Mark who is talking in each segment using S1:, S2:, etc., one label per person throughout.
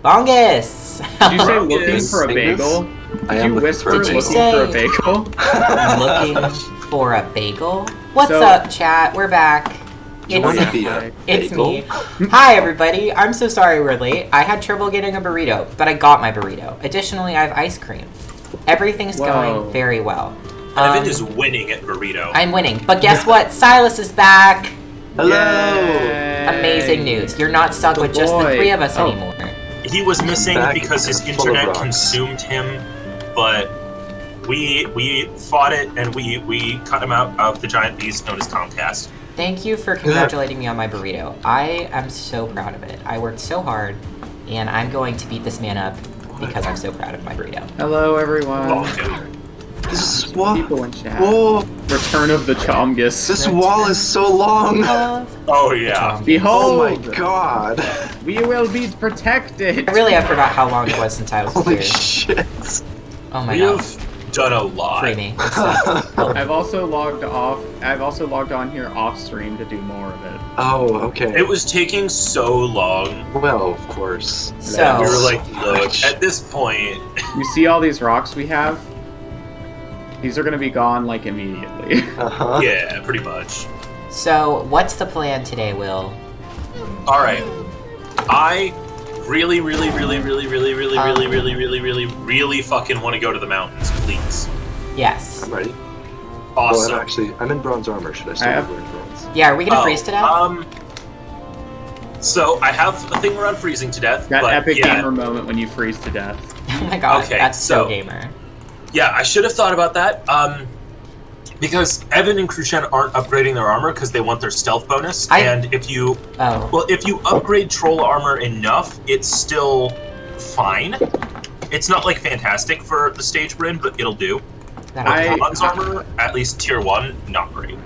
S1: Bongus!
S2: Did you say looking for a bagel? Did you whisper looking for a bagel?
S1: Looking for a bagel? What's up, chat? We're back. It's me. Hi, everybody. I'm so sorry we're late. I had trouble getting a burrito, but I got my burrito. Additionally, I have ice cream. Everything's going very well.
S3: Evan is winning at burrito.
S1: I'm winning, but guess what? Silas is back.
S4: Hello.
S2: Yay.
S1: Amazing news. You're not stuck with just the three of us anymore.
S3: He was missing because his internet consumed him, but we fought it and we cut him out of the giant beast known as Comcast.
S1: Thank you for congratulating me on my burrito. I am so proud of it. I worked so hard, and I'm going to beat this man up because I'm so proud of my burrito.
S2: Hello, everyone.
S3: Oh,
S4: This wall.
S2: People in chat.
S4: Whoa.
S2: Return of the Chomgus.
S4: This wall is so long.
S3: Oh yeah.
S2: Behold!
S4: Oh my god.
S2: We will be protected.
S1: I forgot how long it was since I was
S4: Holy
S1: here.
S4: shit.
S1: Oh my god.
S3: We've done a lot.
S1: Free me.
S2: I've also logged on here off stream to do more of it.
S4: Oh, okay.
S3: It was taking so long.
S4: Well, of course.
S1: So
S3: We were like, look, at this point.
S2: You see all these rocks we have? These are gonna be gone like immediately.
S4: Uh-huh.
S3: Yeah, pretty much.
S1: So what's the plan today, Will?
S3: All right. I really fucking want to go to the mountains, please.
S1: Yes.
S4: I'm ready.
S3: Awesome.
S4: Well, I'm in bronze armor. Should I still be wearing bronze?
S1: Yeah, are we gonna freeze to death?
S3: So I have a thing around freezing to death.
S2: That
S3: but
S2: epic
S3: yeah.
S2: gamer moment when you freeze to death.
S1: Oh my god,
S3: Okay,
S1: that's so
S3: so-
S1: gamer.
S3: Yeah, I should have thought about that. Because Evan and Crucian aren't upgrading their armor because they want their stealth bonus. And if you upgrade troll armor enough, it's still fine. It's not like fantastic for the stage we're in, but it'll do. Bronze armor, at least tier 1, not great.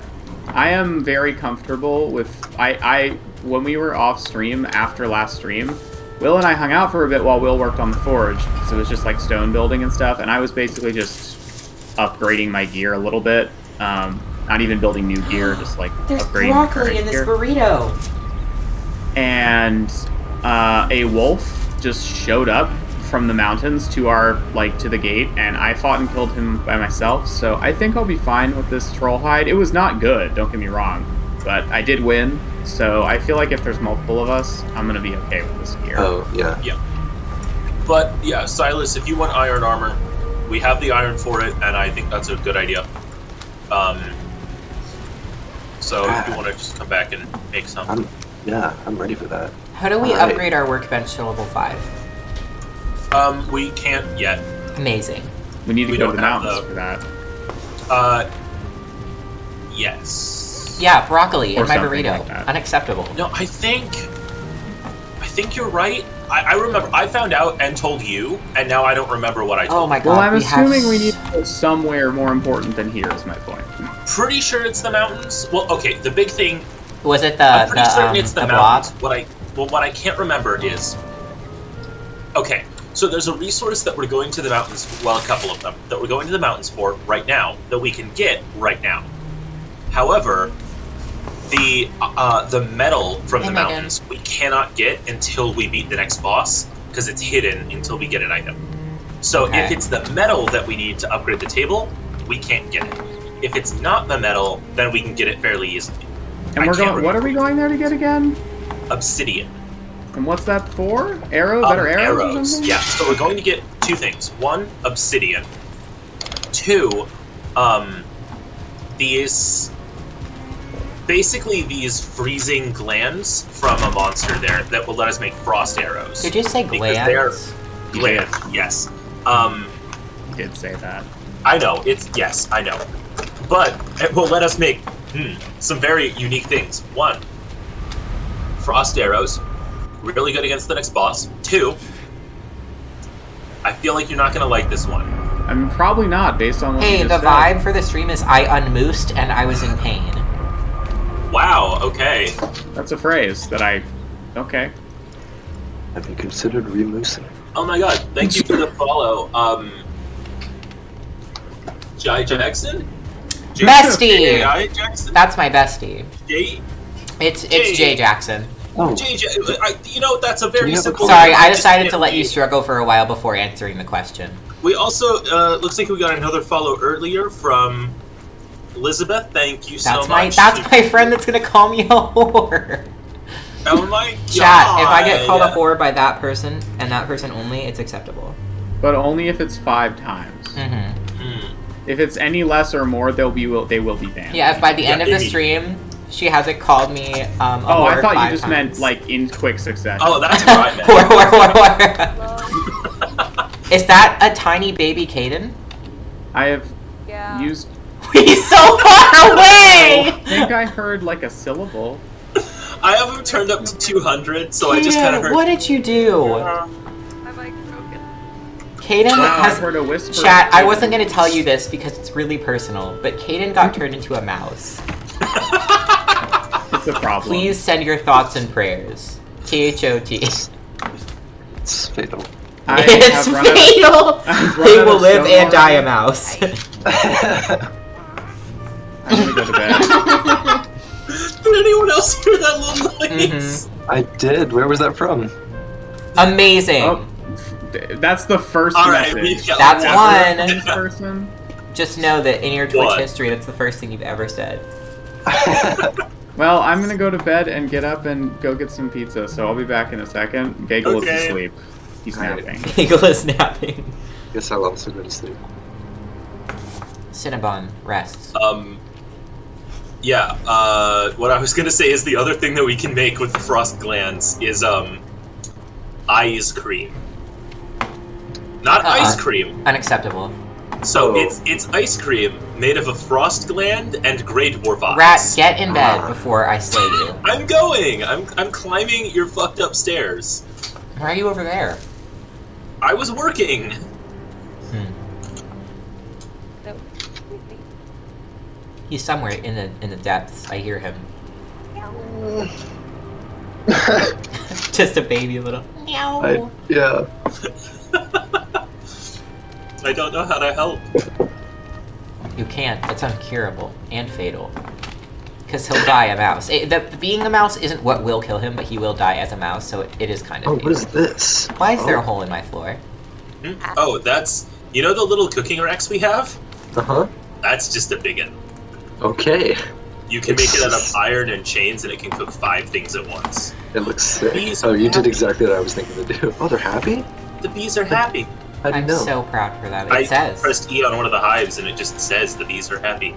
S2: I am very comfortable with when we were off stream after last stream, Will and I hung out for a bit while Will worked on the forge. So it was just like stone building and stuff, and I was basically just upgrading my gear a little bit. Not even building new gear, just like upgrading my current
S1: broccoli in this
S2: gear.
S1: burrito.
S2: And a wolf just showed up from the mountains to to the gate, and I fought and killed him by myself. So I think I'll be fine with this troll hide. It was not good, don't get me wrong, but I did win. So I feel like if there's multiple of us, I'm gonna be okay with this gear.
S4: Oh, yeah.
S3: Yeah. But yeah, Silas, if you want iron armor, we have the iron for it, and I think that's a good idea. So if you want to just come back and make some.
S4: I'm ready for that.
S1: How do we upgrade our workbench to level 5?
S3: We can't yet.
S1: Amazing.
S2: We need to go to the mountains for that.
S3: Yes.
S1: Yeah, broccoli
S2: Or
S1: in my
S2: something
S1: burrito.
S2: like that.
S1: Unacceptable.
S3: No, I think you're right. I remember I found out and told you, and now I don't remember what I told.
S1: Oh my
S3: you.
S1: god.
S2: Well, I'm assuming we need to go somewhere more important than here. Is my point.
S3: Pretty sure it's the mountains. Well, okay. The big thing.
S1: Was it
S3: I'm pretty certain it's the
S1: blob?
S3: mountains. What I can't remember is. Okay, so there's a resource that we're going to the mountains. Well, a couple of them that we're going to the mountains for right now that we can get right now. However, the metal from the mountains we cannot get until we beat the next boss because it's hidden until we get an item. So if it's the metal that we need to upgrade the table, we can't get it. If it's not the metal, then we can get it fairly easily.
S2: And what are we going there to get again?
S3: Obsidian.
S2: And what's that for? Arrows? Better arrows? Or something?
S3: Yeah. So we're going to get 2 things. 1, obsidian. 2, these freezing glands from a monster there that will let us make frost arrows.
S1: Did you say glands?
S3: Glands, yes.
S2: You did say that.
S3: I know, yes, I know. But it will let us make some very unique things. 1, frost arrows, really good against the next boss. 2, I feel like you're not gonna like this one.
S2: I mean, probably not, based on what you just
S1: the
S2: said.
S1: vibe for the stream is I unmoosed and I was in pain.
S3: Wow, okay.
S2: That's a phrase that okay.
S4: Have you considered remoosing?
S3: Oh my god, thank you for the follow. Jai Jackson?
S1: Bestie!
S3: Jai Jackson?
S1: That's my bestie.
S3: Jay?
S1: It's Jay Jackson.
S3: Oh. JJ, you know, that's a very simple...
S1: Sorry, I decided to let you struggle for a while before answering the question.
S3: We also, looks like we got another follow earlier from Elizabeth. Thank you so much.
S1: That's my friend that's gonna call me a whore.
S3: Oh my god.
S1: Chat, if I get called a whore by that person, and that person only, it's acceptable.
S2: But only if it's 5 times. If it's any less or more, they will be banned.
S1: Yeah, if by the end of the stream, she hasn't called me a whore
S2: I thought you just
S1: times.
S2: meant, like, in quick succession.
S3: Oh, that's what I meant.
S1: Whore. Is that a tiny baby Caden?
S2: I have used...
S1: He's so far away!
S2: I think I heard, like, a syllable.
S3: I have him turned up to 200, so I just kind of heard...
S1: What did you do? Caden has
S2: heard a whisper.
S1: Chat, I wasn't going to tell you this because it's really personal, but Caden got turned into a mouse.
S2: It's a problem.
S1: Please send your thoughts and prayers. THOT.
S4: It's fatal.
S1: It's fatal! They will live and die a mouse.
S2: I'm gonna go to bed.
S3: Did anyone else hear that little noise?
S4: I did. Where was that from?
S1: Amazing.
S2: Oh, that's the first message.
S1: That's one.
S2: This person.
S1: Just know that in your Twitch history, that's the first thing you've ever said.
S2: Well, I'm gonna go to bed and get up and go get some pizza, so I'll be back in a second. Gaggle is asleep. He's napping.
S1: Gaggle is napping.
S4: Guess I'll also go to sleep.
S1: Cinnabon rests.
S3: Yeah, what I was gonna say is the other thing that we can make with the frost glands is, ice cream. Not ice cream.
S1: Unacceptable.
S3: So it's ice cream made of a frost gland and Grey Dwarf eyes.
S1: Rat, get in bed before I slay you.
S3: I'm going! I'm climbing your fucked up stairs.
S1: Why are you over there?
S3: I was working!
S1: He's somewhere in the depths. I hear him. Just a baby little meow.
S4: Yeah.
S3: I don't know how to help.
S1: You can't. It's uncurable and fatal. Because he'll die a mouse. Being a mouse isn't what will kill him, but he will die as a mouse, so it is kind of fatal.
S4: What is this?
S1: Why is there a hole in my floor?
S3: Oh, that's... You know the little cooking racks we have?
S4: Uh-huh.
S3: That's just a big one.
S4: Okay.
S3: You can make it out of iron and chains, and it can cook 5 things at once.
S4: It looks sick. You did exactly what I was thinking to do. Oh, they're happy?
S3: The bees are happy.
S1: I'm so proud for them.
S3: I
S1: says.
S3: pressed E on one of the hives, and it just says the bees are happy.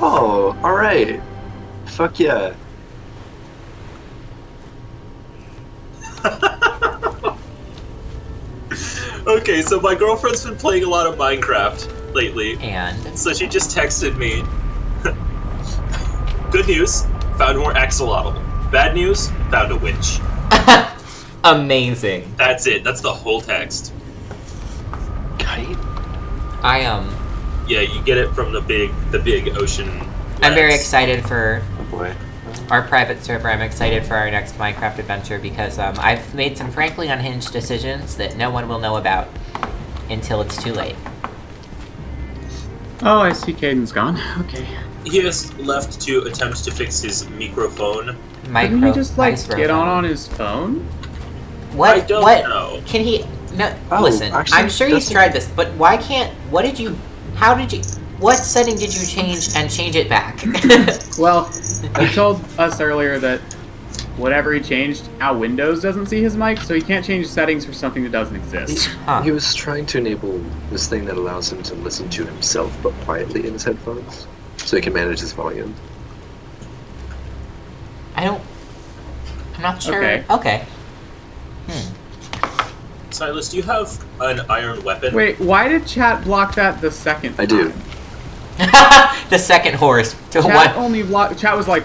S4: Oh, alright. Fuck yeah.
S3: Okay, so my girlfriend's been playing a lot of Minecraft lately.
S1: And?
S3: So she just texted me. Good news, found more axolotl. Bad news, found a witch.
S1: Amazing.
S3: That's it, that's the whole text.
S4: Kite?
S3: Yeah, you get it from the big ocean.
S1: I'm very excited for
S4: boy.
S1: Our private server. I'm excited for our next Minecraft adventure because I've made some frankly unhinged decisions that no one will know about until it's too late.
S2: Oh, I see Caden's gone. Okay.
S3: He has left to attempt to fix his microphone.
S2: Didn't he just, like, get on his phone?
S1: What?
S3: I don't know.
S1: Can he... No,
S4: Oh,
S1: listen,
S4: actually,
S1: I'm sure he's tried this, but why can't... How did you... What setting did you change and change it back?
S2: Well, he told us earlier that whatever he changed, our Windows doesn't see his mic, so he can't change settings for something that doesn't exist.
S4: He was trying to enable this thing that allows him to listen to himself, but quietly in his headphones, so he can manage his volume.
S1: I'm not sure. Okay.
S3: Silas, do you have an iron weapon?
S2: Wait, why did chat block that the second time?
S4: I do.
S1: The second horse.
S2: Chat was like,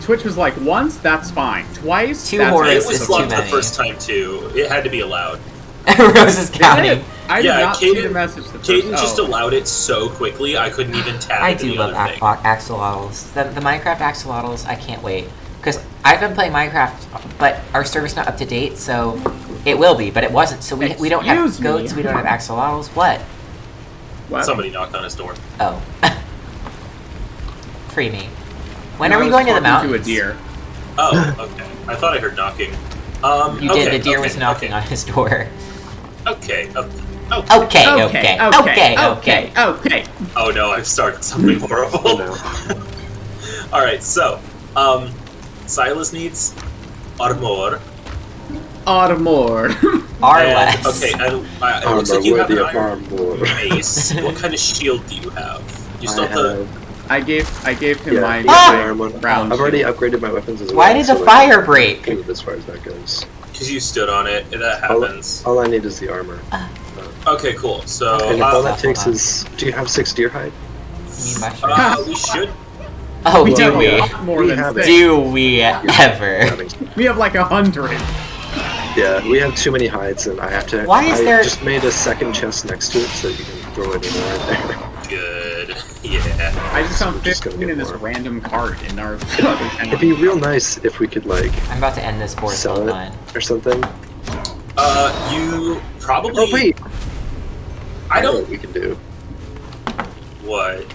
S2: Twitch was like, once, that's fine. Twice,
S1: Two
S2: that's
S1: horses.
S3: It was blocked the first time too. It had to be allowed.
S1: Rose is counting.
S2: I did not see the message the first
S3: Caden just allowed it so quickly, I couldn't even tap
S1: I
S3: into
S1: do
S3: the
S1: love
S3: other thing.
S1: axolotls. The Minecraft axolotls, I can't wait. Because I've been playing Minecraft, but our server's not up to date, so it will be, but it wasn't. So we don't have goats, we don't have axolotls. What?
S3: Somebody knocked on his door.
S1: Oh. Free me. When are we going to the mountains?
S2: To a deer.
S3: Oh, okay. I thought I heard knocking.
S1: You did. The deer was knocking on his door.
S3: Okay.
S1: Okay.
S3: Oh no, I've started something horrible.
S4: Oh, no.
S3: All right, so Silas needs armor.
S2: Armor.
S1: Arless.
S3: Okay, and it looks like you have an iron mace. What kind of shield do you have? You still have the.
S2: I gave him my round.
S4: I've already upgraded my weapons as well.
S1: Why did the fire break?
S4: As far as that goes.
S3: Because you stood on it. That happens.
S4: All I need is the armor.
S3: Okay, cool. So
S4: and all that takes is. Do you have 6 deer hide?
S3: We should.
S1: Oh, do we?
S2: More than 6.
S1: Do we ever?
S2: We have like 100.
S4: Yeah, we have too many hides, and I have to.
S1: Why is there?
S4: I just made a second chest next to it, so you can throw any more in there.
S3: Good. Yeah.
S2: I just found 15 in this random cart in our.
S4: It'd be real nice if we could like.
S1: I'm about to end this board
S4: sell it
S1: line
S4: or something.
S3: You probably.
S4: Oh wait.
S3: I
S4: know
S3: don't.
S4: what we can do.
S3: What?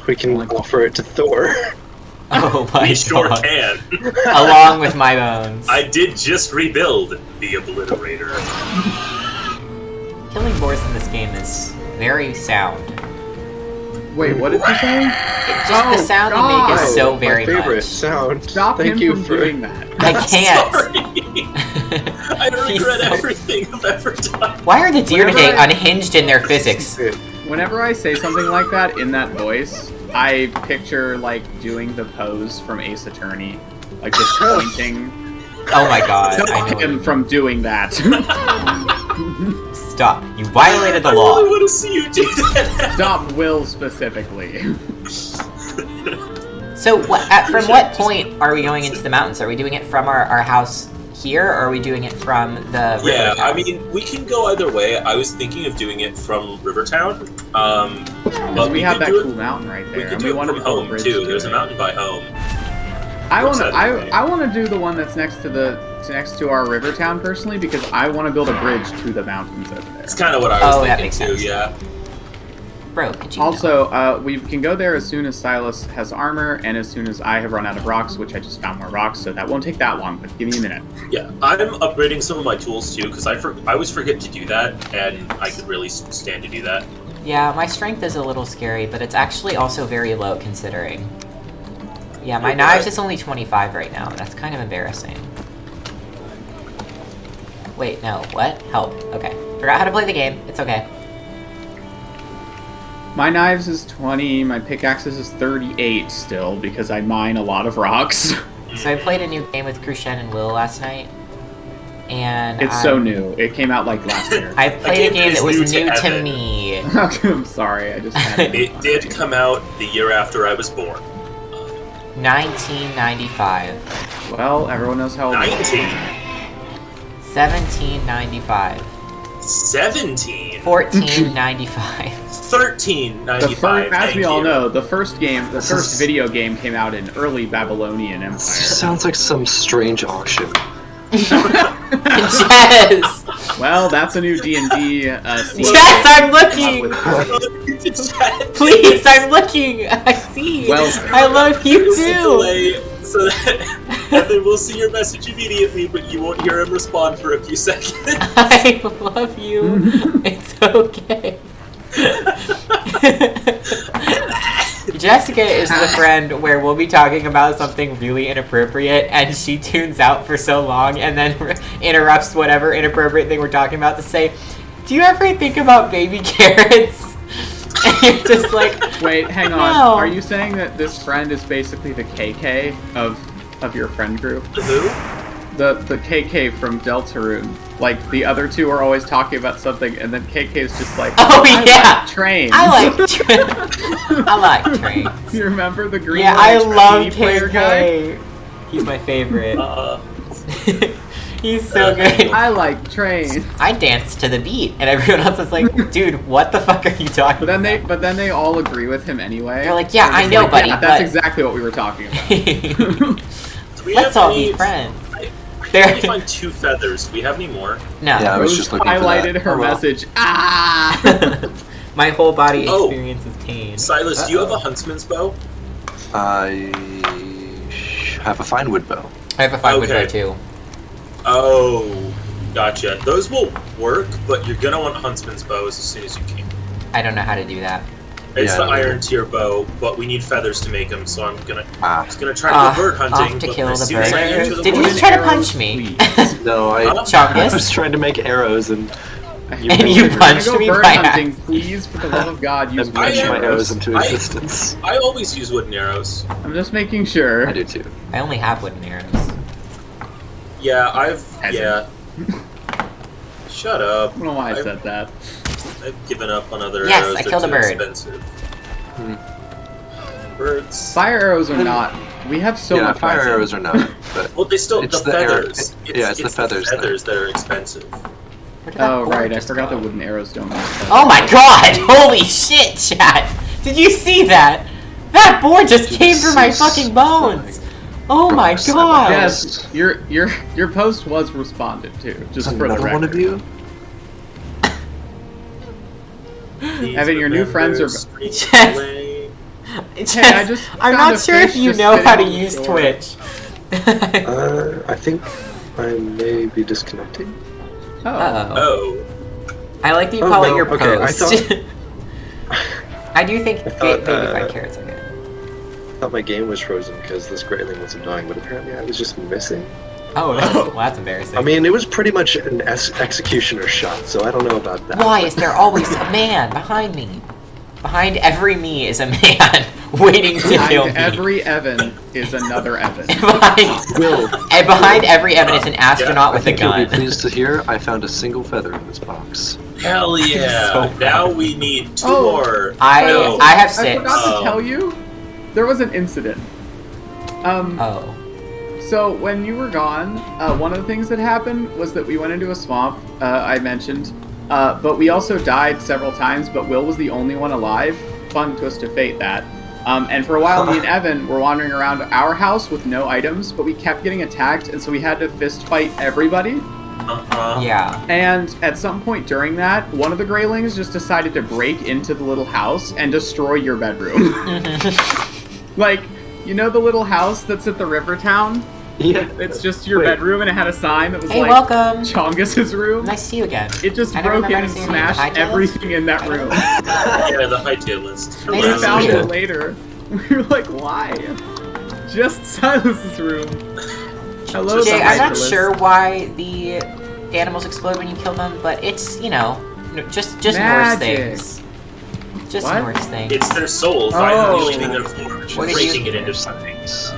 S4: We can offer it to Thor.
S1: Oh my god.
S3: We sure can.
S1: Along with my bones.
S3: I did just rebuild the Obliterator.
S1: Killing boars in this game is very sound.
S2: Wait, what did you say?
S1: The sound you make is so very
S4: my favorite
S1: much.
S4: sound.
S2: Stop
S4: Thank
S2: him
S4: you
S2: from
S4: for
S2: doing that.
S1: I can't.
S3: I regret everything I've ever done.
S1: Why are the deer today unhinged in their physics?
S2: Whenever I say something like that in that voice, I picture like doing the pose from Ace Attorney, like just pointing.
S1: Oh my god! I know
S2: him from doing that.
S1: Stop! You violated the law.
S3: I really want to see you do that.
S2: Stop Will specifically.
S1: So, from what point are we going into the mountains? Are we doing it from our house here, or are we doing it from the river?
S3: Yeah, I mean, we can go either way. I was thinking of doing it from Rivertown.
S2: But we have that cool mountain right there.
S3: We can do it from home too. There's a mountain by home.
S2: I want to do the one that's next to our Rivertown personally because I want to build a bridge to the mountains over there.
S3: It's kind of what I was thinking too.
S1: Sense.
S3: Yeah.
S1: Bro, could you?
S2: Also, we can go there as soon as Silas has armor and as soon as I have run out of rocks, which I just found more rocks, so that won't take that long. But give me a minute.
S3: Yeah, I'm upgrading some of my tools too because I always forget to do that, and I could really stand to do that.
S1: Yeah, my strength is a little scary, but it's actually also very low considering. Yeah, my knives is only 25 right now. That's kind of embarrassing. Wait, no. What? Help. Okay. Forgot how to play the game. It's okay.
S2: My knives is 20, my pickaxes is 38 still, because I mine a lot of rocks.
S1: So I played a new game with Crucian and Will last night. And
S2: it's so new. It came out like last year.
S1: I played a game that was new to me.
S2: I'm sorry, I just had it.
S3: It did come out the year after I was born.
S1: 1995.
S2: Well, everyone knows how old
S1: 1795.
S3: 17.
S1: 1495.
S3: 1395.
S2: As we all know, the first video game came out in early Babylonian Empire.
S4: This sounds like some strange auction.
S1: Yes.
S2: Well, that's a new D&D.
S1: Yes, I'm looking. Please, I'm looking. I see.
S2: Well,
S1: I love you too.
S3: So that Evan will see your message immediately, but you won't hear him respond for a few seconds.
S1: I love you. It's okay. Jessica is the friend where we'll be talking about something really inappropriate and she tunes out for so long and then interrupts whatever inappropriate thing we're talking about to say, "Do you ever think about baby carrots?" And you're just like,
S2: wait, hang on.
S1: No.
S2: Are you saying that this friend is basically the KK of your friend group?
S3: Who?
S2: The KK from Deltarune. Like, the other two are always talking about something, and then KK is just like,
S1: oh yeah,
S2: like trains.
S1: I like trains.
S2: You remember the green?
S1: Yeah, I love
S2: player guy?
S1: KK. He's my favorite. He's so good.
S2: I like trains.
S1: I dance to the beat, and everyone else is like, "Dude, what the fuck are you talking about?"
S2: But then they all agree with him anyway.
S1: They're like, "Yeah, I know, buddy."
S2: Yeah, that's exactly what we were talking about.
S1: Let's all be friends.
S3: Let me find 2 feathers. Do we have any more?
S1: No.
S4: Yeah, I was just looking
S2: highlighted
S4: for that.
S2: her message. Ah!
S1: My whole body experiences pain.
S3: Silas, do you have a huntsman's bow?
S4: I should have a fine wood bow.
S1: I have a fine wood bow too.
S3: Oh, gotcha. Those will work, but you're gonna want huntsman's bows as soon as you can.
S1: I don't know how to do that.
S3: It's the iron tier bow, but we need feathers to make them, so I'm gonna try to go bird hunting.
S1: Off to kill the
S3: bird.
S1: Did you just try to punch me?
S4: No, I was trying to make arrows and
S1: you punched me
S2: bird
S1: by
S2: hunting, please, for the love of God, use
S4: my arrows into existence.
S3: I always use wooden arrows.
S2: I'm just making sure.
S4: I do too.
S1: I only have wooden arrows.
S3: Yeah, Shut up.
S2: I don't know why I said that.
S3: I've given up on other
S1: yes,
S3: arrows.
S1: I killed a bird.
S3: Expensive. Birds.
S2: Fire arrows are not. We have so much.
S4: Fire arrows are not. But
S3: well, they still
S4: it's
S3: the feathers.
S4: It's the feathers.
S3: The feathers that are expensive.
S2: Oh right, I forgot that wooden arrows don't.
S1: Oh my god! Holy shit, chat! Did you see that? That board just came through my fucking bones. Oh my god!
S2: Yes, your post was responded to. Just for the record.
S4: One of you.
S2: Evan, your new friends are.
S1: I'm not sure if you know how to use Twitch.
S4: I think I may be disconnecting.
S3: Oh.
S1: I like that you call it your post.
S4: I
S1: I do think maybe 5 carrots are good.
S4: I thought my game was frozen because this grayling wasn't dying, but apparently I was just missing.
S1: Oh, well, that's embarrassing.
S4: I mean, it was pretty much an executioner shot, so I don't know about that.
S1: Why is there always a man behind me? Behind every me is a man waiting to kill me.
S2: Behind every Evan is another Evan.
S1: behind every Evan is an astronaut with a gun.
S4: You'll be pleased to hear I found a single feather in this box.
S3: Hell yeah! So now we need 2 more.
S1: I have 6.
S2: I forgot to tell you, there was an incident. So when you were gone, one of the things that happened was that we went into a swamp. I mentioned. But we also died several times, but Will was the only one alive. Fun twist of fate, that. And for a while, me and Evan were wandering around our house with no items, but we kept getting attacked, and so we had to fist fight everybody.
S1: Yeah.
S2: And at some point during that, one of the Greylings just decided to break into the little house and destroy your bedroom. Like, you know the little house that's at the river town?
S4: Yeah.
S2: It's just your bedroom, and it had a sign that was
S1: welcome.
S2: Chongus's room.
S1: Nice to see you again.
S2: It just broke in and smashed everything in that room.
S3: Yeah, the hightail list.
S2: We found it later. We were like, why? Just Silas's room. Hello,
S1: Jay, I'm not sure why the animals explode when you kill them, but it's, you know, just Norse things. Just Norse things.
S3: It's their souls. I'm leaving their forge, breaking it into things.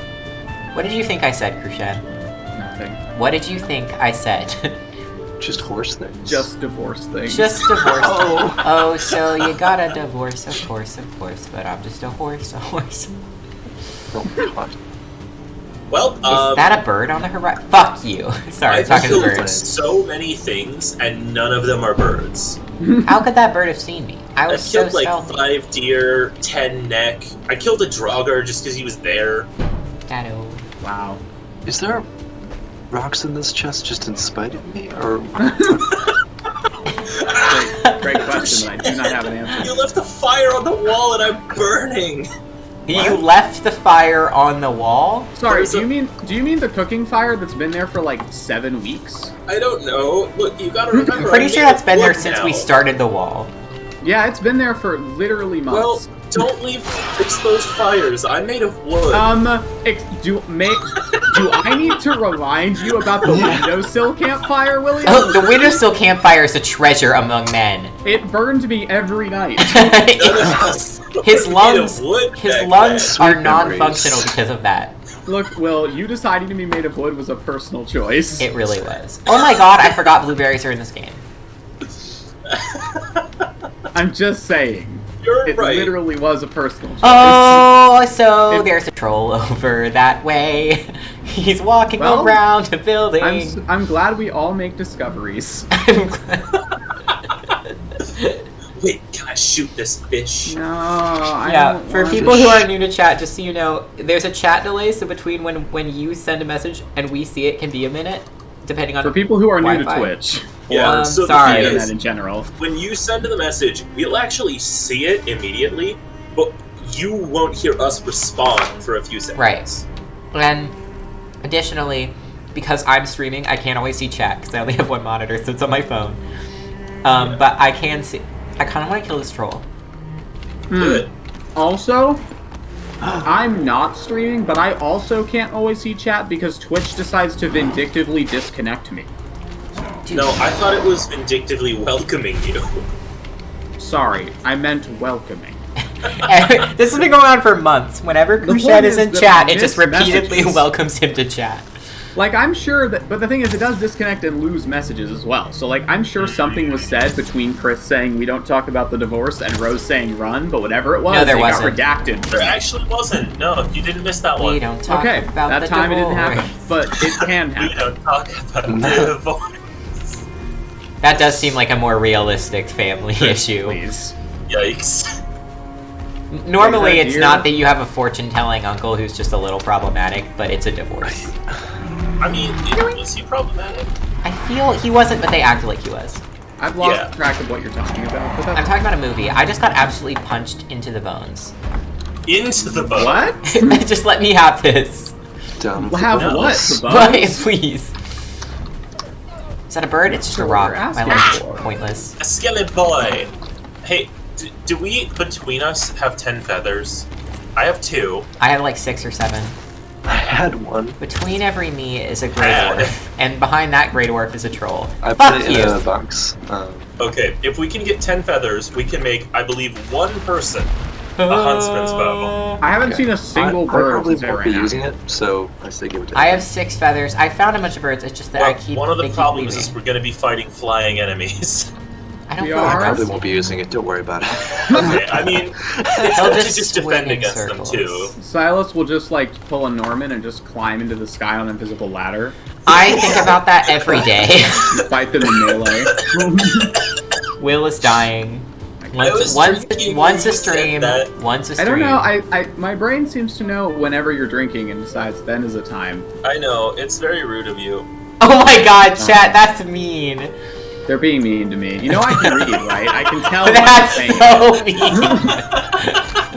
S1: What did you think I said, Crucian?
S2: Nothing.
S1: What did you think I said?
S4: Just horse things.
S2: Just divorce things.
S1: Just divorce. Oh, so you got a divorce, of course, but I'm just a horse.
S4: Oh, God.
S3: Well,
S1: is that a bird on the horizon? Fuck you. Sorry, I'm talking to birds.
S3: So many things, and none of them are birds.
S1: How could that bird have seen me? I was so
S3: killed
S1: stealthy.
S3: 5 deer, 10 neck. I killed a draugr just because he was there.
S1: Shadow.
S2: Wow.
S4: Is there rocks in this chest just in spite of me, or?
S2: Great question, but I do not have an answer.
S3: You left the fire on the wall, and I'm burning.
S1: You left the fire on the wall?
S2: Sorry, do you mean the cooking fire that's been there for like 7 weeks?
S3: I don't know. Look, you gotta remember.
S1: I'm pretty sure that's been there since we started the wall.
S2: Yeah, it's been there for literally months.
S3: Well, don't leave exposed fires. I'm made of wood.
S2: Do I need to remind you about the windowsill campfire, William?
S1: Oh, the windowsill campfire is a treasure among men.
S2: It burned me every night.
S1: His lungs are non-functional because of that.
S2: Look, Will, you deciding to be made of wood was a personal choice.
S1: It really was. Oh my god, I forgot blueberries are in this game.
S2: I'm just saying. It literally was a personal choice.
S1: Oh, so there's a troll over that way. He's walking around a building.
S2: I'm glad we all make discoveries.
S3: Wait, can I shoot this fish?
S2: No, I don't
S1: for people who are new to chat, just so you know, there's a chat delay, so between when you send a message and we see it can be a minute, depending on
S2: for people who are
S1: Wi-Fi.
S2: new to Twitch.
S3: Yeah, so
S2: the internet in general.
S3: When you send the message, we'll actually see it immediately, but you won't hear us respond for a few seconds.
S1: Right. And Additionally, because I'm streaming, I can't always see chat because I only have one monitor, so it's on my phone. But I can see. I kind of want to kill this troll.
S3: Good.
S2: Also, I'm not streaming, but I also can't always see chat because Twitch decides to vindictively disconnect me.
S1: Dude.
S3: No, I thought it was vindictively welcoming you.
S2: Sorry, I meant welcoming.
S1: This has been going on for months. Whenever Cruchet is in chat, it just repeatedly welcomes him to chat.
S2: Like, I'm sure that, but the thing is, it does disconnect and lose messages as well. So, like, I'm sure something was said between Chris saying we don't talk about the divorce and Rose saying run, but whatever it was,
S1: no, there wasn't.
S2: Got redacted.
S3: There actually wasn't. No, you didn't miss that one.
S1: We don't talk about
S2: that
S1: the
S2: time
S1: divorce.
S2: it didn't happen, but it can happen.
S3: We don't talk about the divorce.
S1: That does seem like a more realistic family issue.
S2: Please.
S3: Yikes.
S1: Normally, it's not that you have a fortune-telling uncle who's just a little problematic, but it's a divorce.
S3: I mean, was he problematic?
S1: I feel he wasn't, but they acted like he was.
S2: I've lost track of what you're talking about. But
S1: I'm talking about a movie. I just got absolutely punched into the bones.
S3: Into the boat.
S2: What?
S1: Just let me have this.
S4: Down
S2: Have
S4: the
S2: what?
S4: bones.
S2: The
S1: What?
S2: bones?
S1: Please. Is that a bird? It's just a rock. My life's pointless.
S3: A skeleton boy. Hey, do we, between us, have 10 feathers? I have 2.
S1: I have like 6 or 7.
S4: I had one.
S1: Between every me is a grey dwarf, and behind that grey dwarf is a troll.
S4: I
S1: Fuck
S4: put it
S1: you.
S4: in a box.
S3: Okay, if we can get 10 feathers, we can make, I believe, one person a huntsman's bow.
S2: I haven't seen a single
S4: I
S2: bird
S4: probably
S2: since I
S4: won't
S2: ran
S4: be
S2: out.
S4: using it, so I say give it to
S1: I have 6 feathers. I found a bunch of birds. It's just that I keep.
S3: One of the
S1: they keep
S3: problems
S1: leaving.
S3: is we're going to be fighting flying enemies.
S1: I don't
S2: We
S1: feel
S2: are.
S4: I
S1: like
S4: probably won't be using it, don't worry about it.
S3: Okay, I mean, it's
S1: They'll
S3: hard to
S1: just
S3: just
S1: swing
S3: defend
S1: in
S3: against
S1: circles.
S3: them too.
S2: Silas will just, like, pull a Norman and just climb into the sky on an invisible ladder.
S1: I think about that every day.
S2: Fight them in melee.
S1: Will is dying.
S3: was
S1: Once
S3: drinking
S1: a
S3: when you
S1: stream.
S3: said that.
S1: Once a
S2: I
S1: stream.
S2: don't know, my brain seems to know whenever you're drinking and decides then is a time.
S3: I know, it's very rude of you.
S1: Oh my god, chat, that's mean.
S2: They're being mean to me. You know I can read, right? I can tell when
S1: That's
S2: I'm saying
S1: so mean.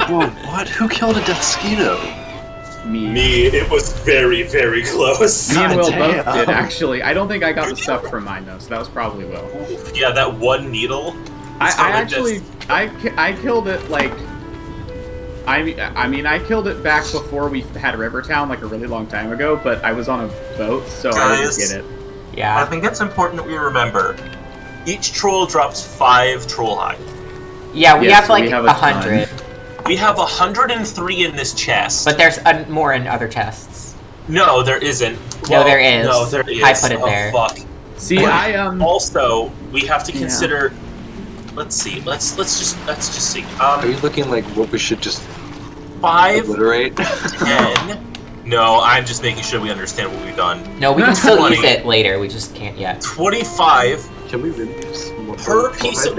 S4: Whoa, what? Who killed a Deathsquito?
S2: me.
S3: Me, it was very, very close.
S2: Me and Will
S4: Damn.
S2: both did, actually. I don't think I got the stuff from mine, though, so that was probably Will.
S3: Yeah, that one needle.
S2: I
S3: It's not like
S2: actually, I killed it, like, I mean, I killed it back before we had Rivertown, like, a really long time ago, but I was on a boat, so I didn't
S3: Guys.
S2: get it.
S3: I
S1: Yeah.
S3: think it's important that we remember. Each troll drops 5 troll hide.
S1: Yeah, we
S2: Yes,
S1: have like
S2: we have a
S1: 100.
S3: We have 103 in this chest.
S1: But there's more in other chests.
S3: no, there isn't.
S1: No, there is.
S3: No, there is.
S1: I put it
S3: Oh,
S1: there.
S3: Fuck.
S2: See,
S3: Also, we have to
S2: Yeah.
S3: consider. Let's see. Let's just see.
S4: Are you looking like what we should just
S3: 5,
S4: obliterate?
S3: 10. No, I'm just making sure we understand what we've done.
S1: No, we can still
S3: 20.
S1: use it later. We just can't yet.
S3: 25
S4: Can we really use more
S3: per piece of.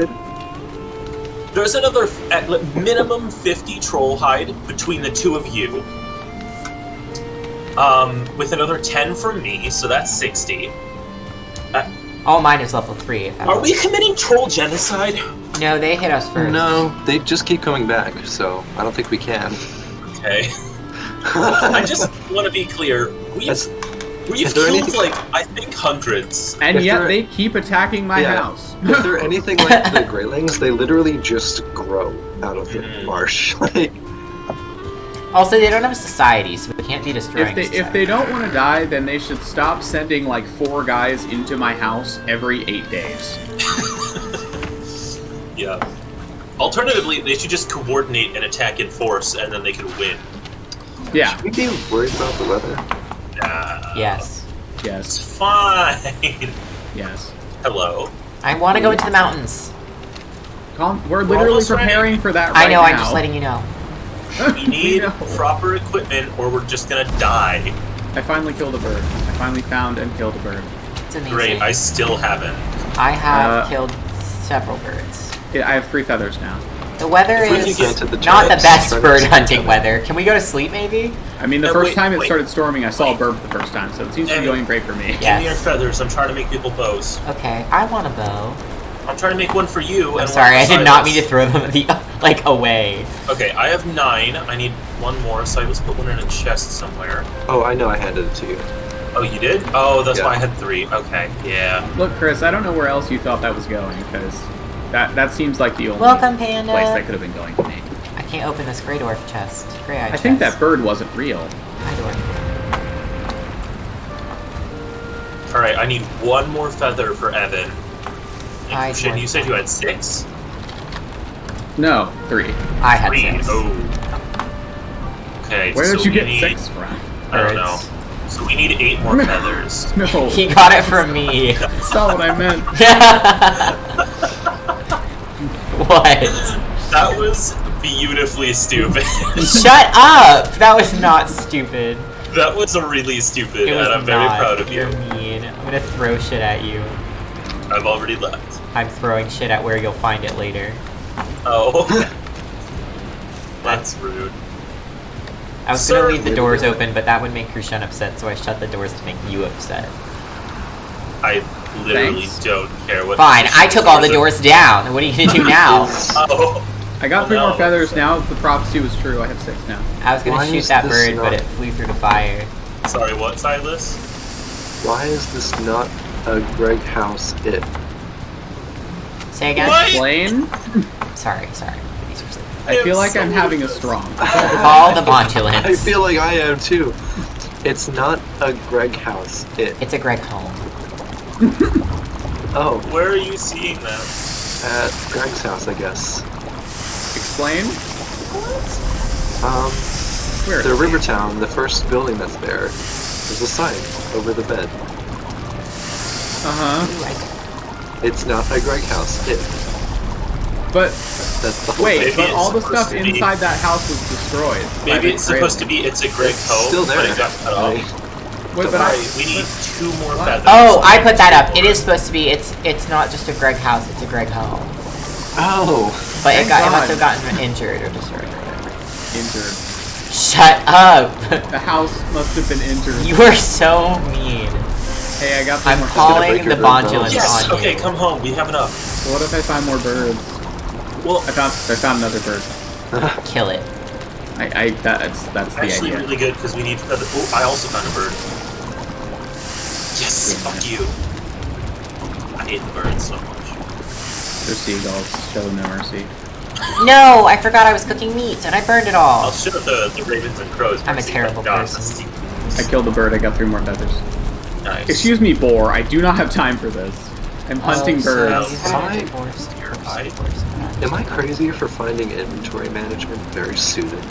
S3: There's another at minimum 50 troll hide between the two of you. With another 10 from me, so that's 60.
S1: All mine is level 3.
S3: Are we committing troll genocide?
S1: No, they hit us first.
S4: No, they just keep coming back, so I don't think we can.
S3: Okay. I just want to be clear. We've
S4: Is there
S3: killed
S4: anything-
S3: like I think hundreds.
S2: and
S4: If
S2: yet
S4: there-
S2: they keep attacking my
S4: Yeah.
S2: house.
S4: If they're anything like the Greylings, they literally just grow out of the marsh. Like,
S1: Also, they don't have a society, so we can't be destroying
S2: If they don't want to die, then they should stop sending like 4 guys into my house every 8 days.
S3: Yeah. Alternatively, they should just coordinate and attack in force, and then they could win.
S2: Yeah.
S4: should we be worried about the weather?
S3: Nah.
S1: Yes.
S3: It's
S2: Yes.
S3: fine.
S2: Yes.
S3: Hello.
S1: I want to go into the mountains.
S2: We're literally
S3: almost ready.
S2: preparing for that right
S1: I know,
S2: now.
S1: I'm just letting you know.
S3: We need
S2: know.
S3: proper equipment, or we're just gonna die.
S2: I finally killed a bird. I finally found and killed a bird.
S1: It's amazing.
S3: Great. I still haven't.
S1: I have killed several birds.
S2: Yeah, I have 3 feathers now.
S1: The weather
S3: If we
S1: is
S3: can get
S4: to the
S1: not the
S4: tribes,
S1: best
S4: try to
S1: bird
S4: see
S1: hunting
S4: them.
S1: weather. Can we go to sleep, maybe?
S2: I mean, the
S3: No,
S2: first
S3: wait,
S2: time it
S3: wait.
S2: started storming, I saw a bird for the first time, so it seems to be
S3: Damn it.
S2: going great for me.
S1: Yeah.
S3: Give me your
S1: Yes.
S3: feathers. I'm trying to make people bows.
S1: Okay, I want a bow.
S3: I'm trying to make one for you.
S1: I'm
S3: and
S1: sorry,
S3: one
S1: I
S3: for
S1: did not
S3: Silas.
S1: mean to throw them at the... like, away.
S3: Okay, I have 9. I need 1 more, so I just put one in a chest somewhere.
S4: Oh, I know I handed it to you.
S3: Oh, you did? Oh, that's why I had 3. Okay, yeah.
S2: Look, Chris, I don't know where else you thought that was going, because that seems like the only
S1: Panda.
S2: place that could have been going to me.
S1: I can't open this Grey Dwarf chest.
S2: I think that bird wasn't real.
S1: Grey Dwarf.
S3: Alright, I need 1 more feather for Evan.
S1: Hi,
S3: And you said you had 6?
S2: No, 3.
S1: I had
S3: 3.
S1: 6.
S3: Oh. Okay,
S2: Where
S3: so
S2: did you get
S3: need,
S2: 6 from?
S3: I don't know. So we need 8 more feathers.
S2: No.
S1: He got it from me.
S2: That's not what I meant.
S1: What?
S3: That was beautifully stupid.
S1: Shut up! That was not stupid.
S3: That was really stupid,
S1: It was
S3: and I'm very proud of you.
S1: You're mean. I'm gonna throw shit at you.
S3: I've already left.
S1: I'm throwing shit at where you'll find it later.
S3: Oh. That's rude.
S1: I was gonna leave the doors open, but that would make Krushan upset, so I shut the doors to make you upset.
S3: I literally don't care what.
S1: Fine, I took all the doors down. What are you gonna do now?
S3: Oh.
S2: I got 3 more feathers now. The prophecy was true. I have 6 now.
S1: I was gonna shoot that bird, but it flew through the fire.
S3: Sorry, what, Silas?
S4: Why is this not a Greg House it?
S1: Say again?
S3: What?
S2: Explain?
S1: Sorry.
S2: I feel like I'm having a strong.
S1: Call the Bondulance.
S4: I feel like I am too. It's not a Greg House it.
S1: It's a Greg home.
S4: Oh,
S3: Where are you seeing them?
S4: at Greg's house, I guess.
S2: Explain? Where?
S4: The Rivertown, the first building that's there, there's a sign over the bed.
S2: Uh-huh.
S4: It's not a Greg House it.
S2: But
S4: That's the whole
S2: wait,
S4: thing.
S2: but all the stuff inside that house was destroyed.
S3: Maybe it's supposed to be it's a Greg home,
S4: Still there.
S3: but it got cut off.
S2: Wait, but
S3: Alright, we need 2 more feathers.
S1: Oh, I put that up. It is supposed to be. It's not just a Greg house. It's a Greg home.
S4: Oh,
S1: But it
S2: Thank
S1: must
S2: God.
S1: have gotten injured or destroyed or whatever.
S2: Injured.
S1: Shut up!
S2: The house must have been injured.
S1: You are so mean.
S2: Hey, I got 3
S1: I'm
S2: more
S1: calling
S4: break
S1: the
S4: your rib
S1: Bondulance
S3: Yes.
S1: on
S3: Okay,
S1: you.
S3: come home. We have enough.
S2: So what if I find more birds?
S3: Well,
S2: I found another bird.
S1: Kill it.
S2: That's the
S3: actually,
S2: idea.
S3: really good because we need feather. Oh, I also found a bird. Yes.
S2: Yeah.
S3: Fuck you. I hate the birds so much.
S2: They're seagulls. Show them no mercy.
S1: No, I forgot I was cooking meat and I burned it all.
S3: I'll show the ravens and crows.
S1: I'm a
S3: mercy,
S1: terrible
S3: but not
S1: person.
S3: the
S2: I killed the bird. I got 3 more feathers.
S3: Nice.
S2: Excuse me, boar. I do not have time for this. I'm hunting birds.
S4: am I crazy for finding inventory management very soothing?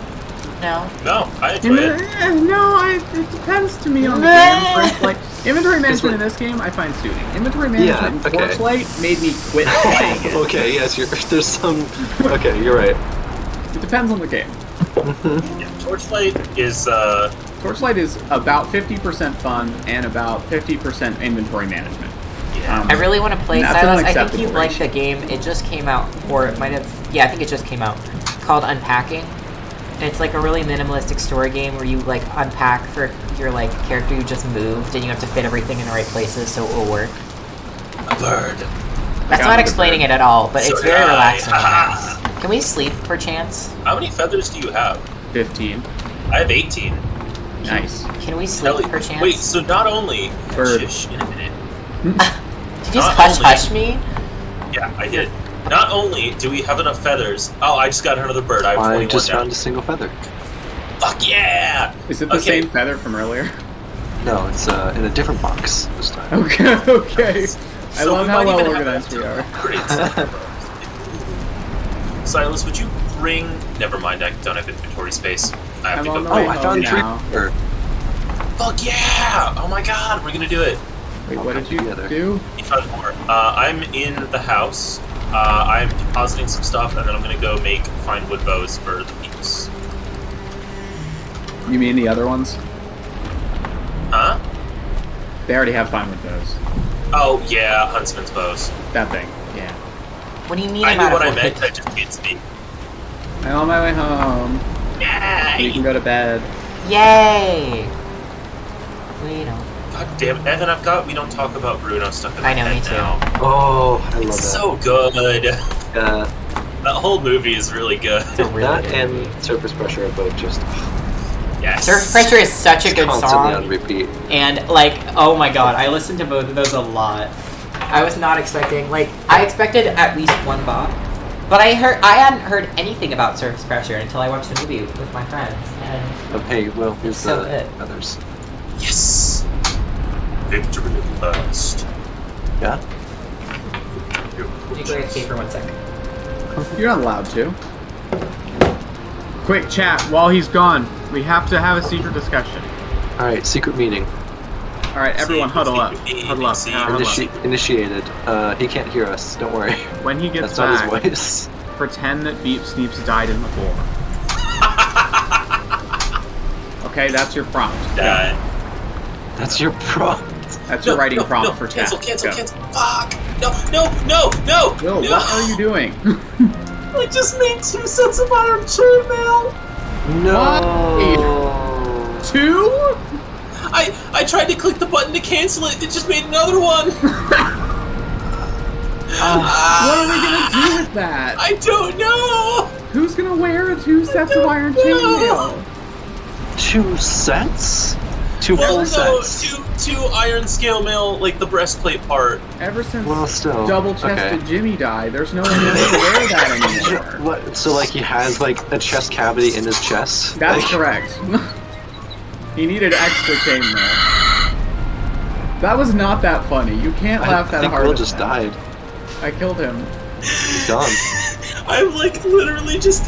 S1: No.
S3: No, I enjoy it.
S2: No, it depends to me on the game. Like inventory management in this game, I find soothing. Inventory management in Torchlight made me quit playing it.
S4: Okay, yes, there's some. Okay, you're right.
S2: It depends on the game.
S3: Yeah, Torchlight is
S2: Torchlight is about 50% fun and about 50% inventory management.
S3: yeah.
S1: I really want to play
S2: That's
S1: Silas.
S2: an
S1: I think
S2: unacceptable
S1: you'd like the
S2: ratio.
S1: game. It just came out, or it might have. Yeah, I think it just came out. Called Unpacking. And it's like a really minimalistic story game where you like unpack for your like character who just moved, and you have to fit everything in the right places so it will work.
S3: A bird.
S1: That's not explaining it at all, but
S3: So
S1: it's very
S3: did I.
S1: relaxing and nice. Can we sleep perchance?
S3: How many feathers do you have?
S2: 15.
S3: I have 18.
S2: Nice.
S1: Can we sleep
S3: Ellie,
S1: perchance?
S3: wait, so not only
S2: Bird.
S3: Shush, in a minute.
S1: Did you just
S3: not
S1: hush me?
S3: Yeah, I did. Not only do we have enough feathers. Oh, I just got another bird. I have 21
S4: I just
S3: down.
S4: found a single feather.
S3: Fuck yeah!
S2: Is it the same feather from earlier?
S4: No, it's in a different box this time.
S2: Okay, okay. I
S3: So
S2: love
S3: we
S2: how
S3: might
S2: well
S3: even have
S2: organized we are.
S3: Great. Silas, would you bring? Never mind. I don't have inventory space. I have
S2: I'm
S3: to
S2: on
S3: go.
S2: the way
S4: Oh, I found a
S2: now.
S4: tree.
S3: Fuck yeah! Oh my god, we're gonna do it.
S2: Wait, what did you
S4: Together.
S2: do?
S3: You found more. I'm in the house. I'm depositing some stuff, and then I'm gonna go find wood bows for the peeps.
S2: You mean the other ones?
S3: Huh?
S2: They already have fine with those.
S3: Oh yeah, huntsman's bows.
S2: That thing. Yeah.
S1: What do you mean
S3: I
S1: I'm
S3: knew
S1: out
S3: what
S1: of
S3: I
S1: wood?
S3: meant. I just can't speak.
S2: I'm on my way home. You
S3: Yay!
S2: can go to bed.
S1: Yay! We don't.
S3: God damn it, Evan! We don't talk about Bruno stuff in my
S1: I know,
S3: head
S1: me too.
S3: now.
S4: Oh, I love
S3: It's
S4: that.
S3: so good.
S4: Yeah.
S3: That whole whole movie is really good.
S1: It's a really
S4: that
S1: good
S4: and
S1: movie.
S4: Surface Pressure are both just
S3: Yes.
S1: Surface Pressure is such a good
S4: constantly
S1: song.
S4: on repeat.
S1: And, like, oh my god, I listened to both of those a lot. I was not expecting, like, I expected at least one bop. But I hadn't heard anything about Surface Pressure until I watched the movie with my friends. And
S4: Oh, hey, Will, here's
S1: so
S4: the
S1: good.
S4: others.
S3: Yes. Victory at last.
S4: Yeah?
S1: you go escape for 1 second.
S2: You're not allowed to. Quick chat, while he's gone, we have to have a secret discussion.
S4: Alright, secret meeting.
S2: Alright, everyone huddle up. Huddle up. Huddle up.
S4: Initiated. He can't hear us, don't worry.
S2: When he gets
S4: That's
S2: back,
S4: not his voice.
S2: pretend that Beep Sneeps died in the war. Okay, that's your prompt.
S4: That's your prompt.
S2: That's your writing prompt for chat.
S3: Cancel.
S2: Go.
S3: Fuck. No.
S2: Will,
S3: no.
S2: what are you doing?
S3: I just made 2 sets of iron chainmail.
S4: No.
S2: 2?
S3: I tried to click the button to cancel it. It just made another one.
S2: What are we gonna do with that?
S3: I don't know.
S2: Who's gonna wear 2 sets of iron chainmail?
S4: 2 sets? 2 full sets.
S3: Two iron scale mail, like the breastplate part.
S2: Ever since
S4: Well, still.
S2: double-chested
S4: Okay.
S2: Jimmy died, there's no one who can wear that anymore.
S4: What? So, like, he has, like, a chest cavity in his chest?
S2: That's
S4: Like,
S2: correct. He needed extra chainmail. That was not that funny. You can't laugh that
S4: I think
S2: hard.
S4: Will
S2: at
S4: just
S2: that.
S4: died.
S2: I killed him.
S4: He's gone.
S3: I'm like literally just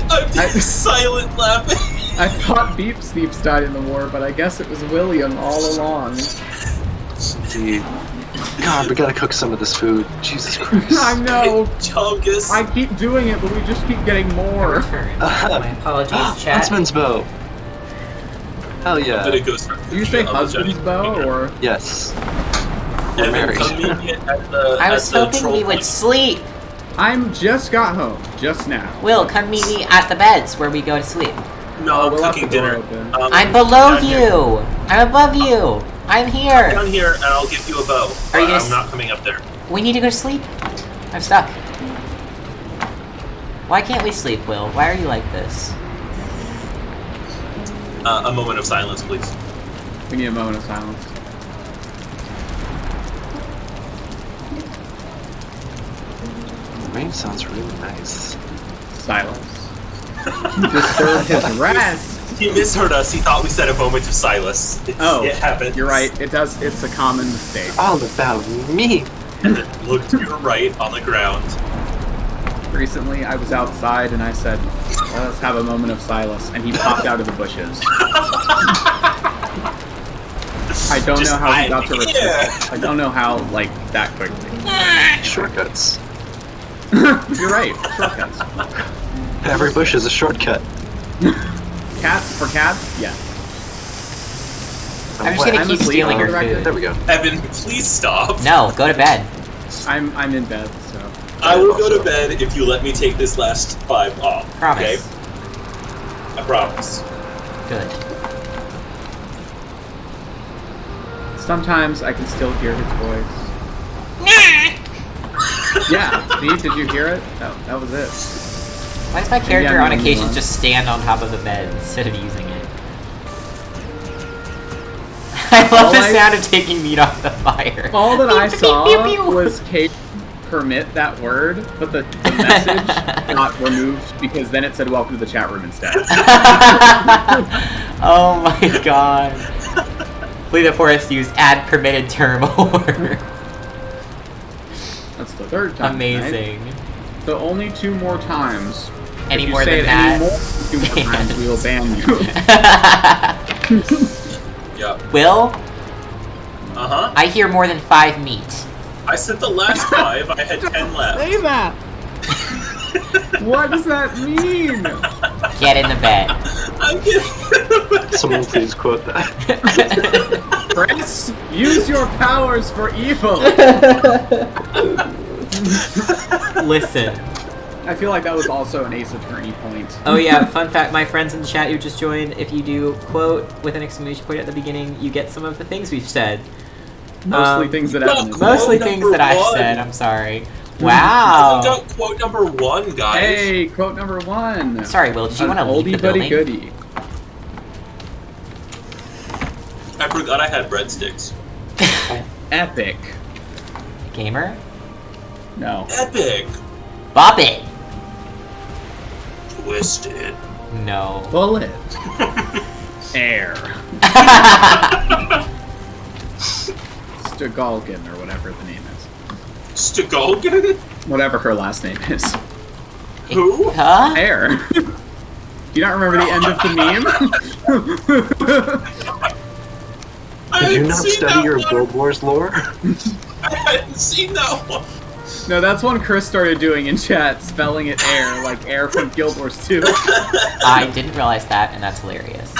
S3: silent laughing.
S2: I thought Beep Sneeps died in the war, but I guess it was William all along.
S4: Dude. God, we gotta cook some of this food. Jesus Christ.
S2: I know.
S3: Chungus.
S2: I keep doing it, but we just keep getting more.
S1: My apologies, chat.
S4: Huntsman's bow. Hell yeah.
S3: Did it go
S2: Do you say husband's bow or?
S4: Yes. We're married.
S1: I was hoping we would sleep.
S2: I'm just got home, just now.
S1: Will, come meet me at the beds where we go to sleep.
S3: No, I'm
S2: we'll have
S3: cooking
S2: the door
S3: dinner.
S2: open.
S1: I'm below
S3: down here.
S1: you. I'm above you. I'm here.
S3: Down here, and I'll give you a bow.
S1: Are you gonna
S3: I'm not coming up there.
S1: We need to go to sleep. I'm stuck. Why can't we sleep, Will? Why are you like this?
S3: A moment of silence, please.
S2: We need a moment of silence.
S4: The rain sounds really nice.
S2: Silence. Disturb his rest.
S3: He misheard us. He thought we said a moment of silence.
S2: Oh,
S3: it happens.
S2: You're right. It does. It's a common mistake.
S4: All about me.
S3: And then look to your right on the ground.
S2: Recently, I was outside and I said, "Let us have a moment of silence," and he popped out of the bushes. I don't know how he got to return. I don't know how, like, that quickly.
S4: Shortcuts.
S2: You're right. Shortcuts.
S4: Every bush is a shortcut.
S2: Cats for cats? Yeah.
S1: I'm just gonna keep
S2: asleep
S1: stealing
S2: on
S1: your
S2: the record.
S1: food.
S4: There we go.
S3: Evan, please stop.
S1: No, go to bed.
S2: I'm in bed, so.
S3: I will go to bed if you let me take this last 5 off.
S1: Promise.
S3: Okay? I promise.
S1: Good.
S2: Sometimes I can still hear his voice. Yeah, see, did you hear it? That was it.
S1: Why does my
S2: Maybe
S1: character
S2: I'm
S1: on
S2: the only
S1: occasion
S2: one.
S1: just stand on top of the bed instead of using it? I love the sound of taking meat off the fire.
S2: All that I
S1: Pew,
S2: saw
S1: pew, pew.
S2: was Kate permit that word, but the message got removed because then it said welcome to the chat room instead.
S1: Oh my god. Fleet of Forest used add permitted term or.
S2: That's the 3rd time.
S1: Amazing.
S2: Right? So only 2 more times.
S1: Any
S2: If you
S1: more
S2: say
S1: than
S2: it
S1: that?
S2: any more than 2 more times, we will ban you.
S3: Yeah.
S1: Will,
S3: Uh-huh.
S1: I hear more than 5 meat.
S3: I said the last 5. I had 10 left.
S2: Say that! What does that mean?
S1: Get in the bed.
S3: I'm kidding.
S4: Someone please quote that.
S2: Press, use your powers for evil!
S1: Listen.
S2: I feel like that was also an Ace Attorney point.
S1: Oh yeah, fun fact, my friends in the chat who just joined, if you do quote with an exclamation point at the beginning, you get some of the things we've said.
S2: Mostly things that Evan has
S1: Mostly
S3: Quote
S1: things
S3: number
S1: that I've
S3: 1.
S1: said, I'm sorry. Wow.
S3: I got quote number 1, guys.
S2: Hey, quote number 1.
S1: Sorry, Will, did you want to leave the building?
S2: Goodie.
S3: I forgot I had breadsticks.
S2: Epic.
S1: Gamer?
S2: No.
S3: Epic.
S1: Bop it.
S3: Twisted.
S1: No.
S2: Bullet. Air. Stagolgan, or whatever the name is.
S3: Stagolgan?
S2: Whatever her last name is.
S3: Who?
S1: Huh?
S2: Air. Do you not remember the end of the meme?
S4: Did you not study your Guild Wars lore?
S3: I hadn't seen that one.
S2: No, that's one Chris started doing in chat, spelling it air, like air from Guild Wars 2.
S1: I didn't realize that, and that's hilarious.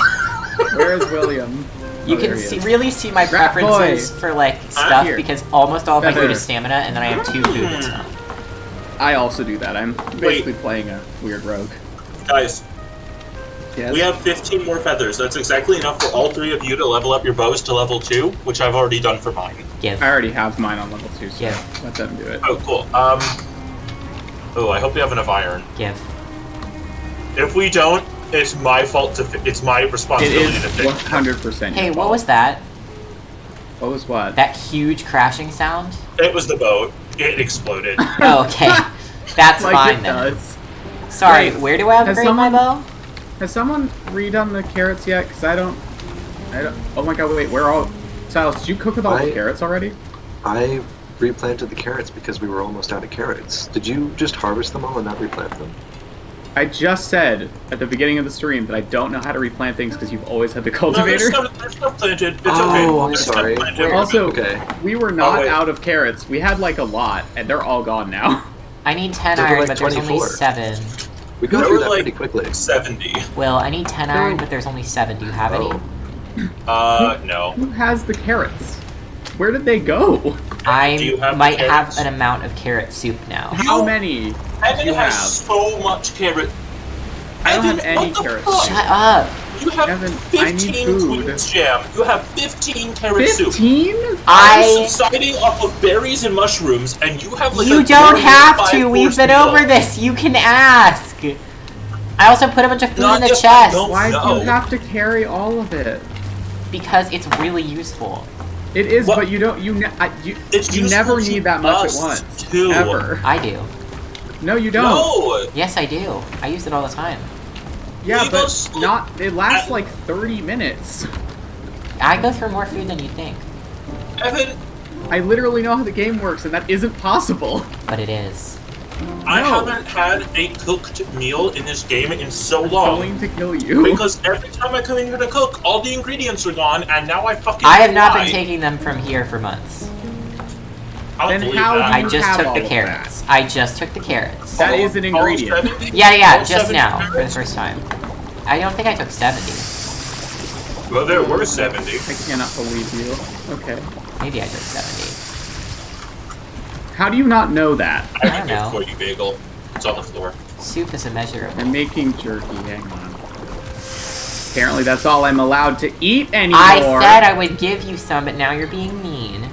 S2: Where is William?
S1: You can really see my preferences for like stuff because almost all of my food is stamina, and then I have 2 food and stuff.
S2: I also do that. I'm basically playing a weird rogue.
S3: Guys,
S2: yes?
S3: We have 15 more feathers. That's exactly enough for all 3 of you to level up your bows to level 2, which I've already done for mine.
S1: Give.
S2: I already have mine on level 2, so let them do it.
S3: Oh, cool. Oh, I hope we have enough iron.
S1: Give.
S3: If we don't, it's my fault to it's my responsibility to fix.
S2: 100%.
S1: Hey, what was that?
S2: What was what?
S1: That huge crashing sound?
S3: It was the boat. It exploded.
S1: Oh, okay. That's
S2: like
S1: fine
S2: it
S1: then.
S2: Does.
S1: Sorry,
S2: Wait,
S1: where do I upgrade my bow?
S2: Has someone redone the carrots yet? Because I don't. Oh my god! Wait, where are all? Silas, did you cook with all the carrots already?
S4: I replanted the carrots because we were almost out of carrots. Did you just harvest them all and not replant them?
S2: I just said at the beginning of the stream that I don't know how to replant things because you've always had the cultivator.
S3: No, there's stuff planted. It's
S4: oh,
S3: okay.
S4: I'm sorry.
S2: Also,
S4: okay.
S2: we were not out of carrots. We had like a lot, and they're all gone now.
S1: I need 10 iron, but there's only 7.
S4: We got through that pretty quickly.
S3: 70.
S1: Will, I need 10 iron, but there's only 7. Do you have any?
S3: No.
S2: Who has the carrots? Where did they go?
S1: I might have an amount of carrot soup now.
S2: How many?
S3: Evan has so much carrot.
S2: I don't have any carrot soup.
S1: Shut up.
S3: You have
S2: Evan,
S3: 15 Queen's Jam. You have 15 carrot soup.
S2: 15?
S3: I'm subsiding off of berries and mushrooms, and you have like
S1: You don't have to. We've been over this. You can ask. I also put a bunch of food in the chest.
S2: Why do you have to carry all of it?
S1: Because it's really useful.
S2: It is, but you don't. You never need that much at once. Ever.
S1: I do.
S2: No, you don't.
S3: No.
S1: Yes, I do. I use it all the time.
S2: Yeah, but not. It lasts like 30 minutes.
S1: I go through more food than you think.
S3: Evan,
S2: I literally know how the game works, and that isn't possible.
S1: But it is.
S3: I haven't had a cooked meal in this game in so long.
S2: I'm going to kill you.
S3: Because every time I come in here to cook, all the ingredients are gone, and now I fucking
S1: I have not been taking them from here for months.
S3: Then how
S1: I just took the carrots. I just took the carrots.
S2: That is an ingredient.
S1: Yeah, just now, for the first time. I don't think I took 70.
S3: Well, there were 70.
S2: I cannot believe you. Okay.
S1: Maybe I took 70.
S2: How do you not know that?
S3: I don't know. For you, bagel. It's on the floor.
S1: Soup is immeasurable.
S2: I'm making jerky. Hang on. Apparently, that's all I'm allowed to eat anymore.
S1: I said I would give you some, but now you're being mean.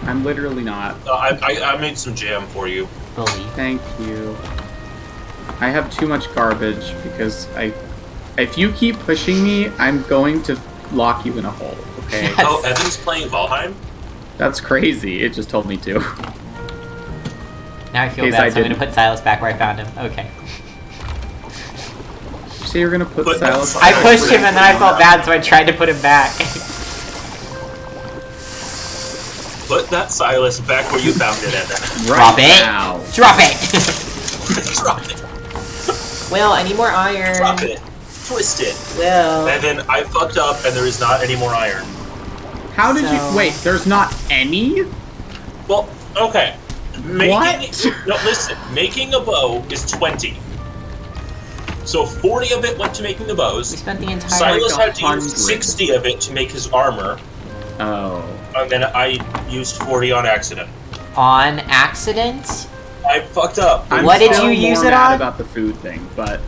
S2: I'm literally not.
S3: I made some jam for you.
S1: Believe.
S2: Thank you. I have too much garbage because if you keep pushing me, I'm going to lock you in a hole. Okay.
S1: Yes.
S3: Oh, Evan's playing Valheim?
S2: That's crazy. It just told me to.
S1: Now I feel bad, so I'm going to put Silas back where I found him. Okay.
S2: So you're going to put Silas
S1: I pushed him and then I felt bad, so I tried to put him back.
S3: Put that Silas back where you found it, Evan.
S1: Drop it!
S2: Now.
S1: Drop it!
S3: Drop it.
S1: Will, I need more iron.
S3: Drop it. Twist it.
S1: Will.
S3: Evan, I fucked up and there is not any more iron.
S2: How did you... Wait, there's not any?
S3: Well, okay.
S2: What?
S3: No, listen. Making a bow is 20. So 40 of it went to making the bows.
S1: We spent the entire...
S3: Silas had to use 60 of it to make his armor.
S2: Oh.
S3: And then I used 40 on accident.
S1: On accident?
S3: I fucked up.
S1: What did you use it on?
S2: About the food thing, but...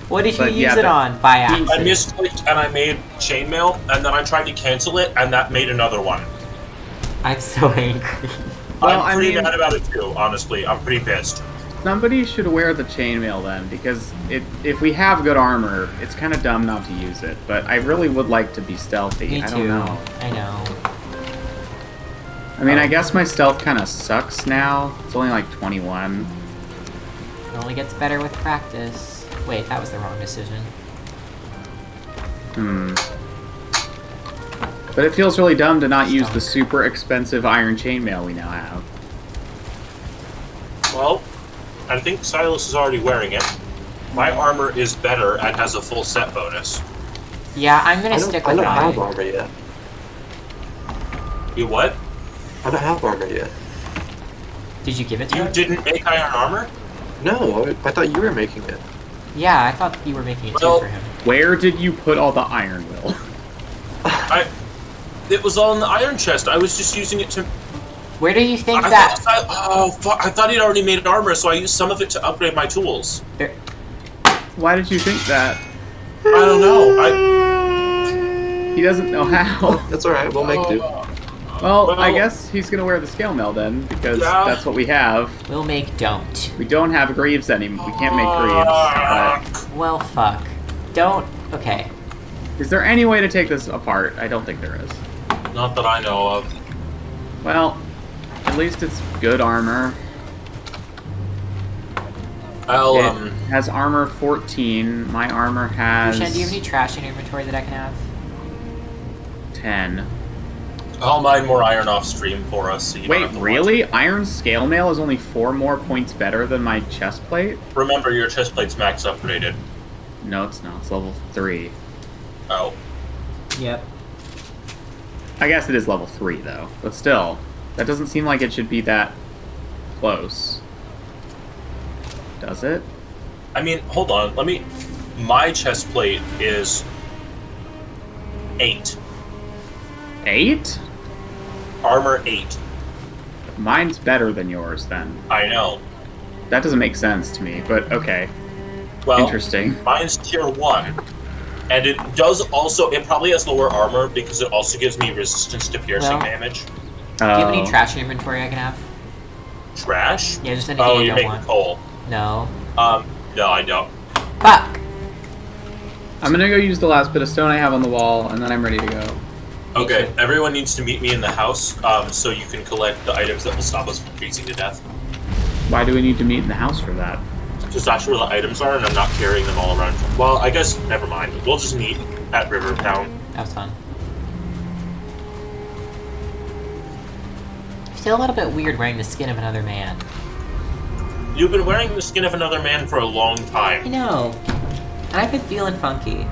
S1: What did you use it on by accident?
S3: I misclicked and I made chainmail, and then I tried to cancel it, and that made another one.
S1: I'm so angry.
S2: Well,
S3: I'm pretty mad about it too, honestly. I'm pretty pissed.
S2: Somebody should wear the chainmail then, because if we have good armor, it's kind of dumb not to use it. But I really would like to be stealthy.
S1: Me too.
S2: I don't know.
S1: I know.
S2: I mean, I guess my stealth kind of sucks now. It's only like 21.
S1: It only gets better with practice. Wait, that was the wrong decision.
S2: But it feels really dumb to not use the super expensive iron chainmail we now have.
S3: Well, I think Silas is already wearing it. My armor is better and has a full set bonus.
S1: Yeah, I'm gonna stick with
S4: I don't
S1: mine.
S4: have armor yet.
S3: You what?
S4: I don't have armor yet.
S1: Did you give it to
S3: You
S1: him?
S3: didn't make iron armor?
S4: No, I thought you were making it.
S1: Yeah, I thought you were making it too for him.
S2: Where did you put all the iron, Will?
S3: It was all in the iron chest. I was just using it to...
S1: Where do you think
S3: I
S1: that...
S3: thought he'd already made armor, so I used some of it to upgrade my tools.
S2: Why did you think that?
S3: I don't know.
S2: He doesn't know how.
S4: That's alright, we'll make do.
S2: Well, I guess he's gonna wear the scale mail then, because that's what we have.
S1: We'll make don't.
S2: We don't have greaves anymore. We can't make greaves. But...
S1: Well, fuck. Don't... Okay.
S2: Is there any way to take this apart? I don't think there is.
S3: Not that I know of.
S2: Well, at least it's good armor. It has armor 14. My armor has...
S1: Rushen, do you have any trash in your inventory that I can have?
S2: 10.
S3: I'll mine more iron off stream for us. So you don't have to
S2: really? Iron scale mail is only 4 more points better than my chest plate?
S3: Remember, your chest plate's max upgraded.
S2: No, it's not. It's level 3.
S3: Oh.
S1: Yep.
S2: I guess it is level 3, though. But still, that doesn't seem like it should be that close. Does it?
S3: I mean, hold on. My chest plate is 8.
S2: 8?
S3: Armor 8.
S2: Mine's better than yours, then.
S3: I know.
S2: That doesn't make sense to me, but okay.
S3: Well,
S2: interesting.
S3: Mine's tier 1. And it does also... It probably has lower armor because it also gives me resistance to piercing damage.
S1: Do you have any trash in your inventory I can have?
S3: Trash?
S1: Yeah, just anything you don't want.
S3: coal.
S1: No.
S3: No, I don't.
S1: Fuck!
S2: I'm gonna go use the last bit of stone I have on the wall, and then I'm ready to go.
S3: Okay, everyone needs to meet me in the house, so you can collect the items that will stop us from freezing to death.
S2: Why do we need to meet in the house for that?
S3: Because that's where the items are, and I'm not carrying them all around. Well, I guess, never mind. We'll just meet at Rivertown.
S1: That was fun. I feel a little bit weird wearing the skin of another man.
S3: You've been wearing the skin of another man for a long time.
S1: I know. And I've been feeling funky.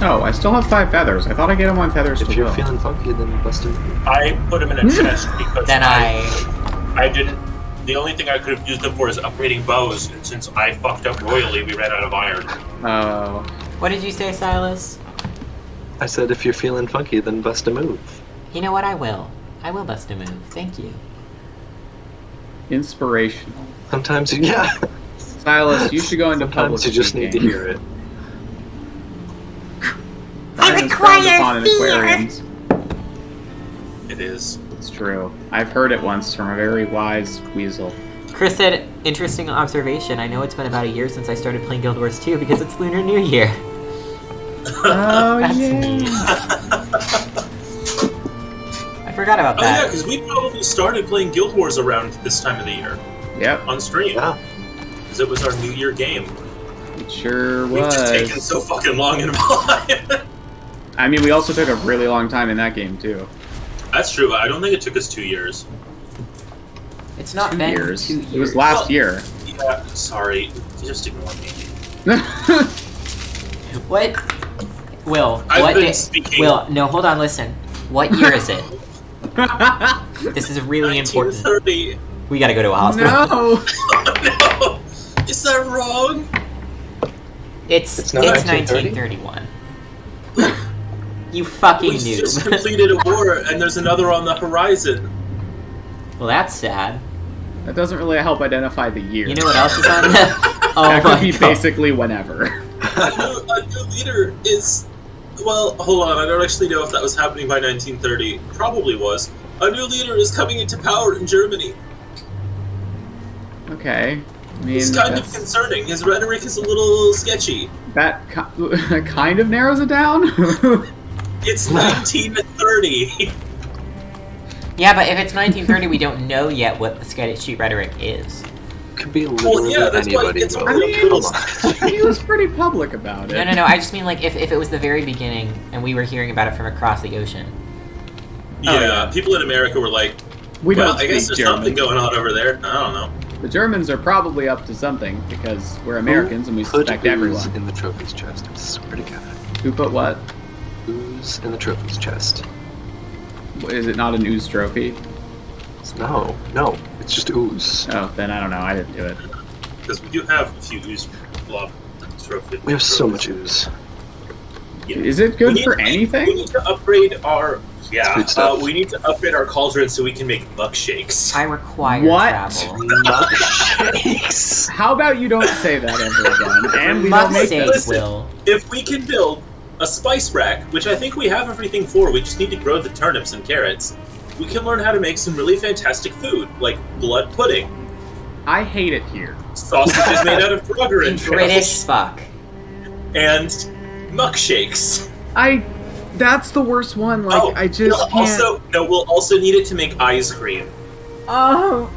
S2: Oh, I still have 5 feathers. I thought I'd get them on feathers
S4: If you're feeling funky, then bust him.
S3: I put them in a chest because
S1: then
S3: I didn't... The only thing I could have used them for is upgrading bows, and since I fucked up royally, we ran out of iron.
S2: Oh.
S1: What did you say, Silas?
S4: I said if you're feeling funky, then bust a move.
S1: You know what? I will. I will bust a move. Thank you.
S2: Inspirational.
S4: Sometimes, yeah.
S2: Silas, you should go into public
S4: Sometimes you just need to hear it.
S2: I require aquariums.
S3: It is.
S2: It's true. I've heard it once from a very wise weasel.
S1: Chris said, interesting observation. I know it's been about a year since I started playing Guild Wars 2 because it's Lunar New Year.
S2: Oh,
S1: That's
S2: yeah.
S1: neat. I forgot about
S3: Oh
S1: that.
S3: yeah, because we probably started playing Guild Wars around this time of the year.
S2: Yep.
S3: On stream.
S4: Yeah.
S3: Because it was our New Year game.
S2: It sure
S3: We've
S2: was.
S3: just taken so fucking long in Valheim.
S2: I mean, we also took a really long time in that game, too.
S3: That's true, but I don't think it took us 2 years.
S1: It's not
S2: 2
S1: been
S2: years.
S1: 2 years.
S2: It was last year.
S3: Yeah, sorry. Just ignore me.
S1: What? Will,
S3: I've
S1: what
S3: been
S1: day?
S3: speaking-
S1: Will, no, hold on, listen. What year is it? This is really important.
S3: 1930.
S1: We gotta go to a hospital.
S2: No!
S3: Oh, no! Is that wrong?
S1: It's
S4: not
S1: 1931. You fucking
S3: We just
S1: noob.
S3: completed a war, and there's another on the horizon.
S1: Well, that's sad.
S2: That doesn't really help identify the year.
S1: You know what else is on there? Oh
S2: That
S1: my
S2: could be
S1: god.
S2: basically whenever.
S3: A new leader is Well, hold on. I don't actually know if that was happening by 1930. Probably was. A new leader is coming into power in Germany.
S2: Okay. I mean,
S3: It's kind of concerning. His rhetoric is a little sketchy.
S2: That kind of narrows it down.
S3: It's 1930.
S1: Yeah, but if it's 1930, we don't know yet what the sketchy rhetoric is.
S4: Could be literally anybody.
S2: He was pretty public about it.
S1: No. I just mean like if it was the very beginning and we were hearing about it from across the ocean.
S3: Yeah, people in America were like, I guess there's something going on over there. I don't know.
S2: The Germans are probably up to something because we're Americans and we suspect everyone.
S4: In the trophies chest, I swear to God.
S2: Who put what?
S4: Ooze in the trophies chest.
S2: Is it not an ooze trophy?
S4: No, it's just ooze.
S2: Oh, then I don't know. I didn't do it.
S3: Because we do have a few ooze blob trophies.
S4: We have so much ooze.
S3: Yeah.
S2: Is it good for anything?
S3: We need to upgrade our... Yeah, we need to upgrade our cauldron so we can make muck shakes.
S1: I require travel.
S4: Muck shakes?
S2: How about you don't say that ever again? And we
S1: Muck
S2: don't make
S1: shakes,
S2: them.
S1: Will.
S3: If we can build a spice rack, which I think we have everything for, we just need to grow the turnips and carrots, we can learn how to make some really fantastic food, like blood pudding.
S2: I hate it here.
S3: Sausages made out of frogger and
S1: British fuck.
S3: And muck shakes.
S2: That's the worst one. Like, I just can't.
S3: We'll also need it to make ice cream.
S2: Oh.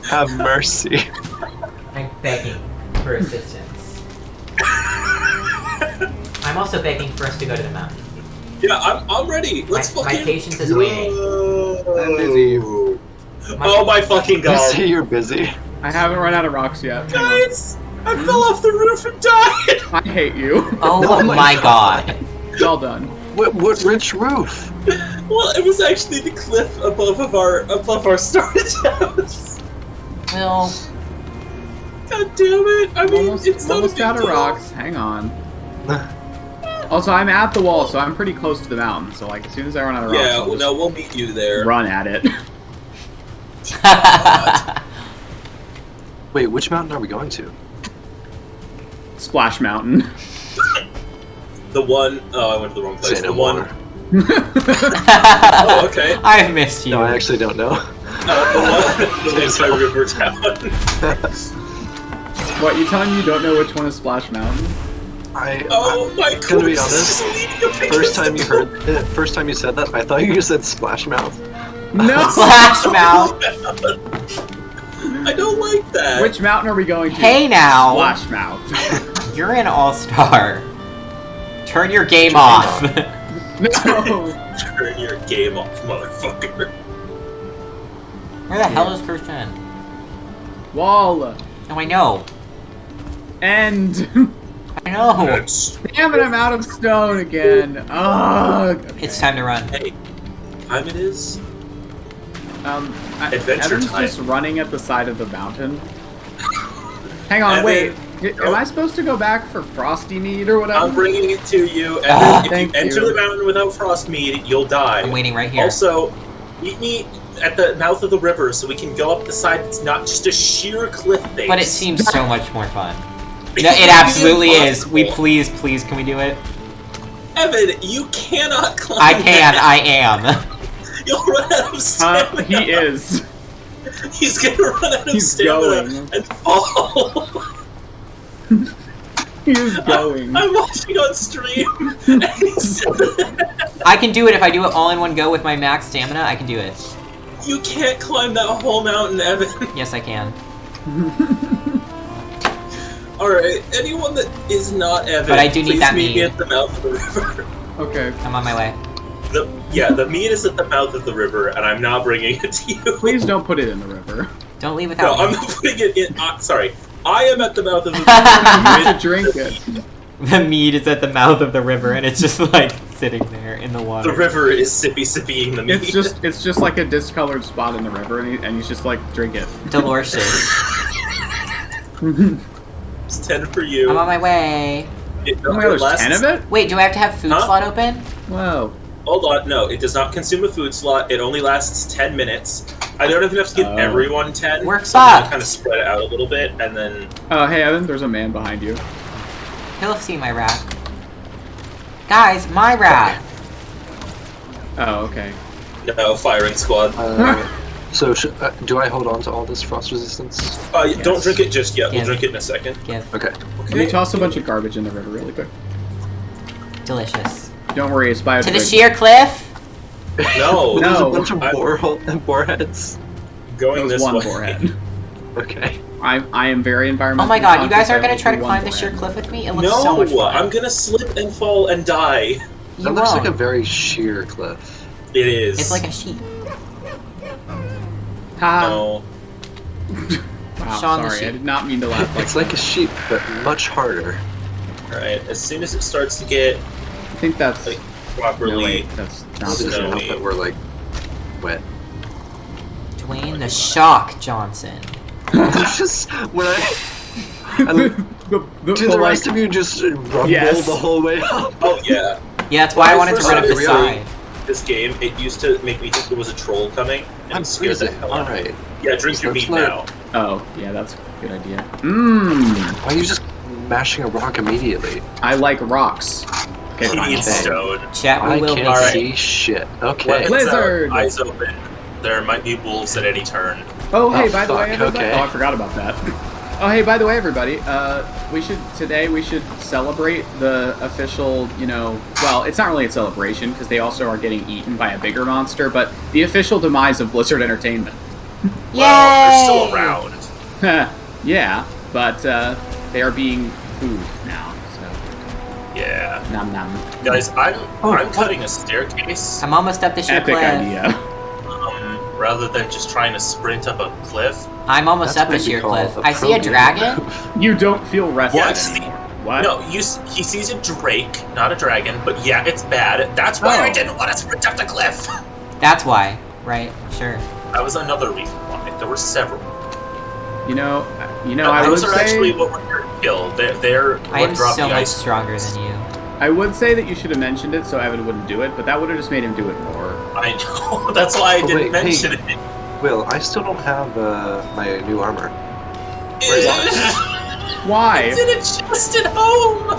S4: Have mercy.
S1: I'm begging for assistance. I'm also begging for us to go to the mountain.
S3: Yeah, I'm ready. Let's
S1: my
S3: fucking...
S1: patience is waiting.
S2: I'm busy.
S3: Oh my fucking God.
S4: You say you're busy.
S2: I haven't run out of rocks yet.
S3: Guys! I fell off the roof and died!
S2: I hate you.
S1: Oh my God.
S2: Well done.
S4: What rich roof?
S3: Well, it was actually the cliff above our storage house.
S1: Well...
S3: God damn it! I mean, it's not
S2: almost out of rocks. Hang on. Also, I'm at the wall, so I'm pretty close to the mountain. So, like, as soon as I run out of rocks,
S3: yeah, we'll meet you there.
S2: Run at it.
S4: Wait, which mountain are we going to?
S2: Splash Mountain.
S3: The one... Oh, I went to the wrong place.
S4: Say no more.
S3: Oh, okay.
S1: I've missed you.
S4: No, I actually don't know.
S3: The one's by River Town.
S2: What, you telling me you don't know which one is Splash Mountain?
S3: Oh my God!
S4: To be honest, first time you said that, I thought you said Splash Mouth.
S2: No!
S1: Splash Mouth!
S3: I don't like that.
S2: Which mountain are we going to?
S1: Hey now!
S2: Splash Mouth.
S1: You're an all-star. Turn your game off.
S2: No!
S3: Turn your game off, motherfucker.
S1: Where the hell is first ten?
S2: Wall.
S1: Oh, I know.
S2: End.
S1: I know.
S2: Damn it, I'm out of stone again. Ugh. Okay.
S1: It's time to run.
S3: Hey, time it is.
S2: Adventure Evan's
S3: time.
S2: Just running at the side of the mountain. Hang on, wait. Am I supposed to go back for frosty mead or whatever?
S3: I'm bringing it to you. And if you enter
S2: you.
S3: the mountain without frost mead, you'll die.
S1: I'm waiting right here.
S3: Also, meet me at the mouth of the river so we can go up the side that's not just a sheer cliff face.
S1: But it seems so much more fun. No, it absolutely is. Please, can we do it?
S3: Evan, you cannot climb
S1: I can,
S3: that.
S1: I am.
S3: You'll run out of stamina.
S2: He is.
S3: He's gonna run out of stamina and fall.
S2: He's going.
S3: I'm watching on stream.
S1: I can do it if I do it all in one go with my max stamina. I can do it.
S3: You can't climb that whole mountain, Evan.
S1: Yes, I can.
S3: Alright, anyone that is not Evan,
S1: but I do need that
S3: meet
S1: mead.
S3: me at the mouth of the river.
S2: Okay.
S1: I'm on my way.
S3: The mead is at the mouth of the river, and I'm not bringing it to you.
S2: Please don't put it in the river.
S1: Don't leave without me.
S3: No, I'm not putting it in. Sorry. I am at the mouth of the river.
S2: You need to drink it.
S1: The mead is at the mouth of the river, and it's just like sitting there in the water.
S3: The river is sipping the mead.
S2: It's just like a discolored spot in the river, and he's just like, drink it.
S1: Delicious.
S3: It's 10 for you.
S1: I'm on my way.
S2: Oh my god, there's 10 of it?
S1: Wait, do I have to have food slot open?
S2: Whoa.
S3: Hold on, no, it does not consume a food slot. It only lasts 10 minutes. I don't even have to give everyone 10.
S1: We're
S3: so I'm
S1: fucked.
S3: kind of spread it out a little bit, and then...
S2: Oh, hey Evan, there's a man behind you.
S1: He'll see my wrath. Guys, my wrath!
S2: Oh, okay.
S3: No, firing squad.
S4: So, do I hold on to all this frost resistance?
S3: Yes. Don't drink it just yet.
S1: Give.
S3: We'll drink it in a second.
S1: Give.
S4: Okay.
S2: Let me toss a bunch of garbage in the river really quick.
S1: Delicious.
S2: Don't worry, it's biodegradable.
S1: To the sheer cliff?
S3: No.
S4: There's a
S2: No.
S4: bunch of boarheads.
S3: Going
S2: There's
S3: this
S2: one
S3: way.
S2: forehead.
S4: Okay.
S2: I am very environmental.
S1: Oh my god, you guys are gonna
S2: conscious.
S1: try
S2: I
S1: to
S2: will do
S1: climb the
S2: one
S1: sheer
S2: forehead.
S1: cliff with me? It looks
S3: No,
S1: so much fun.
S3: I'm gonna slip and fall and die.
S1: You
S4: That looks
S1: won't.
S4: like a very sheer cliff.
S3: It is.
S1: It's like a sheep.
S2: Ha.
S3: No.
S2: Wow,
S1: Sean the
S2: sorry, I
S1: sheep.
S2: did not mean to laugh like
S4: It's like a sheep, but much harder.
S3: Alright, as soon as it starts to get
S2: I think that's...
S3: like
S2: No,
S3: properly
S2: wait, that's not
S4: This is
S3: snowy.
S4: enough that we're like wet.
S1: Dwayne the Shock Johnson.
S4: It's just when do the rest of you just rumble
S2: Yes.
S4: the whole way up?
S3: Oh yeah.
S1: Yeah, that's why I wanted to
S3: first
S1: run up the
S3: started
S1: side.
S3: This game, it used to make me think there was a troll coming, and
S4: I'm
S3: it scared the
S4: freezing.
S3: hell out of me.
S4: Alright.
S3: Yeah, drink your meat now.
S2: Oh, yeah, that's a good idea. Mmm,
S4: Why are you just mashing a rock immediately?
S2: I like rocks. Okay,
S3: He
S2: fine.
S3: needs stone.
S1: Chat, we
S4: I
S1: will
S4: can't
S3: Alright.
S4: see shit. Okay.
S3: Weapons
S2: Blizzard!
S3: out, eyes open. There might be wolves at any turn.
S2: Oh, hey,
S4: Oh,
S2: by the way,
S4: fuck,
S2: everybody.
S4: okay.
S2: Oh, I forgot about that. Oh, hey, by the way, everybody. Today we should celebrate the official, well, it's not really a celebration because they also are getting eaten by a bigger monster, but the official demise of Blizzard Entertainment.
S3: Well, they're still around.
S2: Yeah, but they are being food now, so
S3: Yeah.
S2: nom nom.
S3: Guys, I'm cutting a staircase
S1: I'm almost up the sheer
S2: Epic
S1: cliff.
S2: idea.
S3: rather than just trying to sprint up a cliff.
S1: I'm almost
S4: That's
S1: up the
S4: what you
S1: sheer
S4: call
S1: cliff.
S4: a
S1: I see a
S4: pro
S1: dragon.
S4: game.
S2: You don't feel rested
S3: Yes.
S2: anymore. What?
S3: No, he sees a drake, not a dragon, but yeah, it's bad. That's why I
S2: Oh.
S3: didn't want to sprint up the cliff.
S1: That's why, right? Sure.
S3: That was another reason why. There were several.
S2: I would
S3: Those are actually
S2: say
S3: what we're here to kill. They're
S1: I
S3: what
S1: am
S3: drop
S1: so
S3: the
S1: much
S3: ice.
S1: stronger than you.
S2: I would say that you should have mentioned it so Evan wouldn't do it, but that would have just made him do it more.
S3: I know. That's why I
S4: Oh,
S3: didn't
S4: wait,
S3: mention
S4: hey.
S3: it.
S4: Will, I still don't have my new armor.
S2: Why?
S3: It's in a chest at home.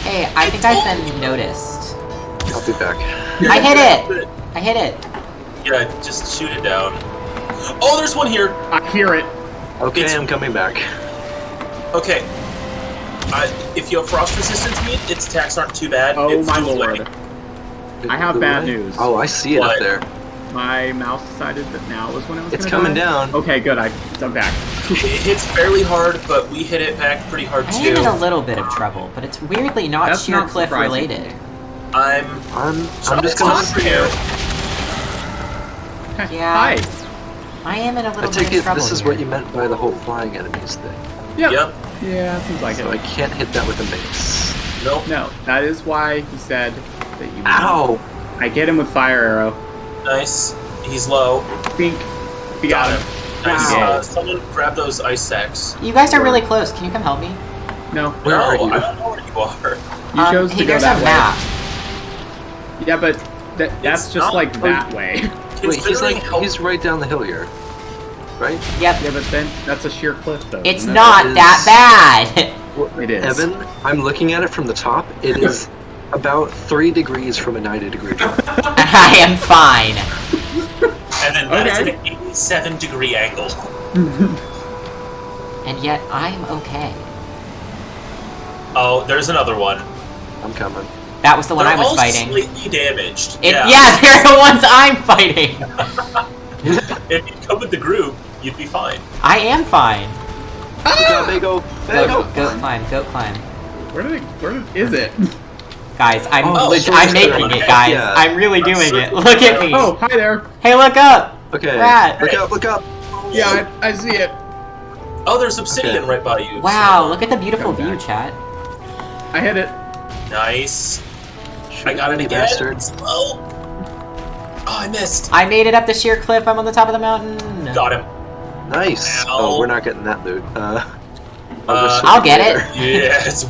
S1: Hey, I think I've been noticed.
S4: I'll be back.
S1: I hit it! I hit it.
S3: Yeah, just shoot it down. Oh, there's one here.
S2: I hear it.
S4: Okay,
S3: It's-
S4: I'm coming back.
S3: Okay. If you have frost resistant meat, its attacks aren't too bad.
S2: Oh
S3: It
S2: my
S3: flew away.
S2: lord. I have bad news.
S4: Oh, I see it
S3: What?
S4: up there.
S2: My mouse decided that now was when it was
S4: It's
S2: gonna
S4: coming
S2: die.
S4: down.
S2: Okay, good. I'm back.
S3: It hits fairly hard, but we hit it back pretty hard
S1: I
S3: too.
S1: am in a little bit of trouble, but it's weirdly not
S2: That's
S1: sheer
S2: not
S1: cliff
S2: surprising.
S1: related.
S4: I'm just
S3: it's
S4: gonna
S3: on
S4: stare.
S1: Yeah.
S2: Hi.
S1: I am in a
S4: I
S1: little
S4: take
S1: bit of
S4: it
S1: trouble
S4: this is
S1: here.
S4: what you meant by the whole flying enemies thing.
S2: Yep.
S3: Yep.
S2: Yeah, seems like
S4: So I
S2: it.
S4: can't hit that with a mace.
S3: Nope.
S2: No, that is why he said that you.
S4: Ow!
S2: I get him with fire arrow.
S3: Nice. He's low.
S2: Bink. We got him.
S3: Nice.
S2: Wow.
S3: Someone grab those ice sacks.
S1: You guys are really close. Can you come help me?
S2: No.
S4: Where
S3: no,
S4: are you?
S3: I don't know where you are.
S2: You chose
S1: hey,
S2: to go
S1: there's
S2: that
S1: a
S2: way.
S1: map.
S2: Yeah, but that's
S3: It's
S2: just
S3: not-
S2: like that way.
S4: Wait,
S3: Considering how-
S4: he's right down the hill here. Right?
S1: Yep.
S2: Yeah, but then that's a sheer cliff, though.
S1: It's
S2: isn't it?
S1: not
S4: is-
S1: that bad.
S2: It is.
S4: Evan, I'm looking at it from the top. It is about 3 degrees from a 90-degree drop.
S1: I am fine.
S3: And then that is
S2: Okay.
S3: an 87-degree angle.
S1: And yet I'm okay.
S3: Oh, there's another one.
S4: I'm coming.
S1: That was the one
S3: They're
S1: I was
S3: all
S1: fighting.
S3: slightly damaged.
S1: Yeah, they're the ones I'm fighting.
S3: If you come with the group, you'd be fine.
S1: I am fine.
S4: Look out, Bago! Bago!
S1: Goat climb, goat climb.
S2: Where is it?
S1: Guys, I'm
S4: Oh,
S1: leg-
S4: so
S1: I'm
S4: it's
S1: making
S4: good.
S1: it, guys.
S4: Yeah.
S1: I'm really doing it. Look at me.
S2: Oh, hi there.
S1: Hey, look up.
S4: Okay,
S1: Rat.
S4: look up, look up!
S2: Yeah, I see it.
S3: Oh, there's obsidian
S4: Okay.
S3: right by you.
S1: Wow, look at the beautiful
S2: Come
S1: view,
S2: back.
S1: chat.
S2: I hit it.
S3: Nice.
S4: Shoot
S3: I got it
S4: you
S3: again.
S4: bastard.
S3: Slow. Oh, I missed.
S1: I made it up the sheer cliff. I'm on the top of the mountain.
S3: Got him.
S4: Nice!
S3: Ow.
S4: Oh, we're not getting that loot.
S1: I'll get it.
S3: Yes.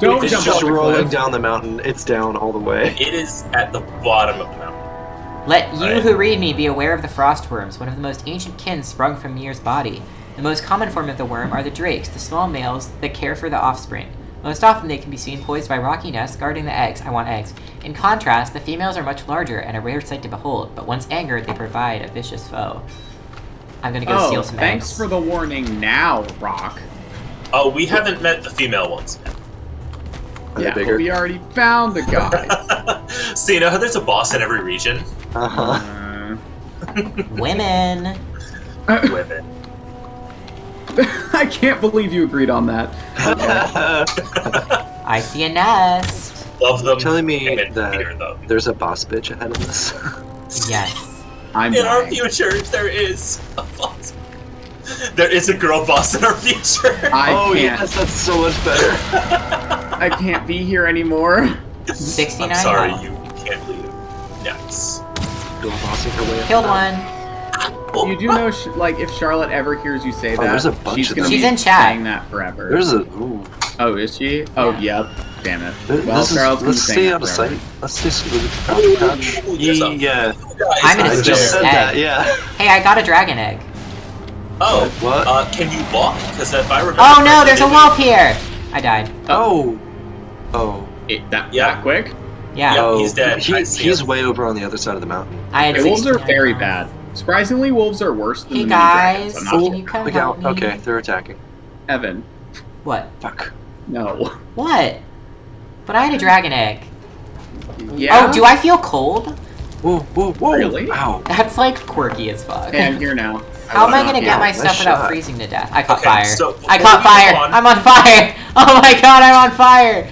S2: Don't
S3: It's
S2: jump
S4: Just
S2: off the
S4: rolling
S2: cliff.
S4: down the mountain. It's down all the way.
S3: It is at the bottom of the mountain.
S1: Let you
S3: Right.
S1: who read me be aware of the frostworms, one of the most ancient kin sprung from Mir's body. The most common form of the worm are the drakes, the small males that care for the offspring. Most often they can be seen poised by rocky nests guarding the eggs. I want eggs. In contrast, the females are much larger and a rare sight to behold, but once angered, they provide a vicious foe. I'm gonna go steal some
S2: thanks
S1: eggs.
S2: for the warning now, Rock.
S3: Oh, we haven't met the female ones yet.
S2: Yeah, but we already found the guy.
S3: So you know how there's a boss in every region?
S1: Women.
S3: Women.
S2: I can't believe you agreed on that.
S1: I see a nest.
S3: Love them.
S4: You're telling me that there's a boss bitch ahead of us?
S1: Yes.
S3: In our future, there is a boss. There is a girl boss in our future.
S4: Yes, that's so much better.
S2: I can't be here anymore.
S1: 69.
S3: I'm sorry, you can't leave. Nice.
S4: Girl bossing her way up.
S1: Killed one.
S2: You do know, like, if Charlotte ever hears you say that,
S4: there's a bunch
S2: she's
S4: of
S2: gonna
S4: them.
S2: be
S1: She's in chat.
S2: saying that forever.
S4: There's a.
S2: Oh, is she? Oh, yep. Damn it.
S4: Let's stay out of sight. Let's stay crouch. Yeah.
S1: I'm gonna steal this egg.
S4: Yeah.
S1: Hey, I got a dragon egg.
S3: Oh,
S4: what?
S3: Can you walk? Because if I remember.
S1: Oh no, there's a wolf here. I died.
S4: Oh.
S2: That quick?
S1: Yeah.
S3: He's dead.
S4: He's way over on the other side of the mountain.
S1: I had
S2: wolves are
S1: 69
S2: very
S1: now.
S2: bad. Surprisingly, wolves are worse than
S1: Hey
S2: the
S1: guys,
S2: mini dragons.
S1: can you come
S4: Look
S1: help
S4: out.
S1: me?
S4: Okay, they're attacking.
S2: Evan.
S1: What?
S4: Fuck.
S2: No.
S1: What? But I had a dragon egg.
S2: Yeah?
S1: Oh, do I feel cold?
S4: Whoa.
S2: Really?
S4: Wow.
S1: That's like quirky as fuck.
S2: Hey, I'm here now.
S1: How am I gonna get
S4: Yeah,
S1: my
S4: nice
S1: stuff without
S4: shot.
S1: freezing to death? I caught
S3: Okay,
S1: fire.
S3: so
S1: I caught
S3: before we
S1: fire.
S3: move on-
S1: I'm on fire. Oh my god, I'm on fire.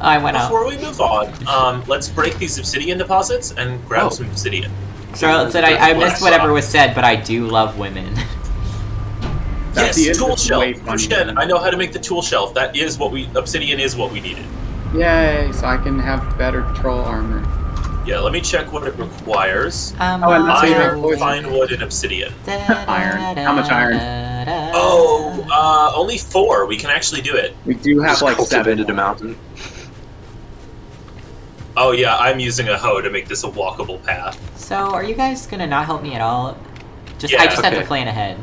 S1: Oh, I went out.
S3: Before we move on, let's break these obsidian deposits and grab some obsidian.
S1: Charlotte said I missed whatever was said, but I do love women.
S2: That's
S3: Yes,
S2: the
S3: tool shelf.
S2: way funny.
S3: Kushen, I know how to make the tool shelf. That is what obsidian is what we needed.
S2: Yay, so I can have better troll armor.
S3: Yeah, let me check what it requires.
S2: and that's how you make
S3: Iron,
S2: poison.
S3: fine wood, and obsidian.
S2: Iron. How much iron?
S3: Oh, only 4. We can actually do it.
S2: We do have
S4: Just
S2: like 7.
S4: cultivated a mountain.
S3: Oh yeah, I'm using a hoe to make this a walkable path.
S1: So, are you guys gonna not help me at all? I just have to plan ahead.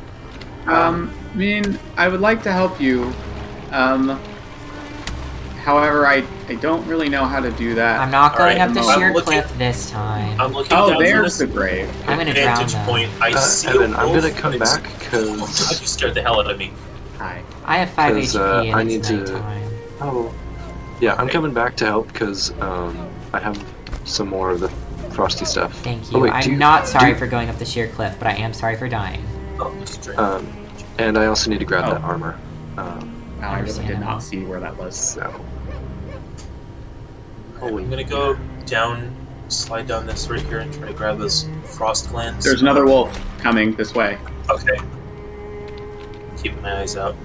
S2: I mean, I would like to help you. However, I don't really know how to do that.
S1: I'm not going up the
S3: I'm
S1: sheer
S3: looking-
S1: cliff this time.
S3: I'm looking down
S2: there's
S3: from
S2: the grave.
S1: I'm gonna drown
S3: vantage
S1: them.
S3: point. I see
S4: Evan,
S3: a
S4: I'm
S3: wolf,
S4: gonna come
S3: but it's-
S4: back
S3: Oh god,
S4: because.
S3: you scared the hell out of me.
S2: Hi.
S1: I have 5
S4: 'Cause,
S1: HP and
S4: I
S1: it's
S4: need to-
S1: nighttime.
S4: Oh. Yeah, I'm coming back to help because I have some more of the frosty stuff.
S1: Thank you.
S4: Oh, wait,
S1: I'm
S4: do you-
S1: not sorry
S4: do-
S1: for going up the sheer cliff, but I am sorry for dying.
S3: Oh, just drink.
S4: And I also need to grab
S2: Oh.
S4: that armor.
S2: Wow, I really did not see where that was.
S4: So.
S3: I'm gonna go down, slide down this right here, and try to grab those frost glands.
S2: There's another wolf coming this way.
S3: Okay. Keep my eyes out.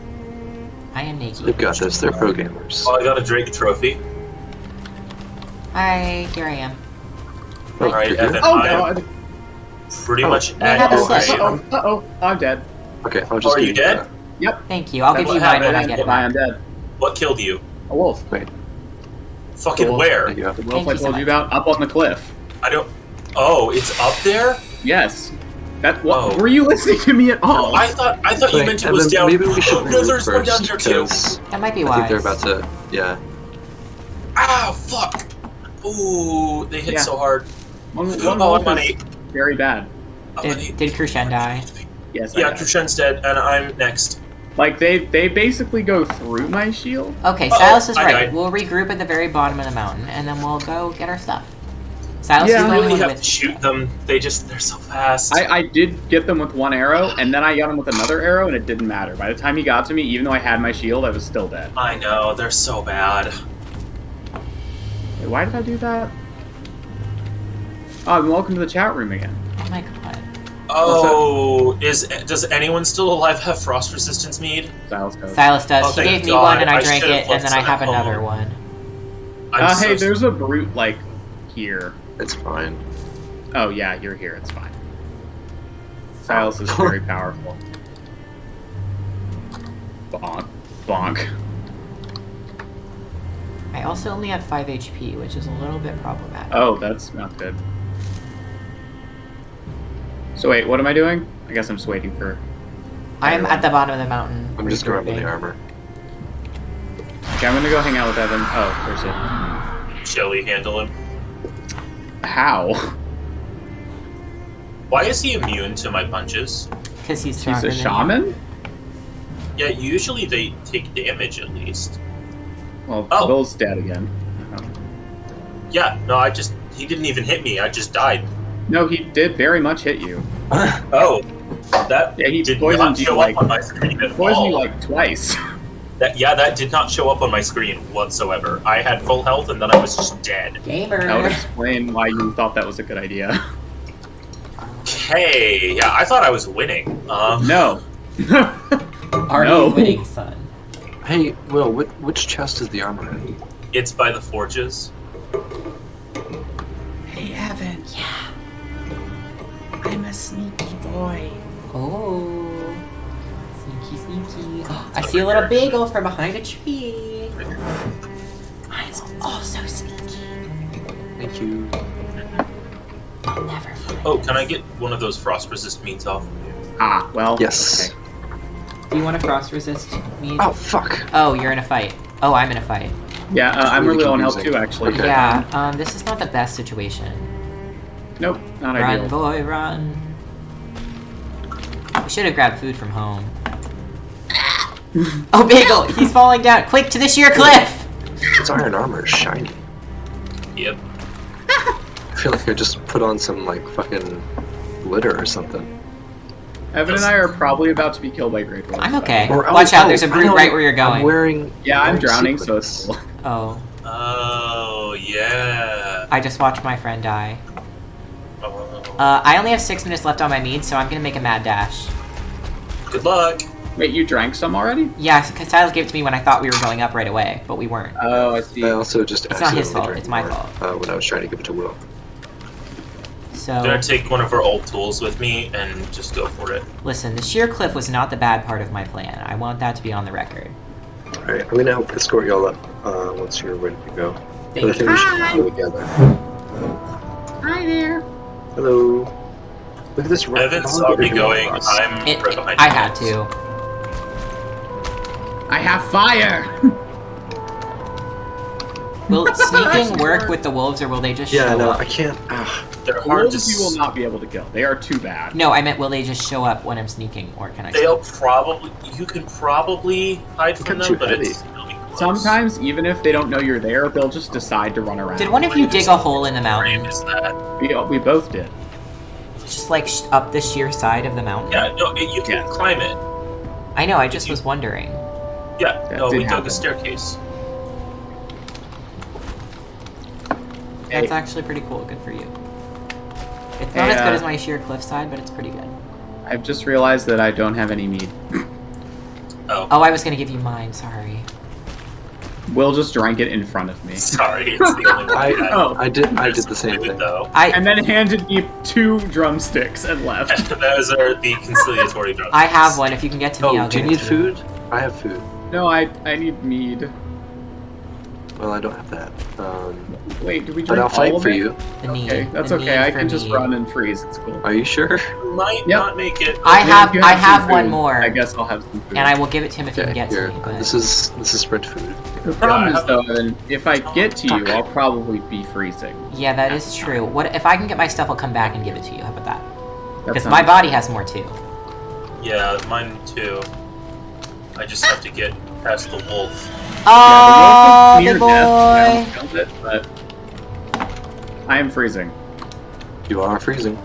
S1: I am naked.
S4: They've got this. They're pro gamers.
S3: Oh, I got a Drake trophy.
S1: Hi, here I am.
S4: Oh,
S3: Alright,
S4: you're here?
S3: Evan,
S2: Oh
S3: I am
S2: god!
S3: pretty much
S1: I have a
S3: at
S1: slip.
S3: your
S2: Uh-oh, uh-oh, I'm dead.
S4: Okay, I'll just
S3: are
S4: give
S3: you dead?
S1: Thank you. I'll
S2: That's
S1: give you
S2: what
S1: mine when I
S2: happened.
S1: get it
S2: I
S1: back.
S2: am dead.
S3: What killed you?
S2: A wolf.
S3: Fucking
S2: Cool.
S3: where?
S4: There you go.
S2: The wolf
S1: Thank
S2: I
S1: you so
S2: told you
S1: much.
S2: about, up on the cliff.
S3: I don't... Oh, it's up there?
S2: Yes. That.
S3: Whoa.
S2: Were you listening to me at all?
S3: Oh, I thought you
S4: Wait,
S3: meant it was
S4: Evan,
S3: down...
S4: maybe we should
S3: no,
S4: move
S3: there's one down
S4: first,
S3: there too.
S4: because
S1: That might be
S4: I
S1: wise.
S4: think they're about to. Yeah.
S3: Ah, fuck! Ooh, they hit
S2: Yeah.
S3: so hard.
S2: One
S3: Oh,
S2: wolf
S3: I'm on
S2: is
S3: 8.
S2: very bad.
S3: I'm on 8.
S1: Did Krushen die?
S2: Yes.
S3: Yeah,
S2: I have.
S3: Krushen's dead, and I'm next.
S2: Like they basically go through my shield.
S1: Okay,
S3: Uh-oh,
S1: Silas is
S3: I
S1: right.
S3: died.
S1: We'll regroup at the very bottom of the mountain, and then we'll go get our stuff. Silas
S2: Yeah.
S1: is
S3: You
S1: the
S3: really
S1: only one
S3: have
S1: with...
S3: to shoot them. They're so fast.
S2: I did get them with one arrow, and then I got him with another arrow, and it didn't matter. By the time he got to me, even though I had my shield, I was still dead.
S3: I know, they're so bad.
S2: Wait, why did I do that? Oh, and welcome to the chat room again.
S1: Oh my god.
S3: Oh, does anyone still alive have frost resistance mead?
S2: Silas goes.
S1: Silas does.
S3: Oh,
S1: he
S3: thank
S1: gave me
S3: God.
S1: one, and I
S3: I
S1: drank
S3: should've
S1: it, and
S3: left
S1: then I
S3: some
S1: have
S3: at
S1: another
S3: home.
S1: one.
S3: I'm
S2: Hey,
S3: so
S2: there's a brute, like, here.
S4: It's fine.
S2: Oh, yeah, you're here. It's fine. Silas is very powerful. Bonk. Bonk.
S1: I also only have 5 HP, which is a little bit problematic.
S2: Oh, that's not good. So wait, what am I doing? I guess I'm just waiting for...
S1: I'm at the bottom of the mountain.
S4: I'm just grabbing the
S1: regrouping.
S4: armor.
S2: Okay, I'm gonna go hang out with Evan. Oh, there's it.
S3: Shelly, handle him.
S2: How?
S3: Why is he immune to my punches?
S1: Because he's
S2: a shaman?
S3: Yeah, usually they take damage at least.
S2: Well, Bill's dead again.
S3: Yeah, no, he didn't even hit me, I just died.
S2: No, he did very much hit you.
S3: Oh. That
S2: he
S3: did
S2: poisoned
S3: not
S2: you
S3: show up on my screen at all.
S2: Poisoned you like twice.
S3: That did not show up on my screen whatsoever. I had full health and then I was just dead.
S1: Gamer.
S2: That would explain why you thought that was a good idea.
S3: Okay, yeah, I thought I was winning.
S2: No.
S1: Are you winning, son?
S4: Hey, Will, which chest is the armor in?
S3: It's by the forges.
S5: Hey, Evan.
S1: Yeah.
S5: I'm a sneaky boy.
S1: Oh. Sneaky, sneaky. I see a little bagel from behind a tree. I'm also sneaky.
S4: Thank you.
S1: I'll never find
S3: Oh, can I get one of those frost resist meats off?
S2: Ah, well.
S4: Yes.
S2: Okay.
S1: Do you want to frost resist me?
S4: Oh, fuck.
S1: Oh, you're in a fight. Oh, I'm in a fight.
S2: Yeah, I'm really low on health too, actually.
S4: Okay.
S1: Yeah, this is not the best situation.
S2: Nope, not
S1: Run,
S2: ideal.
S1: boy, run. We should have grabbed food from home. Oh, Bagel! He's falling down! Quick, to the sheer cliff!
S4: Its iron armor is shiny.
S3: Yep.
S4: I feel like I just put on some, like, fucking glitter or something.
S2: Evan and I are probably about to be killed by Great Wolves.
S1: I'm okay.
S4: Or-
S1: Watch out, there's a brute right where you're going.
S4: I'm wearing...
S2: Yeah, I'm drowning, so
S4: sequins.
S2: it's cool.
S1: Oh.
S3: Oh, yeah.
S1: I just watched my friend die.
S3: Oh.
S1: I only have 6 minutes left on my mead, so I'm gonna make a mad dash.
S3: Good luck.
S2: Wait, you drank some already?
S1: Yeah, because Tyler gave it to me when I thought we were going up right away, but we weren't.
S2: Oh, I see.
S4: I also just
S1: It's not his
S4: accidentally
S1: fault,
S4: drank
S1: it's my
S4: more,
S1: fault.
S4: when I was trying to give it to Will.
S1: So,
S3: I'm gonna take one of our old tools with me and just go for it.
S1: listen, the sheer cliff was not the bad part of my plan. I want that to be on the record.
S4: Alright, I'm gonna help escort y'all up once you're ready to go.
S1: Thank
S4: But I think we should go together.
S5: Hi there.
S4: Hello. Look at this rock.
S3: Evan's already going. I'm right behind
S1: I
S3: you.
S1: had to.
S2: I have fire!
S1: Will sneaking work with the wolves, or will they just
S4: Yeah,
S1: show
S4: no,
S1: up?
S4: I can't.
S3: They're
S2: The
S3: hard to
S2: wolves you will not be able to kill. They are too bad.
S1: No, I meant will they just show up when I'm sneaking, or can I?
S3: They'll probably. You can probably hide from
S4: Become
S3: them,
S4: too
S3: but
S4: heavy.
S3: it's still be close.
S2: Sometimes, even if they don't know you're there, they'll just decide to run around.
S1: Did one of you dig a hole in the mountain?
S3: Is that?
S2: We both did.
S1: Just like up the sheer side of the mountain?
S3: Yeah, no, you can
S2: Yeah.
S3: climb it.
S1: I know, I just was wondering.
S3: Yeah,
S2: That
S3: no,
S2: did
S3: we dug
S2: happen.
S3: a staircase.
S1: That's
S2: Hey.
S1: actually pretty cool, good for you. It's not as good as my sheer cliff side, but it's pretty good.
S2: I've just realized that I don't have any mead.
S3: Oh,
S1: Oh, I was gonna give you mine, sorry.
S2: Will just drank it in front of me.
S3: sorry, it's the only one.
S4: I did
S3: There's
S4: the same
S3: limit,
S4: thing.
S3: though.
S2: And then handed me 2 drumsticks and left.
S3: Those are the conciliatory drugs.
S1: I have one, if you can get to me,
S4: Oh,
S1: I'll
S4: do you
S1: give
S4: need
S1: it to you.
S4: food? I have food.
S2: No, I need mead.
S4: Well, I don't have that.
S2: Wait, do we
S4: But
S2: drink
S4: I'll
S2: all
S4: fight
S2: of
S4: for
S2: it?
S4: you.
S1: The need.
S2: Okay, that's
S1: the
S2: okay.
S1: need
S2: I
S1: for
S2: can just
S1: mead.
S2: run and freeze. It's cool.
S4: Are you sure?
S3: Might
S2: Yep.
S3: not make it.
S1: I
S2: If
S1: have
S2: you
S1: I
S2: some
S1: have one
S2: food,
S1: more.
S2: I guess I'll have some food.
S1: And I will give it to him if he
S4: Okay,
S1: can get
S4: here.
S1: to me, but...
S4: This is sprint food.
S2: The problem
S3: Yeah, I
S2: is though, then if I get to you,
S4: Fuck.
S2: I'll probably be freezing.
S1: Yeah, that is true. What if I can get my stuff, I'll come back and give it to you. How about that?
S2: That
S1: Because
S2: sounds-
S1: my body has more too.
S3: Yeah, mine too. I just have to get past the wolf.
S1: Oh,
S2: Yeah,
S1: big
S2: the wolf is
S1: boy!
S2: near death. I almost killed it, but I am freezing.
S4: You are freezing.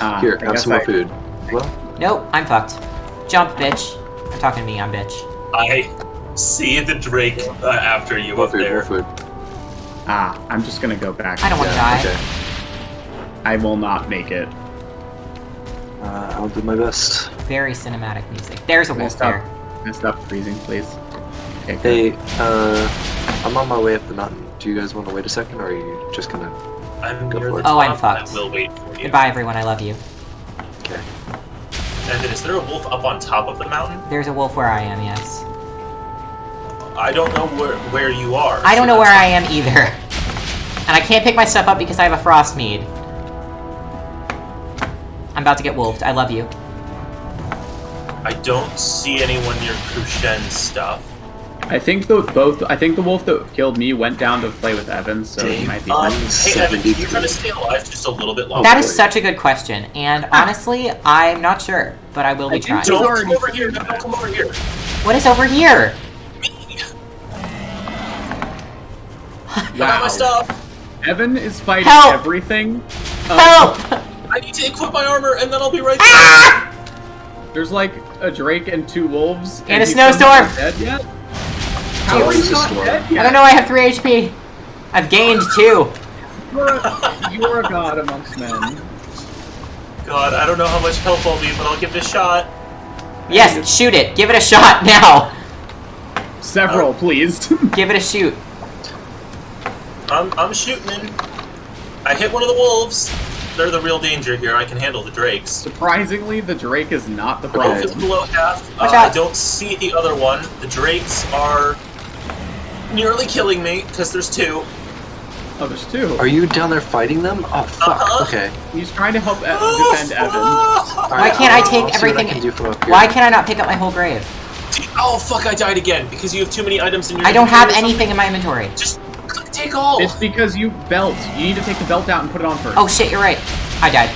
S2: Ah,
S4: Here,
S2: I
S4: have
S2: guess
S4: some more food. Well,
S1: Nope, I'm fucked. Jump, bitch. I'm talking to me, I'm bitch.
S3: I see the Drake after you
S4: more
S3: up
S4: food,
S3: there.
S4: more food.
S2: Ah, I'm just gonna go back.
S1: I don't want to
S4: Yeah,
S1: die.
S4: okay.
S2: I will not make it.
S4: I'll do my best.
S1: Very cinematic music. There's a
S2: Can I
S1: wolf
S2: stop?
S1: there.
S2: Can I stop freezing, please? Okay, good.
S4: Hey, I'm on my way up the mountain. Do you guys want to wait a second, or are you just gonna...
S3: I'm
S4: Go
S3: near
S4: for
S3: the
S4: it.
S1: Oh, I'm
S3: top.
S1: fucked.
S3: I will wait for you.
S1: Goodbye, everyone. I love you.
S4: Okay.
S3: And then is there a wolf up on top of the mountain?
S1: There's a wolf where I am, yes.
S3: I don't know where you are.
S1: I don't
S3: so
S1: know where
S3: that's-
S1: I am either. And I can't pick my stuff up because I have a frost mead. I'm about to get wolfed. I love you.
S3: I don't see anyone near Kushen's stuff.
S2: I think the wolf that killed me went down to play with Evan, so it might be.
S3: Hey Evan, can you try to stay alive just a little bit longer?
S1: That is such a good question, and honestly, I'm not sure, but I will be trying.
S3: Don't come over here! Don't come over here!
S1: What is over here?
S3: Me!
S2: Wow.
S3: I got my stuff!
S2: Evan is fighting everything.
S1: Help!
S3: I need to equip my armor, and then I'll be right
S1: back!
S2: There's like a drake and 2 wolves.
S1: And a snowstorm!
S2: Dead yet?
S1: How are you not dead yet? I don't know, I have 3 HP. I've gained 2.
S2: You're a god amongst men.
S3: God, I don't know how much help I'll be, but I'll give it a shot.
S1: Yes, shoot it. Give it a shot now.
S2: Several, please.
S1: Give it a shoot.
S3: I'm shooting in. I hit one of the wolves. They're the real danger here. I can handle the drakes.
S2: Surprisingly, the drake is not the
S3: The wolf
S2: problem.
S3: is below half.
S1: Watch
S3: I
S1: out.
S3: don't see the other one. The drakes are nearly killing me because there's 2.
S2: Oh, there's 2.
S4: Are you down there fighting them? Oh, fuck. Okay.
S2: He's trying to help defend Evan.
S1: Why can't I take everything? Why can't I not pick up my whole grave?
S3: Oh fuck! I died again because you have too many items in your.
S1: I don't have anything in my inventory.
S3: Just take all.
S2: It's because you belt. You need to take the belt out and put it on first.
S1: Oh shit! You're right. I died.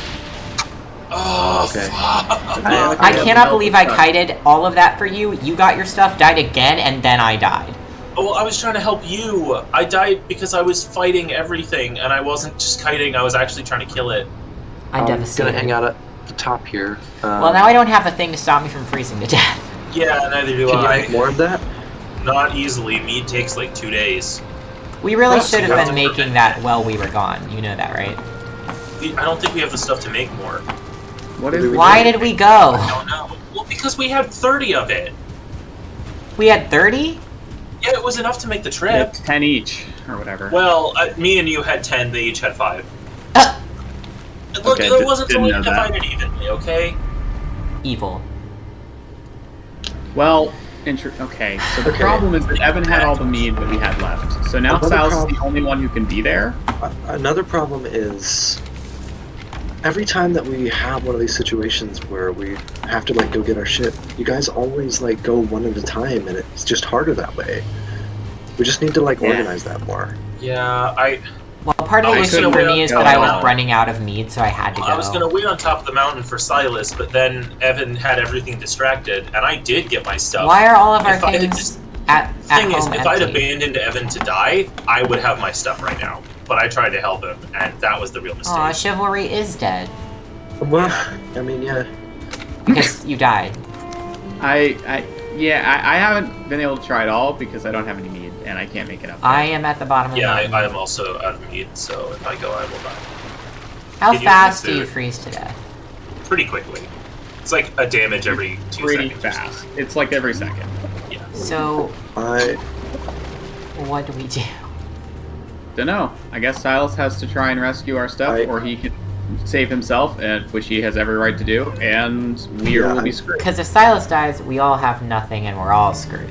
S3: Oh,
S4: okay.
S3: Fuck.
S1: I cannot believe I kited all of that for you. You got your stuff, died again, and then I died.
S3: Oh, well, I was trying to help you. I died because I was fighting everything, and I wasn't just kiting. I was actually trying to kill it.
S1: I'm devastated.
S4: Gonna hang out at the top here.
S1: Well, now I don't have a thing to stop me from freezing to death.
S3: Yeah, neither do
S4: Can
S3: I.
S4: you make more of that?
S3: Not easily. Mead takes like 2 days.
S1: We really
S3: Well,
S1: should
S3: you
S1: have
S3: have
S1: been
S3: to
S1: making that while we were gone. You know that, right?
S3: I don't think we have the stuff to make more.
S2: What is?
S1: Why did we go?
S3: I don't know. Well, because we had 30 of it.
S1: We had 30?
S3: Yeah, it was enough to make the
S2: Yeah,
S3: trip.
S2: 10 each, or whatever.
S3: Well, me and you had 10. They each had 5. Look,
S2: Okay,
S3: it wasn't
S2: didn't
S3: only
S2: know that.
S3: divided evenly, okay?
S1: Evil.
S2: Well, okay. So the problem is that Evan had all the mead that we had left. So now
S4: Another
S2: Silas is
S4: problem-
S2: the only one who can be there.
S4: Another problem is every time that we have one of these situations where we have to like go get our shit, you guys always like go one at a time, and it's just harder that way. We just need to like organize that more.
S3: Yeah,
S1: Well, part of the
S3: I
S1: issue
S3: couldn't
S1: for
S3: wait
S1: me is
S3: on
S1: that I
S3: top.
S1: was running out of mead, so I had to go.
S3: I was gonna wait on top of the mountain for Silas, but then Evan had everything distracted, and I did get my stuff.
S1: Why are all of our
S3: If I had
S1: things
S3: just-
S1: at
S3: Thing is,
S1: home
S3: if I'd
S1: empty?
S3: abandoned Evan to die, I would have my stuff right now. But I tried to help him, and that was the real mistake.
S1: Aw, chivalry is dead.
S4: Well, I mean, yeah.
S1: Because you died.
S2: I haven't been able to try it all because I don't have any mead and I can't make it up.
S1: I am at the bottom of the
S3: Yeah,
S1: mountain.
S3: I am also out of meat, so if I go, I will die.
S1: How
S3: Can you
S1: fast
S3: do
S1: do you
S3: it?
S1: freeze to death?
S3: Pretty quickly. It's like a damage every 2
S2: Pretty
S3: seconds.
S2: fast. It's like every second.
S3: Yeah.
S1: So,
S4: I
S1: what do we do?
S2: Dunno. I guess Silas has to try and rescue our stuff, or he can save himself, and which he has every right to do, and we will be screwed.
S1: Because if Silas dies, we all have nothing and we're all screwed.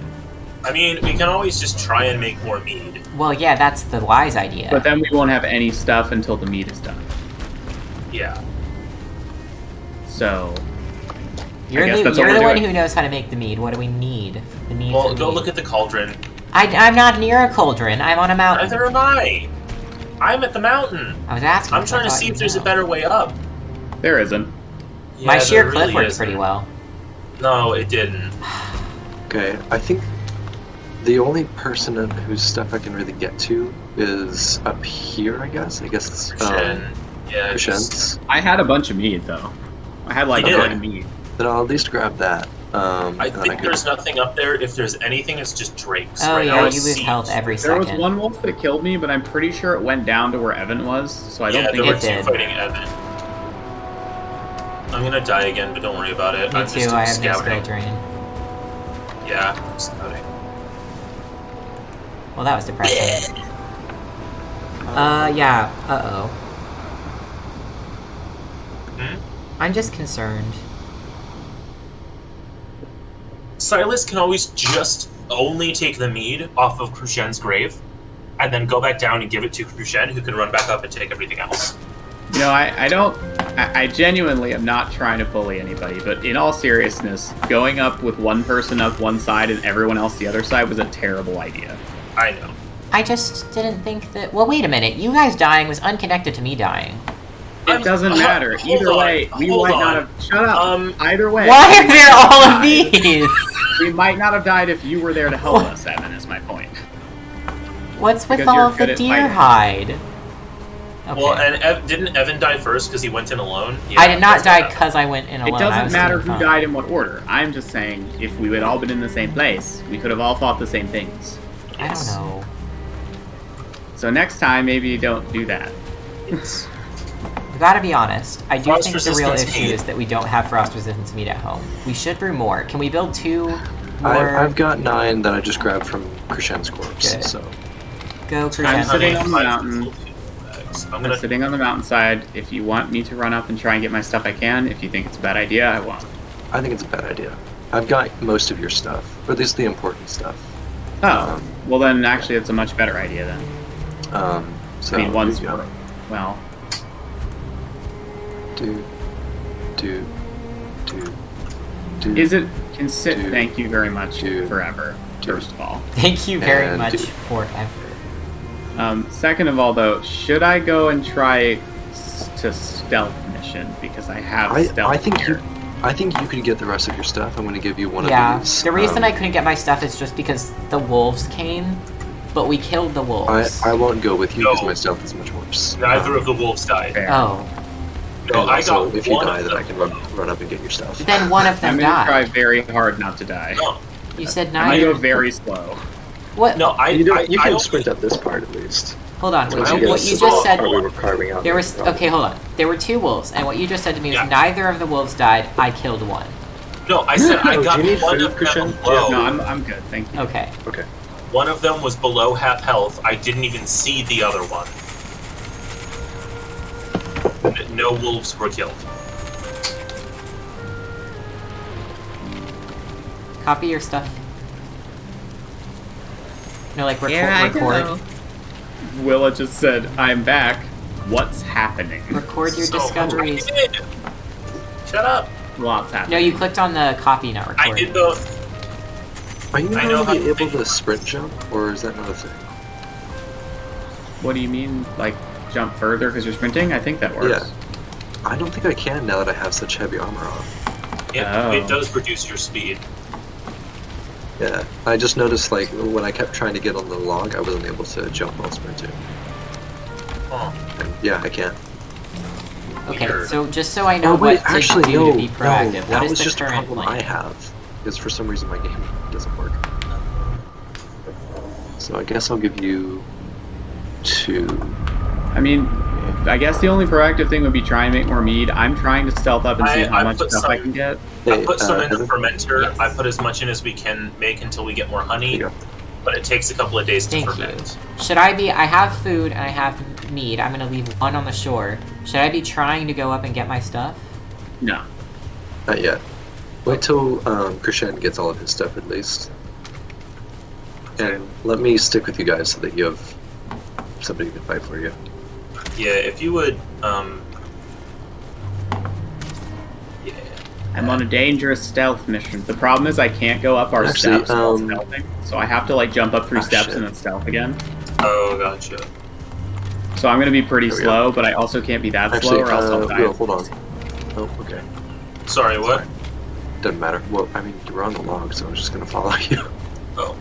S3: I mean, we can always just try and make more mead.
S1: Well, yeah, that's the wise idea.
S2: But then we won't have any stuff until the meat is done.
S3: Yeah.
S2: So
S1: You're
S2: I guess
S1: the,
S2: that's what
S1: you're
S2: we're
S1: the one
S2: doing.
S1: who knows how to make the mead. What do we need? The mead
S3: Well,
S1: for
S3: go
S1: mead.
S3: look at the cauldron.
S1: I'm not near a cauldron. I'm on a mountain.
S3: Neither am I. I'm at the mountain.
S1: I was asking.
S3: I'm trying to see if there's a better way up.
S2: there isn't.
S1: My
S3: Yeah,
S1: sheer
S3: there
S1: cliff
S3: really
S1: works
S3: isn't.
S1: pretty well.
S3: No, it didn't.
S4: Okay, I think the only person whose stuff I can really get to is up here, I guess. I guess it's
S3: Shen. Yeah, it's just-
S4: Kushen's.
S2: I had a bunch of mead though. I had like
S3: You
S2: a
S3: did?
S2: ton of mead.
S4: Then I'll at least grab that.
S3: I
S4: and then
S3: think
S4: could-
S3: there's nothing up there. If there's anything, it's just drakes.
S1: Oh
S3: right
S1: yeah,
S3: now,
S1: you
S3: it's
S1: lose
S3: siege.
S1: health every
S2: There was
S1: second.
S2: one wolf that killed me, but I'm pretty sure it went down to where Evan was, so I don't
S3: Yeah,
S2: think
S3: there were
S1: it
S3: two
S1: did.
S3: fighting Evan. I'm gonna die again, but don't worry about it.
S1: Me
S3: I'm
S1: too.
S3: just
S1: I have no
S3: scouting.
S1: skill drain.
S3: Yeah, I'm scouting.
S1: Well, that was depressing. Yeah. Uh-oh.
S3: Hmm?
S1: I'm just concerned.
S3: Silas can always just only take the mead off of Krushen's grave, and then go back down and give it to Krushen, who can run back up and take everything else.
S2: You know, I don't I genuinely am not trying to bully anybody, but in all seriousness, going up with one person up one side and everyone else the other side was a terrible idea.
S3: I know.
S1: I just didn't think that... Well, wait a minute. You guys dying was unconnected to me dying.
S2: It doesn't matter. Either way, we might not have... Shut up. Either way...
S1: Why are there all of these?
S2: We might not have died if you were there to help us, Evan, is my point.
S1: What's with all of the deer hide? Okay.
S3: Well, and didn't Evan die first because he went in alone?
S1: Yeah, I did not die because I went in alone.
S2: It doesn't matter who died in what order. I'm just saying, if we had all been in the same place, we could have all fought the same things.
S1: I don't know.
S2: So next time, maybe you don't do that.
S1: I gotta be honest. I do think the real issue is that we don't have frost resistance meat at home. We should brew more. Can we build 2 more?
S4: I've got 9 that I just grabbed from Krishan's corpse.
S1: Good.
S4: So
S1: go, Krishan.
S2: I'm sitting on the mountain. I'm sitting on the mountainside. If you want me to run up and try and get my stuff, I can. If you think it's a bad idea, I won't.
S4: I think it's a bad idea. I've got most of your stuff, or at least the important stuff.
S2: Oh, well then actually it's a much better idea then.
S4: So
S2: I mean, one's well. Is it thank you very much forever, first of all.
S1: Thank you very much forever.
S2: Second of all, though, should I go and try to stealth mission because I have stealth?
S4: I think you could get the rest of your stuff. I'm going to give you one of these.
S1: The reason I couldn't get my stuff is just because the wolves came, but we killed the wolves.
S4: I won't go with you because my stealth is much worse.
S3: Neither of the wolves died.
S2: Fair.
S1: Oh.
S3: No, I got
S4: if you die, then I can run up and get your stuff.
S1: Then one of them died.
S2: I'm going to try very hard not to die.
S3: No.
S1: You said
S2: I'm
S1: 9.
S2: going to go very slow.
S1: What?
S3: No,
S4: you can sprint up this part at least.
S1: Hold on. What you just said. There was okay. Hold on. There were 2 wolves, and what you just said to me was neither of the wolves died. I killed one.
S3: No, I said I got
S4: do you need
S3: one
S4: food,
S3: of them
S4: Krishan?
S3: below.
S2: No, I'm good. Thank you.
S1: Okay.
S4: Okay.
S3: One of them was below half health. I didn't even see the other one. No wolves were killed.
S1: Copy your stuff. No, like record.
S2: Willa just said, "I'm back. What's happening?"
S1: Record your discoveries.
S3: Shut up.
S2: Lots happening.
S1: No, you clicked on the copy, not record.
S3: I did both.
S4: Are you normally able to sprint jump, or is that not a thing?
S2: What do you mean, like jump further because you're sprinting? I think that works.
S4: Yeah. I don't think I can now that I have such heavy armor on.
S3: It does reduce your speed.
S4: Yeah, I just noticed like when I kept trying to get on the log, I wasn't able to jump while sprinting.
S3: Oh.
S4: And yeah, I can't.
S1: Okay,
S3: Weird.
S1: so just so I know what to do to be proactive,
S4: that
S1: what
S4: was
S1: is the
S4: just a
S1: current
S4: problem
S1: plan?
S4: I have, because for some reason my game doesn't work. So I guess I'll give you 2.
S2: I mean, I guess the only proactive thing would be try and make more mead. I'm trying to stealth up and see how much stuff I can get.
S3: I put some in the fermenter. Yes. I put as much in as we can make until we get more honey. But it takes a couple of days to ferment.
S1: Should I be... I have food and I have mead. I'm going to leave 1 on the shore. Should I be trying to go up and get my stuff?
S2: No.
S4: Not yet. Wait till Krishan gets all of his stuff at least. And let me stick with you guys so that you have somebody who can fight for you.
S3: Yeah, if you would, yeah.
S2: I'm on a dangerous stealth mission. The problem is I can't go up our steps while stealthing, so I have to like jump up 3 steps and then stealth again.
S3: Oh, gotcha.
S2: So I'm gonna be pretty slow, but I also can't be that slow or else I'll die.
S4: Will, hold on. Oh, okay.
S3: Sorry, what?
S4: Doesn't matter. Well, I mean, you're on the log, so I'm just gonna follow you.
S3: Oh.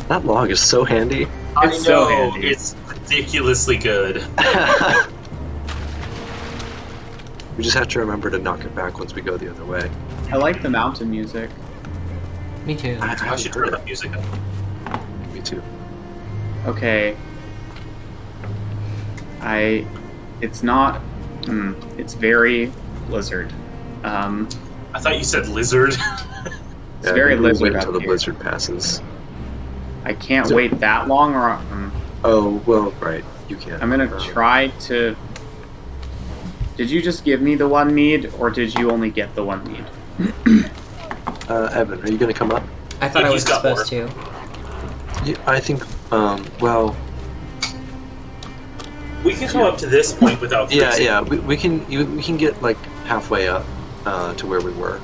S4: That log is so handy.
S2: It's so handy.
S3: It's ridiculously good.
S4: We just have to remember to knock it back once we go the other way.
S2: I like the mountain music.
S1: Me too.
S3: I should turn that music up.
S4: Me too.
S2: Okay. It's not... it's very Blizzard.
S3: I thought you said lizard.
S2: It's very Blizzard
S4: until the
S2: here.
S4: blizzard passes.
S2: I can't wait that long or...
S4: Oh, well, right. You can't.
S2: I'm gonna try to... Did you just give me the 1 mead, or did you only get the 1 mead?
S4: Evan, are you gonna come up?
S1: I thought I was supposed to.
S4: Yeah, I think, well...
S3: We can come up to this point without freezing.
S4: Yeah. We can get like halfway up to where we were,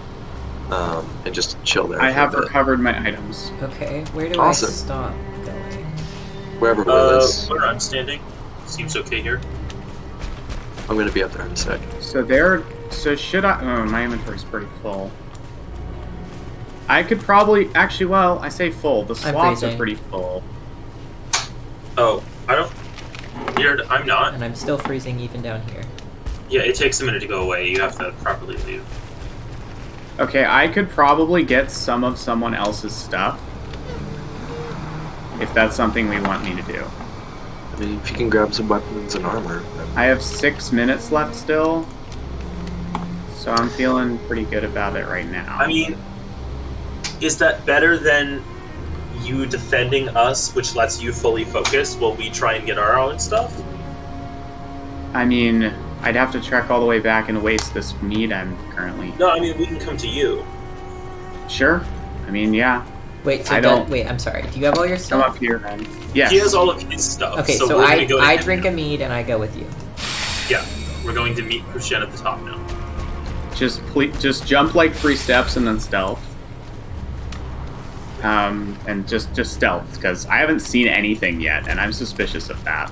S4: and just chill there.
S2: I have recovered my items.
S1: Okay, where do I stop going?
S4: Wherever Will is.
S3: Where I'm standing. Seems okay here.
S4: I'm gonna be up there in a sec.
S2: So should I? Oh, my inventory's pretty full. I could probably actually. Well, I say full. The slots are pretty full.
S3: Oh, I don't. Weird. I'm not.
S1: And I'm still freezing even down here.
S3: Yeah, it takes a minute to go away. You have to properly leave.
S2: Okay, I could probably get some of someone else's stuff. If that's something we want me to do.
S4: I mean, if you can grab some weapons and armor.
S2: I have 6 minutes left still. So I'm feeling pretty good about it right now.
S3: I mean, is that better than you defending us, which lets you fully focus while we try and get our own stuff?
S2: I mean, I'd have to trek all the way back and waste this meat I'm currently...
S3: No, I mean, we can come to you.
S2: Sure. I mean, yeah.
S1: Wait, so wait, I'm sorry. Do you have all your stuff?
S2: Come up here, man. Yes.
S3: He has all of his stuff.
S1: Okay, so I drink a mead and I go with you.
S3: Yeah, we're going to meet Crucian at the top now.
S2: Just jump like 3 steps and then stealth. And just stealth, because I haven't seen anything yet, and I'm suspicious of that.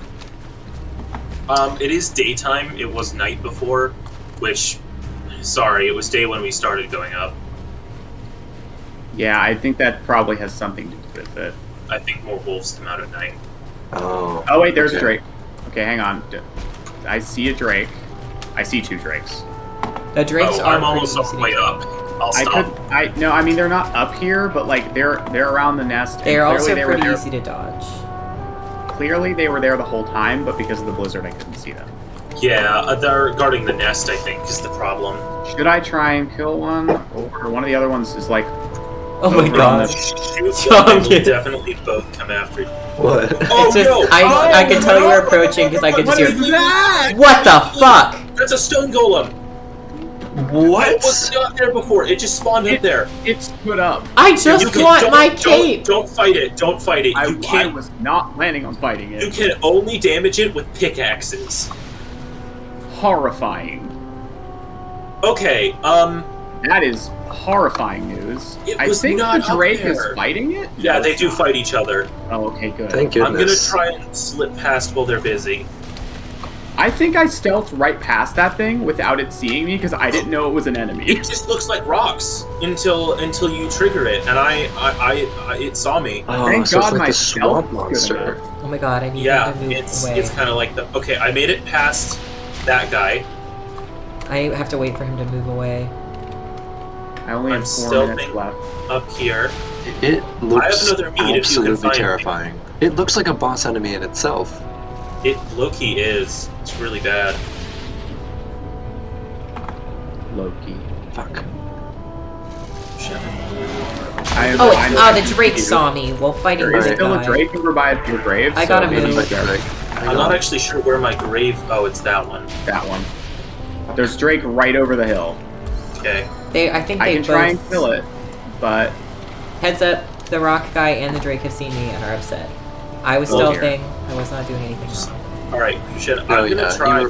S3: It is daytime. It was night before, which, sorry, it was day when we started going up.
S2: Yeah, I think that probably has something to do with it.
S3: I think more wolves come out at night.
S4: Oh.
S2: Oh wait, there's a drake. Okay, hang on. I see a drake. I see 2 drakes.
S1: The drakes are
S3: I'm almost all the way up. I'll stop.
S2: No, I mean they're not up here, but like they're around the nest.
S1: They're also pretty easy to dodge.
S2: Clearly they were there the whole time, but because of the blizzard I couldn't see them.
S3: Yeah, they're guarding the nest, I think, is the problem.
S2: Should I try and kill one? Or one of the other ones is like...
S1: Oh my god.
S3: Shoot, definitely both come after you.
S4: What?
S1: Oh, just, no! I can tell you're approaching because I can just hear... What the fuck?
S3: That's a stone golem!
S4: What?
S3: It was not there before. It just spawned up there.
S2: It's put up.
S1: I just want my cape.
S3: Don't fight it. Don't fight it.
S2: I was not planning on fighting it.
S3: You can only damage it with pickaxes.
S2: Horrifying.
S3: Okay.
S2: That is horrifying news. I think the Drake is fighting it.
S3: Yeah, they do fight each other.
S2: Oh, okay, good.
S4: Thank goodness.
S3: I'm gonna try and slip past while they're busy.
S2: I think I stealthed right past that thing without it seeing me because I didn't know it was an enemy.
S3: It just looks like rocks until you trigger it, and it saw me.
S4: Oh,
S2: thank
S4: so
S2: God
S4: it's like
S2: my
S4: the swamp monster.
S1: Oh my god, I need to move away.
S3: It's kind of like the. Okay, I made it past that guy.
S1: I have to wait for him to move away.
S2: I only have 4 minutes left.
S3: Up here.
S4: It looks
S3: I have another meat if you can find
S4: terrifying. It looks like a boss enemy in itself.
S3: It low-key is. It's really bad.
S2: Loki.
S4: Fuck.
S1: The Drake saw me while fighting
S2: There is
S1: the
S2: still
S1: guy.
S2: a Drake over by your grave.
S1: I gotta move.
S3: I'm not actually sure where my grave... Oh, it's that one.
S2: That one. There's Drake right over the hill.
S3: Okay.
S1: I think they
S2: can
S1: both...
S2: try and kill it, but...
S1: Heads up, the rock guy and the Drake have seen me and are upset. I was stealthing. I was not doing anything wrong.
S3: Alright, I'm gonna try...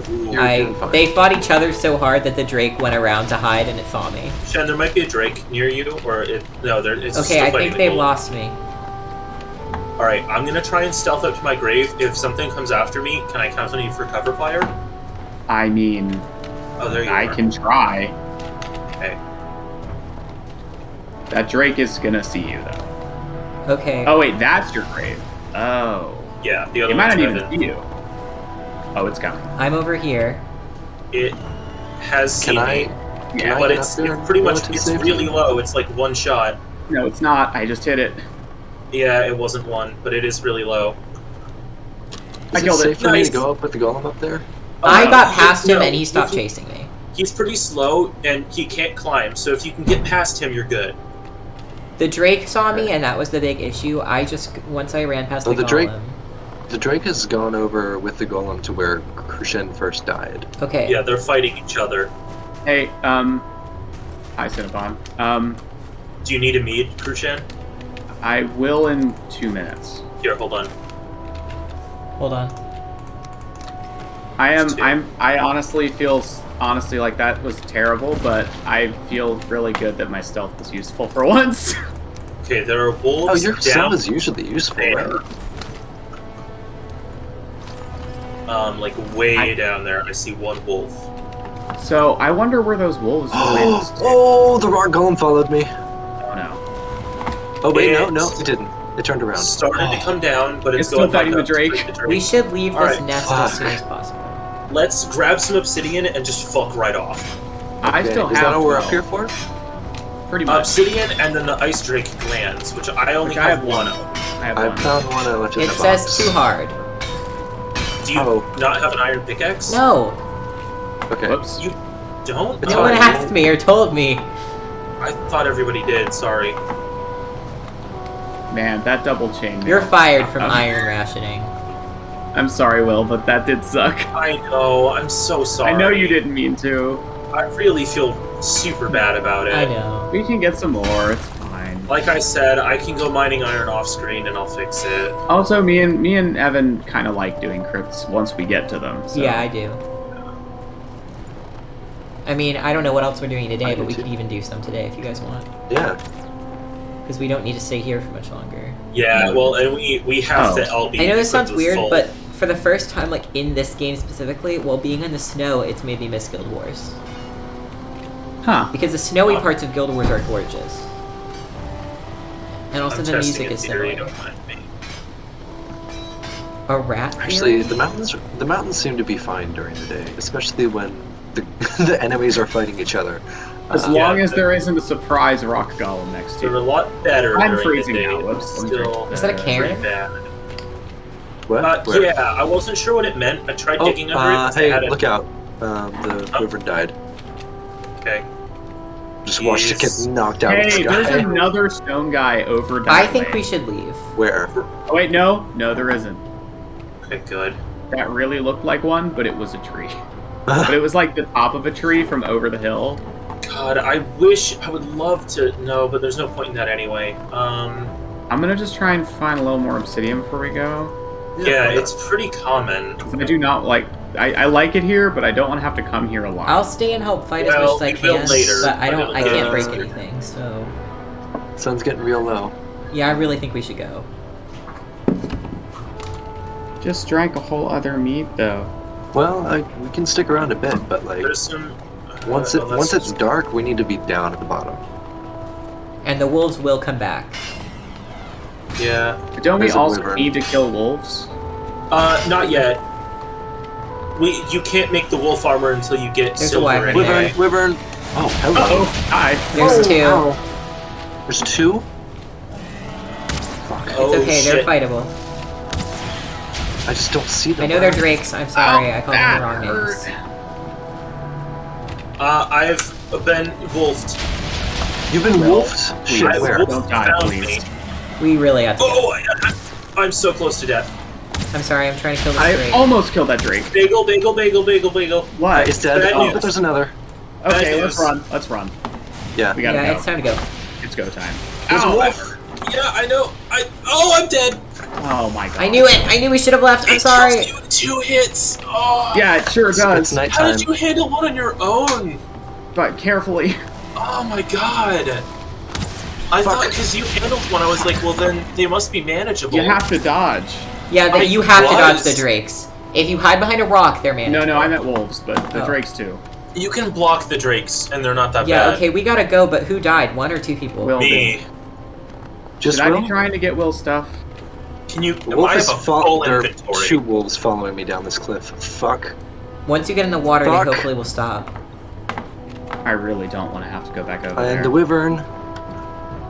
S1: They fought each other so hard that the Drake went around to hide and it saw me.
S3: Shen, there might be a Drake near you, or it's
S1: okay, I think they've lost me.
S3: Alright, I'm gonna try and stealth up to my grave. If something comes after me, can I count on you for cover fire?
S2: I mean...
S3: Oh, there you are.
S2: I can try.
S3: Okay.
S2: That Drake is gonna see you, though.
S1: Okay.
S2: Oh, wait, that's your grave. Oh.
S3: Yeah, the other
S2: It might not even see you. Oh, it's coming.
S1: I'm over here.
S3: It has seen me.
S2: Yeah,
S3: but it's pretty much, it's really low. It's like one shot.
S2: No, it's not. I just hit it.
S3: Yeah, it wasn't one, but it is really low.
S2: I killed it.
S4: For me to go up with the golem up there?
S1: I got past him and he stopped chasing me.
S3: He's pretty slow and he can't climb, so if you can get past him, you're good.
S1: The Drake saw me and that was the big issue. Once I ran past the golem...
S4: The Drake has gone over with the golem to where Crucian first died.
S1: Okay.
S3: Yeah, they're fighting each other.
S2: Hey, hi, Cinnabon.
S3: Do you need a mead, Crucian?
S2: I will in 2 minutes.
S3: Here, hold on.
S1: Hold on.
S2: I honestly feel like that was terrible, but I feel really good that my stealth was useful for once.
S3: Okay, there are wolves.
S4: Oh, your
S3: down
S4: stealth is usually useful,
S3: there.
S4: right?
S3: Like way down there, I see one wolf.
S2: So I wonder where those wolves went.
S4: Oh, the rock golem followed me.
S2: Oh no.
S4: Oh wait, no, it didn't. It turned around.
S3: Started to come down, but it's
S2: still
S3: going back
S2: fighting the
S3: up.
S2: Drake.
S1: We should leave this
S3: Alright,
S1: nest
S4: fuck.
S1: as soon as possible.
S3: Let's grab some obsidian and just fuck right off.
S2: I
S4: Okay,
S2: still
S4: is
S2: have
S4: that what we're
S2: 12.
S4: up here for?
S2: Pretty much.
S3: Obsidian and then the ice drake glands, which I only
S2: Which I
S3: have
S2: have
S3: one
S2: one.
S3: of.
S2: I have
S4: I
S2: one.
S4: found one I left in
S1: It
S4: the
S1: says
S4: box.
S1: too hard.
S3: Do you
S4: Oh.
S3: not have an iron pickaxe?
S1: No,
S4: Okay.
S2: Whoops.
S3: You don't?
S4: It's
S1: no one
S4: fine.
S1: asked me or told me.
S3: I thought everybody did, sorry.
S2: Man, that double chain.
S1: You're fired from iron rationing.
S2: I'm sorry, Will, but that did suck.
S3: I know, I'm so sorry.
S2: I know you didn't mean to.
S3: I really feel super bad about it.
S1: I know.
S2: We can get some more. It's fine.
S3: Like I said, I can go mining iron off screen and I'll fix it.
S2: Also, me and Evan kind of like doing crypts once we get to them. So.
S1: Yeah, I do. I mean, I don't know what else we're doing today,
S4: I
S1: but
S4: do
S1: we
S4: too.
S1: could even do some today if you guys want.
S4: Yeah.
S1: Because we don't need to stay here for much longer.
S3: Yeah, well, and we have to all be
S1: I know this sounds
S3: equipped with
S1: weird,
S3: full-
S1: but for the first time, like, in this game specifically, while being in the snow, it's made me miss Guild Wars.
S2: Huh.
S1: Because the snowy parts of Guild Wars are gorgeous. And also
S3: I'm
S1: the
S3: testing
S1: music
S3: a
S1: is
S3: theory,
S1: similar.
S3: don't mind me.
S1: A rat
S4: Actually,
S1: theory?
S4: the mountains seem to be fine during the day, especially when the the enemies are fighting each other.
S2: As
S3: Yeah,
S2: long as
S3: but-
S2: there isn't a surprise rock golem next to
S3: They're a
S2: you.
S3: lot better
S2: I'm
S3: during
S2: freezing
S3: the day,
S2: now,
S3: but
S2: whoops, let me
S3: still
S2: drink.
S1: Is that a
S3: pretty
S1: Karen?
S3: bad.
S4: What? Where?
S3: Yeah, I wasn't sure what it meant. I tried
S4: Oh,
S3: digging under it. 'cause I
S4: hey,
S3: had it-
S4: look out. The wyvern died.
S3: Okay.
S4: Just watched it get
S3: Jeez.
S4: knocked out of the
S2: Hey,
S4: sky.
S2: there's another stone guy over that
S1: I think
S2: way.
S1: we should leave.
S4: Where?
S2: Oh wait, no, there isn't.
S3: Okay, good.
S2: That really looked like one, but it was a tree. But it was like the top of a tree from over the hill.
S3: God, I would love to know, but there's no point in that anyway.
S2: I'm gonna just try and find a little more obsidian before we go.
S3: Yeah, it's pretty common.
S2: I do not like. I like it here, but I don't want to have to come here a lot.
S1: I'll stay and help fight
S3: Well,
S1: as much as I
S3: we will
S1: can,
S3: later,
S1: but I
S3: but
S1: don't. I
S3: it'll
S1: can't
S3: get
S1: break
S3: easier.
S1: anything. So
S4: Sun's getting real low.
S1: yeah, I really think we should go.
S2: Just drank a whole other meat though.
S4: Well, we can stick around a bit, but like
S3: There's some.
S4: once it's dark, we need to be down at the bottom.
S1: And the wolves will come back.
S3: Yeah.
S2: But don't we
S4: There's a
S2: also
S4: wyvern.
S2: need to kill wolves?
S3: Not yet. You can't make the wolf armor until you get
S1: There's a
S3: silver
S1: wyvern
S3: anyway.
S1: there.
S4: Wyvern. Oh, hello.
S2: Uh-oh. Hi.
S1: There's two.
S4: Ow. There's two. Fuck.
S3: Oh,
S1: It's okay. They're
S3: shit.
S1: fightable.
S4: I just don't see them.
S1: I know they're drakes. I'm sorry. I called them
S2: that
S1: the wrong
S2: hurt.
S1: names.
S3: I've been wolfed.
S4: You've been
S2: Well,
S4: wolfed?
S2: please.
S4: Shit,
S3: I've
S4: where?
S3: wolfed
S2: Don't die,
S3: found
S2: please.
S3: me.
S1: We really have to. Go.
S3: Oh, I'm so close to death.
S1: I'm sorry. I'm trying to kill this
S2: I
S1: drake.
S2: almost killed that drake.
S3: Bagel, bagel, bagel, bagel, bagel.
S2: What?
S4: It's dead.
S3: Bad
S4: Oh,
S3: news.
S4: but there's another.
S2: Okay,
S3: Bad
S2: let's
S3: news.
S2: run. Let's run.
S4: Yeah.
S2: We gotta
S1: Yeah,
S2: go.
S1: it's time to go.
S2: It's go time.
S3: There's a
S2: Ow.
S3: wolf. Yeah, I know. I'm dead.
S2: Oh my god.
S1: I knew it. I knew we should have left. I'm
S3: It
S1: sorry.
S3: kills you in 2 hits. Oh.
S2: Yeah, it sure
S4: It's
S2: does.
S3: How
S4: nighttime.
S3: did you handle one on your own?
S2: But carefully.
S3: Oh my god. I thought because you handled one, I was like, well then they must be manageable.
S2: You have to dodge.
S1: Yeah,
S3: I
S1: you have to dodge the
S3: was.
S1: drakes. If you hide behind a rock, they're manageable.
S2: No, I meant wolves, but the
S1: Oh.
S2: drakes too.
S3: You can block the drakes, and they're not that
S1: Yeah,
S3: bad.
S1: okay, we gotta go, but who died? 1 or 2 people?
S2: Will
S3: Me.
S4: Just
S2: Should I
S4: Will?
S2: be trying to get Will stuff?
S3: Can you?
S4: The wolf
S3: I have
S4: is
S3: a full
S4: there are
S3: inventory.
S4: 2 wolves following me down this cliff. Fuck.
S1: Once you get in the water,
S4: Fuck.
S1: they hopefully will stop.
S2: I really don't want to have to go back over
S4: And
S2: there.
S4: the wyvern,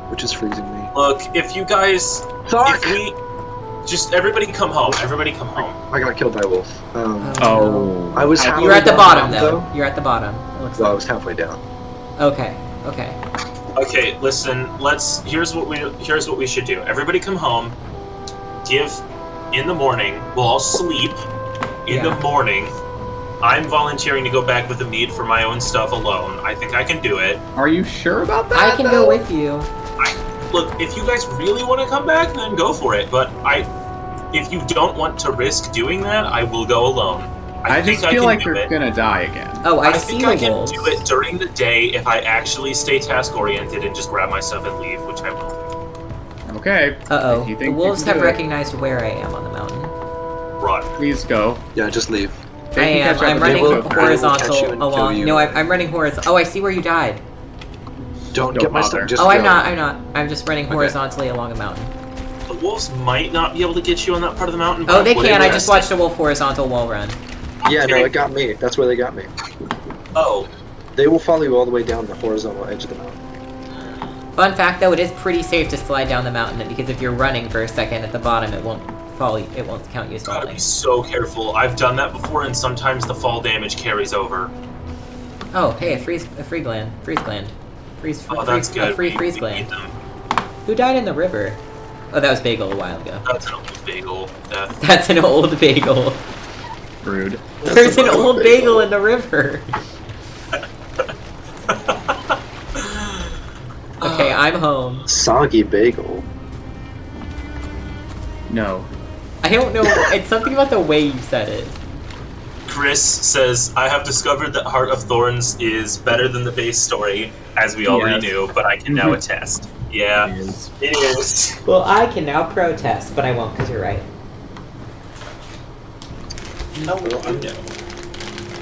S4: which is freezing me.
S3: Look, if you guys,
S4: Fuck!
S3: if we, just everybody come home. Everybody come home.
S4: I got killed by a wolf.
S2: Oh.
S4: I was
S2: How-
S4: halfway
S1: You're at the
S4: down
S1: bottom,
S4: mountain,
S1: though. You're at the bottom. It looks
S4: Well, I
S1: like.
S4: was halfway down.
S1: Okay, okay.
S3: Okay, listen. Here's what we should do. Everybody come home. In the morning. We'll all sleep. In the
S1: Yeah.
S3: morning. I'm volunteering to go back with the mead for my own stuff alone. I think I can do it.
S2: Are you sure about that?
S1: I can go with you.
S3: Look, if you guys really want to come back, then go for it. But if you don't want to risk doing that, I will go alone.
S2: I just feel like they're gonna die again.
S1: Oh, I
S3: think I can do it during the day if I actually stay task-oriented and just grab my stuff and leave, which I will do.
S2: Okay.
S1: Uh-oh. The wolves have recognized where I am on the mountain.
S3: Run.
S2: Please go.
S4: Yeah, just leave.
S1: I'm running horizontal along. No, I'm running horizontal. Oh, I see where you died.
S4: Don't get my stuff. Just
S1: I'm not. I'm just running horizontally along a mountain.
S3: The wolves might not be able to get you on that part of the mountain.
S1: Oh, they can. I just watched a wolf horizontal wall run.
S4: Yeah, no, it got me. That's where they got me.
S3: Oh.
S4: They will follow you all the way down the horizontal edge of the mountain.
S1: Fun fact, though, it is pretty safe to slide down the mountain because if you're running for a second at the bottom, it won't fall. It won't count you as falling.
S3: Gotta be so careful. I've done that before, and sometimes the fall damage carries over.
S1: Oh, hey, a freeze gland.
S3: Oh, that's good.
S1: A freeze gland. Who died in the river? Oh, that was Bagel a while ago.
S3: That's an old Bagel death.
S1: That's an old Bagel.
S2: Rude.
S1: There's an old bagel in the river. Okay, I'm home.
S4: Soggy bagel.
S2: No.
S1: I don't know. It's something about the way you said it.
S3: Chris says, I have discovered that Heart of Thorns is better than the base story, as we already knew, but I can now attest. Yeah, it is.
S1: Well, I can now protest, but I won't because you're right.
S3: No, no.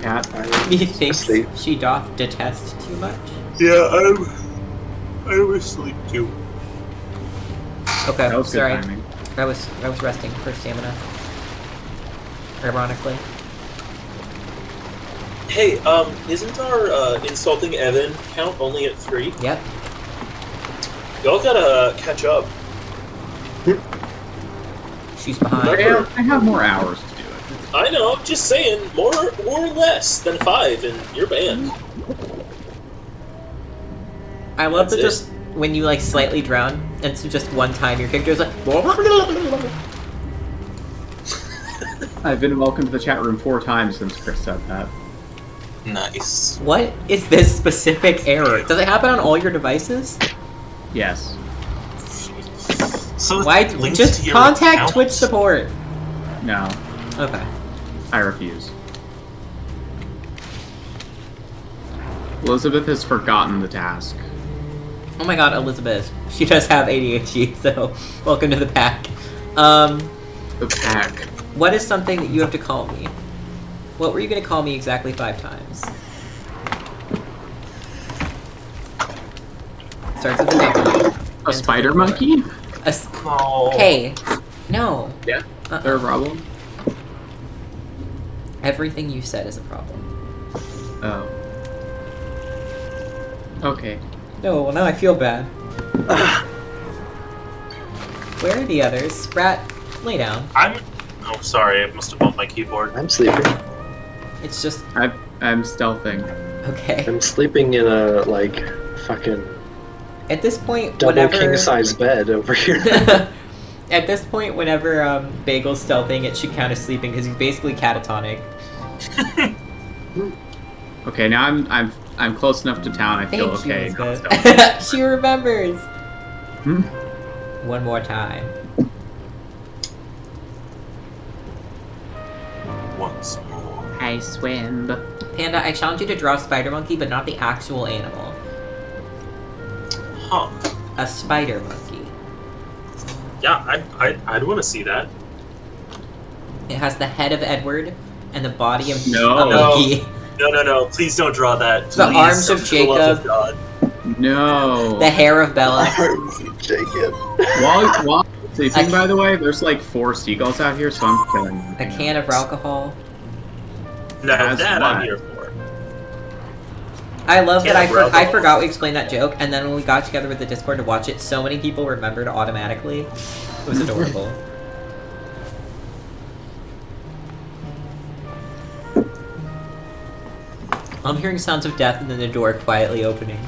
S2: Cat.
S1: Methinks she doth detest too much?
S3: Yeah, I was asleep too.
S1: Okay,
S2: that was
S1: sorry.
S2: Good timing.
S1: I was resting for stamina. Ironically.
S3: Hey, isn't our insulting Evan count only at 3?
S1: Yep.
S3: Y'all gotta catch up.
S1: She's behind.
S2: I have more hours to do it.
S3: I know, I'm just saying, more or less than 5 in your band.
S1: I love that just when you like slightly drown, and so just one time your character's like.
S2: I've been welcomed to the chat room 4 times since Chris said that.
S3: Nice.
S1: What is this specific error? Does it happen on all your devices?
S2: Yes.
S3: So
S1: why just contact Twitch support?
S2: No.
S1: Okay.
S2: I refuse. Elizabeth has forgotten the task.
S1: Oh my god, Elizabeth. She does have ADHD, so welcome to the pack.
S2: The pack.
S1: What is something that you have to call me? What were you going to call me exactly 5 times? Starts with a name.
S2: A spider monkey?
S1: Hey. No.
S2: Yeah? There a problem?
S1: Everything you said is a problem.
S2: Oh. Okay.
S1: No, now I feel bad. Where are the others? Sprat, lay down.
S3: Oh, sorry, I must have bumped my keyboard.
S4: I'm sleeping.
S1: It's just...
S2: I'm stealthing.
S1: Okay.
S4: I'm sleeping in a, like, fucking...
S1: At this point,
S4: double king-size bed over here.
S1: At this point, whenever Bagel's stealthing, it should count as sleeping, because he's basically catatonic.
S2: Okay, now I'm close enough to town, I feel okay.
S1: She remembers!
S2: Hmm?
S1: One more time.
S3: Once more.
S2: I swim.
S1: Panda, I challenge you to draw a spider monkey, but not the actual animal.
S3: Huh.
S1: A spider monkey.
S3: Yeah, I'd want to see that.
S1: It has the head of Edward and the body of a
S2: No.
S1: monkey.
S3: No, please don't draw that. Please,
S1: The arms of
S3: for the love
S1: Jacob.
S3: of God.
S2: No.
S1: The hair of Bella.
S4: Arms of Jacob.
S2: While sleeping, by the way, there's like 4 seagulls out here, so I'm killing them.
S1: A can of alcohol.
S3: No,
S2: That's
S3: that
S2: why.
S3: I'm here for.
S1: I love that
S3: Yeah,
S1: I forgot we explained that joke, and then when we got together with the Discord to watch it, so many people remembered automatically. It was adorable. I'm hearing sounds of death and then the door quietly opening.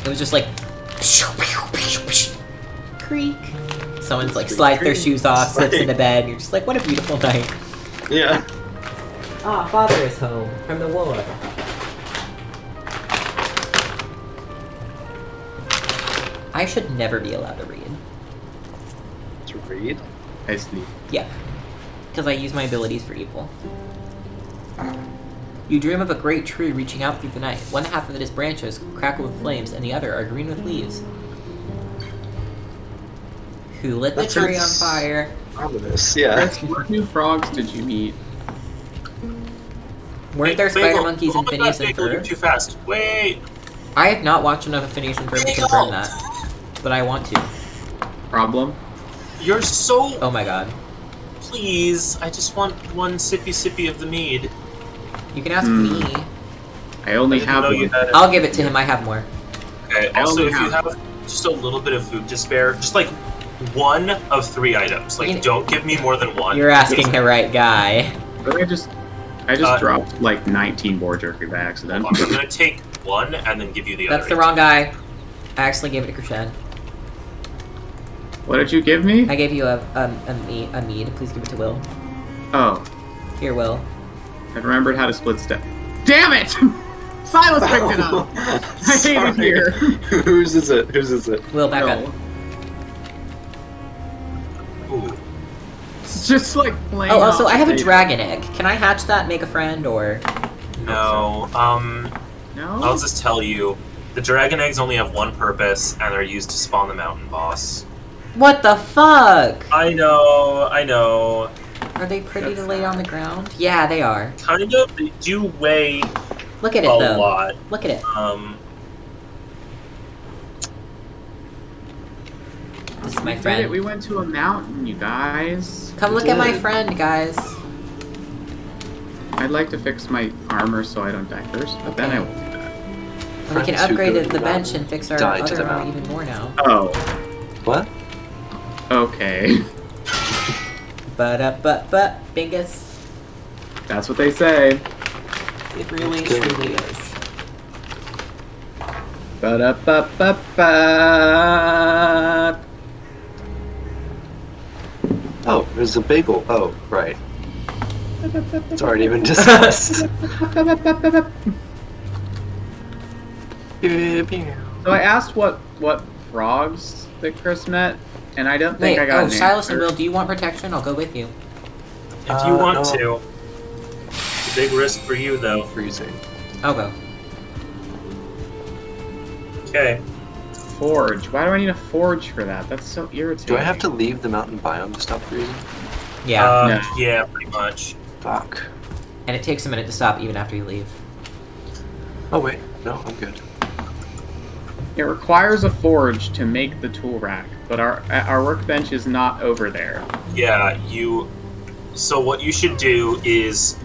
S1: It was just like... Creak. Someone's like slides their shoes off, slips into bed, and you're just like, what a beautiful night.
S4: Yeah.
S1: Ah, father is home from the war. I should never be allowed to read.
S4: To read?
S2: I sleep.
S1: Yeah. because I use my abilities for evil. You dream of a great tree reaching out through the night. One half of it is branches, crackled with flames, and the other are green with leaves. Who lit the tree on fire?
S4: Ominous, yeah.
S2: What new frogs did you meet?
S1: Weren't there spider monkeys in Phineas and
S3: You're
S1: Ferb?
S3: too fast. Wait.
S1: I have not watched enough of Phineas and Ferb to confirm that, but I want to.
S2: Problem?
S3: You're so...
S1: Oh my god.
S3: Please, I just want one sippy of the mead.
S1: You can ask me.
S2: I only have one.
S1: I'll give it to him, I have more.
S3: Okay, also if you have just a little bit of food to spare, just like 1 of 3 items. Like, don't give me more than 1.
S1: You're asking the right guy.
S2: I just dropped like 19 boar jerky by accident.
S3: I'm gonna take 1 and then give you the other.
S1: That's the wrong guy. I actually gave it to Krishan.
S2: What did you give me?
S1: I gave you a mead. Please give it to Will.
S2: Oh.
S1: Here, Will.
S2: I remembered how to split step. Damn it! Silas picked it up! I hate it here.
S4: Whose is it?
S1: Will, back up.
S3: Ooh.
S2: Just like plain.
S1: Oh, also, I have a dragon egg. Can I hatch that and make a friend, or...?
S3: No,
S2: No?
S3: I'll just tell you. The dragon eggs only have 1 purpose, and are used to spawn the mountain boss.
S1: What the fuck?
S3: I know.
S1: Are they pretty to lay on the ground? Yeah, they are.
S3: Kind of. They do weigh
S1: Look at it,
S3: a
S1: though.
S3: lot.
S1: Look at it. This is my friend.
S2: We went to a mountain, you guys.
S1: Come look at my friend, guys.
S2: I'd like to fix my armor so I don't die first, but then I won't do that.
S1: And we can upgrade the bench and fix our other armor even more now.
S2: Oh.
S4: What?
S2: Okay.
S1: Bingus.
S2: That's what they say.
S1: It really, truly is.
S2: Ba-da-ba-ba-ba.
S4: Oh, there's a bagel. Oh, right. It's already been discussed.
S2: So I asked what frogs that Chris met, and I don't think I got an answer.
S1: Silas and Will, do you want protection? I'll go with you.
S3: If you want to. It's a big risk for you, though.
S4: Freezing.
S1: I'll go.
S3: Okay.
S2: Forge. Why do I need a forge for that? That's so irritating.
S4: Do I have to leave the mountain biome to stop freezing?
S1: Yeah.
S2: No.
S3: Yeah, pretty much.
S4: Fuck.
S1: And it takes a minute to stop even after you leave.
S4: Oh wait, no, I'm good.
S2: It requires a forge to make the tool rack, but our workbench is not over there.
S3: Yeah, So what you should do is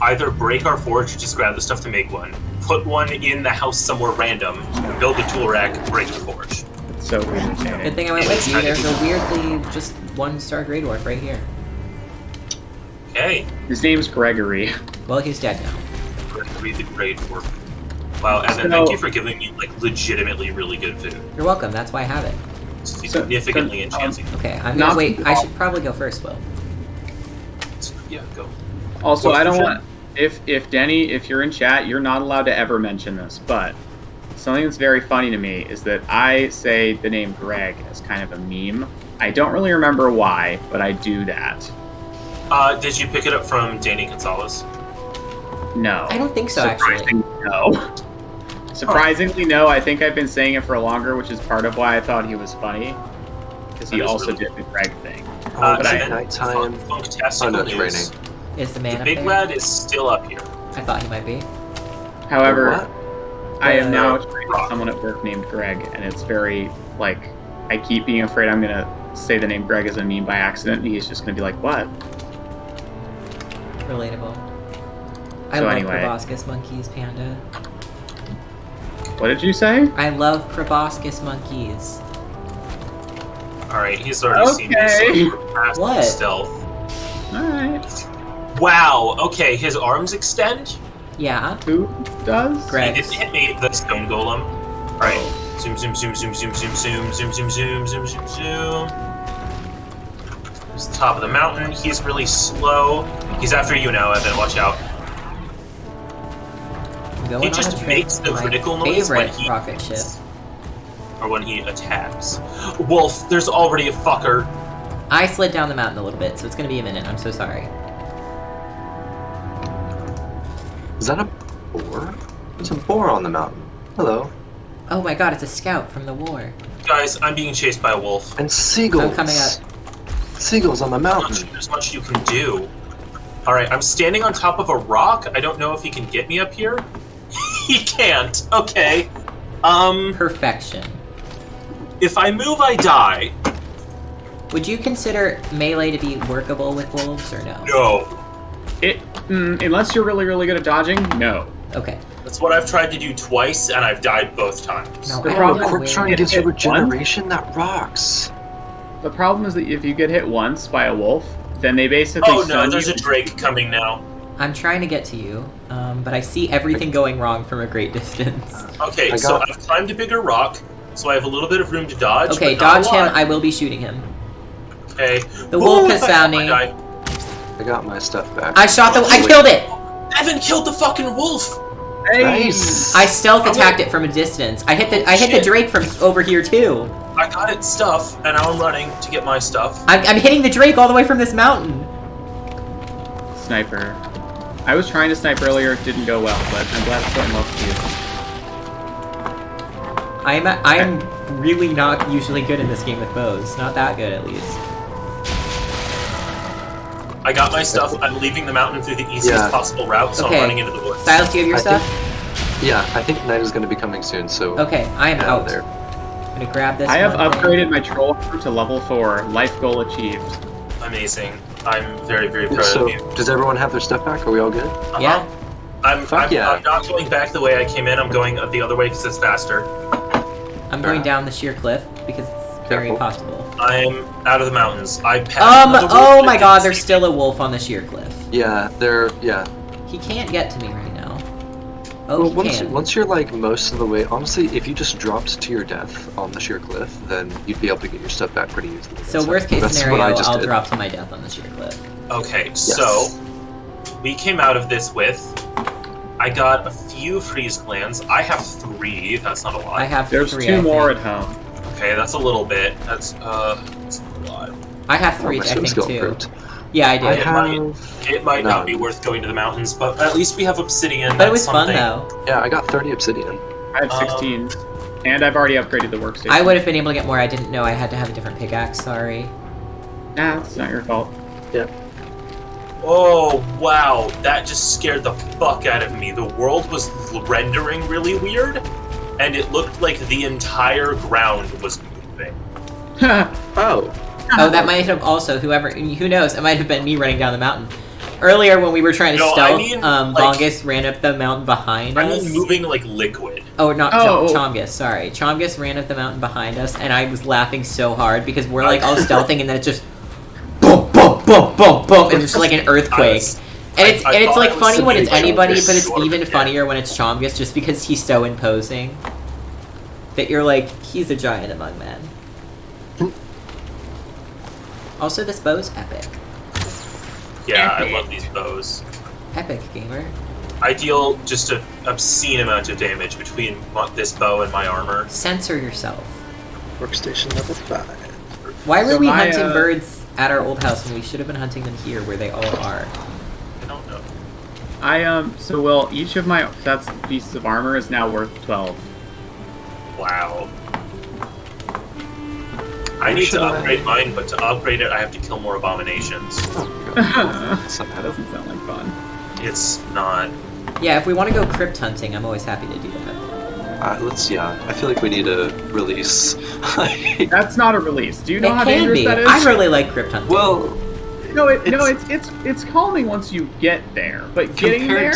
S3: either break our forge or just grab the stuff to make one. Put one in the house somewhere random, build the tool rack, break the forge.
S2: It's so irritating.
S1: Good thing I went with you. There's a weirdly just 1-star Grey Dwarf right here.
S3: Okay.
S2: His name's Gregory.
S1: Well, he's dead now.
S3: Gregory the Great Dwarf. Wow, and then thank you for giving me like legitimately really good food.
S1: You're welcome. That's why I have it.
S3: Significantly enhancing.
S1: Okay, I'm gonna wait. I should probably go first, Will.
S3: Yeah, go.
S2: Also, I don't want... If Denny, if you're in chat, you're not allowed to ever mention this, but something that's very funny to me is that I say the name Greg as kind of a meme. I don't really remember why, but I do that.
S3: Did you pick it up from Danny Gonzalez?
S2: No.
S1: I don't think so, actually.
S2: No. Surprisingly, no. I think I've been saying it for longer, which is part of why I thought he was funny. Because he also did the Greg thing.
S3: But
S4: nighttime.
S3: Fantastical news.
S1: Is the man
S3: The
S1: up
S3: big
S1: there?
S3: lad is still up here.
S1: I thought he might be.
S2: However, I am now training someone at work named Greg, and it's very, like, I keep being afraid I'm going to say the name Greg as a meme by accident, and he's just going to be like, what?
S1: Relatable. I
S2: So
S1: love
S2: anyway.
S1: proboscis monkeys, Panda.
S2: What did you say?
S1: I love proboscis monkeys.
S3: Alright, he's already seen me, so we're past
S1: What?
S3: stealth.
S2: Alright.
S3: Wow, okay, his arms extend?
S1: Yeah.
S2: Who does?
S1: Greg.
S3: He didn't hit me, the stone golem. Alright, zoom, zoom, zoom, zoom, zoom, zoom, zoom, zoom, zoom, zoom, zoom, zoom, zoom. He's the top of the mountain, he's really slow. He's after you now, Evan, watch out.
S1: Going
S3: He
S1: on
S3: just
S1: a trip
S3: makes the
S1: to my
S3: critical noise when
S1: favorite
S3: he
S1: rocket ship.
S3: or when he attacks. Wolf, there's already a fucker.
S1: I slid down the mountain a little bit, so it's gonna be a minute. I'm so sorry.
S4: Is that a boar? There's a boar on the mountain. Hello.
S1: Oh my god, it's a scout from the war.
S3: Guys, I'm being chased by a wolf.
S4: And seagulls.
S1: I'm coming up.
S4: Seagulls on the mountain.
S3: There's much you can do. Alright, I'm standing on top of a rock. I don't know if he can get me up here. He can't. Okay.
S1: Perfection.
S3: If I move, I die.
S1: Would you consider melee to be workable with wolves, or no?
S3: No.
S2: Unless you're really, really good at dodging, no.
S1: Okay.
S3: That's what I've tried to do twice, and I've died both times.
S1: No,
S2: The
S1: I
S2: problem-
S1: don't know
S4: Corpse Run
S1: where.
S4: gives you regeneration? That rocks.
S2: The problem is that if you get hit once by a wolf, then they basically
S3: Oh no,
S2: stun
S3: there's
S2: you.
S3: a drake coming now.
S1: I'm trying to get to you, but I see everything going wrong from a great distance.
S3: Okay, so I've climbed a bigger rock, so I have a little bit of room to dodge.
S1: Okay,
S3: but not
S1: dodge
S3: a
S1: him.
S3: lot.
S1: I will be shooting him.
S3: Okay.
S1: The wolf is
S3: I
S1: sounding.
S3: died.
S4: I got my stuff back.
S1: I shot the. I killed it.
S3: Evan killed the fucking wolf.
S2: Hey!
S4: Nice.
S1: I stealth attacked it from a distance. I hit the drake from over here too.
S3: I got its stuff, and now I'm running to get my stuff.
S1: I'm hitting the drake all the way from this mountain.
S2: Sniper. I was trying to snipe earlier, it didn't go well, but I'm glad it's going well for you.
S1: I'm really not usually good in this game with bows. Not that good, at least.
S3: I got my stuff. I'm leaving the mountain through the easiest possible route, so
S1: Okay.
S3: I'm running into the woods.
S1: Silas, do you have your stuff?
S4: Yeah, I think night is going to be coming soon, so...
S1: Okay, I am
S4: get
S1: out.
S4: there.
S1: I'm gonna grab this.
S2: I have
S1: one thing.
S2: upgraded my troll to level 4. Life goal achieved.
S3: Amazing. I'm very, very proud
S4: So,
S3: of you.
S4: does everyone have their stuff back? Are we all good?
S1: Yeah.
S3: I'm
S4: Fuck yeah.
S3: not going back the way I came in. I'm going the other way because it's faster.
S1: I'm going down the sheer cliff because it's very
S4: Careful.
S1: possible.
S3: I'm out of the mountains. I passed another wolf,
S1: Oh
S3: but
S1: my
S3: it
S1: god,
S3: didn't
S1: there's
S3: see
S1: still
S3: me.
S1: a wolf on the sheer cliff.
S4: Yeah, yeah.
S1: He can't get to me right now. Oh,
S4: Well,
S1: he can.
S4: once you're like most of the way, honestly, if you just dropped to your death on the sheer cliff, then you'd be able to get your stuff back pretty easily.
S1: So worst case
S4: That's
S1: scenario,
S4: what I just
S1: I'll
S4: did.
S1: drop to my death on the sheer cliff.
S3: Okay, so we came out of this with. I got a few freeze glands. I have 3. That's not a lot.
S1: I have
S2: There's
S1: 3.
S2: 2
S1: I
S2: more
S1: think.
S2: at home.
S3: Okay, that's a little bit. That's a lot.
S1: I have
S4: Oh,
S1: 3,
S4: my
S1: I
S4: swim
S1: think
S4: skill
S1: too.
S4: improved.
S1: Yeah, I did.
S4: I
S3: It
S4: have...
S3: It might not be
S4: none.
S3: worth going to the mountains, but at least we have obsidian.
S1: But it
S3: That's
S1: was fun
S3: something.
S1: though.
S4: Yeah, I got 30 obsidian.
S2: I have 16. And I've already upgraded the workstation.
S1: I would have been able to get more. I didn't know I had to have a different pickaxe. Sorry.
S2: Nah, it's not your fault.
S3: Oh, wow. That just scared the fuck out of me. The world was rendering really weird, and it looked like the entire ground was moving.
S4: Oh.
S1: Oh, that might have also who knows? It might have been me running down the mountain. Earlier, when we were trying to
S3: No, I
S1: stealth,
S3: mean, like-
S1: Bongus ran up the mountain behind
S3: I
S1: us.
S3: mean, moving like liquid.
S1: Oh, not
S2: Oh.
S1: Chomgus, sorry. Chomgus ran up the mountain behind us, and I was laughing so hard because we're like all stealthing, and then it's just boom, boom, boom, boom, boom, and it's just like an earthquake. And it's
S3: I
S1: and it's
S3: thought
S1: like
S3: it was
S1: funny when it's
S3: something like
S1: anybody,
S3: this
S1: but it's
S3: sort of
S1: even
S3: thing.
S1: funnier when it's Chomgus, just because he's so imposing that you're like, he's a giant among men. Also, this bow's epic.
S3: Yeah,
S2: Epic.
S3: I love these bows.
S1: Epic, gamer.
S3: I deal just an obscene amount of damage between this bow and my armor.
S1: Censor yourself.
S4: Workstation level 5.
S1: Why were
S2: So
S1: we
S2: my,
S1: hunting birds at our old house when we should have been hunting them here where they all are?
S3: I don't know.
S2: Each of my pieces of armor is now worth 12.
S3: Wow. I need to upgrade mine, but to upgrade it, I have to kill more abominations.
S2: That
S4: Somehow.
S2: doesn't sound like fun.
S3: It's not.
S1: Yeah, if we want to go crypt hunting, I'm always happy to do that.
S4: I feel like we need a release.
S2: That's not a release. Do you know
S1: It
S2: how
S1: can
S2: dangerous
S1: be.
S2: that is?
S1: I really like crypt hunting.
S4: well,
S2: It's calming once you get there, but getting there,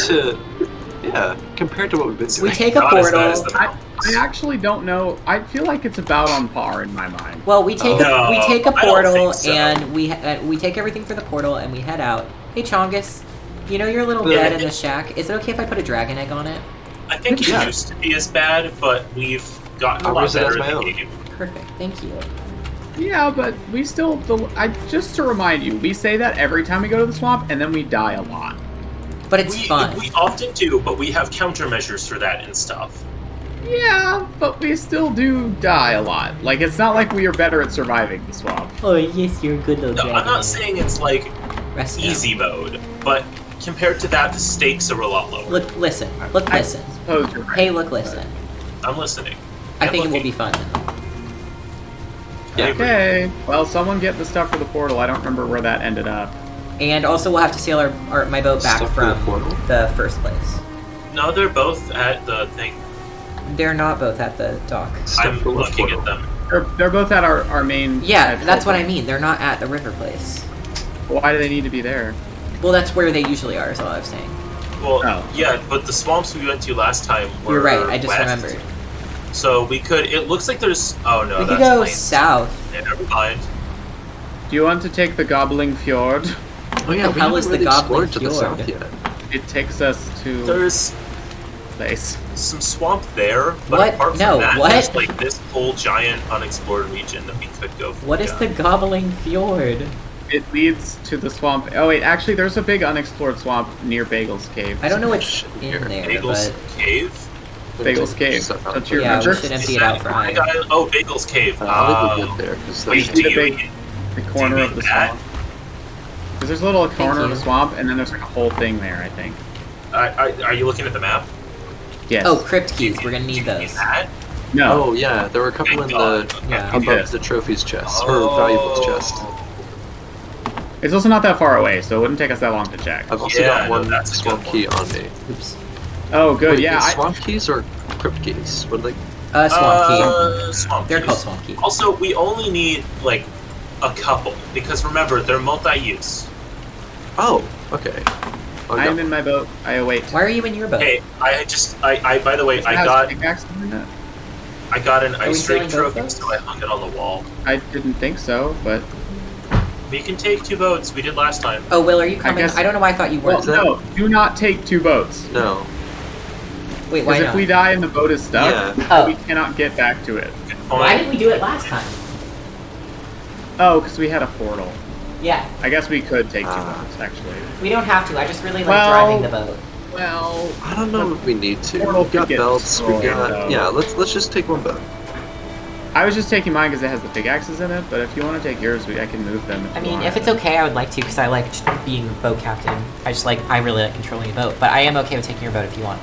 S4: compared to what we've been doing.
S1: we take a
S3: Not as bad as
S1: portal.
S3: the
S2: I actually don't know. I feel like it's about on par in my mind.
S1: Well, we take a
S3: No, I don't
S1: portal
S3: think so.
S1: and we take everything for the portal and we head out. Hey, Chongus, you know your little
S3: Yeah.
S1: bed in the shack? Is it okay if I put a dragon egg on it?
S3: I think it
S4: Yeah.
S3: used to be as bad, but we've gotten a
S4: I'll
S3: lot
S4: use it as
S3: better
S4: my
S3: in the
S4: own.
S3: game.
S1: Perfect, thank you.
S2: Yeah, but we still. Just to remind you, we say that every time we go to the swamp, and then we die a lot.
S1: But it's fun.
S3: We often do, but we have countermeasures for that and stuff.
S2: Yeah, but we still do die a lot. Like, it's not like we are better at surviving the swamp.
S1: Oh, yes, you're good though,
S3: No, I'm not saying it's like easy mode, but compared to that, the stakes are a lot lower.
S1: Look, listen.
S2: Suppose you're right.
S1: Hey, look, listen.
S3: I'm listening.
S1: I think it will be fun.
S3: Yeah,
S2: okay. Well, someone get the stuff for the portal. I don't remember where that ended up.
S1: And also, we'll have to sail my boat back
S4: Stuff for
S1: from
S4: the portal?
S1: the first place.
S3: No, they're both at the thing.
S1: They're not both at the dock.
S3: I'm looking at them.
S2: They're both at our main...
S1: Yeah, that's what I mean. They're not at the river place.
S2: Why do they need to be there?
S1: Well, that's where they usually are, is all I was saying.
S3: Well, yeah, but the swamps we went to last time were
S1: You're right, I just
S3: west.
S1: remembered.
S3: So we could... It looks like there's... Oh, no,
S1: We
S3: that's
S1: could go
S3: plains.
S1: south.
S3: Yeah, never mind.
S2: Do you want to take the Gobbling Fjord?
S4: Oh yeah,
S1: The
S4: we
S1: hell
S4: haven't
S1: is the
S4: really
S1: Goblin
S4: explored to the
S1: Fjord?
S4: south yet.
S2: It takes us to
S3: There's
S2: place.
S3: some swamp there, but
S1: What?
S3: apart from
S1: No,
S3: that,
S1: what?
S3: there's like this whole giant unexplored region that we could go for.
S1: What is the Gobbling Fjord?
S2: It leads to the swamp. Oh wait, actually, there's a big unexplored swamp near Bagel's Cave.
S1: I don't know what's
S4: Shit,
S1: in
S4: here.
S1: there,
S3: Bagel's
S1: but...
S3: Cave?
S2: Bagel's Cave. Don't you
S1: Yeah, we
S2: remember?
S1: should empty it out for
S3: I
S1: Iron.
S3: got it. Oh, Bagel's Cave.
S4: I think we're good there. 'Cause
S3: Wait,
S4: that's-
S3: do you,
S2: The corner of the
S3: that?
S2: swamp. Because there's a little corner of
S1: you.
S2: the swamp, and then there's like a whole thing there, I think.
S3: are you looking at the map?
S2: Yes.
S1: Oh, crypt keys. We're gonna need
S3: Do you
S1: those.
S3: that?
S2: No.
S4: Oh yeah, there were a couple in the
S1: Yeah.
S2: Okay.
S4: above the trophies chest or valuables chest.
S2: It's also not that far away, so it wouldn't take us that long to check.
S4: I've also
S3: Yeah,
S4: got
S3: no,
S4: one
S3: that's a
S4: swamp
S3: good
S4: key
S3: one.
S4: on me.
S1: Oops.
S2: Oh, good.
S4: Wait,
S2: Yeah.
S4: is swamp keys or crypt keys? What are they?
S1: Swamp
S3: Swamp
S1: key. They're
S3: keys.
S1: called swamp key.
S3: Also, we only need like a couple because remember they're multi-use.
S4: Oh, okay. Oh,
S2: I am
S4: no.
S2: in my boat. I await.
S1: Why are you in your boat?
S3: Hey, I by the way,
S2: It
S3: I
S2: has
S3: got
S2: pickaxes in it?
S3: an
S1: we
S3: ice rig
S1: stealing both
S3: trophy,
S1: boats?
S3: so I hung it on the wall.
S2: I didn't think so, but
S3: We can take 2 boats. We did last time.
S1: Oh, Will, are you coming?
S2: guess-
S1: I don't know why I thought you
S2: well,
S1: weren't.
S2: no. Do not take 2 boats.
S4: No.
S1: Wait, why
S2: Because if
S1: not?
S2: we die and the boat is stuck,
S4: Yeah.
S1: Oh.
S2: we cannot get back to it.
S3: Good
S1: Why
S3: point.
S1: didn't we do it last time?
S2: Oh, because we had a portal.
S1: Yeah,
S2: I guess we could take 2
S4: Ah.
S2: boats, actually.
S1: we don't have to. I just really like
S2: Well-
S1: driving the boat.
S2: Well,
S4: I don't know if we need to.
S2: Portal
S4: We've got
S2: could get
S4: belts. We
S2: destroyed,
S4: got
S2: though.
S4: yeah. Let's just take one boat.
S2: I was just taking mine because it has the pickaxes in it, but if you want to take yours, I can move them.
S1: I
S2: you
S1: mean,
S2: want.
S1: if it's okay, I would like to because I like being boat captain. I really like controlling a boat. But I am okay with taking your boat if you want.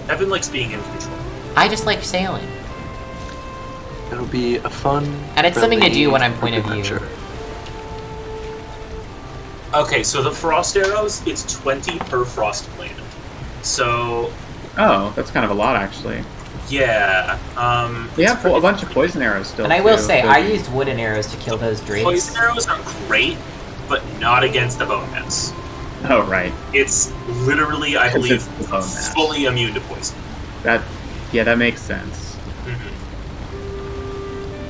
S3: Evan likes being in control.
S1: I just like sailing.
S4: It'll be a fun.
S1: And it's something to
S4: friendly
S1: do when I'm point of view.
S4: adventure.
S3: Okay, so the frost arrows, it's 20 per frost plant. So
S2: Oh, that's kind of a lot, actually.
S3: yeah,
S2: We
S3: it's
S2: have a bunch of poison arrows still.
S1: And I will
S2: too,
S1: say,
S2: so-
S1: I used wooden arrows to kill those drakes.
S3: poison arrows are great, but not against the bone mass.
S2: Oh, right.
S3: It's literally, I
S2: Because
S3: believe,
S2: it's the bone mass.
S3: fully immune to poison.
S2: That makes sense.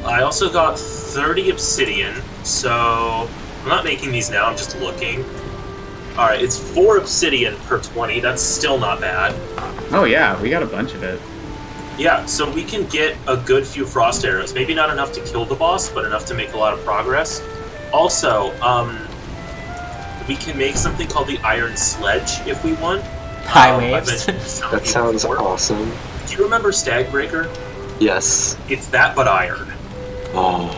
S3: I also got 30 obsidian, so I'm not making these now, I'm just looking. Alright, it's 4 obsidian per 20, that's still not bad.
S2: Oh, yeah, we got a bunch of it.
S3: Yeah, so we can get a good few frost arrows. Maybe not enough to kill the boss, but enough to make a lot of progress. Also, we can make something called the Iron Sledge if we want.
S1: High
S3: I
S1: waves.
S3: mentioned this to
S4: That
S3: you
S4: sounds
S3: before.
S4: awesome.
S3: Do you remember Stagbreaker?
S4: Yes.
S3: It's that, but iron.
S4: Oh.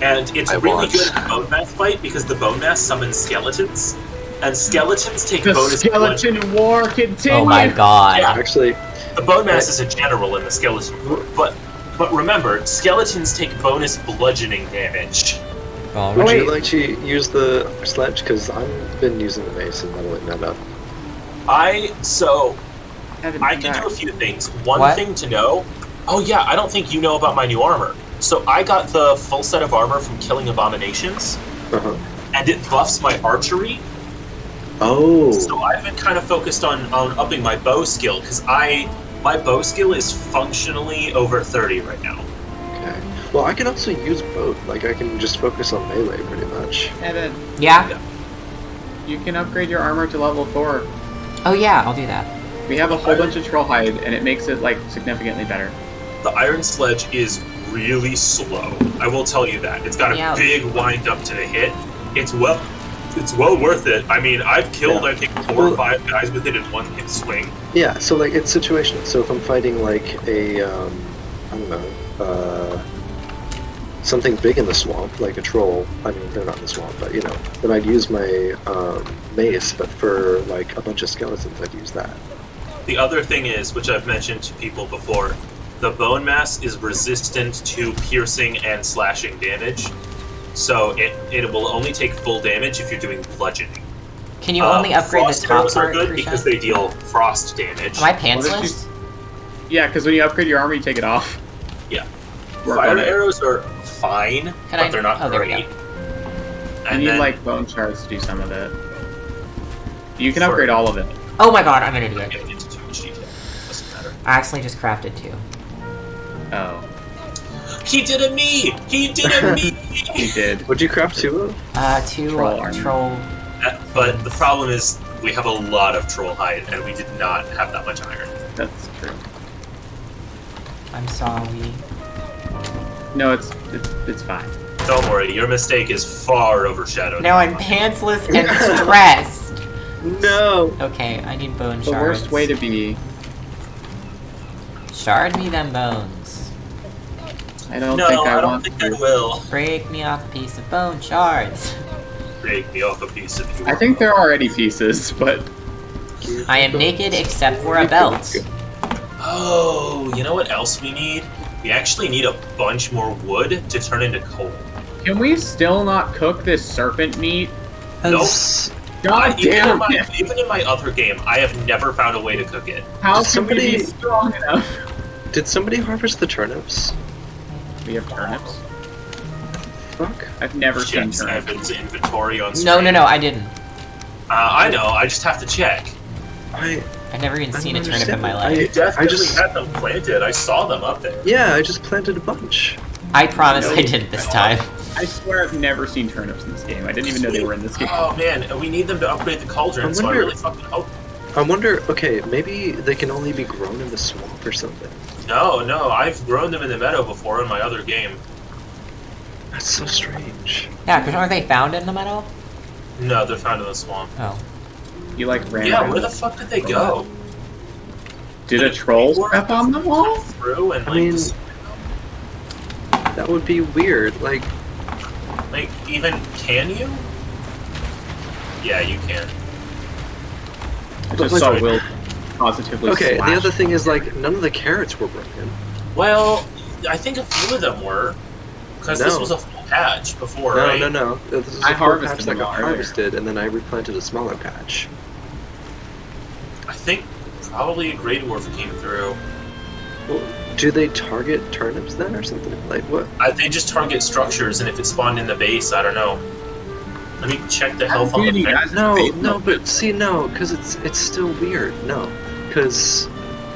S3: And it's
S4: I
S3: really
S4: want.
S3: good at the bone mass fight because the bone mass summons skeletons, and skeletons take
S2: The
S3: bonus.
S2: skeleton war continues!
S1: Oh my god.
S3: Yeah.
S4: Actually,
S3: The bone mass is a general in the skeleton war, but remember, skeletons take bonus bludgeoning damage.
S1: All
S4: would
S1: right.
S4: you like to use the sledge? Because I've been using the mace and leveling that up.
S3: I
S2: Haven't
S3: can
S2: been
S3: do
S2: back.
S3: a few things. One
S1: What?
S3: thing to know. Oh yeah, I don't think you know about my new armor. So I got the full set of armor from killing abominations,
S4: Uh-huh.
S3: and it buffs my archery.
S4: Oh.
S3: So I've been kind of focused on upping my bow skill because my bow skill is functionally over 30 right now.
S4: Okay. Well, I can also use both. Like, I can just focus on melee pretty much.
S2: Evan,
S1: Yeah?
S2: you can upgrade your armor to level 4.
S1: Oh yeah, I'll do that.
S2: We have a whole bunch of troll hide, and it makes it, like, significantly better.
S3: The Iron Sledge is really slow. I will tell you that. It's got a
S1: Yeah.
S3: big wind up to the hit. It's well it's well worth it. I mean, I've killed I think 4 or 5 guys with it in one hit swing.
S4: Yeah, so like it's situational. So if I'm fighting like a I don't know, something big in the swamp, like a troll. I mean, they're not in the swamp, but you know, then I'd use my mace. But for like a bunch of skeletons, I'd use that.
S3: The other thing is, which I've mentioned to people before, the bone mass is resistant to piercing and slashing damage, so it will only take full damage if you're doing bludgeoning.
S1: Can you only upgrade the top
S3: arrows
S1: part?
S3: are good because they deal frost damage.
S1: Am I pantsless?
S2: Yeah, because when you upgrade your armor, you take it off.
S3: Yeah.
S2: Work
S3: Fire
S2: on it.
S3: arrows are fine, but they're not
S1: there we
S3: great.
S1: go.
S2: I need like bone shards to do some of it. You can upgrade all of it.
S1: Oh my god, I'm an idiot.
S3: Getting into too much detail. Doesn't matter.
S1: I accidentally just crafted 2.
S2: Oh,
S3: He did a me! He did a me!
S2: you did.
S4: Would you craft 2 of?
S1: 2
S2: Troll armor.
S1: troll.
S3: But the problem is, we have a lot of troll hide, and we did not have that much iron.
S2: That's true.
S1: I'm sorry.
S2: No, it's fine.
S3: Don't worry, your mistake is far overshadowed.
S1: Now I'm pantsless and stressed.
S4: No.
S1: Okay, I need bone
S2: The
S1: shards.
S2: worst way to be.
S1: Shard me them bones.
S2: I don't
S3: No,
S2: think I
S3: I don't
S2: want
S3: think
S2: to.
S3: I will.
S1: Break me off a piece of bone shards.
S3: Break me off a piece of you.
S2: I think there are already pieces, but
S1: I am naked except for a belt.
S3: Oh, you know what else we need? We actually need a bunch more wood to turn into coal.
S2: can we still not cook this serpent meat?
S3: Nope.
S2: God damn it!
S3: Even in my other game, I have never found a way to cook it.
S2: How
S4: Did
S2: can we be
S4: somebody-
S2: strong enough?
S4: Did somebody harvest the turnips?
S2: We have turnips.
S4: Fuck.
S2: I've never seen
S3: Checks
S2: turnips.
S3: Evan's inventory on
S1: No,
S3: screen.
S1: no, I didn't.
S3: I know, I just have to check.
S1: I've never even
S4: I
S1: seen a
S4: don't
S1: turnip in my
S4: understand.
S1: life.
S3: You definitely
S4: just-
S3: had them planted. I saw them up there.
S4: Yeah, I just planted a bunch.
S1: I promise
S2: No.
S1: I didn't this time.
S2: I swear I've never seen turnips in this game. I didn't even know they were in this game.
S3: Oh man, we need them to upgrade the cauldron, so I
S4: wonder-
S3: really fucking hope.
S4: I wonder, okay, maybe they can only be grown in the swamp or something.
S3: No, I've grown them in the meadow before in my other game.
S4: That's so strange.
S1: Yeah, because aren't they found in the meadow?
S3: No, they're found in the swamp.
S1: Oh.
S2: You like ran
S3: Yeah,
S2: around.
S3: where the fuck did they go?
S2: Did a troll step on them all?
S3: Through and
S4: I
S3: like,
S4: mean-
S3: just,
S4: That would be weird. Like,
S3: even can you? Yeah, you can.
S2: I
S4: But
S2: just
S4: like-
S2: saw Will positively
S4: okay,
S2: slash.
S4: the other thing is, like, none of the carrots were broken.
S3: Well, I think a few of them were, because this
S4: No.
S3: was a full patch before,
S4: No,
S3: right?
S4: no. This is
S2: I
S4: a full
S2: harvested
S4: patch that
S2: them
S4: got
S2: earlier.
S4: harvested, and then I replanted a smaller patch.
S3: I think probably a Great Dwarf came through.
S4: Well, do they target turnips then, or something? Like, what?
S3: They just target structures, and if it spawned in the base, I don't know. Let me check the health on the
S2: Beauty,
S3: fence.
S2: guys.
S4: No,
S2: Wait,
S4: no, but see, no, because it's still weird. No, because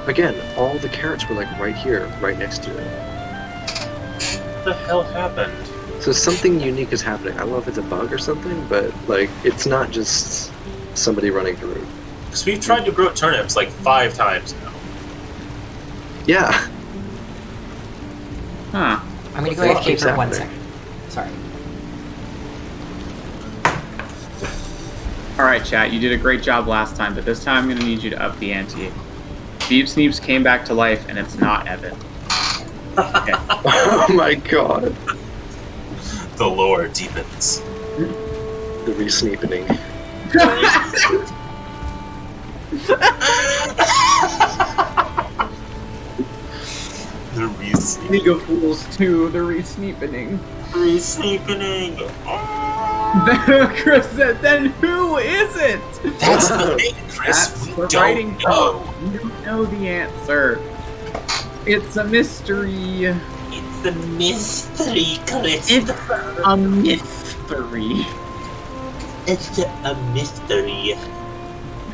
S4: again, all the carrots were like right here, right next to it.
S3: What the hell happened?
S4: So something unique is happening. I don't know if it's a bug or something, but like it's not just somebody running through.
S3: Because we've tried to grow turnips like 5 times now.
S4: Yeah.
S2: Huh.
S1: I'm gonna go
S4: What
S1: AFK
S4: keeps
S1: for 1
S4: happening?
S1: second. Sorry.
S2: Alright, chat, you did a great job last time, but this time I'm gonna need you to up the ante. Beep Sneeps came back to life, and it's not Evan. Okay.
S4: Oh my god.
S3: The lore deepens.
S4: The re-sneepening.
S3: The re-sleep.
S2: League of Fools 2, the re-sneepening.
S3: Re-sleepening.
S2: Chris said, then who is it?
S3: That's the thing, Chris.
S2: That's
S3: We
S2: the
S3: don't
S2: writing
S3: know.
S2: code. You don't know the answer. It's a mystery.
S3: It's a mystery, Chris.
S2: It's a mystery.
S3: It's a mystery.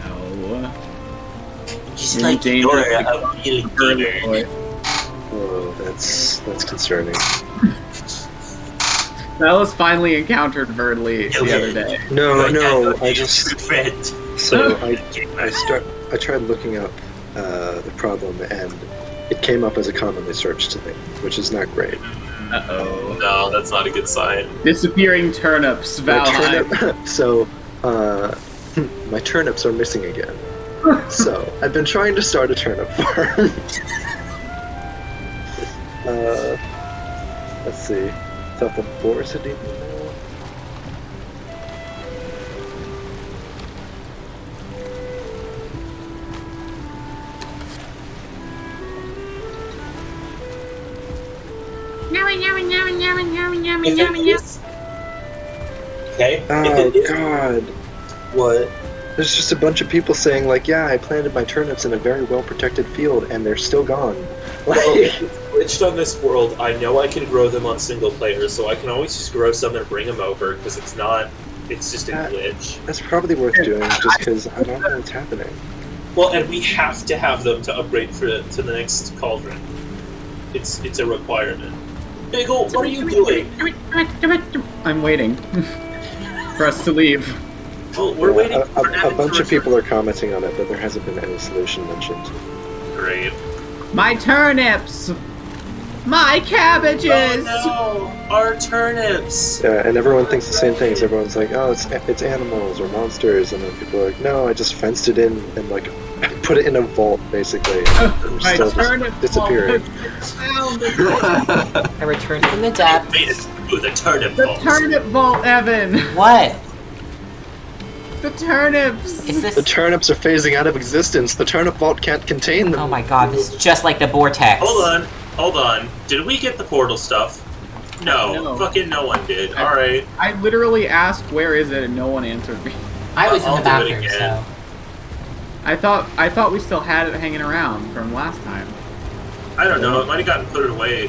S2: No.
S3: Just
S2: You're
S3: like
S2: dangerous.
S3: you're a real
S2: Girly
S3: gamer.
S2: boy.
S4: Oh, that's concerning.
S2: That was finally encountered Verdly the other day.
S4: No, no,
S3: You're
S4: I
S3: a
S4: just
S3: true friend.
S4: so I tried looking up the problem, and it came up as a commonly searched thing, which is not great.
S2: Uh-oh.
S3: No, that's not a good sign.
S2: Disappearing turnips, Valheim.
S4: So, my turnips are missing again. So, I've been trying to start a turnip farm. Let's see. South of Forest, now.
S3: Okay.
S4: Oh God.
S3: What?
S4: There's just a bunch of people saying like, yeah, I planted my turnips in a very well protected field and they're still gone. Like,
S3: Well, it's glitched on this world. I know I can grow them on single players, so I can always just grow some and bring them over because it's just a glitch.
S4: that's probably worth doing just because I don't know what's happening.
S3: Well, and we have to have them to upgrade to the next cauldron. It's a requirement. Bagel, what are you doing?
S2: I'm waiting for us to leave.
S3: Well, we're waiting for
S4: A bunch of people are commenting on it, but there hasn't been any solution mentioned.
S3: Great.
S2: My turnips! My cabbages!
S3: Oh no! Our turnips!
S4: Yeah, and everyone thinks the same things. Everyone's like, oh, it's animals or monsters, and then people are like, no, I just fenced it in and like put it in a vault, basically. And
S2: My
S4: still
S2: turnip
S4: just disappearing.
S1: I returned from the depths.
S3: Made it through the turnip
S2: The
S3: vault.
S2: turnip vault, Evan!
S1: What?
S2: The turnips!
S1: Is this?
S4: The turnips are phasing out of existence. The turnip vault can't contain them.
S1: Oh my god, this is just like the vortex.
S3: Hold on. Did we get the portal stuff? No. Fucking no one did. Alright.
S2: I literally asked where is it and no one answered me.
S1: I was
S3: I'll
S1: in the
S3: do it
S1: bathroom,
S3: again.
S1: so.
S2: I thought we still had it hanging around from last time.
S3: I don't know. It might have gotten put away.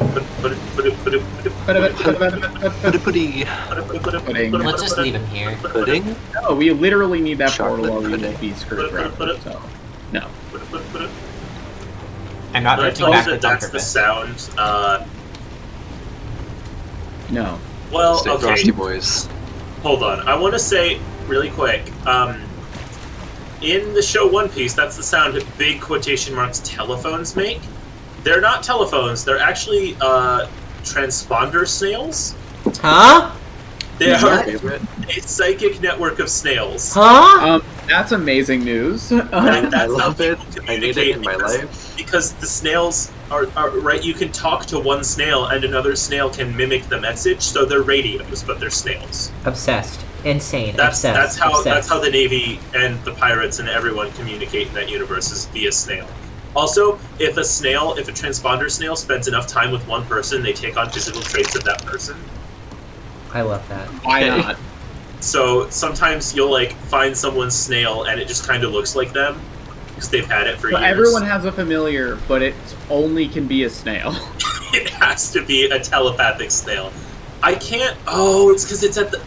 S2: Pudding.
S1: Let's just leave him here.
S4: Pudding?
S2: No, we literally need that
S4: Chocolate
S2: portal or we
S4: pudding.
S2: will be screwed forever. So, no.
S1: I'm not
S3: I
S1: drifting
S3: told
S1: back
S3: that
S1: with
S3: that's
S1: Dr.
S3: the
S1: Fist.
S3: sound.
S2: No.
S3: Well,
S4: Stay
S3: okay.
S4: frosty, boys.
S3: Hold on. I want to say really quick. In the show One Piece, that's the sound big quotation marks telephones make. They're not telephones. They're actually transponder snails.
S1: Huh?
S3: They are a psychic network of snails.
S1: Huh?
S2: That's amazing news.
S3: And
S4: I
S3: that's how
S4: love it.
S3: people
S4: I need it
S3: communicate
S4: in my life.
S3: because the snails are right. You can talk to one snail, and another snail can mimic the message. So they're radios, but they're snails.
S1: Obsessed. Insane.
S3: That's
S1: Obsessed.
S3: that's how the Navy and the pirates and everyone communicate in that universe is via snail. Also, if a transponder snail spends enough time with one person, they take on physical traits of that person.
S1: I love that.
S2: Why not?
S3: So sometimes you'll like find someone's snail and it just kind of looks like them because they've had it for
S2: So
S3: years.
S2: everyone has a familiar, but it only can be a snail.
S3: It has to be a telepathic snail. I can't. Oh, it's because it's at the.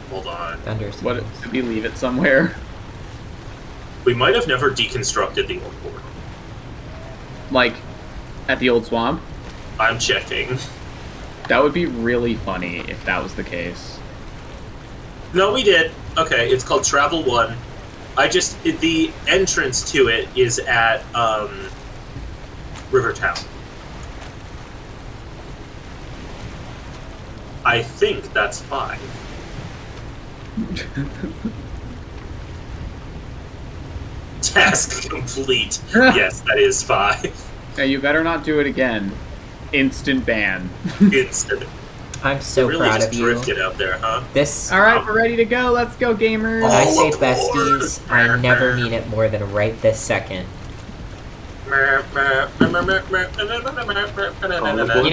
S3: Hold on.
S2: What? Did we leave it somewhere?
S3: We might have never deconstructed the old portal.
S2: Like, at the old swamp?
S3: I'm checking.
S2: That would be really funny if that was the case.
S3: No, we did. Okay, it's called Travel 1. The entrance to it is at, Rivertown. I think that's 5. Task complete. Yes, that is 5.
S2: Now you better not do it again. Instant ban.
S1: I'm so
S3: really
S1: proud
S3: just
S1: of you.
S3: drifted out there, huh?
S1: This.
S2: Alright, we're ready to go. Let's go, gamers.
S1: When I say besties, I never mean it more than right this second. You know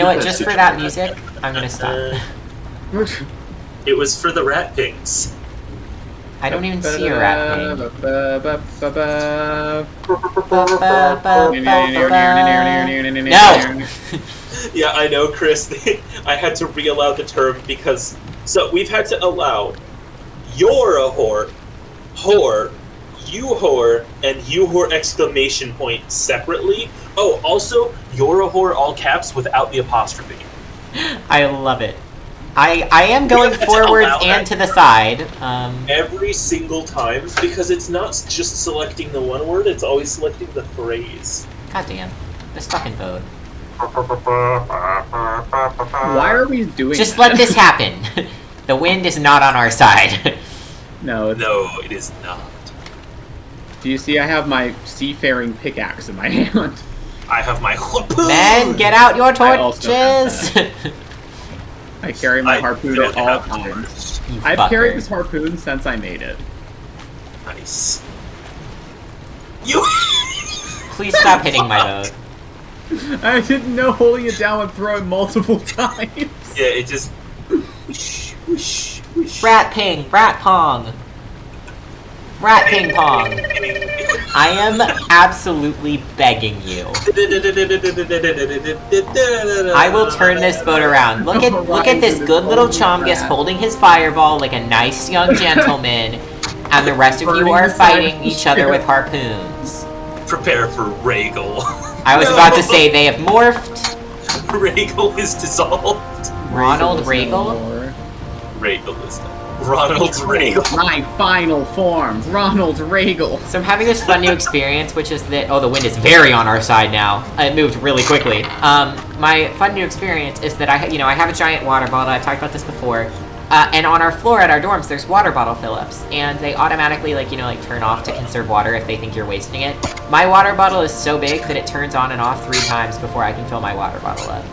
S1: what? Just for that music, I'm gonna stop.
S3: It was for the rat pigs.
S1: I don't even see a rat pig. No!
S3: Yeah, I know, Chris. I had to re-allow the term because... So, we've had to allow you're a whore, you whore, and you whore exclamation point separately. Oh, also, you're a whore all caps without the apostrophe.
S1: I love it. I am going forwards and to the side.
S3: Every single time, because it's not just selecting the one word, it's always selecting the phrase.
S1: God damn. This fucking vote.
S2: Why are we doing
S1: Just
S2: that?
S1: let this happen. The wind is not on our side.
S2: No,
S3: it is not.
S2: Do you see I have my seafaring pickaxe in my hand?
S3: I have my harpoon!
S1: Men, get out your
S2: I also have
S1: torches!
S2: I carry my harpoon
S3: don't
S2: at all
S3: have
S2: times.
S3: torches.
S1: You
S2: I've
S1: fucker.
S2: carried this harpoon since I made it.
S3: Nice. You.
S1: Please stop hitting my boat.
S2: I didn't know holding it down would throw it multiple times.
S3: Yeah, it just. Whoosh, whoosh, whoosh.
S1: Rat ping, rat pong. Rat ping pong. I am absolutely begging you. I will turn this boat around. Look at this good little Chomgus holding his fireball like a nice young gentleman, and the rest of you are fighting each other with harpoons.
S3: Prepare for Rhaegal.
S1: I was about to say they have morphed.
S3: Rhaegal is dissolved.
S1: Ronald Rhaegal?
S3: Rhaegal is dead. Ronald Rhaegal.
S2: My final form, Ronald Rhaegal.
S1: So I'm having this fun new experience, which is that, oh, the wind is very on our side now. It moved really quickly. My fun new experience is that I have a giant water bottle. I've talked about this before. And on our floor at our dorms, there's water bottle fill-ups, and they automatically, turn off to conserve water if they think you're wasting it. My water bottle is so big that it turns on and off 3 times before I can fill my water bottle up.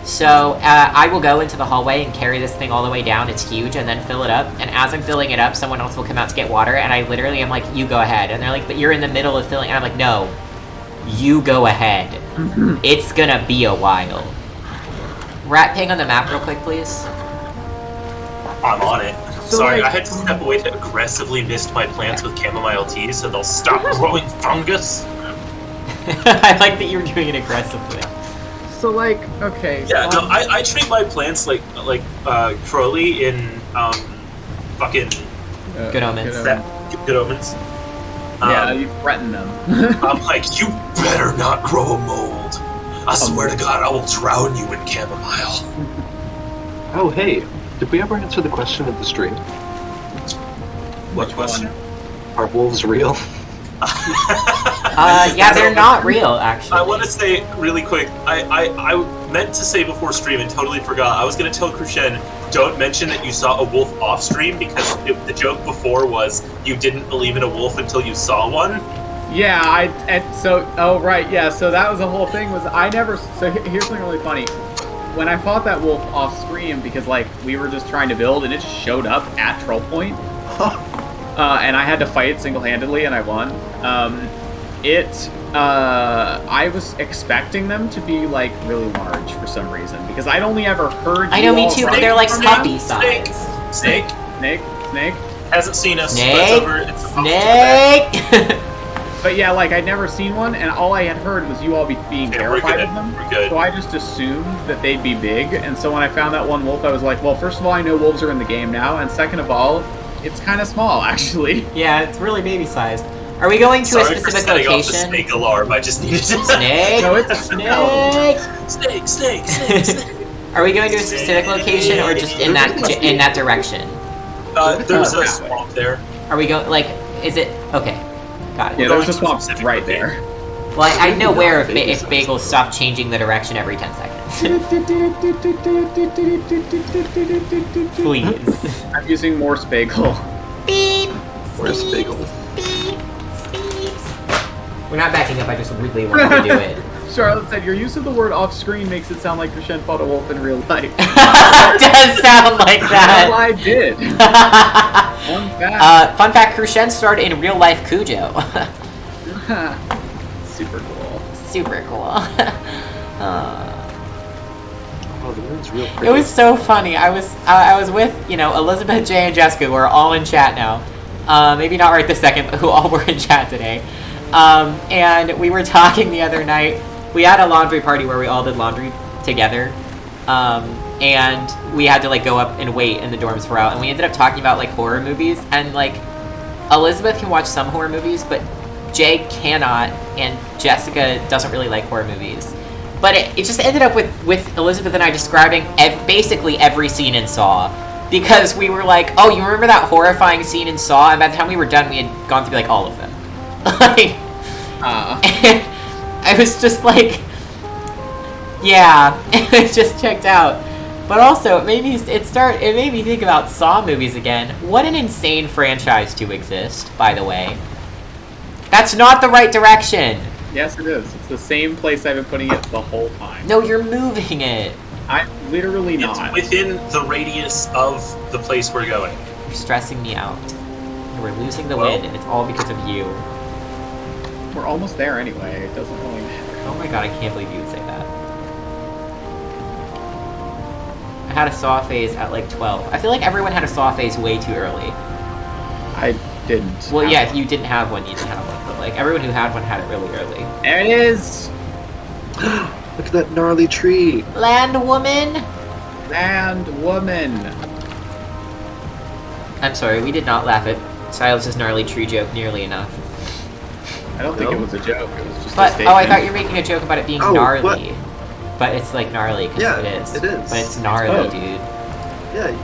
S1: So, I will go into the hallway and carry this thing all the way down, it's huge, and then fill it up, and as I'm filling it up, someone else will come out to get water, and I literally am like, you go ahead, and they're like, but you're in the middle of filling, and I'm like, no, you go ahead. It's gonna be a while. Rat ping on the map real quick, please.
S3: I'm on it. Sorry, I had to step away to aggressively mist my plants with chamomile tea so they'll stop growing fungus.
S1: I like that you're doing it aggressively.
S2: So okay.
S3: Yeah, no, I treat my plants like Crowley in fucking
S1: Good Omens.
S3: Good Omens.
S2: Yeah, you threaten them.
S3: I'm like, you better not grow a mold. I swear to God, I will drown you in chamomile.
S4: Oh, hey. Did we ever answer the question of the stream?
S3: What question?
S4: Are wolves real?
S1: Yeah, they're not real, actually.
S3: I want to say really quick, I meant to say before stream and totally forgot. I was going to tell Crucian, don't mention that you saw a wolf off stream because the joke before was you didn't believe in a wolf until you saw one.
S2: Yeah, so that was the whole thing was here's something really funny. When I fought that wolf off stream, because we were just trying to build and it just showed up at Troll Point, and I had to fight it single-handedly and I won. I was expecting them to be really large for some reason because I'd only ever heard.
S1: I know, me too, but they're puppy size.
S3: Snake. Hasn't seen us.
S1: Snake.
S2: But yeah, I'd never seen one, and all I had heard was you all being terrified of them.
S3: We're good.
S2: So I just assumed that they'd be big, and so when I found that one wolf, I was like, well, first of all, I know wolves are in the game now, and second of all, it's kind of small, actually.
S1: Yeah, it's really baby-sized. Are we going to a specific location?
S3: Off the snake alarm. I just needed to.
S1: Snake?
S2: No, it's
S3: Snake.
S1: Are we going to a specific location, or just in that direction?
S3: There's a swamp there.
S1: Are we going, is it... Okay. Got it.
S2: Yeah, there's a swamp right there.
S1: Well, I know where if bagels stop changing the direction every 10 seconds. Please.
S2: I'm using Morse Bagel.
S1: Beep.
S4: Where's Bagel?
S1: Beep. We're not backing up, I just really wanted to do it.
S2: Charlotte said, your use of the word off-screen makes it sound like Krishen fought a wolf in real life.
S1: It does sound like that.
S2: Well, I did.
S1: Fun fact, Krishen started in real life Cujo.
S2: Super cool.
S1: Super cool.
S4: Oh, the moon's real pretty.
S1: It was so funny. I was with, Elizabeth, Jay, and Jessica, who are all in chat now. Maybe not right this second, but who all were in chat today. And we were talking the other night. We had a laundry party where we all did laundry together. And we had to go up and wait in the dorms for out. And we ended up talking about horror movies. And Elizabeth can watch some horror movies, but Jay cannot, and Jessica doesn't really like horror movies. But it just ended up with Elizabeth and I describing basically every scene in Saw. Because we were like, oh, you remember that horrifying scene in Saw? And by the time we were done, we had gone through all of them. And I was just Yeah, it just checked out. But also, it made me think about Saw movies again. What an insane franchise to exist, by the way. That's not the right direction.
S2: Yes, it is. It's the same place I've been putting it the whole time.
S1: No, you're moving it.
S2: I'm literally not.
S3: It's within the radius of the place we're going.
S1: You're stressing me out. We're losing the wind, and it's all because of you.
S2: We're almost there anyway. It doesn't really matter.
S1: Oh my god, I can't believe you would say that. I had a Saw phase at like 12. I feel like everyone had a Saw phase way too early.
S2: I didn't.
S1: Well, yeah, if you didn't have one, you didn't have one. But like, everyone who had one had it really early.
S2: There it is!
S4: Look at that gnarly tree.
S1: Land woman!
S2: Land woman!
S1: I'm sorry, we did not laugh at Silas' gnarly tree joke nearly enough.
S2: I don't think it was a joke. It was just a
S1: But,
S2: statement.
S1: oh, I thought you were making a joke about it being gnarly.
S4: What?
S1: But it's like gnarly, because
S4: Yeah,
S1: it is.
S4: it is.
S1: But it's gnarly, dude.
S4: Yeah, you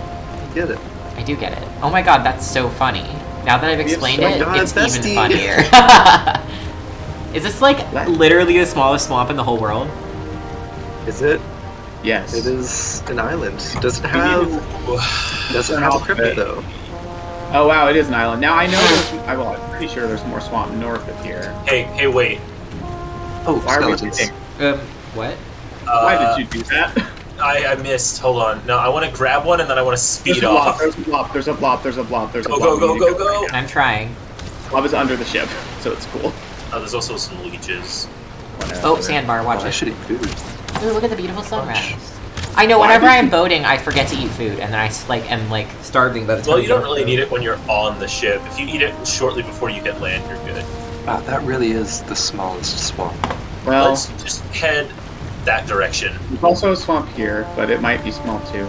S4: get it.
S1: I do get it. Oh my god, that's so funny. Now that I've explained it,
S4: God,
S1: it's even
S4: bestie.
S1: funnier. Is this like literally the smallest swamp in the whole world?
S4: Is it?
S2: Yes.
S4: It is an island. Doesn't have a crypt though.
S2: Oh wow, it is an island. Now I know I'm pretty sure there's more swamp north of here.
S3: Hey, wait.
S4: Oh,
S2: Why are we
S4: skeletons.
S1: What?
S2: Why did you do that?
S3: I missed. Hold on. No, I want to grab one and then I want to speed off.
S2: There's a blob. There's a blob. There's a blob. There's a
S3: Go,
S2: blob.
S3: go, go, go, go.
S1: I'm trying.
S2: Blob is under the ship, so it's cool.
S3: There's also some leeches.
S1: Oh, sandbar, watch
S4: I
S1: it.
S4: should eat food.
S1: Ooh, look at the beautiful sunrise. I know, whenever I'm boating, I forget to eat food, and then I am like starving by the time.
S3: Well, you don't really need it when you're on the ship. If you eat it shortly before you hit land, you're good.
S4: Wow, that really is the smallest swamp.
S2: Well,
S3: Let's just head that direction.
S2: there's also a swamp here, but it might be small too.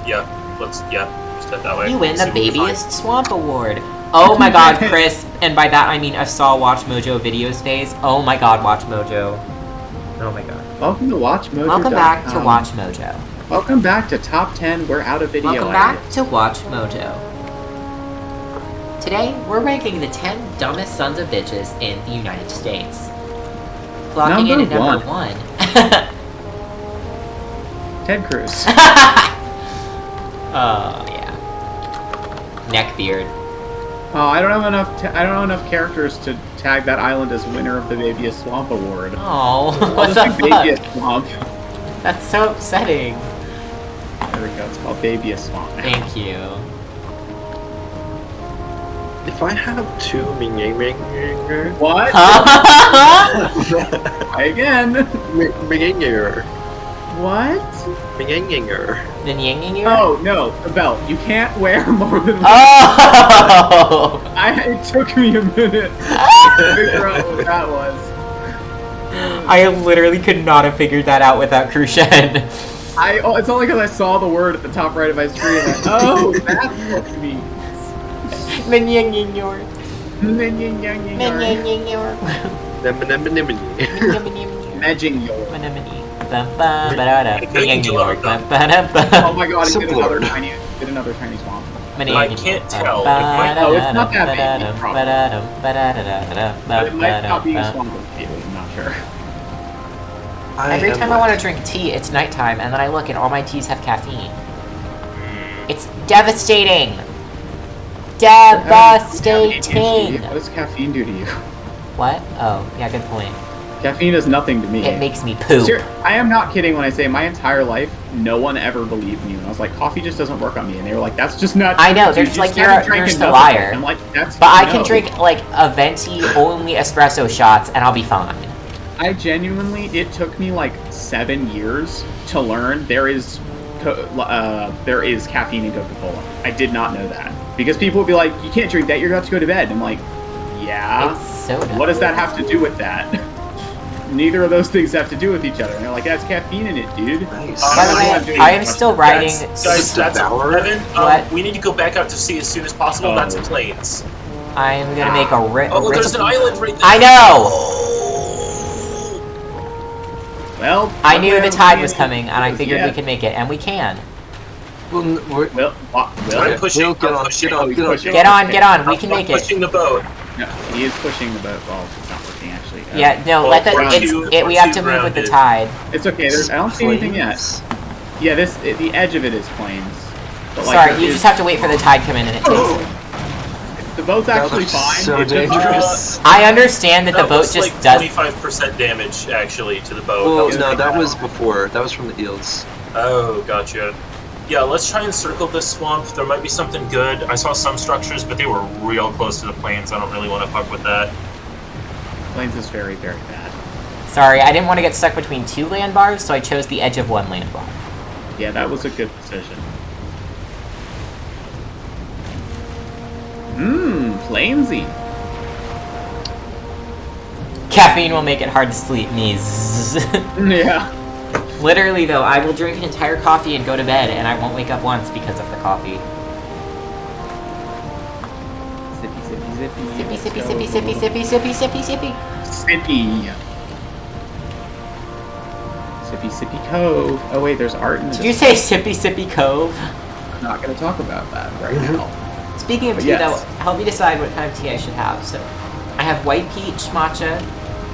S3: Yeah, just head that way.
S1: You win the
S3: See what we find.
S1: babiest swamp award. Oh my god, Chris, and by that I mean a Saw Watch Mojo videos phase. Oh my god, Watch Mojo. Oh my god.
S2: Welcome to Watch Mojo.
S1: Welcome back to Watch Mojo.
S2: Welcome back to Top 10. We're out of video.
S1: Welcome back to Watch Mojo. Today, we're ranking the 10 dumbest sons of bitches in the United States. Clocking in at number one.
S2: Ted Cruz.
S1: Oh yeah. Neckbeard.
S2: Oh, I don't have enough characters to tag that island as winner of the Babyest Swamp Award.
S1: Oh,
S2: I'll
S1: what
S2: just
S1: the
S2: do
S1: fuck?
S2: Babyest Swamp.
S1: That's so upsetting.
S2: There we go. It's called Babyest Swamp.
S1: Thank you.
S4: If I have two Ming
S2: What? Try again.
S4: Minginger.
S2: What?
S4: Minginger.
S1: Then yinging you?
S2: Oh no, the belt. You can't wear more than one.
S1: Oh!
S2: It took me a minute to figure out what that was.
S1: I literally could not have figured that out without Crucian.
S2: It's only because I saw the word at the top right of my screen. Like, oh, that's what it means.
S1: Minying your.
S2: Medging your. Oh my god, he did another tiny swamp.
S3: I can't tell.
S2: Oh, it's not that big. But it might not be a swamp with you, I'm not sure.
S1: Every time I want to drink tea, it's nighttime, and then I look and all my teas have caffeine. It's devastating! Devastating!
S2: What does caffeine do to you?
S1: What? Oh, yeah, good point.
S2: Caffeine is nothing to me.
S1: It makes me poop.
S2: I am not kidding when I say my entire life, no one ever believed me. And I was like, coffee just doesn't work on me. And they were like, that's just not true.
S1: I know, they're just like, you're just a liar.
S2: I'm like, that's
S1: But I can drink, like, a venti only espresso shots, and I'll be fine.
S2: It took me like 7 years to learn there is caffeine in Coca-Cola. I did not know that. Because people would be like, you can't drink that, you're about to go to bed. I'm like, yeah.
S1: It's soda.
S2: What does that have to do with that? Neither of those things have to do with each other. And they're like, that's caffeine in it, dude.
S4: Nice.
S1: By the way, I am still writing...
S3: Guys, that's Evan.
S1: What?
S3: We need to go back out to sea as soon as possible. That's planes.
S1: I'm gonna make a
S3: there's an island right there.
S1: I know!
S2: Well,
S1: I knew the tide was coming, and I figured we could make it, and we can.
S3: I'm pushing.
S4: Get on.
S1: Get on, we can make
S3: I'm
S1: it.
S3: pushing the boat.
S2: No, he is pushing the boat. Well, it's not working actually.
S1: Yeah, no,
S3: well,
S1: let the. We have to move with the tide.
S2: It's okay. I don't see anything yet. Yeah, the edge of it is plains. But,
S1: like, sorry, you just have to wait for the tide come in and it takes.
S2: The boat's actually fine.
S4: So dangerous.
S1: I understand that the boat just
S3: like
S1: does
S3: 25% damage actually to the boat.
S4: Well, that was before. That was from the eels.
S3: Oh, gotcha. Yeah, let's try and circle this swamp. There might be something good. I saw some structures, but they were real close to the plains. I don't really want to fuck with that.
S2: Plains is very, very bad.
S1: Sorry, I didn't want to get stuck between two land bars, so I chose the edge of one land bar.
S2: Yeah, that was a good decision. Plainsy.
S1: Caffeine will make it hard to sleep, knees.
S2: Yeah.
S1: Literally, though, I will drink an entire coffee and go to bed, and I won't wake up once because of the coffee.
S2: Sippy, sippy, sippy.
S1: Sippy, sippy, sippy, sippy, sippy, sippy, sippy, sippy.
S2: Sippy. Sippy, sippy cove. Oh wait, there's art in this.
S1: Did you say sippy, sippy cove?
S2: I'm not going to talk about that right now.
S1: Speaking of tea, though, help me decide what kind of tea I should have. So, I have white peach matcha.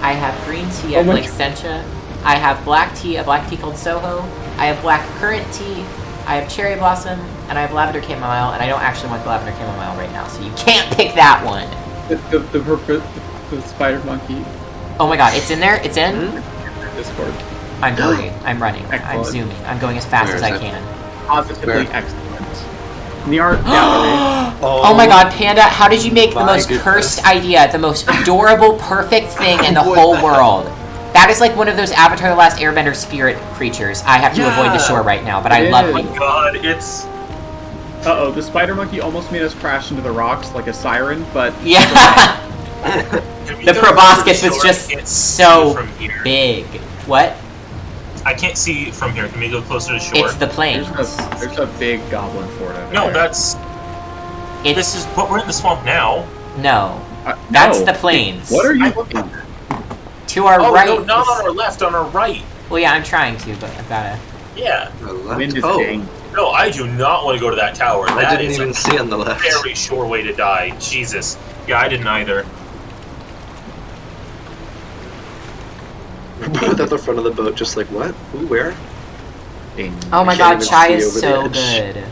S1: I have green tea, I have like sencha. I have black tea, a black tea called Soho. I have black currant tea. I have cherry blossom, and I have lavender chamomile. And I don't actually want the lavender chamomile right now, so you can't pick that one.
S2: The spider monkey.
S1: Oh my god, it's in there. It's in.
S2: Discord.
S1: I'm hurrying. I'm running.
S2: Excellent.
S1: I'm zooming. I'm going as fast as I can.
S2: Positively excellent. In the art gallery.
S1: Oh my god, Panda, how did you make the most cursed idea, the most adorable, perfect thing in the whole world? That is like one of those Avatar The Last Airbender spirit creatures. I have to avoid the shore right now, but I love you.
S3: Oh my god, it's...
S2: Uh-oh, the spider monkey almost made us crash into the rocks like a siren, but...
S1: Yeah! The proboscis was just so big. What?
S3: I can't see from here. Can we go closer to shore?
S1: It's the plains.
S2: There's a big goblin fort over
S3: No,
S2: there.
S3: this is... But we're in the swamp now.
S1: No. That's the plains.
S2: What are you looking at?
S1: To our right.
S3: No, not on our left, on our right.
S1: Well, yeah, I'm trying to, but I've gotta...
S3: Yeah.
S2: Wind is dang.
S3: No, I do not want to go to that tower.
S4: I didn't even see on the left.
S3: Very sure way to die. Jesus. Yeah, I didn't either.
S4: Both at the front of the boat, just like, what? Who, where?
S2: Ding.
S1: Oh my god, chai is so good.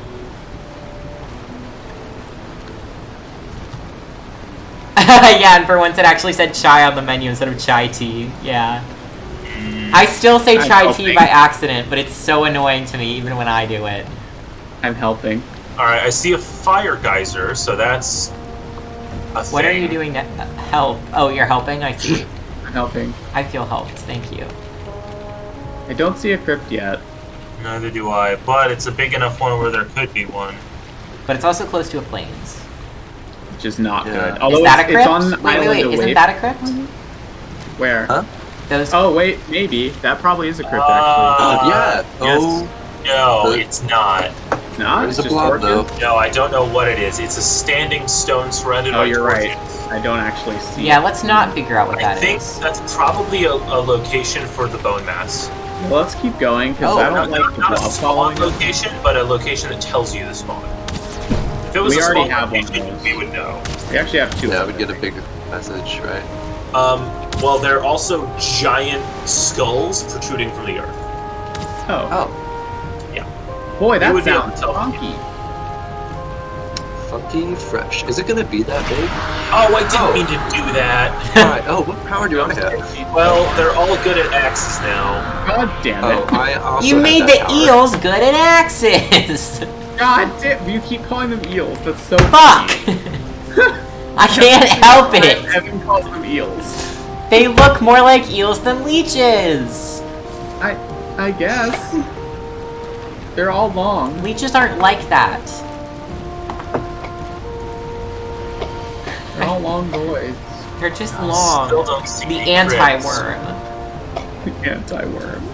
S1: Yeah, and for once it actually said chai on the menu instead of chai tea. Yeah. I still say chai tea by accident, but it's so annoying to me even when I do it.
S2: I'm helping.
S3: Alright, I see a fire geyser, so that's a thing.
S1: What are you doing to help? Oh, you're helping? I see.
S2: I'm helping.
S1: I feel helped, thank you.
S2: I don't see a crypt yet.
S3: Neither do I, but it's a big enough one where there could be one.
S1: But it's also close to a plains.
S2: Which is not good.
S1: Although is that a crypt? It's on wait, isn't that a crypt?
S2: Where?
S4: Huh?
S1: Those...
S2: Oh, wait, maybe. That probably is a crypt, actually.
S4: Yeah.
S3: Yes. No, it's not.
S2: It's not?
S4: It's a blob, though.
S3: No, I don't know what it is. It's a standing stone surrounded by
S2: torches. Oh, you're right.
S3: I
S2: don't actually see
S1: Yeah, let's not figure out what that is.
S3: I think that's probably a location for the bone mass.
S2: Well, let's keep going, because I don't like the
S3: not
S2: blob
S3: a
S2: following
S3: location, but a location that tells you the spawn. If it was
S2: we
S3: a
S2: already
S3: small
S2: have
S3: location,
S2: one of those.
S3: we would know.
S2: We actually have two.
S4: Yeah, we'd get a big message, right?
S3: Well, there are also giant skulls protruding from the earth.
S2: Oh.
S3: Yeah.
S2: Boy, that
S3: would
S2: sounds
S3: be able to tell.
S2: funky.
S4: Funky fresh. Is it gonna be that big?
S3: Oh, I didn't mean to do that.
S4: Alright, oh, what power do I have?
S3: Well, they're all good at axes now.
S2: God damn
S4: Oh,
S2: it.
S4: I also
S1: You
S4: have
S1: made
S4: that
S1: the
S4: power.
S1: eels good at axes!
S2: God damn, you keep calling them eels. That's so
S1: Fuck!
S2: funny.
S1: I can't help it!
S2: Evan calls them eels.
S1: They look more like eels than leeches!
S2: I guess. They're all long.
S1: Leeches aren't like that.
S2: They're all long boys.
S1: They're just long.
S3: Still don't see
S1: The
S3: any crits.
S1: anti-worm.
S2: The anti-worm.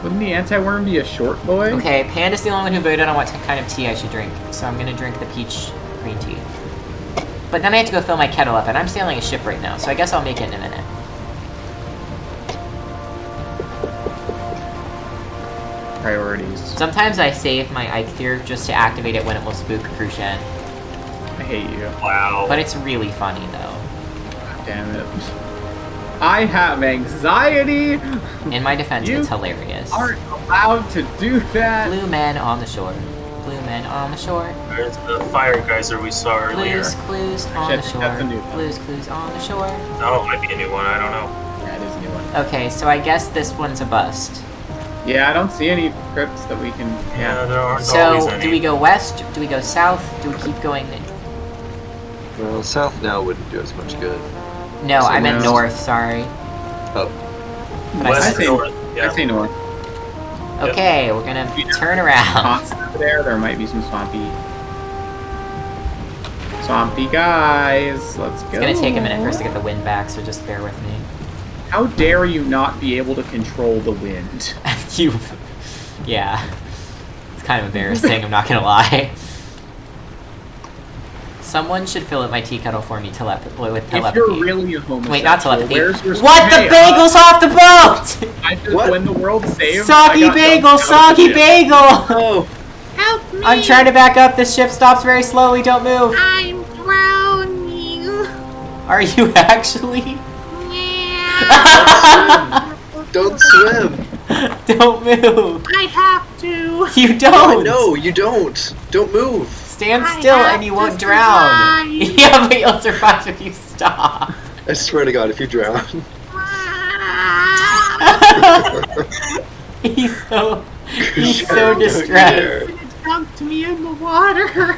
S2: Wouldn't the anti-worm be a short boy?
S1: Okay, Panda's the only one who voted on what kind of tea I should drink, so I'm gonna drink the peach green tea. But then I have to go fill my kettle up, and I'm sailing a ship right now, so I guess I'll make it in a minute.
S2: Priorities.
S1: Sometimes I save my Eikthyr just to activate it when it will spook Crucian.
S2: I hate you.
S3: Wow.
S1: But it's really funny, though.
S2: Damn it. I have anxiety!
S1: In my defense, it's hilarious.
S2: Aren't allowed to do that!
S1: Blue men on the shore. Blue men on the shore.
S3: There's the fire geyser we saw earlier.
S1: Blues clues on the shore. Blues clues on the shore.
S3: Oh, it might be a new one. I don't know.
S2: Yeah, it is a new one.
S1: Okay, so I guess this one's a bust.
S2: Yeah, I don't see any crypts that we can...
S3: Yeah, there aren't always
S1: So,
S3: any.
S1: do we go west? Do we go south? Do we keep going...
S4: Well, south now wouldn't do as much good.
S1: No, I meant
S2: no.
S1: north, sorry.
S4: Oh.
S1: But
S3: West
S2: I say
S3: north. Yeah.
S2: I say north.
S1: Okay, we're gonna turn around.
S2: There might be some swampy guys. Let's go.
S1: It's gonna take a minute for us to get the wind back, so just bear with me.
S2: How dare you not be able to control the wind?
S1: You... Yeah. It's kind of embarrassing, I'm not gonna lie. Someone should fill up my tea kettle for me with telepathy.
S2: If you're really a homosexual,
S1: wait, not telepathy.
S2: where's your...
S1: What? The bagel's off the boat!
S2: I just, when the world saved,
S1: Soggy bagel! Soggy bagel!
S4: Oh!
S5: Help me!
S1: I'm trying to back up. This ship stops very slowly. Don't move.
S5: I'm drowning.
S1: Are you actually?
S5: Yeah.
S4: Don't swim!
S1: Don't move.
S5: I have to.
S1: You don't.
S4: No, you don't! Don't move!
S1: Stand
S5: I
S1: still
S5: have
S1: and you
S5: to
S1: won't drown.
S5: survive.
S1: Yeah, but you'll survive if you stop.
S4: I swear to God, if you drown.
S1: He's so distressed.
S5: It dunked me in the water.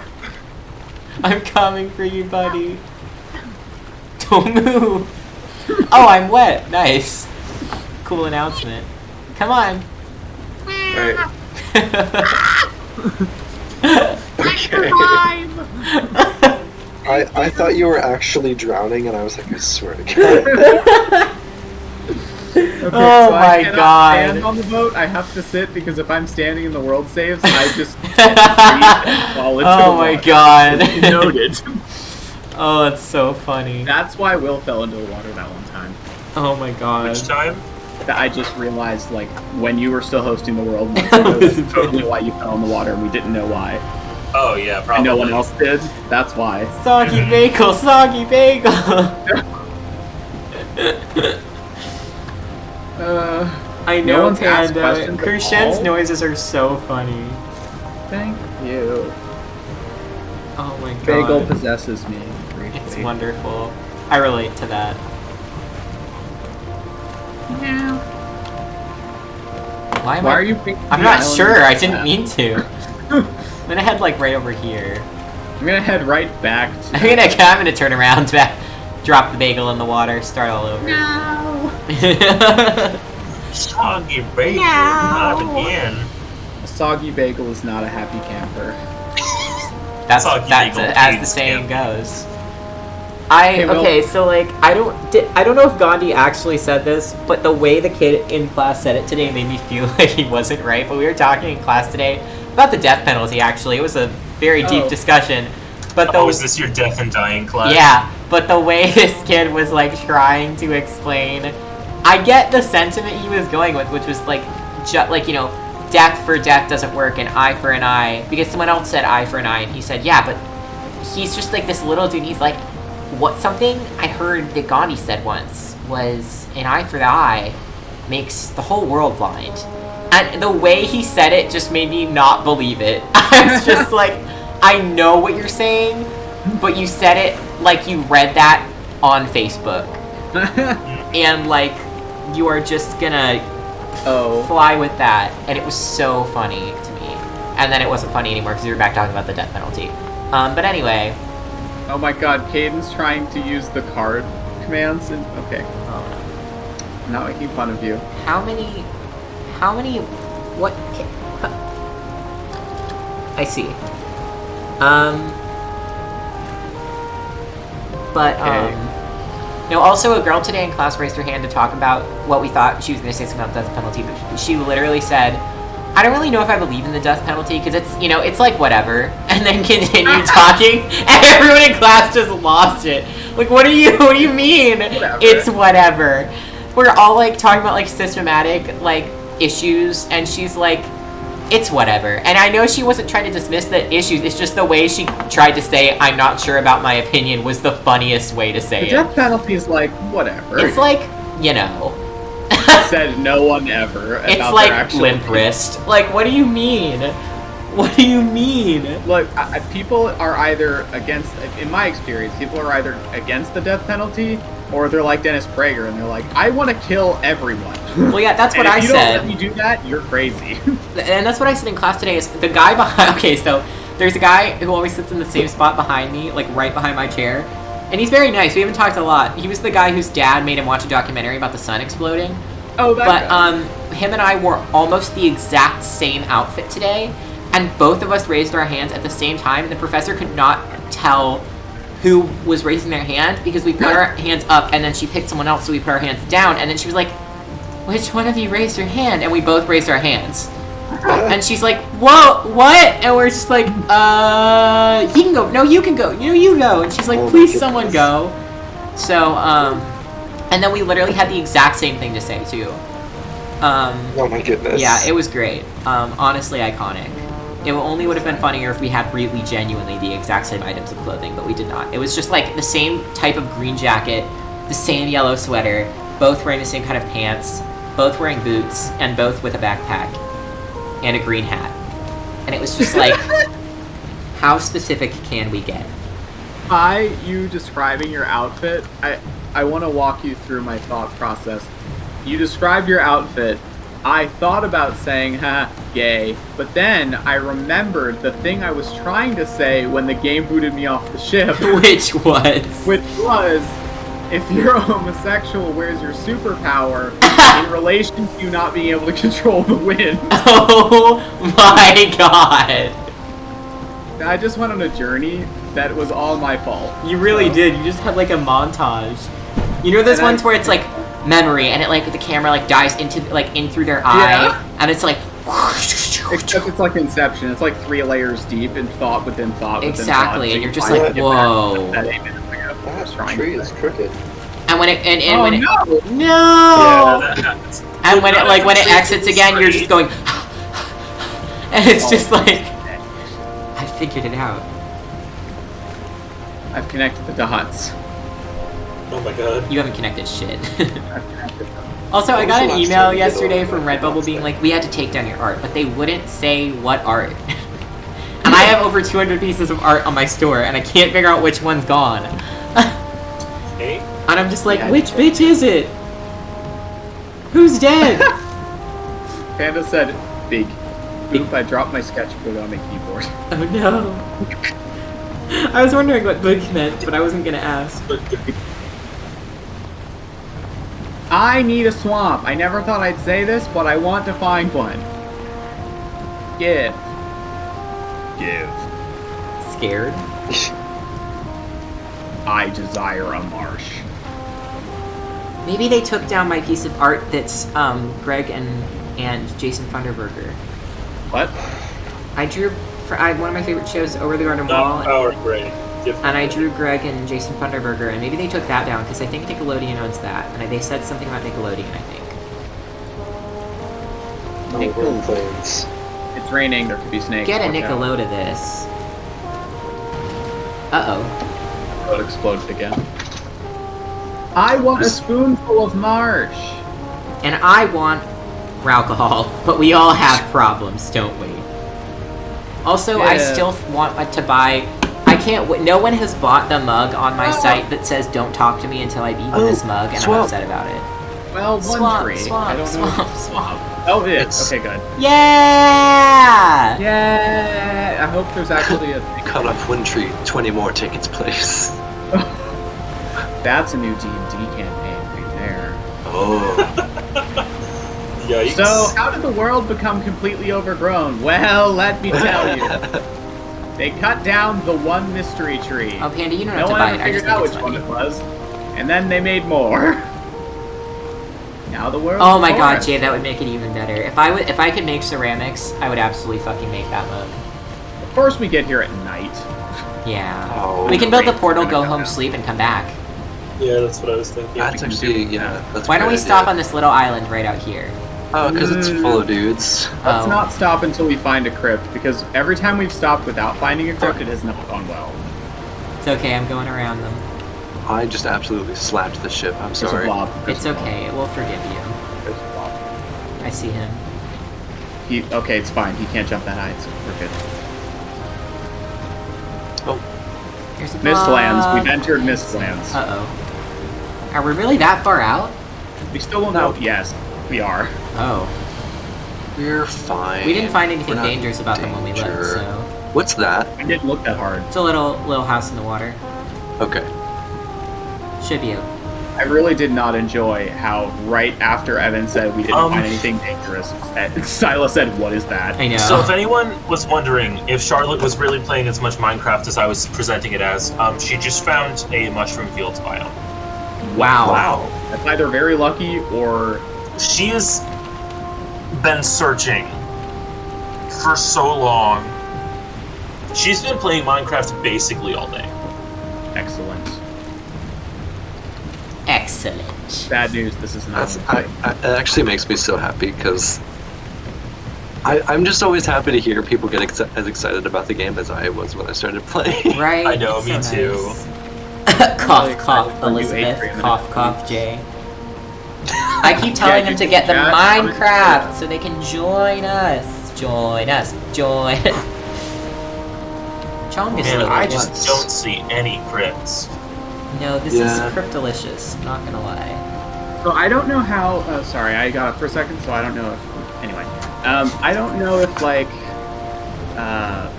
S1: I'm coming for you, buddy. Don't move. Oh, I'm wet. Nice. Cool announcement. Come on.
S4: Right. Okay. I thought you were actually drowning, and I was like, I swear to God.
S2: Okay,
S1: Oh
S2: so
S1: my
S2: I cannot
S1: God.
S2: stand on the boat. I have to sit because if I'm standing and the world saves, I just freeze and fall into the
S1: Oh my
S2: water.
S1: God.
S2: Noted.
S1: Oh, that's so funny.
S2: That's why Will fell into the water that one time.
S1: Oh my God.
S3: Which time?
S2: That I just realized, like, when you were still hosting the world, months ago, that's totally why you fell in the water, and we didn't know why.
S3: Oh yeah,
S2: And
S3: probably.
S2: no one else did. That's why.
S1: Soggy bagel, soggy bagel. I
S2: No
S1: know,
S2: one's asked
S1: Panda.
S2: questions at
S1: Crucian's
S2: all?
S1: noises are so funny.
S2: Thank you.
S1: Oh my God.
S2: Bagel possesses me. Briefly.
S1: It's wonderful. I relate to that.
S5: No.
S1: Why
S2: Why are you picking
S1: I'm
S2: the
S1: not
S2: island
S1: sure.
S2: of
S1: I didn't
S2: that?
S1: mean to. I'm gonna head like right over here.
S2: I'm gonna head right back to...
S1: I'm gonna turn around, back, drop the bagel in the water, start all over.
S5: No.
S3: Soggy bagel,
S5: No.
S3: not again.
S2: A soggy bagel is not a happy camper.
S1: That's
S3: Soggy
S1: as
S3: bagel
S1: the
S3: hates
S1: saying
S3: him.
S1: goes.
S2: Okay,
S1: so like I don't know if Gandhi actually said this, but the way the kid in class said it today made me feel like he wasn't right. But we were talking in class today about the death penalty. Actually, it was a very deep discussion. But
S3: Oh, is this your death and dying class?
S1: yeah, but the way this kid was like trying to explain, I get the sentiment he was going with, which was like, you know, death for death doesn't work, and eye for an eye, because someone else said eye for an eye, and he said, yeah, but he's just like this little dude. He's like, what? Something I heard that Gandhi said once was an eye for the eye makes the whole world blind. And the way he said it just made me not believe it. I was just like, I know what you're saying, but you said it like you read that on Facebook. And like, you are just gonna fly with that. And it was so funny to me. And then it wasn't funny anymore because we were back talking about the death penalty. But anyway.
S2: Oh my God, Caden's trying to use the card commands and... Okay.
S1: Oh no.
S2: I'm not making fun of you.
S1: How many, what, I see. No, also a girl today in class raised her hand to talk about what we thought. She was going to say something about death penalty, but she literally said, I don't really know if I believe in the death penalty, because it's, you know, it's like whatever, and then continued talking, and everyone in class just lost it. Like, what do you mean?
S2: Whatever.
S1: It's whatever. We're all, like, talking about, like, systematic, like, issues, and she's like, it's whatever. And I know she wasn't trying to dismiss the issues. It's just the way she tried to say, I'm not sure about my opinion, was the funniest way to say it.
S2: The death penalty is like, whatever.
S1: It's like, you know.
S2: Said no one ever. About
S1: it's like limp wrist. Like, what do you mean? What do you mean?
S2: Look, people are either against, in my experience, people are either against the death penalty, or they're like Dennis Prager, and they're like, I want to kill everyone.
S1: Well, yeah, that's what I said.
S2: If you don't let me do that, you're crazy.
S1: And that's what I said in class today, is the guy behind... Okay, so there's a guy who always sits in the same spot behind me, like right behind my chair. And he's very nice. We haven't talked a lot. He was the guy whose dad made him watch a documentary about the sun exploding.
S2: Oh, that guy.
S1: Him and I wore almost the exact same outfit today, and both of us raised our hands at the same time, and the professor could not tell who was raising their hand, because we put our hands up, and then she picked someone else, so we put our hands down, and then she was like, which one of you raised your hand? And we both raised our hands. And she's like, whoa, what? And we're just like, he can go. No, you can go. You go. And she's like, please, someone go. So, and then we literally had the exact same thing to say, too.
S4: Oh my goodness.
S1: Yeah, it was great. Honestly, iconic. It only would have been funnier if we had really genuinely the exact same items of clothing, but we did not. It was just like the same type of green jacket, the same yellow sweater, both wearing the same kind of pants, both wearing boots, and both with a backpack and a green hat. And it was just like, how specific can we get?
S2: By you describing your outfit, I want to walk you through my thought process. You described your outfit. I thought about saying, gay, but then I remembered the thing I was trying to say when the game booted me off the ship.
S1: Which was,
S2: if you're a homosexual, where's your superpower in relation to you not being able to control the wind?
S1: Oh my god.
S2: I just went on a journey that was all my fault.
S1: You really did. You just had like a montage. You know those ones where it's like memory, and it like the camera like dives into like in through their eye, and it's like.
S2: Except it's like Inception. It's like 3 layers deep in thought within thought.
S1: Exactly, within and you're just like, whoa.
S4: That tree is crooked.
S1: And when it
S2: no!
S3: Yeah,
S1: and when it exits again, you're just going, and it's just like, I figured it out.
S2: I've connected the dots.
S3: Oh my god.
S1: You haven't connected shit. Also, I got an email yesterday from Redbubble being like, we had to take down your art, but they wouldn't say what art. And I have over 200 pieces of art on my store, and I can't figure out which one's gone.
S3: Hey?
S1: And I'm just like, which bitch is it? Who's dead?
S2: Panda said, big. Oop, I dropped my sketchbook on the keyboard.
S1: Oh no. I was wondering what big meant, but I wasn't gonna ask.
S2: I need a swamp. I never thought I'd say this, but I want to find one. Give.
S1: Scared?
S2: I desire a marsh.
S1: Maybe they took down my piece of art that's Greg and Jason Funderburger.
S2: What?
S1: I drew one of my favorite shows, Over the Garden Wall. And I drew Greg and Jason Funderburger, and maybe they took that down, because I think Nickelodeon owns that, and they said something about Nickelodeon, I think.
S4: Planes.
S2: It's raining, there could be snakes.
S1: Get a Nickelode of this. Uh-oh.
S2: It exploded again. I want a spoonful of marsh!
S1: And I want alcohol, but we all have problems, don't we? Also, I still want to buy... I can't wait. No one has bought the mug on my site that says "Don't talk to me until I've eaten this mug," and I'm upset about it.
S2: Well, one tree. I don't know.
S1: Swamp.
S2: Oh, it is. Okay, good.
S1: Yeah!
S2: Yeah! I hope there's actually a...
S4: Cut off one tree, 20 more take its place.
S2: That's a new D&D campaign right there.
S4: Oh.
S3: Yikes.
S2: So, how did the world become completely overgrown? Well, let me tell you. They cut down the one mystery tree.
S1: Oh, Panda, you don't
S2: No
S1: have to
S2: one
S1: buy
S2: ever
S1: it. I just
S2: figured out
S1: think
S2: which
S1: it's
S2: one
S1: funny.
S2: it was. And then they made more. Now the world.
S1: Oh my god, Jay, that would make it even better. If I could make ceramics, I would absolutely fucking make that mug.
S2: Of course we get here at night.
S1: Yeah.
S4: Oh,
S1: We can build the
S2: great.
S1: portal,
S2: We're
S1: go
S2: gonna
S1: home,
S2: go down.
S1: sleep, and come back.
S3: Yeah, that's what I was thinking.
S4: That's actually, yeah. That's
S1: Why
S4: a
S1: don't
S4: good
S1: we stop
S4: idea.
S1: on this little island right out here?
S4: Oh, because it's full of dudes.
S2: Let's not stop until we find a crypt, because every time we've stopped without finding a crypt, it has not gone well.
S1: It's okay, I'm going around them.
S4: I just absolutely slapped the ship. I'm sorry.
S1: It's okay, we'll forgive you. I see him.
S2: Okay, it's fine. He can't jump that high, so we're good.
S4: Oh.
S1: There's a
S2: Mistlands. We've entered Mistlands.
S1: Uh-oh. Are we really that far out?
S2: We still don't know. Yes, we are.
S1: Oh.
S4: We're fine.
S1: We didn't find anything dangerous about them when we looked, so...
S4: What's that?
S2: I didn't look that hard.
S1: It's a little house in the water.
S4: Okay.
S1: Should be okay.
S2: I really did not enjoy how right after Evan said we didn't find anything dangerous, Silas said, "What is that?"
S1: I know.
S3: So if anyone was wondering if Charlotte was really playing as much Minecraft as I was presenting it as, she just found a mushroom fields biome.
S1: Wow.
S2: That's either very lucky or...
S3: She has been searching for so long. She's been playing Minecraft basically all day.
S2: Excellent.
S1: Excellent.
S2: Bad news, this is not...
S4: It actually makes me so happy, because I'm just always happy to hear people get as excited about the game as I was when I started playing.
S1: Right?
S3: I know,
S1: it's
S3: me
S1: so
S3: too.
S1: Nice. Cough, cough, Elizabeth. Cough, cough, Jay. I keep telling them to get the Minecraft so they can join us. Join us. Join. Chongus.
S3: Man, I just don't see any crypts.
S1: No, this is cryptolicious, not gonna lie.
S2: So I don't know how... sorry, I got up for a second, so I don't know if... Anyway. I don't know if, like... I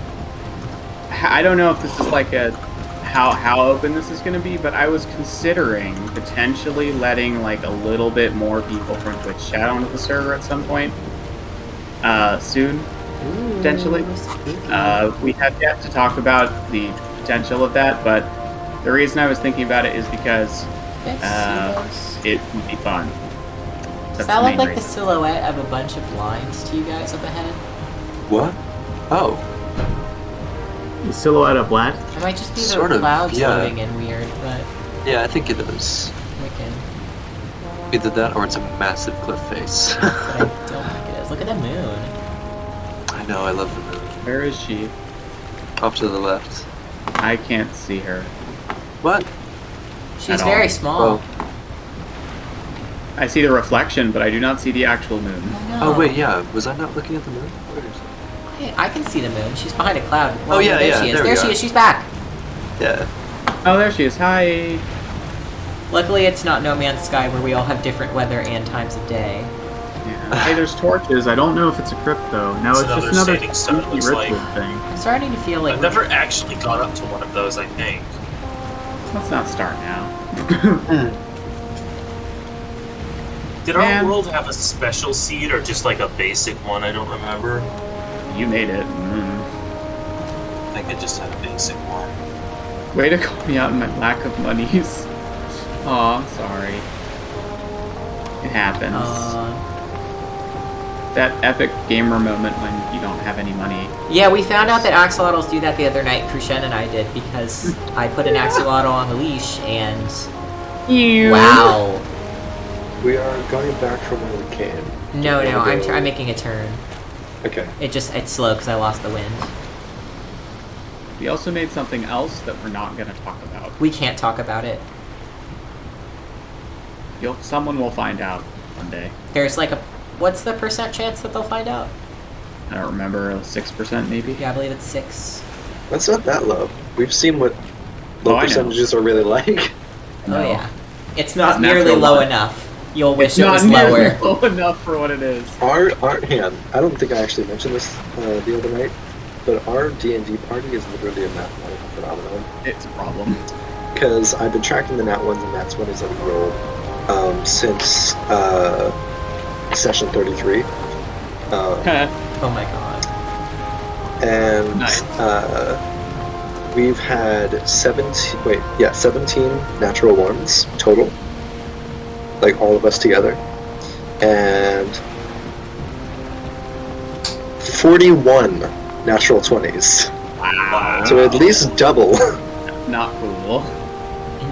S2: don't know if this is, like, a... How open this is gonna be, but I was considering potentially letting, like, a little bit more people from Twitch chat onto the server at some point. Soon.
S1: Ooh,
S2: potentially. We have yet to talk about the potential of that, but... The reason I was thinking about it is because it would be fun.
S1: Does that look like the silhouette of a bunch of lines to you guys up ahead?
S4: What? Oh.
S2: The silhouette of what?
S1: It might just be the
S4: Sort of,
S1: clouds
S4: yeah.
S1: moving in weird, but...
S4: Yeah, I think it is.
S1: Wicked.
S4: Either that or it's a massive cliff face.
S1: But I don't think it is. Look at the moon.
S4: I know, I love the moon.
S2: Where is she?
S4: Off to the left.
S2: I can't see her.
S4: What?
S1: She's very small.
S4: Oh.
S2: I see the reflection, but I do not see the actual moon.
S1: Oh, no.
S4: Oh wait, yeah. Was I not looking at the moon? Where is it?
S1: Hey, I can see the moon. She's behind a cloud. Well,
S4: Oh, yeah,
S1: there
S4: yeah,
S1: she is.
S4: there
S1: There
S4: we
S1: she
S4: are.
S1: is. She's back.
S4: Yeah.
S2: Oh, there she is. Hi.
S1: Luckily, it's not No Man's Sky where we all have different weather and times of day.
S2: Yeah. Hey, there's torches. I don't know if it's a crypt though. No, it's just another
S3: Sailing Star, it looks
S2: ritual
S3: like.
S2: thing.
S1: I'm starting to feel like
S3: I've never actually gone up to one of those, I think.
S2: Let's not start now.
S3: Did our world have a special seed or just like a basic one? I don't remember.
S2: You made it.
S3: I think it just had a basic one.
S2: Way to call me out in my lack of monies. Aw, I'm sorry. It happens. That epic gamer moment when you don't have any money.
S1: Yeah, we found out that axolotls do that the other night. Crucian and I did because I put an axolotl on the leash and wow.
S4: We are going back from where we came.
S1: No, I'm making a turn.
S4: Okay.
S1: It's slow because I lost the wind.
S2: We also made something else that we're not going to talk about.
S1: We can't talk about it.
S2: Someone will find out one day.
S1: There's like what's the percent chance that they'll find out?
S2: I don't remember, 6% maybe?
S1: Yeah, I believe it's 6.
S4: That's not that low. We've seen what low percentages are really like.
S1: Oh yeah. It's not nearly low enough. You'll wish it was
S2: It's not
S1: lower.
S2: nearly low enough for what it is.
S4: Our hang on, I don't think I actually mentioned this the other night, but our D&D party is literally a mathematical phenomenon.
S2: It's a problem.
S4: Because I've been tracking the nat 1s and nat 20s that we rolled since session 33.
S1: Oh my god.
S4: And
S2: nice.
S4: We've had 17 natural ones total. Like all of us together. And 41 natural 20s.
S2: Wow.
S4: So at least double.
S2: Not cool.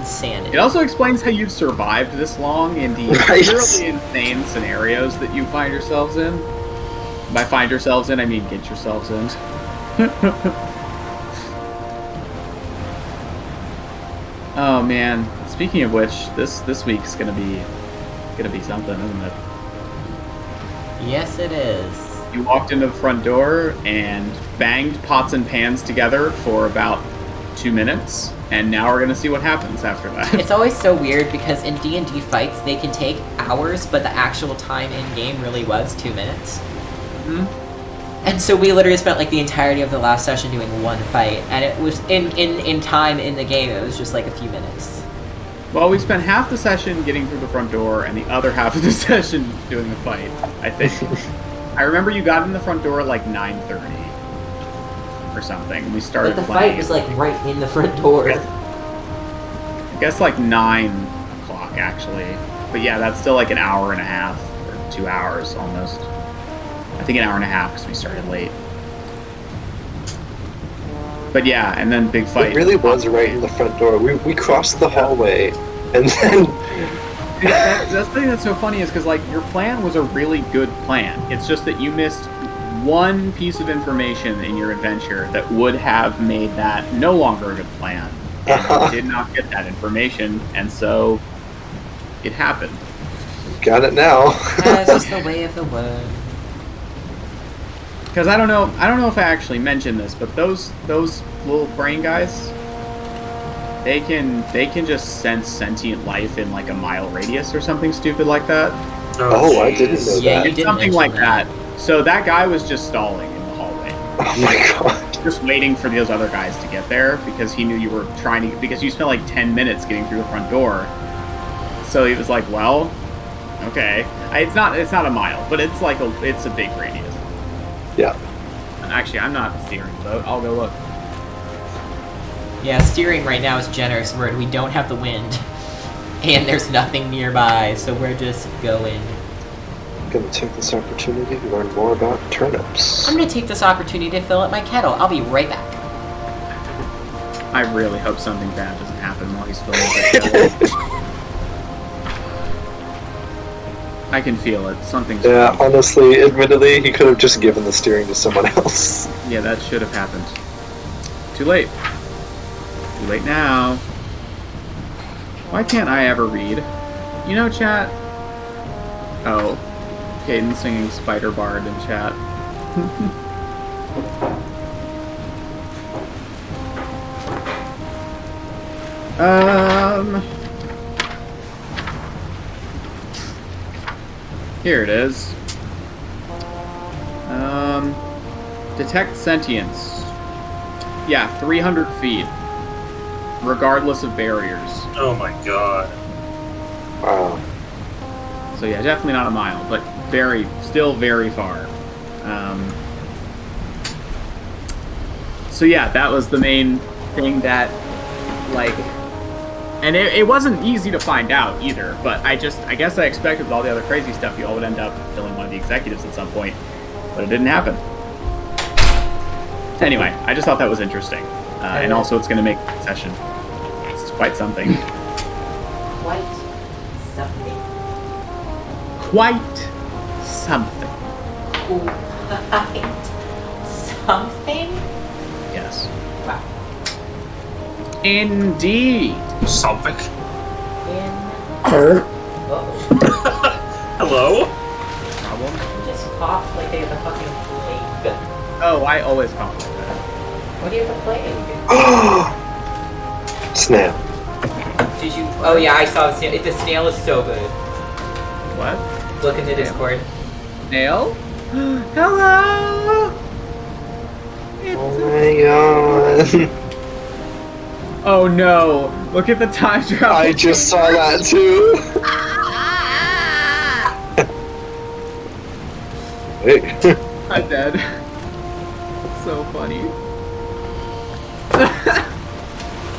S1: insanity.
S2: It also explains how you've survived this long in the really insane scenarios that you find yourselves in. By find yourselves in, I mean get yourselves in. Oh man! Speaking of which, this week's gonna be something, isn't it?
S1: Yes, it is.
S2: You walked into the front door and banged pots and pans together for about 2 minutes, and now we're gonna see what happens after that.
S1: It's always so weird because in D&D fights they can take hours, but the actual time in game really was 2 minutes.
S2: Mm-hmm.
S1: And so we literally spent like the entirety of the last session doing one fight, and it was in time in the game it was just like a few minutes.
S2: Well, we spent half the session getting through the front door, and the other half of the session doing the fight, I think. I remember you got in the front door at like 9:30 or something, and we started
S1: But the
S2: playing.
S1: fight was like right in the front door.
S2: I guess like 9 o'clock actually. But yeah, that's still like an hour and a half, or 2 hours almost. I think an hour and a half because we started late. But yeah, and then big fight.
S4: It really was right in the front door. We crossed the hallway, and then...
S2: That's the thing that's so funny is because, like, your plan was a really good plan. It's just that you missed one piece of information in your adventure that would have made that no longer a good plan. And you did not get that information, and so it happened.
S4: Got it now.
S1: That's just the way of the world.
S2: Because I don't know if I actually mentioned this, but those little brain guys, they can just sense sentient life in like a mile radius or something stupid like that.
S4: Oh, I didn't know
S1: Yeah,
S4: that.
S1: you
S2: It's
S1: did
S2: something
S1: mention
S2: like that. So that guy was just stalling in the hallway.
S4: Oh my god.
S2: Just waiting for those other guys to get there because he knew you were trying to, because you spent like 10 minutes getting through the front door. So he was like, well, okay. It's not a mile, but it's like it's a big radius.
S4: Yeah.
S2: Actually, I'm not steering the boat. I'll go look.
S1: Yeah, steering right now is generous word. We don't have the wind. And there's nothing nearby, so we're just going.
S4: I'm gonna take this opportunity to learn more about turnips.
S1: I'm gonna take this opportunity to fill up my kettle. I'll be right back.
S2: I really hope something bad doesn't happen while he's filling the kettle. I can feel it. Something's
S4: Yeah, honestly, admittedly, he could have just given the steering to someone else.
S2: Yeah, that should have happened. Too late. Too late now. Why can't I ever read? You know, chat? Oh. Caden singing Spider Bard in chat. Here it is. Detect sentience. Yeah, 300 feet. Regardless of barriers.
S3: Oh my god.
S4: Wow.
S2: So yeah, definitely not a mile, but still very far. So yeah, that was the main thing that, like, and it wasn't easy to find out either, but I guess I expected with all the other crazy stuff you all would end up killing one of the executives at some point, but it didn't happen. Anyway, I just thought that was interesting. And also it's going to make the session. It's quite something.
S1: Quite something.
S2: Quite something.
S1: Quite something?
S2: Yes.
S1: Wow.
S2: Indeed.
S3: Something.
S1: Uh-oh.
S3: Hello?
S2: Problem?
S1: You just coughed like they have a fucking plague.
S2: Oh, I always cough like that.
S1: What do you have a plague?
S4: Snail.
S1: Did you? Oh yeah, I saw the snail. The snail is so good.
S2: What?
S1: Look in the Discord.
S2: Nail? Hello!
S4: Oh my god.
S2: Oh no! Look at the time travel.
S4: I just saw that too. Hey.
S2: I'm dead. So funny.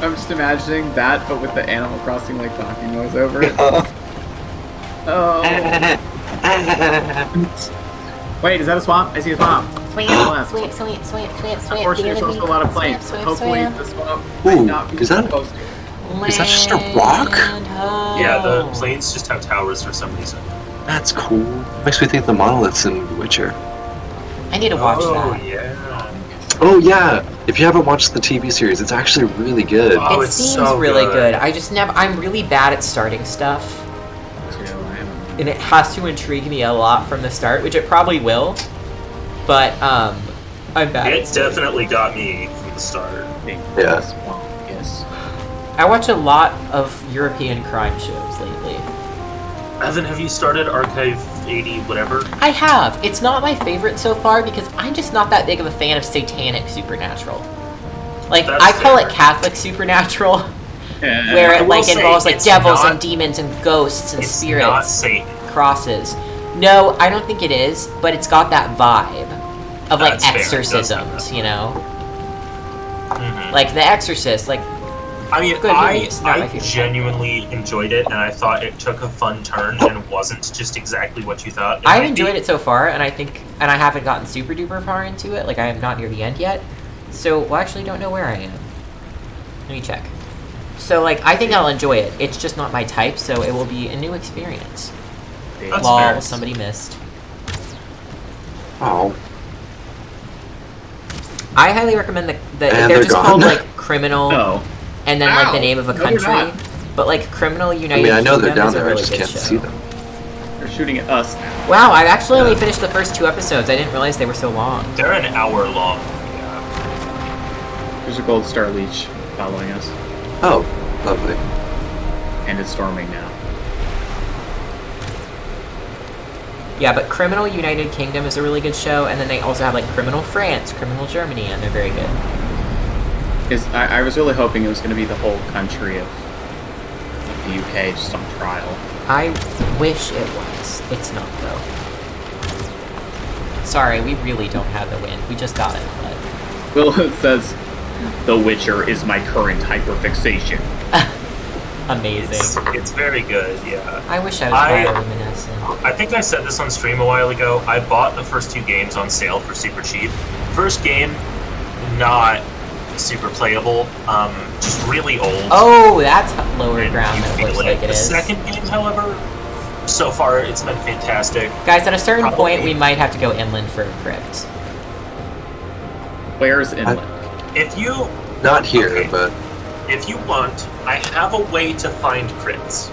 S2: I'm just imagining that, but with the Animal Crossing like talking noise over it. Oh. Wait, is that a swamp? I see a swamp.
S5: Swim,
S2: Left.
S5: swim, swim, swim, swim, swim.
S2: Unfortunately, there's also a lot of planes.
S5: Swim,
S2: Hopefully,
S5: swim.
S2: the swamp
S4: Ooh,
S2: might not be
S4: is that-
S2: supposed to.
S4: Is that just a rock?
S3: Yeah, the planes just have towers for some reason.
S4: That's cool. Makes me think of the monoliths in The Witcher.
S1: I need to watch that.
S3: Yeah.
S4: Oh yeah. If you haven't watched the TV series, it's actually really good.
S3: Oh,
S1: It
S3: it's
S1: seems
S3: so
S1: really
S3: good.
S1: I'm really bad at starting stuff. And it has to intrigue me a lot from the start, which it probably will. But, I'm bad.
S3: It definitely got me from the start.
S4: Yeah.
S2: Yes.
S1: I watch a lot of European crime shows lately.
S3: Evan, have you started Archive 80 whatever?
S1: I have. It's not my favorite so far because I'm just not that big of a fan of satanic supernatural. Like,
S3: That's
S1: I call
S3: fair.
S1: it Catholic supernatural,
S2: Yeah.
S1: where
S3: I
S1: it
S3: will
S1: like
S3: say
S1: involves like
S3: it's
S1: devils
S3: not-
S1: and demons and ghosts and
S3: It's not
S1: spirits,
S3: Satan.
S1: crosses. No, I don't think it is, but it's got that vibe of like
S3: That's fair. It does have
S1: exorcisms,
S3: that.
S1: you know?
S3: Mhm.
S1: Like The Exorcist, like
S3: I mean,
S1: Good movie. It's not my
S3: I
S1: favorite.
S3: genuinely enjoyed it, and I thought it took a fun turn and wasn't just exactly what you thought.
S1: I've enjoyed it so far, and I haven't gotten super duper far into it. Like, I am not near the end yet. So, well, actually, don't know where I am. Let me check. So, like, I think I'll enjoy it. It's just not my type, so it will be a new experience.
S3: That's
S1: Lol,
S3: fair.
S1: somebody missed.
S4: Oh.
S1: I highly recommend
S4: And
S1: they're
S4: they're
S1: just
S4: gone.
S1: called, like, Criminal,
S2: No.
S1: and then, like, the
S2: Ow.
S1: name of a
S2: No, they're
S1: country.
S2: not.
S1: But, like, Criminal
S4: I
S1: United
S4: mean, I know they're
S1: Kingdom
S4: down
S1: is a
S4: there. I
S1: really
S4: just
S1: good
S4: can't
S1: show.
S4: see them.
S2: They're shooting at us now.
S1: Wow, I've actually only finished the first 2 episodes. I didn't realize they were so long.
S3: They're an hour long. Yeah.
S2: There's a gold star leech following us,
S4: Oh, lovely.
S2: and it's storming now.
S1: Yeah, but Criminal United Kingdom is a really good show, and then they also have like Criminal France, Criminal Germany, and they're very good.
S2: I was really hoping it was going to be the whole country of the UK just on trial.
S1: I wish it was. It's not though. Sorry, we really don't have the win. We just got it, but
S2: Well, it says, "The Witcher is my current hyperfixation."
S1: amazing.
S3: It's very good, yeah.
S1: I wish I was bioluminescent.
S3: I think I said this on stream a while ago. I bought the first 2 games on sale for super cheap. First game, not super playable, just really old.
S1: Oh, that's lower
S3: and
S1: ground
S3: you
S1: than it
S3: feel
S1: looks like it
S3: The
S1: is.
S3: second game, however, so far it's been fantastic.
S1: Guys, at a certain
S3: Probably.
S1: point, we might have to go inland for a crypt.
S2: Where's inland?
S3: If you
S4: Not here,
S3: Okay.
S4: but
S3: if you want, I have a way to find crits.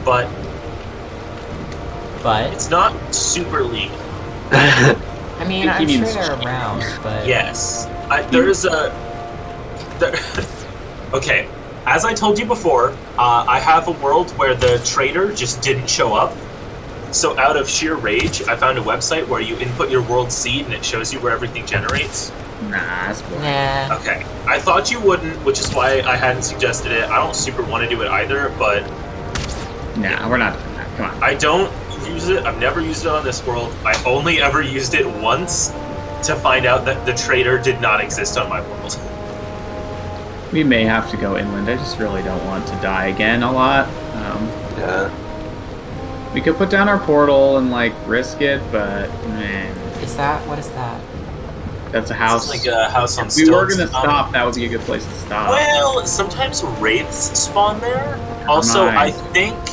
S3: But
S1: But
S3: it's not super legal.
S1: I mean,
S2: He
S1: I'm sure
S2: means-
S1: they're around. But
S3: Yes. There's a... There, okay. As I told you before, I have a world where the trader just didn't show up. So out of sheer rage, I found a website where you input your world seed and it shows you where everything generates.
S2: Nah, that's boring.
S1: nah.
S3: Okay. I thought you wouldn't, which is why I hadn't suggested it. I don't super want to do it either, but
S2: Nah, we're not doing that. Come on.
S3: I don't use it. I've never used it on this world. I only ever used it once to find out that the trader did not exist on my world.
S2: We may have to go inland. I just really don't want to die again a lot.
S4: yeah.
S2: We could put down our portal and like risk it, but man,
S1: What is that?
S2: that's a house.
S3: It's like a house on
S2: If we were
S3: stilts.
S2: gonna stop, that would be a good place to stop.
S3: Well, sometimes wraiths spawn there. Also,
S2: Nice.
S3: I think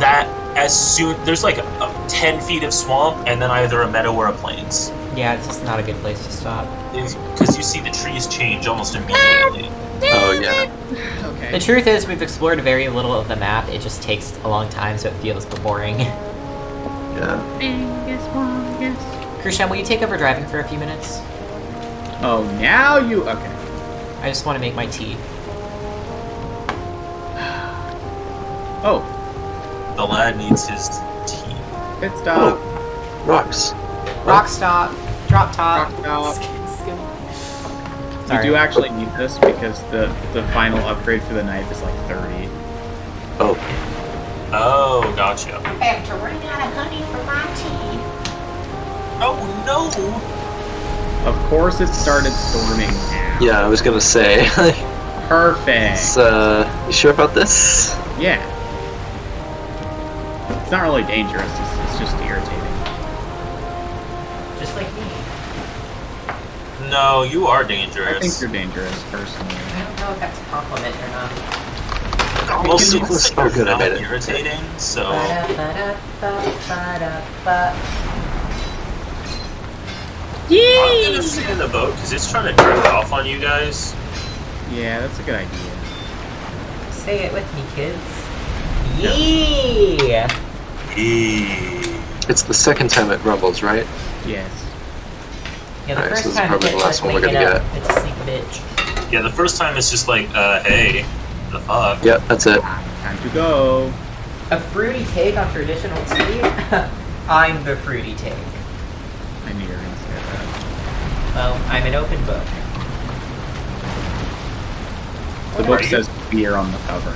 S3: that as soon there's like a 10 feet of swamp and then either a meadow or a plains.
S1: Yeah, it's just not a good place to stop.
S3: Because you see the trees change almost immediately.
S4: Oh, yeah.
S2: Okay.
S1: The truth is, we've explored very little of the map. It just takes a long time, so it feels boring.
S4: Yeah.
S1: Krishan, will you take over driving for a few minutes?
S2: Oh, now you. Okay.
S1: I just want to make my tea.
S2: Oh,
S3: The lad needs his tea.
S2: pit stop.
S4: Rocks.
S1: Rock stop, drop top.
S2: Rock stop.
S1: Skim.
S2: We
S1: Sorry.
S2: do actually need this because the final upgrade for the knife is like 30.
S4: Oh.
S3: Oh, gotcha.
S5: After running out of honey for my tea.
S3: Oh no!
S2: Of course, it started storming now.
S4: Yeah, I was gonna say.
S2: Perfect.
S4: You sure about this?
S2: Yeah. It's not really dangerous. It's just irritating.
S1: Just like me.
S3: No, you are
S2: I think
S3: dangerous.
S2: you're dangerous, personally.
S1: I don't know if that's a compliment or not.
S3: Well, Sequel's so good at it. Irritating, so. I'm gonna stay in the boat because it's trying to drift off on you guys.
S2: Yeah, that's a good idea.
S1: Say it with me, kids. Yeah.
S4: It's the second time it rumbles, right?
S2: Yes.
S1: Yeah, the
S4: Alright,
S1: first
S4: so this is
S1: time
S4: probably
S1: it
S4: the
S1: hits
S4: last
S1: like
S4: one we're
S1: waking
S4: gonna
S1: up. It's a sneak bitch.
S3: Yeah, the first time it's just like, hey, the fuck.
S4: Yep, that's it.
S2: Time to go.
S1: A fruity take on traditional tea? I'm the fruity take.
S2: I knew you were gonna say that.
S1: Well, I'm an open book.
S2: The book says beer on the cover.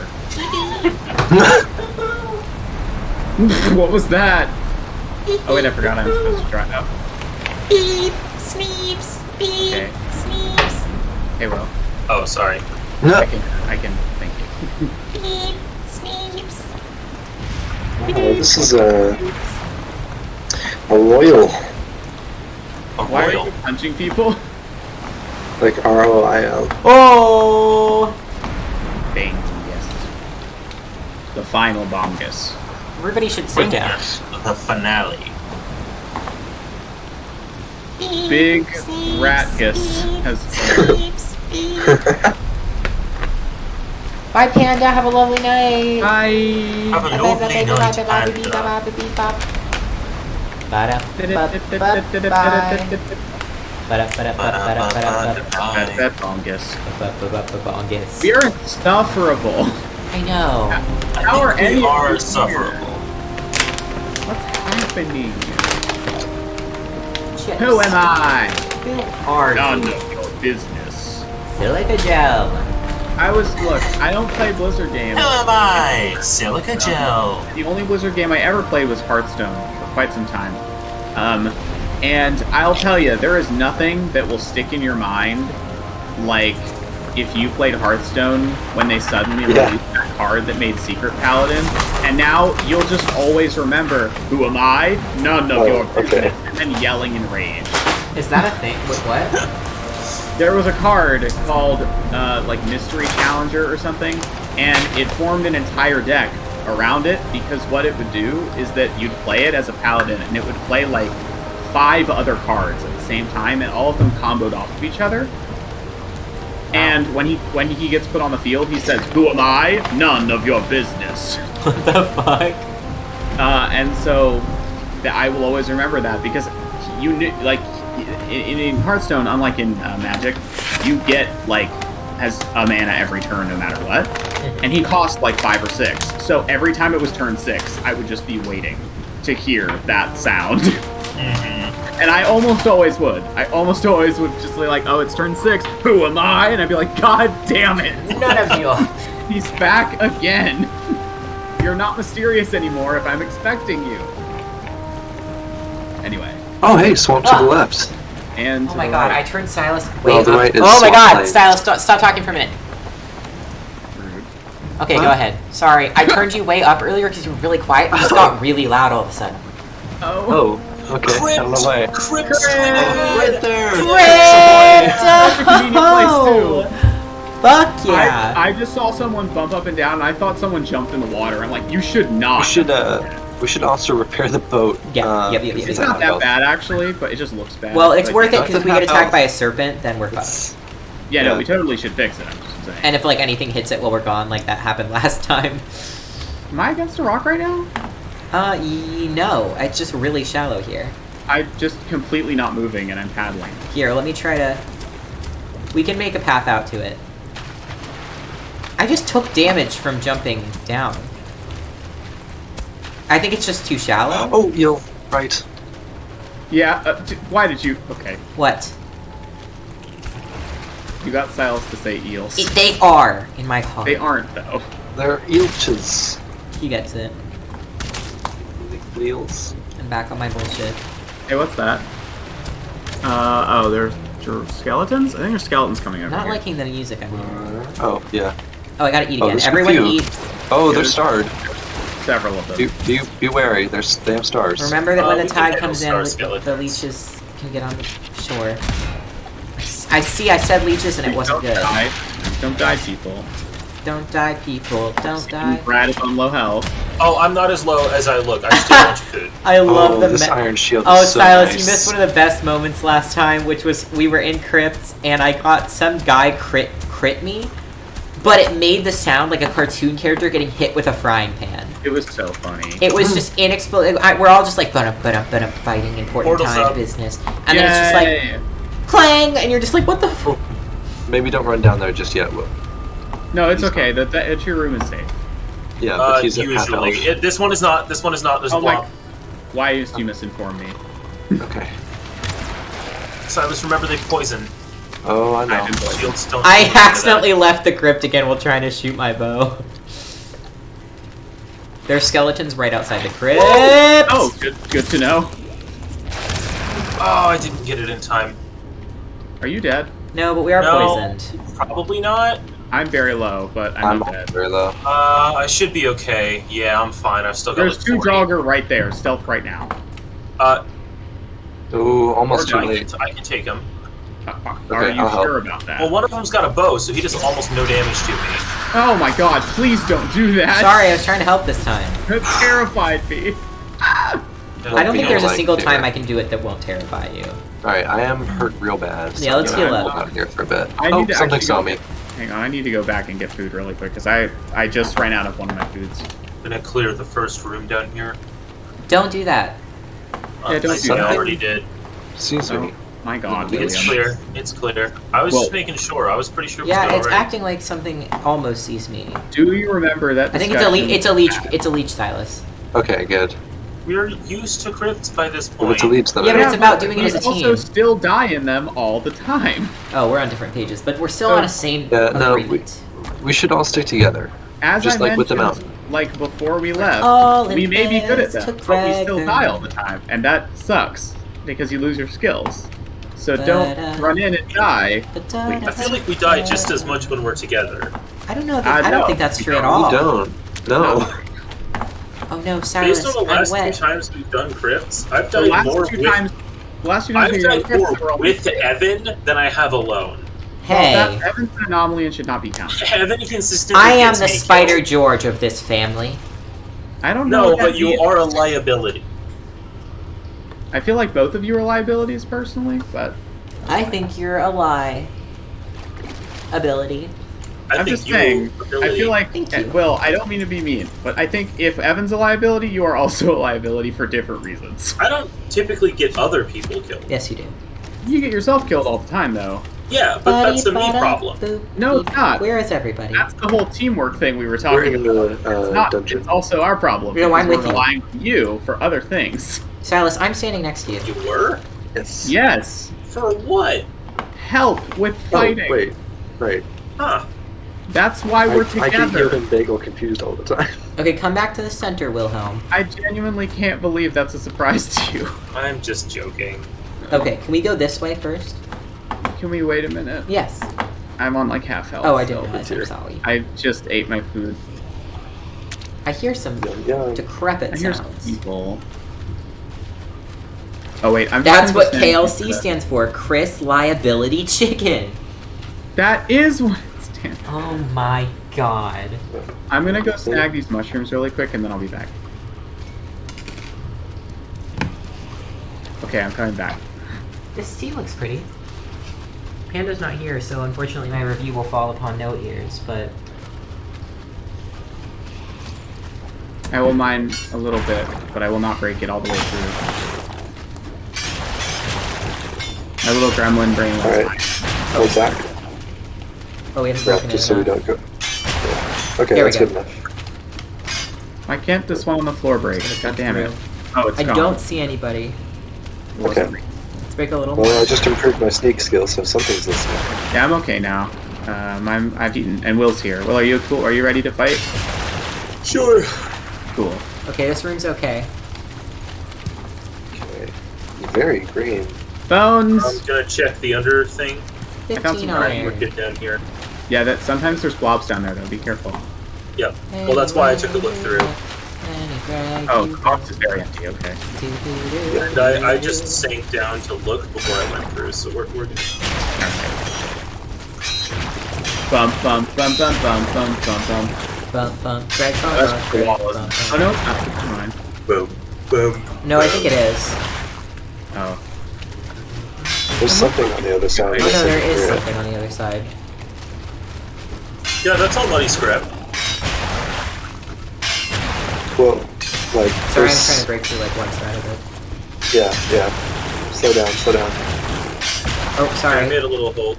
S2: What was that? Oh wait, I forgot I'm supposed to try it out.
S5: Beep, sneeps, beep,
S2: Okay.
S5: sneeps,
S2: Hey, well,
S3: Oh, sorry.
S2: I can thank you.
S5: beep, sneeps.
S4: Oh, this is a royal,
S2: Why are you punching people?
S4: like ROIL.
S1: Oh!
S2: Bang, yes. The final bongus.
S1: Everybody should sit down.
S3: The finale.
S5: Beep,
S2: Big
S5: sneeps,
S2: Ratkus
S5: beep,
S2: has
S5: sneeps, beep.
S1: Bye, Panda. Have a lovely night.
S2: Bye.
S3: Have a lovely night, Panda.
S2: That bongus.
S1: Bongus.
S2: We're insufferable.
S1: I know.
S2: How are any
S3: We
S2: of
S3: are
S2: you
S3: sufferable.
S2: here? What's happening?
S1: Chips.
S2: Who am I?
S1: Who are
S2: None
S1: you?
S2: of your business.
S1: Silica gel.
S2: Look, I don't play Blizzard games.
S3: Who am I? Silica gel.
S2: The only Blizzard game I ever played was Hearthstone for quite some time. And I'll tell you, there is nothing that will stick in your mind like if you played Hearthstone when they suddenly released that card that made Secret Paladin, and now you'll just always remember, who am I? None of your business, and then yelling in rage.
S1: Is that a thing? With what?
S2: There was a card called, like, Mystery Challenger or something, and it formed an entire deck around it, because what it would do is that you'd play it as a paladin, and it would play, like, 5 other cards at the same time, and all of them comboed off of each other. And when he gets put on the field, he says, "Who am I? None of your business."
S1: What the fuck?
S2: And so I will always remember that because you knew, like, in Hearthstone, unlike in Magic, you get like has a mana every turn no matter what, and he cost like 5 or 6. So every time it was turn 6, I would just be waiting to hear that sound. And I almost always would. Just be like, oh, it's turn 6. Who am I? And I'd be like, God damn it.
S1: None of you.
S2: He's back again. You're not mysterious anymore if I'm expecting you. Anyway.
S4: Oh, hey, swamp to the left.
S2: And
S1: Oh my god, I turned Silas. Wait.
S4: Well, the right is
S1: Oh my
S4: swamp
S1: god,
S4: lane.
S1: Silas, stop talking for a minute.
S2: Rude.
S1: Okay, go ahead. Sorry, I turned you way up earlier because you were really quiet. You just got really loud all of a sudden.
S2: Oh.
S4: Okay, out of the way.
S3: Crypt
S4: Right there!
S2: That's a convenient place too.
S1: Fuck yeah!
S2: I just saw someone bump up and down, and I thought someone jumped in the water. I'm like, you should not.
S4: We should also repair the boat.
S1: Yeah, yep.
S2: It's not that bad actually, but it just looks bad.
S1: Well, it's
S2: Like,
S1: worth it
S4: Not
S1: because if
S4: to
S1: we get
S4: have
S1: attacked
S4: health.
S1: by a serpent, then we're fucked.
S2: Yeah, no,
S4: Yeah.
S2: we totally should fix it. I'm just saying.
S1: And if like anything hits it while we're gone, like that happened last time.
S2: Am I against a rock right now?
S1: No, it's just really shallow here.
S2: I'm just completely not moving, and I'm paddling.
S1: Here, let me try to... We can make a path out to it. I just took damage from jumping down. I think it's just too shallow.
S4: Oh, you'll... Right.
S2: Yeah. Why did you? Okay.
S1: What?
S2: You got Silas to say eels.
S1: They are in my car.
S2: They aren't though.
S4: They're eelches.
S1: He gets it.
S4: Eels.
S1: I'm back on my bullshit.
S2: Hey, what's that? Oh, there's skeletons? I think there's skeletons coming over
S1: Not
S2: here.
S1: liking the music I'm hearing.
S4: Oh, yeah.
S1: Oh, I gotta eat
S4: Oh,
S1: again.
S4: there's a
S1: Everyone
S4: few.
S1: eat.
S4: Oh, they're starred.
S2: Several of them.
S4: Be wary. They have stars.
S1: Remember that when the
S3: we can
S1: tide
S3: handle
S1: comes in,
S3: star
S1: the
S3: skeletons.
S1: leeches can get on the shore. I see, I said leeches and it wasn't
S2: Don't
S1: good.
S2: die. Don't die, people.
S1: Don't die, people. Don't die.
S2: Brad is on low health.
S3: Oh, I'm not as low as I look. I still have a bunch of food.
S1: I love the
S4: this iron shield.
S1: Oh,
S4: is so
S1: Silas,
S4: nice.
S1: you missed one of the best moments last time, which was we were in crypts and I got some guy crit me, but it made the sound like a cartoon character getting hit with a frying pan.
S2: It was so funny.
S1: It was just inexplicable. We're all just like, fighting important
S3: Portal's
S1: time
S3: up.
S1: business, and then it's just like, clang, and you're just like, what the f?
S4: Maybe don't run down there just yet.
S2: No, it's okay. That your room is safe.
S4: Yeah, but he's at half
S3: usually.
S4: health.
S3: This one is not. There's a block.
S2: Why did you misinform me?
S4: Okay.
S3: Silas, remember they poison.
S4: Oh, I know.
S3: Shields don't.
S1: I accidentally left the crypt again while trying to shoot my bow. There's skeletons right outside the crypt.
S2: Oh, good to know.
S3: Oh, I didn't get it in time.
S2: Are you dead?
S1: No, but we are
S3: No.
S1: poisoned.
S3: Probably not.
S2: I'm very low, but I'm not dead.
S4: very low.
S3: I should be okay. Yeah, I'm fine. I've still got
S2: There's
S3: like
S2: two
S3: 40.
S2: jogger right there. Stealth right now.
S4: Ooh, almost too late.
S3: I can take him.
S2: Are you
S4: I'll help.
S2: sure about that?
S3: Well, one of them's got a bow, so he does almost no damage to me.
S2: Oh my god, please don't do that.
S1: Sorry, I was trying to help this time.
S2: That terrified me.
S1: I don't think there's a
S4: like
S1: single
S4: it.
S1: time I can do it that won't terrify you.
S4: Alright, I am hurt real bad. So
S1: Yeah, let's
S4: I'm gonna
S1: heal
S4: walk
S1: up.
S4: out here for a bit.
S2: I
S4: Oh,
S2: need to
S4: something
S2: actually
S4: saw
S2: go-
S4: me.
S2: Hang on, I need to go back and get food really quick, because I just ran out of one of my foods.
S3: I'm gonna clear the first room down here.
S1: Don't do that.
S2: Yeah, don't
S3: I
S2: do
S3: think I
S2: that.
S3: already did.
S4: Excuse
S2: Oh,
S4: me.
S2: my god,
S3: It's
S2: William.
S3: clear. It's clear. I was just making sure. I was pretty sure it was
S1: Yeah,
S3: good
S1: it's
S3: already.
S1: acting like something almost sees me.
S2: Do you remember that
S1: I think it's a
S2: discussion?
S1: leech. It's a leech, Silas.
S4: Okay, good.
S3: We're used to crypts by this
S4: If
S3: point.
S4: it's a leech, then
S1: Yeah, but
S4: I
S1: it's about doing it
S2: We
S1: as a
S2: also
S1: team.
S2: still die in them all the time.
S1: Oh, we're on different pages, but we're still on a same
S4: Yeah, no,
S1: agreement.
S4: we should all stick together.
S2: As
S4: Just
S2: I
S4: like with the
S2: mentioned, like before we left,
S1: all in
S2: we may be good at
S1: this
S2: them, but we still
S1: together.
S2: die all the time, and that sucks because you lose your skills. So don't run in and die.
S3: I feel like we die just as much when we're together.
S1: I don't know.
S2: I
S1: I don't
S2: know.
S1: think that's
S2: We
S1: true at
S2: don't.
S1: all.
S4: We don't. No.
S1: Oh no, Silas,
S3: Based on the
S1: I'm
S3: last two
S1: wet.
S3: times we've done crypts, I've
S2: The
S3: died
S2: last
S3: more
S2: two
S3: with
S2: times,
S3: I've
S2: we
S3: died
S2: did
S3: more
S2: crypts were all
S3: with
S2: safe.
S3: Evan than I have alone.
S1: Hey,
S2: Well, Evan's an anomaly and should not be counted.
S3: Evan consistently
S1: I am
S3: gets
S1: the
S3: me
S1: Spider
S3: killed.
S1: George of this family.
S2: I don't know.
S3: No,
S2: what that
S3: but you
S2: means.
S3: are a liability.
S2: I feel like both of you are liabilities personally, but
S1: I think you're a lie. Ability.
S3: I
S2: I'm
S3: think
S2: just
S3: you
S2: saying. I
S3: ability.
S2: feel like,
S1: Thank you.
S2: well, I don't mean to be mean, but I think if Evan's a liability, you are also a liability for different reasons.
S3: I don't typically get other people killed.
S1: Yes, you do.
S2: You get yourself killed all the time, though.
S3: Yeah, but that's a me problem.
S2: No, it's not.
S1: Where is everybody?
S2: That's the whole teamwork thing we were
S4: We're
S2: talking
S4: in
S2: about.
S4: the
S2: It's not.
S4: dungeon.
S2: It's also our problem.
S1: No, I'm
S2: because
S1: with
S2: we're
S1: you.
S2: relying on you for other things.
S1: Silas, I'm standing next to you.
S3: You were?
S4: Yes.
S2: Yes.
S3: For what?
S2: Help with
S4: Oh,
S2: fighting.
S4: wait. Right.
S3: Huh.
S2: That's why we're
S4: I get you
S2: together.
S4: and Bagel confused all the time.
S1: Okay, come back to the center, Wilhelm.
S2: I genuinely can't believe that's a surprise to you.
S3: I'm just joking.
S1: Okay, can we go this way first?
S2: Can we wait a minute?
S1: Yes.
S2: I'm on like half health.
S1: Oh, I didn't
S2: so
S1: realize. I'm sorry.
S2: I just ate my food.
S1: I hear some
S4: Yeah.
S2: I
S1: decrepit
S2: hear some
S1: sounds.
S2: people. Oh wait, I'm
S1: That's
S2: trying
S1: what
S2: to send
S1: KLC
S2: you that.
S1: stands for. Chris Liability Chicken.
S2: That is what it stands for.
S1: Oh my god.
S2: I'm gonna go snag these mushrooms really quick and then I'll be back. Okay, I'm coming back.
S1: This tea looks pretty. Panda's not here, so unfortunately my review will fall upon no ears, but...
S2: I will mine a little bit, but I will not break it all the way through. My little gremlin brain was
S4: Alright. Oh, back.
S1: Oh, we haven't
S4: Yeah,
S1: broken it
S4: just so we
S1: enough.
S4: don't go. Yeah. Okay,
S1: There we
S4: that's
S1: go.
S4: good enough.
S2: Why can't this one on the floor break? God damn it. Oh, it's
S1: I
S2: gone.
S1: don't see anybody.
S2: It wasn't
S4: Okay.
S1: Let's break a little more.
S4: Well, I just improved my sneak skill, so something's listening.
S2: Yeah, I'm okay now. I've eaten, and Will's here. Will, are you cool? Are you ready to fight?
S3: Sure.
S2: Cool.
S1: Okay, this room's okay.
S4: Okay. Very green.
S2: Bones.
S3: I'm gonna check the under thing.
S2: I found
S1: 15
S2: some
S3: Alright, we're
S1: iron.
S3: good down here.
S2: Yeah, that sometimes there's blobs down there though. Be careful.
S3: Yep. Well, that's why I took a look through.
S2: Oh, the box is very empty. Okay.
S3: And I just sank down to look before I went through, so we're good.
S2: Bum bum bum bum bum bum bum bum.
S1: Bump, bump, Greg, bump,
S2: That's
S1: bump,
S2: the
S1: Greg,
S2: wall,
S1: bump,
S2: isn't it?
S1: bump.
S2: Oh no, it's not. Never mind.
S3: Boom, boom.
S1: No, I think it is.
S2: Oh.
S4: There's something on the other side.
S1: Oh no, there is something on the other side.
S3: Yeah, that's all muddy scrap.
S4: Well, like,
S1: Sorry, I'm trying to break through like one side of it.
S4: Yeah. Slow down.
S1: Oh,
S3: I
S1: sorry.
S3: made a little hole.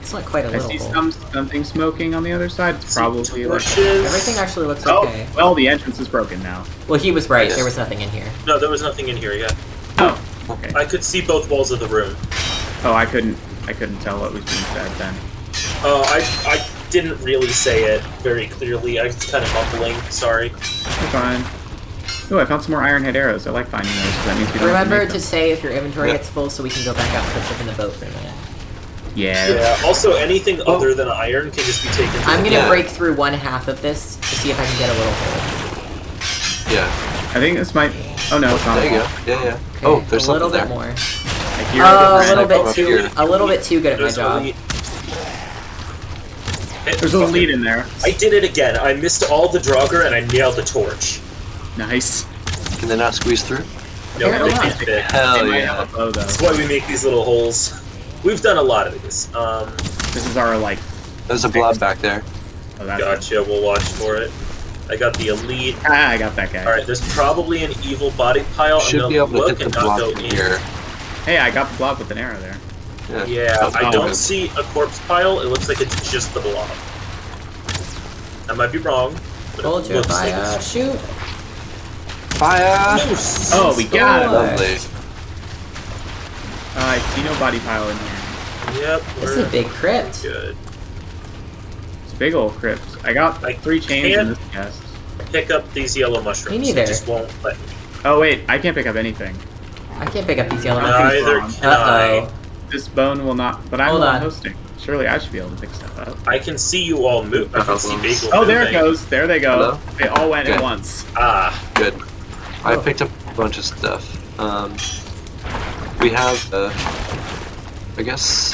S1: It's not quite a
S2: I
S1: little
S2: see
S1: hole.
S2: something smoking on the other side. It's probably like.
S3: Torches.
S1: Everything actually looks
S2: Oh,
S1: okay.
S2: well, the entrance is broken now.
S1: Well, he was right.
S4: Yes.
S1: There was nothing in here.
S3: No, there was nothing in here yet.
S2: Oh, okay.
S3: I could see both walls of the room.
S2: Oh, I couldn't tell what was being said then.
S3: I didn't really say it very clearly. I was kind of mumbling. Sorry.
S2: You're fine. Oh, I found some more iron head arrows. I like finding those because that means we don't have
S1: Remember
S2: make
S1: to
S2: them.
S1: say if your inventory gets full so we can go back out and put stuff in the boat for a minute.
S2: Yeah.
S3: Yeah. Also, anything other than iron can just be taken. To
S1: I'm
S3: the
S1: gonna
S3: lab.
S1: break through one half of this to see if I can get a little hole.
S4: Yeah.
S2: I think this might. Oh no, it's not.
S4: There you go. Yeah.
S1: Okay,
S4: Oh, there's
S1: a little
S4: something
S1: bit
S4: there.
S1: more.
S2: I hear
S1: Oh,
S2: the
S1: a little
S2: red.
S4: up here.
S1: bit too good at my
S3: There's
S1: job.
S3: elite.
S2: There's a lead in there.
S3: I did it again. I missed all the Draugr and I nailed the torch.
S2: Nice.
S4: Can they not squeeze through?
S3: No,
S1: Apparently
S3: they
S1: not.
S3: can't fit.
S2: They
S4: Hell
S2: might
S4: yeah.
S2: have a bow though.
S3: That's why we make these little holes. We've done a lot of these.
S2: This is our like.
S4: There's a blob back there.
S2: Oh, that's
S3: Gotcha. We'll watch for it. I got the elite.
S2: Ah, I got that guy.
S3: All right. There's probably an evil body pile.
S4: Should
S3: I'm
S4: be
S3: gonna
S4: able to
S3: look
S4: hit
S3: and
S4: the
S3: not
S4: blob
S3: go
S4: from
S3: in.
S4: here.
S2: Hey, I got the blob with an arrow there.
S3: Yeah, I
S2: Oh,
S3: don't
S2: good.
S3: see a corpse pile. It looks like it's just the blob. I might be wrong. But
S1: Hold
S3: it
S1: your
S3: looks like
S1: fire.
S3: it's
S1: Shoot.
S4: Fire!
S3: Moose.
S2: Oh, we got him.
S4: Lovely.
S2: I see no body pile in here.
S3: Yep.
S1: This is
S3: we're
S1: a big crypt.
S3: good.
S2: It's a big old crypt. I got like 3 chains in
S3: can't-
S2: this chest.
S3: Pick up these yellow mushrooms.
S1: Me neither.
S3: It just won't let me.
S2: Oh wait, I can't pick up anything.
S1: I can't pick up these yellow
S3: Neither
S1: mushrooms.
S3: can I.
S1: Uh-oh.
S2: This bone will not. But I'm
S1: Hold
S2: not
S1: on.
S2: hosting. Surely I should be able to pick stuff up.
S3: I can see you all move. I can see Bagel
S2: Oh, there it
S3: moving.
S2: goes. There they go.
S4: Hello?
S2: They all went at
S4: Okay.
S2: once.
S3: Ah,
S4: Good. I picked up a bunch of stuff. We have, I guess,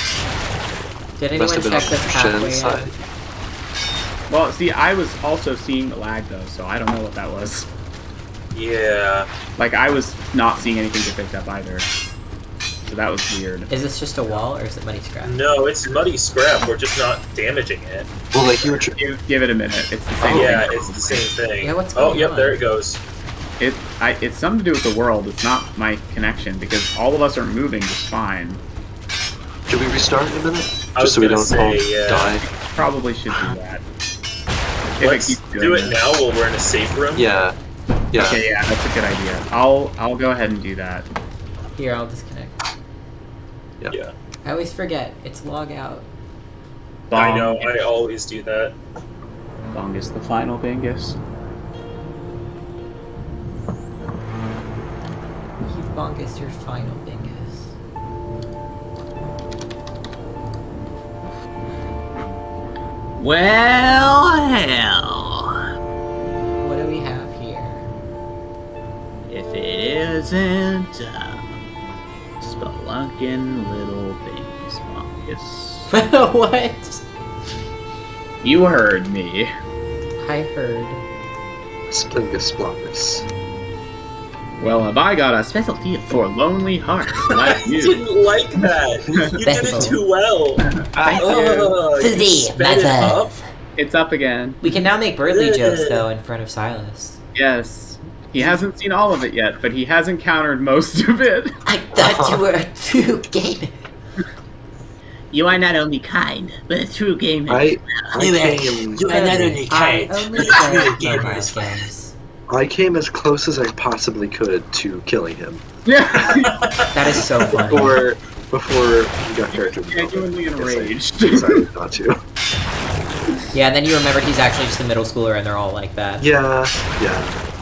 S1: Did
S4: must
S1: anyone
S4: have been
S1: check
S4: on
S1: this pathway
S4: Shen's
S1: yet?
S4: side.
S2: Well, see, I was also seeing the lag though, so I don't know what that was.
S3: yeah.
S2: Like I was not seeing anything get picked up either. So that was weird.
S1: Is this just a wall or is it muddy scrap?
S3: No, it's muddy scrap. We're just not damaging it.
S4: Well, like you were.
S2: Give it a minute. It's the same
S3: Yeah,
S2: thing.
S3: it's the same thing.
S1: Yeah, what's
S3: Oh,
S1: going
S3: yep,
S1: on?
S3: there it goes.
S2: It's something to do with the world. It's not my connection because all of us are moving just fine.
S4: Should we restart in a minute?
S3: I was
S4: Just so we
S3: gonna
S4: don't all
S3: say, yeah.
S4: die.
S2: Probably should do that. If
S3: Let's
S2: keeps doing
S3: do it
S2: this.
S3: now while we're in a safe room.
S4: Yeah. Yeah.
S2: Okay, yeah, that's a good idea. I'll go ahead and do that.
S1: Here, I'll disconnect.
S3: Yeah.
S1: I always forget. It's log out.
S3: I know, I always do that.
S2: Bongus the final Bingus.
S1: Keith Bonkus, your final dingus.
S2: Well, hell.
S1: What do we have here?
S2: If it isn't spelunking little Bingus Bongus.
S1: What?
S2: You heard me.
S1: I heard.
S4: Splingus Sploppus.
S2: Well, have I got a specialty for lonely hearts like
S3: I
S2: you?
S3: didn't like that. You did it too well.
S2: Thank you.
S3: Oh, you
S1: Suzy,
S3: sped it up.
S2: It's up again.
S1: We can now make Birdly jokes, though, in front of Silas.
S2: Yes. He hasn't seen all of it yet, but he has encountered most of it.
S1: I thought you were a true gamer.
S2: You are not only kind, but a true gamer.
S4: I came.
S3: You are not only
S1: I
S3: kind,
S1: only
S3: but
S1: play
S3: you're a
S1: mobile
S3: gamer.
S1: games.
S4: I came as close as I possibly could to killing him
S2: Yeah.
S1: That is so funny.
S4: before he got character
S2: Genuinely
S4: development.
S2: enraged.
S4: Yes, I decided not to.
S1: Yeah, and then you remembered he's actually just a middle schooler and they're all like that.
S4: Yeah.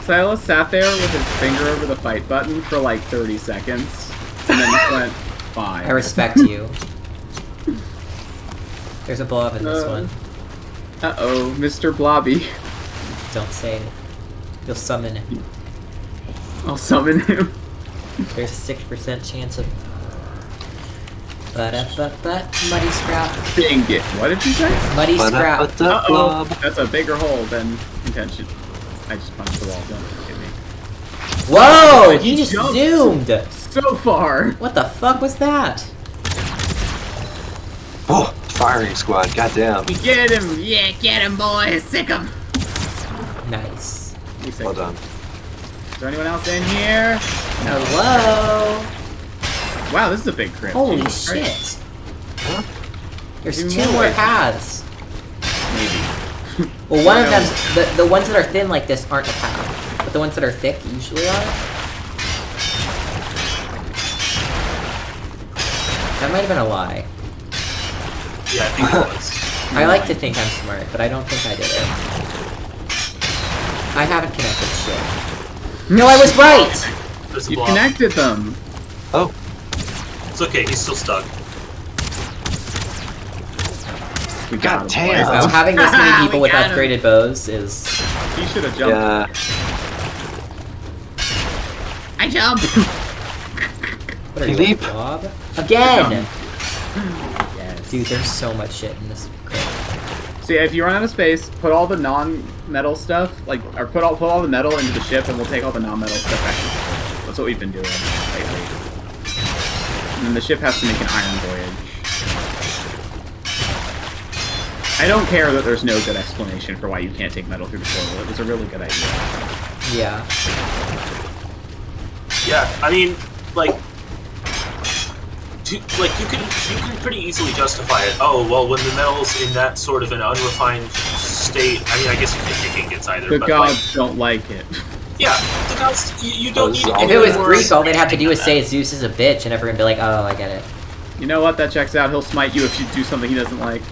S2: Silas sat there with his finger over the fight button for like 30 seconds, and then just went, fine.
S1: I respect you. There's a blob in this one.
S2: Uh-oh, Mr. Blobby.
S1: Don't say it. You'll summon him.
S2: I'll summon him.
S1: There's a 6% chance of... Muddy scrap.
S2: Dang it. What did you say?
S1: Muddy scrap.
S2: Uh-oh. That's a bigger hole than intention. I just punched the wall. Don't hit me.
S1: Whoa! He just zoomed!
S2: So far.
S1: What the fuck was that?
S4: Oh, firing squad, goddamn.
S2: Get him! Yeah, get him, boys! Sick him!
S1: Nice.
S4: Well done.
S2: Is there anyone else in here?
S1: Hello?
S2: Wow, this is a big crypt.
S1: Holy
S2: Jesus
S1: shit.
S2: Christ.
S4: Huh?
S1: There's
S2: Even
S1: 2
S2: more
S1: more
S2: ways.
S1: paths.
S2: Maybe.
S1: Well, one of them's... The ones that are thin like this aren't a path. But the ones that are thick usually are. That might have been a lie.
S3: Yeah, I think it was.
S1: I like to think I'm smart, but I don't think I did it. I haven't connected shit. No, I was right!
S3: There's a
S2: You
S3: block.
S2: connected them.
S4: Oh,
S3: It's okay, he's still stuck.
S2: We got him,
S4: damn.
S2: boys.
S1: Wow, having this many people with
S2: got him.
S1: upgraded bows is...
S2: He should have jumped.
S4: yeah.
S2: I jumped!
S1: What are you,
S4: Leap.
S1: Bob? Again!
S2: Yes.
S1: Dude, there's so much shit in this crypt.
S2: See, if you run out of space, put all the non-metal stuff, like, or put all the metal into the ship, and we'll take all the non-metal stuff back. That's what we've been doing lately. And then the ship has to make an iron voyage. I don't care that there's no good explanation for why you can't take metal through the portal. It was a really good idea.
S1: Yeah.
S3: Yeah, I mean, like, you can pretty easily justify it. Oh, well, when the metal's in that sort of an unrefined state, I mean, I guess you can get either.
S2: The
S3: but
S2: gods don't like it.
S3: Yeah, the gods. You don't need.
S1: If it was Greek, all they'd have to do is say Zeus is a bitch, and everyone would be like, oh, I get it.
S2: You know what? That checks out. He'll smite you if you do something he doesn't like.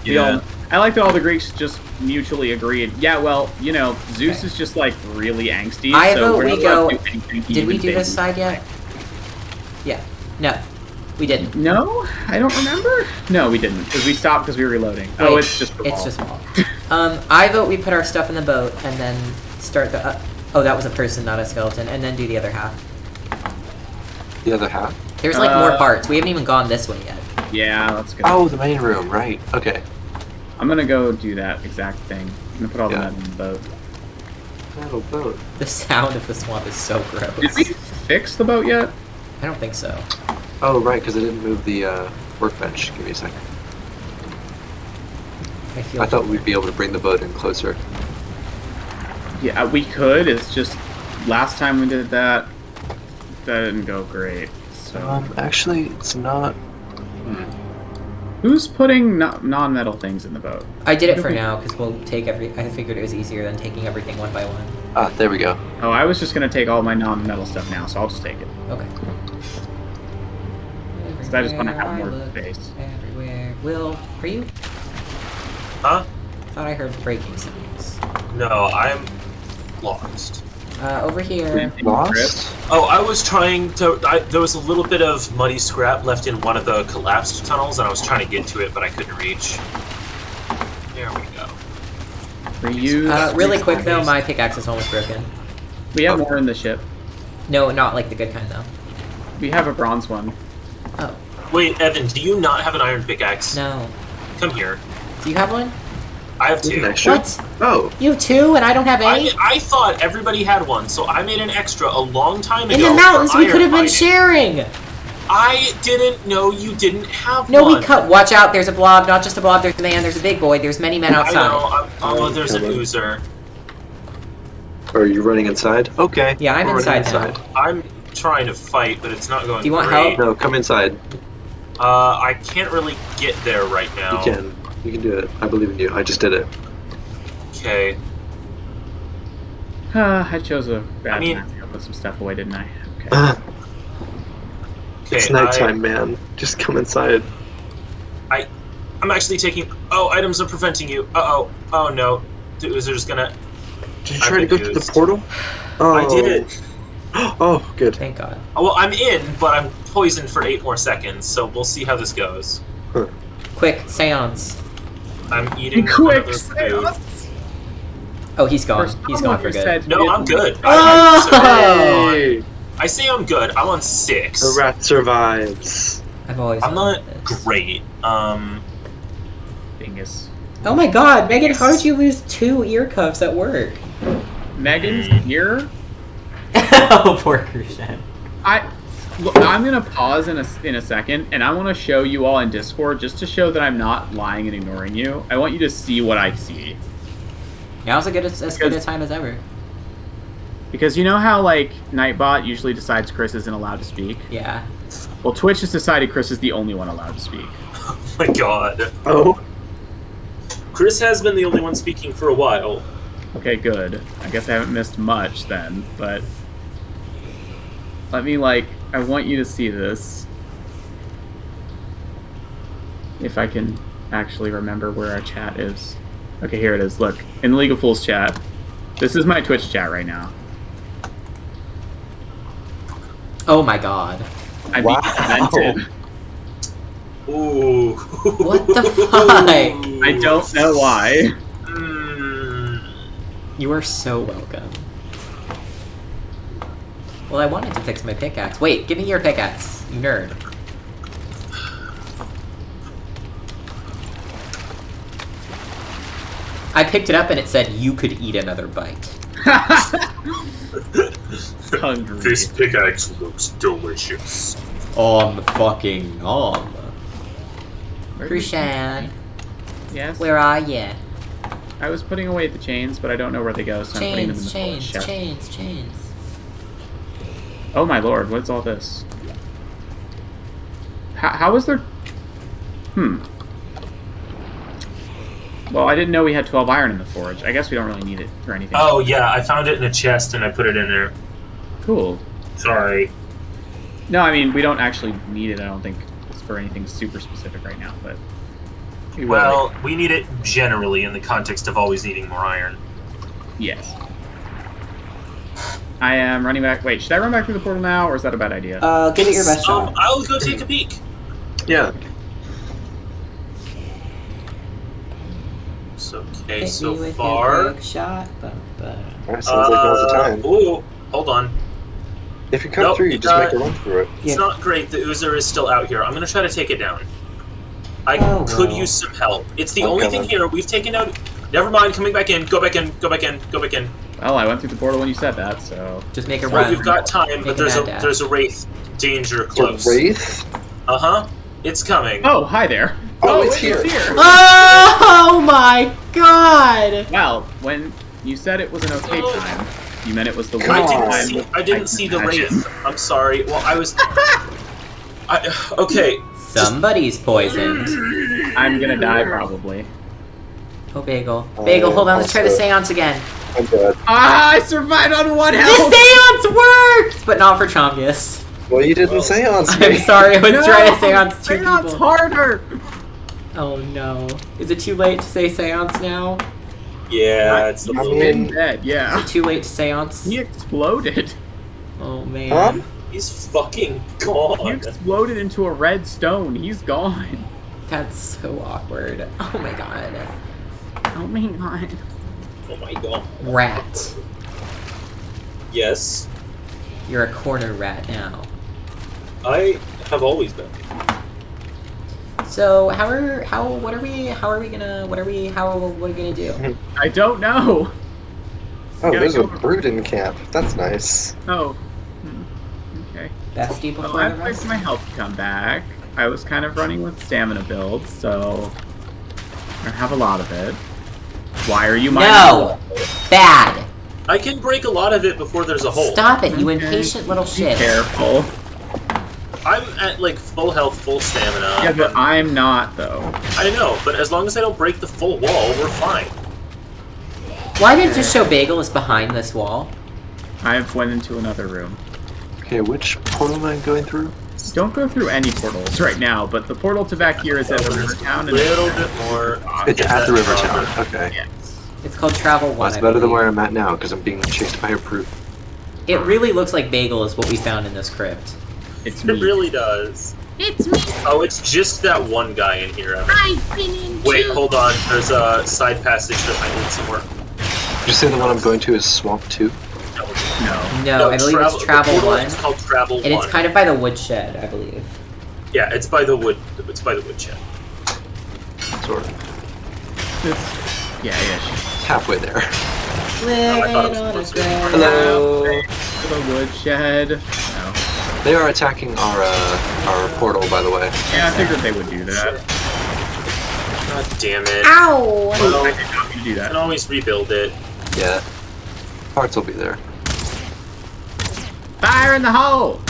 S3: Yeah.
S2: I like that all the Greeks just mutually agreed. Yeah, well, you know, Zeus is just like really angsty.
S1: I
S2: so
S1: vote
S2: we're
S1: we
S2: not
S1: go.
S2: allowed to do anything he
S1: Did we
S2: even
S1: do this
S2: thinks.
S1: side yet? Yeah. No. We didn't.
S2: No, I don't remember. No, we didn't because we stopped because we were reloading. Oh,
S1: Wait,
S2: it's just the
S1: It's
S2: wall.
S1: just wall. I vote we put our stuff in the boat and then start the. Oh, that was a person, not a skeleton, and then do the other half.
S4: The other half?
S1: There's like more parts. We haven't even gone this way yet.
S2: Yeah, that's good.
S4: Oh, the main room, right. Okay.
S2: I'm gonna go do that exact thing. I'm gonna put all the
S4: Yeah.
S2: metal in the boat.
S4: Metal boat.
S1: The sound of the swamp is so gross.
S2: Did we fix the boat yet?
S1: I don't think so.
S4: Oh, right, because I didn't move the workbench. Give me a second. I thought we'd be able to bring the boat in closer.
S2: Yeah, we could. It's just last time we did that, that didn't go great. So
S4: Actually, it's not.
S2: who's putting non-metal things in the boat?
S1: I did it for now because we'll take every. I figured it was easier than taking everything one by one.
S4: Ah, there we go.
S2: Oh, I was just gonna take all my non-metal stuff now, so I'll just take it.
S1: Okay.
S2: I just wanna have more
S1: Everywhere I
S2: space.
S1: look, Everywhere. Will, are you?
S3: Huh?
S1: Thought I heard breaking sounds.
S3: No, I'm lost.
S1: Over here.
S4: Lost?
S3: Oh, I was trying to. There was a little bit of muddy scrap left in one of the collapsed tunnels, and I was trying to get to it, but I couldn't reach. There we go.
S2: Reuse.
S1: Really quick though, my pickaxe is almost broken.
S2: We have more in the ship.
S1: No, not like the good kind though.
S2: We have a bronze one.
S1: Oh,
S3: Wait, Evan, do you not have an iron pickaxe?
S1: no.
S3: Come here.
S1: Do you have one?
S3: I have two.
S1: What?
S4: Oh.
S1: You have two and I don't have any?
S3: I thought everybody had one, so I made an extra a long time ago.
S1: In the mountains,
S3: for
S1: we could have been
S3: iron
S1: sharing!
S3: I didn't know you didn't have
S1: No,
S3: one.
S1: we cut. Watch out, there's a blob, not just a blob, there's a man, there's a big boy, there's many men
S3: I
S1: outside.
S3: know. Oh, there's an oozer.
S4: Are you running inside? Okay.
S1: Yeah, I'm
S4: we're running
S1: inside now.
S3: I'm trying to fight, but it's not going
S1: Do you want
S3: great.
S1: help?
S4: No, come inside.
S3: I can't really get there right now.
S4: You can. You can do it. I believe in you. I just did it.
S3: Okay.
S2: I chose a bad
S3: I mean-
S2: time to go put some stuff away, didn't I? Okay.
S3: Okay.
S4: It's nighttime, man. Just come inside.
S3: I'm actually taking. Oh, items are preventing you. Uh-oh. Oh no. The oozer's gonna.
S4: Did you
S3: I've
S4: try to
S3: been
S4: go to the
S3: used.
S4: portal? Oh.
S3: I did.
S4: Oh, good.
S1: Thank God.
S3: Oh, well, I'm in, but I'm poisoned for 8 more seconds, so we'll see how this goes.
S1: Quick, seance.
S3: I'm eating
S2: Quick,
S3: another food.
S1: Oh, he's gone.
S2: First,
S1: He's gone for
S2: you
S1: good.
S2: said
S3: No,
S2: you
S3: I'm
S2: didn't-
S3: good.
S1: Oh!
S3: I say I'm good. I'm on 6.
S4: The rat survives.
S1: I've always.
S3: I'm not great.
S2: Dingus.
S1: Oh my God, Megan! How did you lose 2 ear cuffs at work?
S2: Megan's ear?
S1: Oh, poor Christian.
S2: Look, I'm gonna pause in a second, and I want to show you all in Discord just to show that I'm not lying and ignoring you. I want you to see what I see.
S1: Now's as good a time as ever.
S2: Because you know how like Nightbot usually decides Chris isn't allowed to speak.
S1: Yeah.
S2: Well, Twitch has decided Chris is the only one allowed to speak.
S3: Oh my god.
S4: Oh.
S3: Chris has been the only one speaking for a while.
S2: Okay, good. I guess I haven't missed much then, but let me I want you to see this. If I can actually remember where our chat is. Okay, here it is. Look, in League of Fools chat. This is my Twitch chat right now.
S1: Oh my God.
S2: I'm being demented.
S3: Ooh.
S1: What the fuck?
S2: I don't know why.
S1: You are so welcome. Well, I wanted to fix my pickaxe. Wait, give me your pickaxe, you nerd. I picked it up and it said you could eat another bite.
S2: Hungry.
S3: This pickaxe looks delicious.
S1: Fucking Krishan,
S2: Yes?
S1: where are ya?
S2: I was putting away the chains, but I don't know where they go, so I'm putting them in the
S1: Chains,
S2: forge.
S1: chains.
S2: Oh my lord, what's all this? How is there... Well, I didn't know we had 12 iron in the forge. I guess we don't really need it for anything.
S3: Oh yeah, I found it in a chest and I put it in there.
S2: Cool.
S3: Sorry.
S2: No, I mean, we don't actually need it, I don't think, for anything super specific right now, but...
S3: We need it generally in the context of always needing more iron.
S2: Yes. I am running back... Wait, should I run back through the portal now, or is that a bad idea?
S1: Give it your best shot.
S3: I'll go take a peek.
S4: Yeah.
S3: It's okay
S1: Hit
S3: so
S1: me with
S3: far.
S1: your quick shot.
S4: Alright, sounds like now's the time.
S3: Ooh, hold on.
S4: If you come through, you just make a run through it.
S3: It's not great. The Oozer is still out here. I'm going to try to take it down. I could use some help. It's the only thing here. We've taken out... Never mind. Coming back in. Go back in. Go back in. Go back in.
S2: Well, I went through the portal when you said that, so...
S1: Just make a
S3: Well,
S1: run.
S3: we've got time, but there's a Wraith danger close.
S4: A Wraith?
S3: Uh-huh. It's coming.
S2: Oh, hi there.
S4: Oh, it's here.
S1: Oh my God!
S2: Well, when you said it was an okay time, you meant it was the worst time.
S3: I didn't see the Wraith. I'm sorry. Well, I was... okay.
S1: Somebody's poisoned.
S2: I'm gonna die, probably.
S1: Oh, Bagel. Bagel, hold on. Let's try the seance again.
S4: I'm dead.
S2: Ah, I survived on 1 health!
S1: The seance worked! But not for Chomgus.
S4: Well, you didn't seance me.
S1: I'm sorry, I was trying to seance 2
S2: Seance
S1: people.
S2: harder!
S1: Oh no. Is it too late to say seance now?
S3: Yeah, it's a
S2: He's
S3: little
S2: been
S3: bit...
S2: dead, yeah.
S1: Is it too late to seance?
S2: He exploded.
S1: Oh man.
S4: Huh?
S3: He's fucking
S2: He
S3: gone.
S2: exploded into a red stone. He's gone.
S1: That's so awkward. Oh my god.
S2: Oh my god.
S3: Oh my god.
S1: Rat.
S3: Yes.
S1: You're a corner rat now.
S3: I have always been.
S1: So what are we gonna do?
S2: I don't know.
S4: Oh,
S2: Gotta
S4: there's a
S2: go.
S4: brood in camp. That's nice.
S2: Oh. Okay.
S1: Bestie before
S2: Well,
S1: the
S2: I've
S1: rest?
S2: fixed my health to come back. I was kind of running with stamina builds, so I don't have a lot of it. Why are you mining?
S1: No! Bad!
S3: I can break a lot of it before there's a hole.
S1: Stop it, you
S2: Okay.
S1: impatient little
S2: Be
S1: shit.
S2: careful.
S3: I'm at like full health, full stamina.
S2: Yeah, but I'm not though.
S3: I know, but as long as I don't break the full wall, we're fine.
S1: Why did it just show Bagel is behind this wall?
S2: I've went into another room.
S4: Okay, which portal am I going through?
S2: Don't go through any portals right now, but the portal to back here is at the river town.
S3: A little bit more.
S4: It's at the river town. Okay.
S2: Yes.
S1: It's called Travel 1.
S4: Well, that's
S1: I
S4: better than
S1: believe.
S4: where I'm at now, because I'm being chased by a brute.
S1: It really looks like Bagel is what we found in this crypt.
S2: It's
S3: It
S2: me.
S3: really does.
S5: It's me.
S3: Oh, it's just that one guy in here.
S5: I've been in
S3: Wait,
S5: too.
S3: hold on. There's a side passage that might lead somewhere.
S4: Did you say the one I'm going to is Swamp 2?
S2: No.
S1: No, I believe it's Travel
S3: the portal
S1: 1.
S3: is called Travel 1.
S1: And it's kind of by the woodshed, I believe.
S3: Yeah, it's by the wood. It's by the woodshed.
S4: Sort of.
S2: Yeah-ish.
S4: Halfway there.
S1: Living on a grave.
S4: Hello.
S2: To the woodshed. No.
S4: They are attacking our portal, by the way.
S2: Yeah, I figured they would do that.
S3: God damn it.
S5: Ow!
S3: Well,
S2: I did not mean to do
S3: you
S2: that.
S3: can always rebuild it.
S4: Yeah. Parts will be there.
S2: Fire in the hole!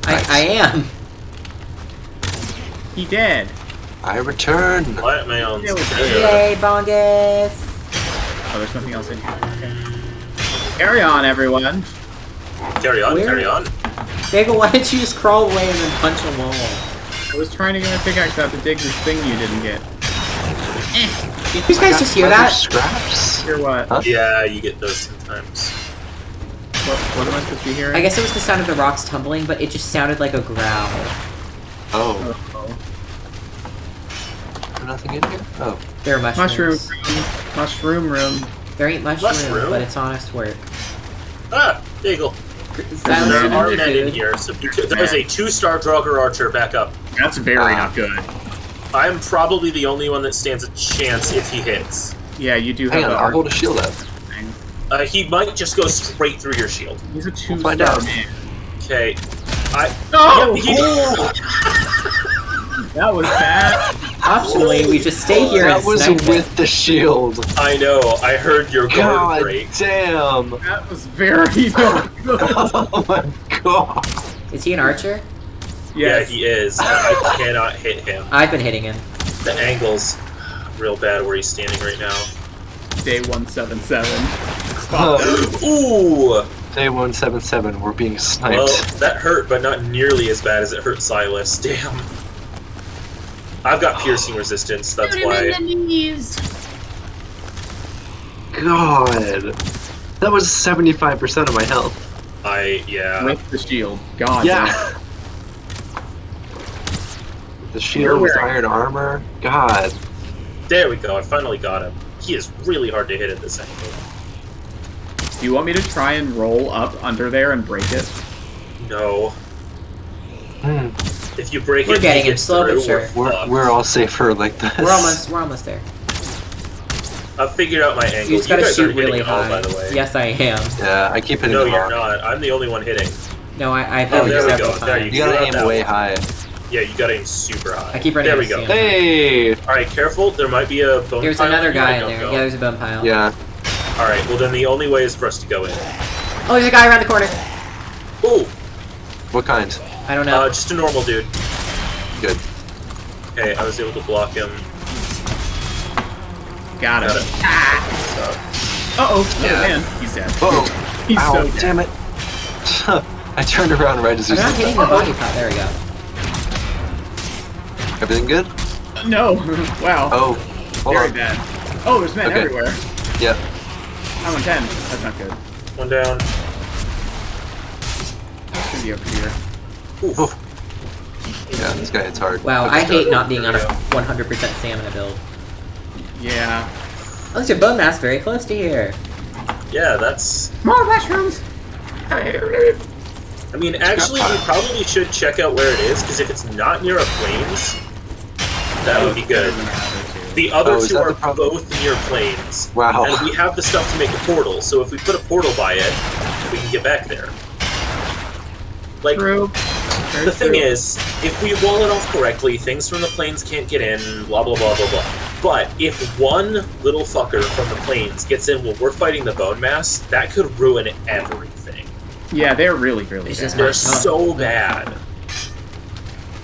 S1: I am.
S2: He did.
S4: I return.
S3: What am I on?
S1: Yay, bongus.
S2: Oh, there's nothing else in here. Okay. Carry on, everyone.
S3: Carry on,
S1: Where?
S3: carry on.
S1: Bagel, why did you just crawl away and then punch a wall?
S2: I was trying to get my pickaxe out to dig this thing you didn't get.
S1: Did you guys just hear
S4: Leather
S1: that?
S4: Scraps?
S2: Hear what?
S4: Huh?
S3: Yeah, you get those sometimes.
S2: What am I supposed to be hearing?
S1: I guess it was the sound of the rocks tumbling, but it just sounded like a growl.
S4: Oh.
S2: Oh.
S4: There's nothing in here? Oh.
S1: There are mushrooms.
S2: Mushroom room.
S1: There ain't mushroom,
S3: Mushroom?
S1: but it's honest work.
S3: Ah, Bagel.
S1: Silence
S3: There
S1: and
S3: are
S1: food.
S3: men in here, so there's a 2-star Draugr Archer back up.
S2: That's very not good.
S3: I'm probably the only one that stands a chance if he hits.
S2: Yeah, you do
S4: Hang
S2: have
S4: on,
S2: an
S4: I'll hold a shield up.
S3: He might just go straight through your shield.
S2: He's a 2-star
S4: We'll find out.
S2: man.
S3: Okay.
S2: No!
S3: Yeah,
S2: That was bad.
S1: Optionally, we just stay here
S4: That
S1: and
S4: was
S1: snipe
S4: with
S1: it.
S4: the shield.
S3: I know. I heard your guard
S4: God
S3: break.
S4: damn.
S2: That was very not good.
S4: Oh my god.
S1: Is he an archer?
S3: Yeah,
S2: Yes.
S3: he is. I cannot hit him.
S1: I've been hitting him.
S3: The angle's real bad where he's standing right now.
S2: Day 177.
S3: Ooh!
S4: Day 177, we're being sniped.
S3: Well, that hurt, but not nearly as bad as it hurt Silas. Damn. I've got piercing resistance, that's why.
S4: God. That was 75% of my health.
S3: Yeah.
S2: With the shield. God.
S4: Yeah. The shield with iron armor. God.
S3: There we go, I finally got him. He is really hard to hit at this angle.
S2: Do you want me to try and roll up under there and break it?
S3: No. If you break
S1: We're
S3: it,
S1: getting
S3: you
S1: him
S3: get
S1: slow but
S3: through,
S1: sure.
S4: We're all safer like this.
S1: We're almost there.
S3: I've figured out my angle.
S1: You just gotta
S3: guys
S1: shoot
S3: aren't hitting
S1: really
S3: it all,
S1: high.
S3: by the way.
S1: Yes, I am.
S4: Yeah, I keep hitting
S3: No,
S4: the
S3: you're
S4: rock.
S3: not. I'm the only one hitting.
S1: No, I've
S3: Oh,
S1: hit
S3: there we
S1: several
S3: go. There
S1: times.
S4: You gotta
S3: You're
S4: aim
S3: that
S4: way
S3: one.
S4: high.
S3: Yeah, you gotta aim super high.
S1: I keep running
S3: There
S1: out
S3: we
S1: of
S3: go.
S1: stamina.
S4: Hey!
S3: Alright, careful. There might be a bone
S1: There's
S3: pile
S1: another
S3: here. I
S1: guy in
S3: don't
S1: there.
S3: know.
S1: Yeah, there's a bone pile.
S4: Yeah.
S3: Alright, well then the only way is for us to go in.
S1: Oh, there's a guy around the corner.
S3: Ooh!
S4: What kind?
S1: I don't know.
S3: Just a normal dude.
S4: Good.
S3: Okay, I was able to block him.
S2: Got it.
S3: Got it.
S2: Uh-oh.
S3: Yeah.
S2: Oh, man. He's dead.
S4: Whoa!
S2: He's
S4: Ow,
S2: so dead.
S4: damn it! I turned around right as you
S1: I'm not
S4: said
S1: hitting
S4: that.
S1: the body pot. There we go.
S4: Everything good?
S2: No. Wow.
S4: Oh, hold
S2: Very
S4: on.
S2: bad. Oh, there's men
S4: Okay.
S2: everywhere.
S4: Yep.
S2: I'm on 10. That's not good.
S3: One down.
S2: Should be over here.
S3: Oof.
S4: Yeah, this guy hits hard.
S1: Wow,
S4: Okay,
S1: I hate
S4: good.
S1: not being on a 100% stamina build.
S2: Yeah.
S1: Oh, there's a bone mass very close to here.
S3: Yeah, that's...
S2: More mushrooms!
S3: I mean, actually, we probably should check out where it is, because if it's not near a plains, that would be good. The other
S4: is
S3: two
S4: that
S3: are
S4: the problem?
S3: both near plains.
S4: Wow.
S3: And we have the stuff to make a portal, so if we put a portal by it, we can get back there. Like,
S2: True.
S3: the thing is, if we wall it off correctly, things from the plains can't get in, blah blah blah blah blah. But if one little fucker from the plains gets in while we're fighting the bone mass, that could ruin everything.
S2: Yeah, they're really, really
S1: It's
S2: bad.
S1: just
S3: They're
S1: Oh.
S3: so bad.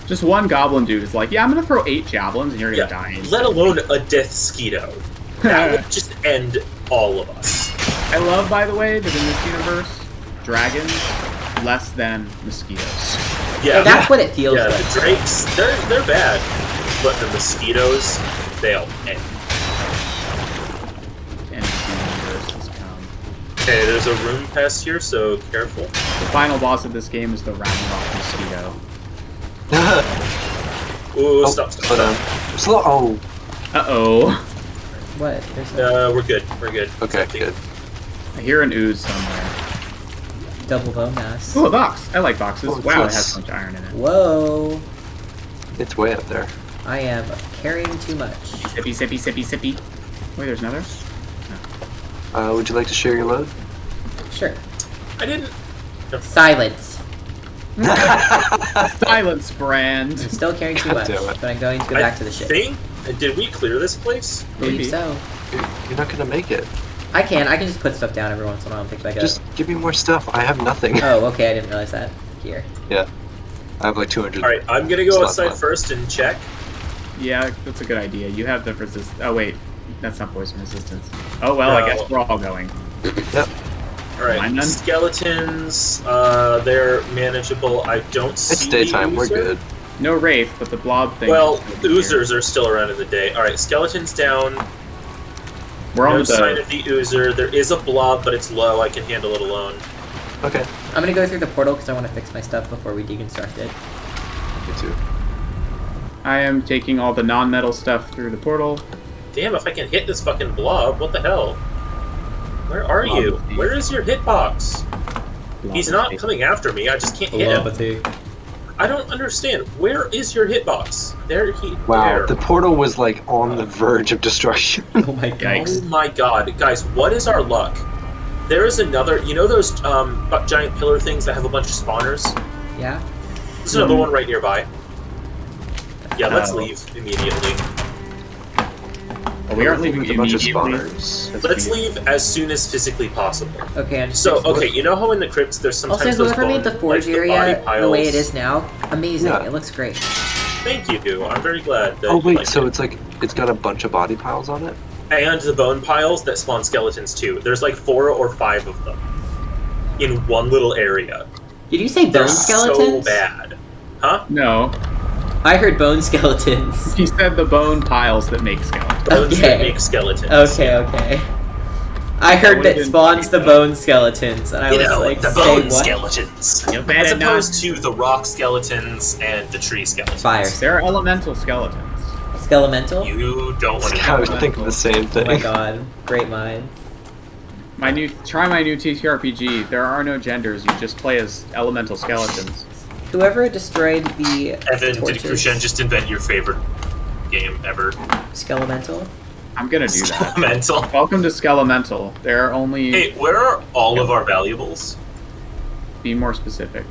S2: Just one goblin dude is like, yeah, I'm gonna throw 8 javelins and you're gonna
S3: Yeah,
S2: die.
S3: let alone a death skeeto. That would just end all of us.
S2: I love, by the way, that in this universe, dragons less than mosquitoes.
S3: Yeah,
S1: That's what it feels
S3: yeah.
S1: like.
S3: The drakes, they're bad, but the mosquitoes, they'll end.
S2: And the universe has come.
S3: Okay, there's a room past here, so careful.
S2: The final boss of this game is the Ragnarok mosquito.
S3: Ooh,
S4: Oh,
S3: stop.
S4: slow down. Slow. Oh.
S2: Uh-oh.
S1: What? There's no
S3: We're good. We're good.
S4: Okay,
S3: It's empty.
S4: good.
S2: I hear an ooze somewhere.
S1: double bone mass.
S2: Ooh, a box. I like boxes.
S4: Oh,
S2: Wow, it
S4: yes.
S2: has so much iron in it.
S1: Whoa.
S4: It's way up there.
S1: I am carrying too much.
S2: Sippy, sippy, sippy, sippy. Wait, there's another?
S4: Would you like to share your load?
S1: Sure.
S3: I didn't.
S1: Silence.
S2: Silence brand.
S1: I'm still carrying too much, but I'm going to go back to the ship.
S3: Did we clear this place?
S1: I believe so.
S4: You're not gonna make it.
S1: I can just put stuff down every once in a while and pick back up.
S4: Just give me more stuff. I have nothing.
S1: Oh, okay, I didn't realize that. Here.
S4: Yeah. I have like 200.
S3: Alright, I'm gonna go outside first and check.
S2: Yeah, that's a good idea. You have the resist. Oh wait, that's not poison resistance. Oh well, I guess we're all going.
S4: Yep.
S3: Alright, skeletons, they're manageable. I don't see
S4: It's daytime, we're good.
S2: No wraith, but the blob thing.
S3: Well, oozers are still around in the day. Alright, skeletons down.
S2: We're on
S3: no sign of the oozer. There is a blob, but it's low. I can handle it alone.
S4: Okay.
S1: I'm gonna go through the portal because I want to fix my stuff before we deconstruct it.
S4: Me too.
S2: I am taking all the non-metal stuff through the portal.
S3: Damn, if I can hit this fucking blob, what the hell? Where are you? Where is your hitbox? He's not coming after me, I just can't hit him. I don't understand. Where is your hitbox?
S4: Wow, the portal was like on the verge of destruction.
S1: Oh my god.
S3: Oh my god. Guys, what is our luck? There is another, you know those giant pillar things that have a bunch of spawners?
S1: Yeah?
S3: There's another one right nearby. Yeah, let's leave immediately.
S2: Well, we aren't leaving
S4: a bunch of
S2: immediately.
S4: spawners.
S3: Let's leave as soon as physically possible.
S1: Okay, I'm just
S3: So, okay, you know how in the crypts there's sometimes
S1: also,
S3: those
S1: whoever made the forge area the way it is now, amazing.
S4: Yeah.
S1: It looks great.
S3: Thank you. I'm very glad that
S4: Oh wait,
S3: like
S4: so
S3: it.
S4: it's like it's got a bunch of body piles on it?
S3: And the bone piles that spawn skeletons too. There's like 4 or 5 of them in one little area.
S1: Did you say bone
S3: They're
S1: skeletons?
S3: so bad. Huh?
S2: No.
S1: I heard bone skeletons.
S2: He said the bone piles that make skeletons.
S3: Bones that
S1: Okay.
S3: make skeletons.
S1: Okay. I heard that spawns the bone skeletons, and I
S3: You
S1: was
S3: know,
S1: like,
S3: the
S1: say
S3: bone
S1: what?
S3: skeletons.
S2: You
S3: As
S2: better not.
S3: opposed to the rock skeletons and the tree skeletons.
S1: Fire.
S2: There are elemental skeletons.
S1: Skelemental?
S3: You don't want to
S4: I was thinking the same
S1: Oh
S4: thing.
S1: my god. Great minds.
S2: Try my new TTRPG. There are no genders. You just play as elemental skeletons.
S1: Whoever destroyed the
S3: Evan,
S1: torches,
S3: did Krushen just invent your favorite game ever?
S1: Skelemental?
S2: I'm gonna do that.
S3: Mental.
S2: Welcome to Skelemental. There are only.
S3: Hey, where are all of our valuables?
S2: Be more specific.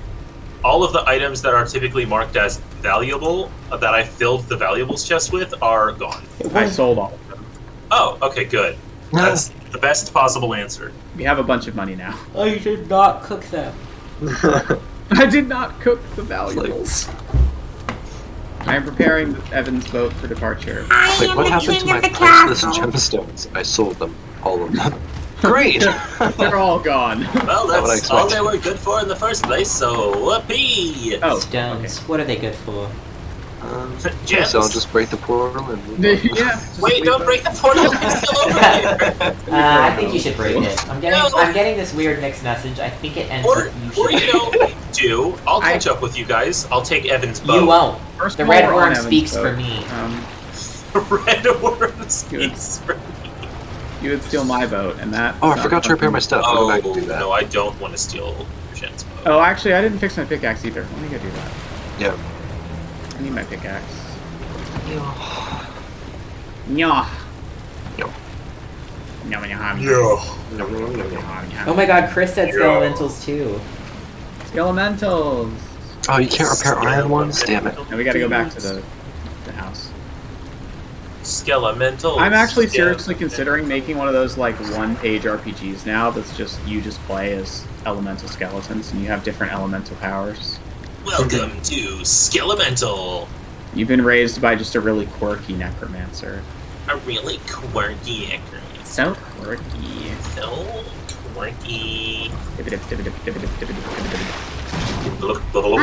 S3: All of the items that are typically marked as valuable, that I filled the valuables chest with, are gone.
S2: I sold all of them.
S3: Oh, okay, good. That's the best possible answer.
S2: We have a bunch of money now.
S1: I did not cook them.
S2: I did not cook the valuables. I am preparing Evan's boat for departure.
S5: I
S4: Like,
S5: am
S4: what
S5: the
S4: happened to
S5: king
S4: my
S5: of the
S4: priceless
S5: castle.
S4: gemstones? I sold them. All of them. Great!
S2: They're all gone.
S3: Well,
S4: Not what I
S3: that's all they
S4: expected.
S3: were good for in the first place, so whoopee!
S2: Oh,
S1: Stones. What are they good for?
S3: Gems.
S4: So I'll just break the portal and move on.
S2: Yeah. just
S3: Wait,
S2: leave
S3: don't
S2: them.
S3: break the portal! It's still over here!
S1: I think you should break it. I'm
S3: No.
S1: getting this weird mixed message. I think it ends
S3: Or,
S1: with you
S3: or
S1: should.
S3: you know, what do? I'll catch up with you guys. I'll take Evan's boat.
S1: You won't.
S2: First
S1: The
S2: of all,
S1: red
S2: we're on
S1: worm
S2: Evan's
S1: speaks
S2: boat.
S1: for me.
S3: Red worm speaks for me.
S2: You would steal my boat, and that.
S4: Oh, I forgot to repair my stuff. I'll go back and do that.
S3: no, I don't want to steal Krushen's boat.
S2: Oh, actually, I didn't fix my pickaxe either. Let me go do that.
S4: Yeah.
S2: I need my pickaxe.
S4: Yeah.
S2: Nyah.
S4: Yo.
S1: Oh my god, Chris said
S3: Yeah.
S1: skelementals too.
S2: Skelementals.
S4: Oh, you can't repair iron ones? Damn it.
S2: And we gotta go back to the house.
S3: Skelemental.
S2: I'm actually seriously considering making one of those like one-page RPGs now. That's just you just play as elemental skeletons and you have different elemental powers.
S3: Welcome to Skelemental.
S2: You've been raised by just a really quirky necromancer.
S3: A really quirky necromancer.
S2: So quirky.
S3: So quirky.
S5: I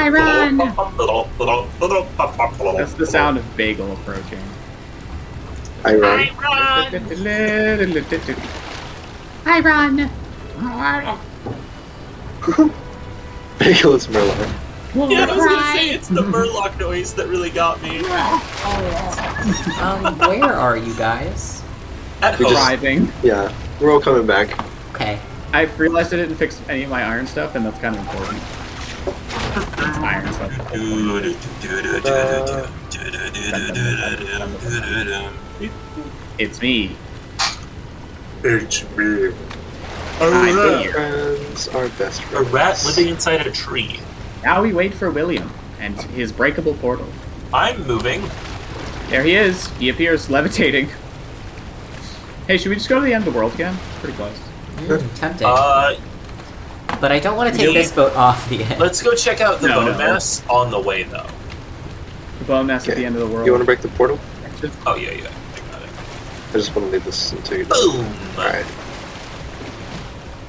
S5: run.
S2: That's the sound of Bagel approaching.
S4: I run.
S5: I run.
S4: Bagel is Merlin.
S3: Yeah, I was gonna say it's the Murloc noise that really got me.
S1: Where are you guys?
S3: At
S4: We
S3: home.
S4: just-
S2: Arriving.
S4: Yeah, we're all coming back.
S1: Okay.
S2: I realized I didn't fix any of my iron stuff, and that's kind of important. It's iron stuff. It's me.
S3: It's me.
S2: Hi,
S4: Friends are best
S3: A
S4: friends.
S3: rat living inside a tree.
S2: Now we wait for William and his breakable portal.
S3: I'm moving.
S2: There he is. He appears levitating. Hey, should we just go to the end of the world again? It's pretty close.
S1: Tempting. But I don't want to take this boat off the end.
S3: Let's go check out the bone mass on the way, though.
S2: The bone mass at the end of the world.
S4: You want to break the portal?
S3: Oh, yeah. I got it.
S4: I just want to leave this until you.
S3: Boom!
S4: Alright.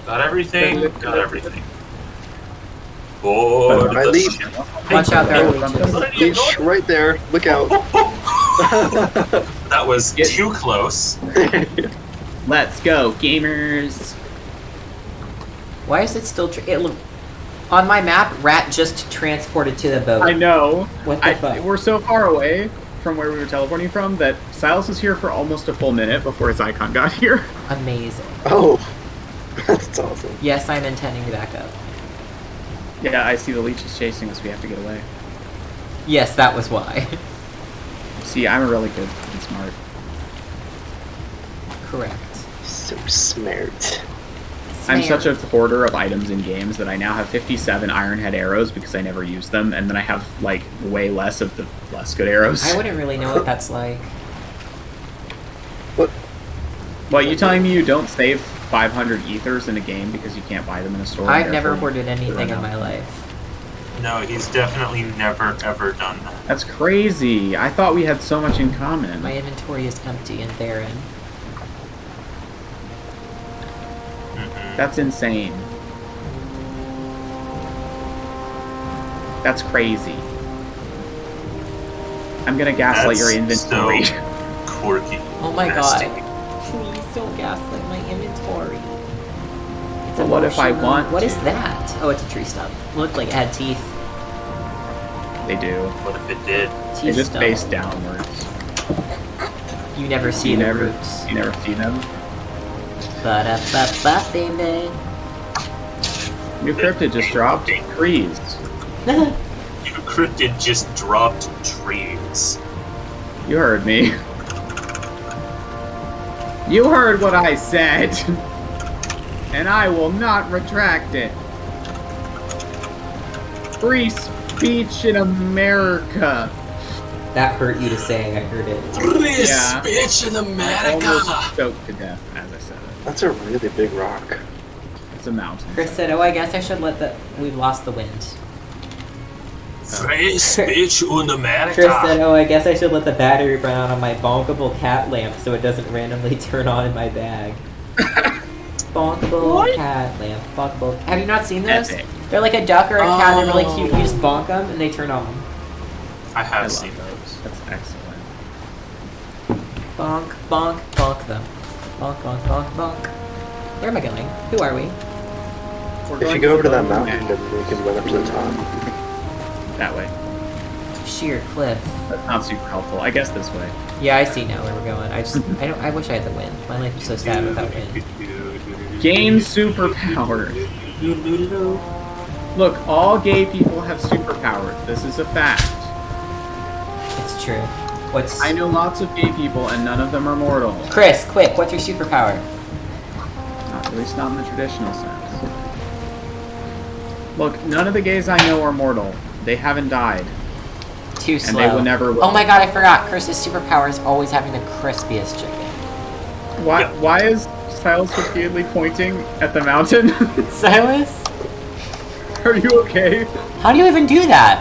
S3: Got everything? Got everything. Oh,
S4: I leave.
S1: Watch out, there are leeches.
S4: Leech right there. Look out.
S3: That was too close.
S2: Let's go, gamers.
S1: Why is it still... on my map, rat just transported to the boat.
S2: I know.
S1: What the fuck?
S2: We're so far away from where we were teleporting from that Silas was here for almost a full minute before his icon got here.
S1: Amazing.
S4: Oh. That's awesome.
S1: Yes, I'm intending to back up.
S2: Yeah, I see the leech is chasing us. We have to get away.
S1: Yes, that was why.
S2: See, I'm really good and smart.
S1: Correct.
S4: So smart.
S2: I'm such a hoarder of items in games that I now have 57 Ironhead arrows because I never use them, and then I have, like, way less of the less good arrows.
S1: I wouldn't really know what that's like.
S4: What?
S2: What, you telling me you don't save 500 ethers in a game because you can't buy them in a store?
S1: I've never hoarded anything in my life.
S3: No, he's definitely never, ever done that.
S2: That's crazy. I thought we had so much in common.
S1: My inventory is empty and barren.
S2: That's insane. That's crazy. I'm gonna gaslight your inventory.
S3: So quirky.
S1: Oh my
S3: nasty.
S1: god. Please don't gaslight my inventory. It's
S2: But what if I
S1: emotional.
S2: want
S1: What is
S2: to?
S1: that? Oh, it's a tree stump. Looked like it had teeth.
S2: They do.
S3: What if it did?
S2: They
S1: Teeth
S2: just
S1: stump.
S2: face downwards.
S1: You never see the roots.
S2: You never see them.
S1: Ba-da-ba-ba, baby.
S2: New cryptid just dropped trees.
S3: Your cryptid just dropped trees.
S2: You heard me. You heard what I said. And I will not retract it. Free speech in America.
S1: That hurt you to say, I heard it.
S3: Free
S2: Yeah.
S3: speech in
S2: I
S3: America.
S2: almost choked to death as I said it.
S4: That's a really big rock.
S2: It's a mountain.
S1: Chris said, oh, I guess I should let the... We've lost the wind.
S3: Free speech in America.
S1: Chris said, oh, I guess I should let the battery run out on my bonkable cat lamp so it doesn't randomly turn on in my bag. Bonkable cat lamp. Bonkable... Have you not seen those?
S2: Epic.
S1: They're like a duck or a cat, they're really cute. You just bonk them and they turn on.
S3: I have
S2: I
S3: seen
S2: love
S3: those.
S2: That's excellent.
S1: Bonk, bonk, bonk them. Bonk, bonk, bonk, bonk. Where am I going? Who are we?
S2: We're
S4: If
S2: going
S4: you go over to that
S2: the
S4: mountain,
S2: map.
S4: then we can run up to the top.
S2: That way.
S1: Sheer cliff.
S2: That's not super helpful. I guess this way.
S1: Yeah, I see now where we're going. I wish I had the wind. My life is so sad without wind.
S2: Gain superpowers. Look, all gay people have superpowers. This is a fact.
S1: It's true. What's...
S2: I know lots of gay people, and none of them are mortal.
S1: Chris, quick, what's your superpower?
S2: At least not in the traditional sense. Look, none of the gays I know are mortal. They haven't died.
S1: Too slow.
S2: And they will never will.
S1: Oh my god, I forgot. Chris's superpower is always having the crispiest chicken.
S2: Why is Silas repeatedly pointing at the mountain?
S1: Silas?
S2: Are you okay?
S1: How do you even do that?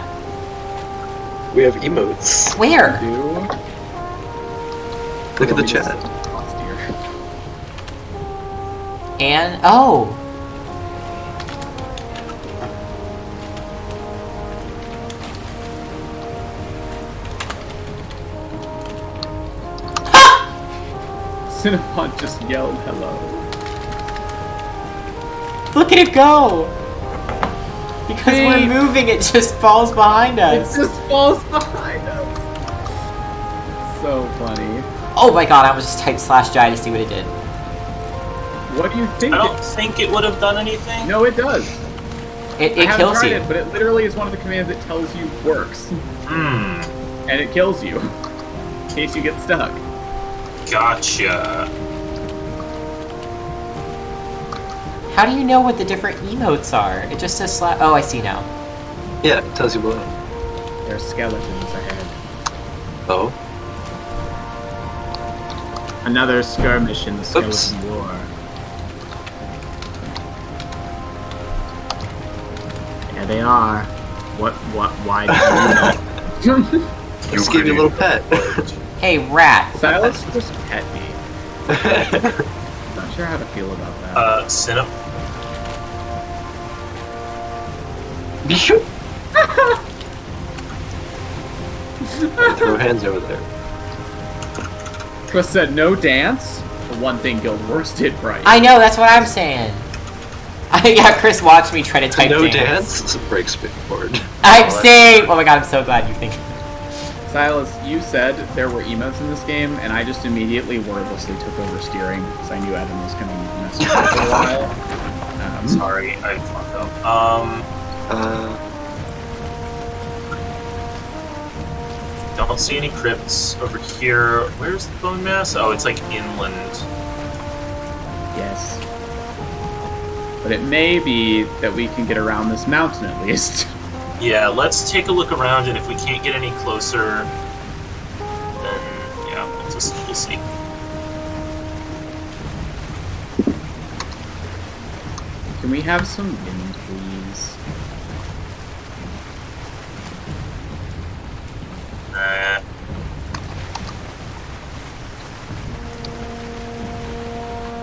S4: We have emotes.
S1: Where?
S4: Look at the chat.
S1: And... Oh!
S2: Cinnapon just yelled hello.
S1: Look at it go! Because we're moving, it just falls behind us.
S2: It just falls behind us. It's so funny.
S1: Oh my god, I was just typed /J to see what it did.
S2: What do you think?
S3: I don't think it would have done anything.
S2: No, it does.
S1: It
S2: I haven't
S1: kills
S2: tried
S1: you.
S2: it, but it literally is one of the commands it tells you works. And it kills you in case you get stuck.
S3: Gotcha.
S1: How do you know what the different emotes are? It just says slap. Oh, I see now.
S4: Yeah, it tells you below.
S2: There's skeletons ahead.
S4: Oh.
S2: Another skirmish in the skeleton war. There they are. Why do you know?
S4: Let's give you a little pet.
S1: Hey, rat.
S2: Silas just pet me. Not sure how to feel about that.
S3: Sinop.
S4: Bishu. Throw hands over there.
S2: Chris said no dance. The one thing Guild Wars did right.
S1: I know, that's what I'm saying. Yeah, Chris watched me try to type
S4: no
S1: dance.
S4: It's a break springboard.
S1: I'm saying. Oh my god, I'm so glad you think.
S2: Silas, you said there were emotes in this game, and I just immediately wordlessly took over steering because I knew Evan was going to mess with it for a while.
S3: Sorry, I fucked up. Don't see any crypts over here. Where's the bone mass? Oh, it's like inland.
S2: Yes. But it may be that we can get around this mountain at least.
S3: Yeah, let's take a look around, and if we can't get any closer, then yeah, we'll see.
S2: Can we have some wind, please?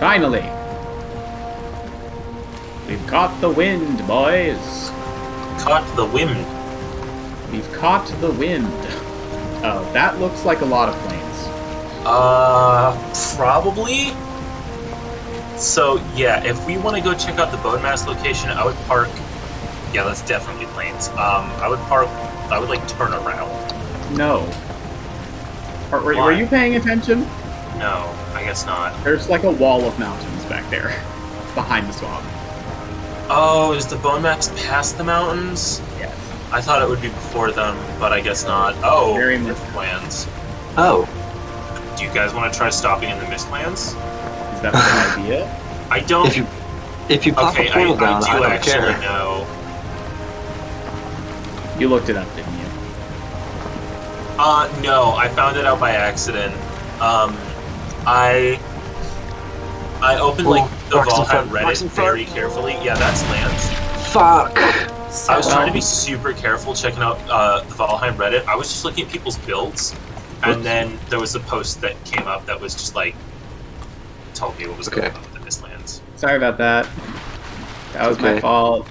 S2: Finally! We've caught the wind, boys!
S3: Caught the wind.
S2: We've caught the wind. Oh, that looks like a lot of planes.
S3: Probably. So, yeah, if we want to go check out the bone mass location, I would park... Yeah, that's definitely planes. I would, like, turn around.
S2: No. Were you paying attention?
S3: No, I guess not.
S2: There's like a wall of mountains back there. Behind the swamp.
S3: Oh, is the bone mass past the mountains?
S2: Yes.
S3: I thought it would be before them, but I guess not. Oh,
S2: Very much.
S3: Mistlands.
S4: Oh.
S3: Do you guys want to try stopping in the Mistlands?
S2: Is that the idea?
S3: I don't...
S4: If you pop
S3: okay,
S4: a portal down,
S3: I do
S4: don't
S3: actually
S4: care.
S3: know.
S2: You looked it up, didn't you?
S3: No, I found it out by accident. I opened, like, the Valheim Reddit very carefully. Yeah, that's lands.
S4: Fuck!
S3: I was trying to be super careful checking out the Valheim Reddit. I was just looking at people's builds, and then there was a post that came up that was just, like, told me what was going on with the Mistlands.
S2: Sorry about that. That was my fault.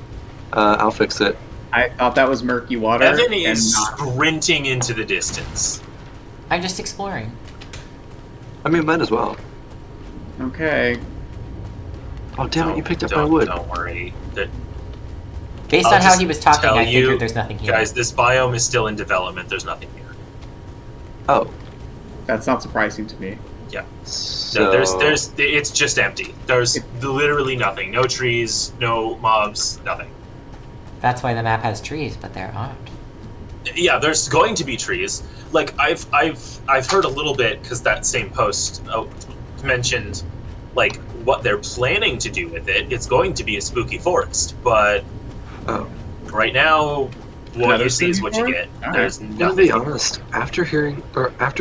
S4: I'll fix it.
S2: I thought that was murky water.
S3: Evan is sprinting into the distance.
S1: I'm just exploring.
S4: I mean, might as well.
S2: Okay.
S4: Oh, damn it, you picked up my wood.
S3: Don't worry.
S1: Based on how he was talking, I figured there's nothing here.
S3: Guys, this biome is still in development. There's nothing here.
S4: Oh.
S2: That's not surprising to me.
S3: Yeah.
S4: So...
S3: No, it's just empty. There's literally nothing. No trees, no mobs, nothing.
S1: That's why the map has trees, but there aren't.
S3: Yeah, there's going to be trees. Like I've heard a little bit because that same post mentioned like what they're planning to do with it. It's going to be a spooky forest, but right now, what you see is what you get. There's nothing.
S4: To be honest, after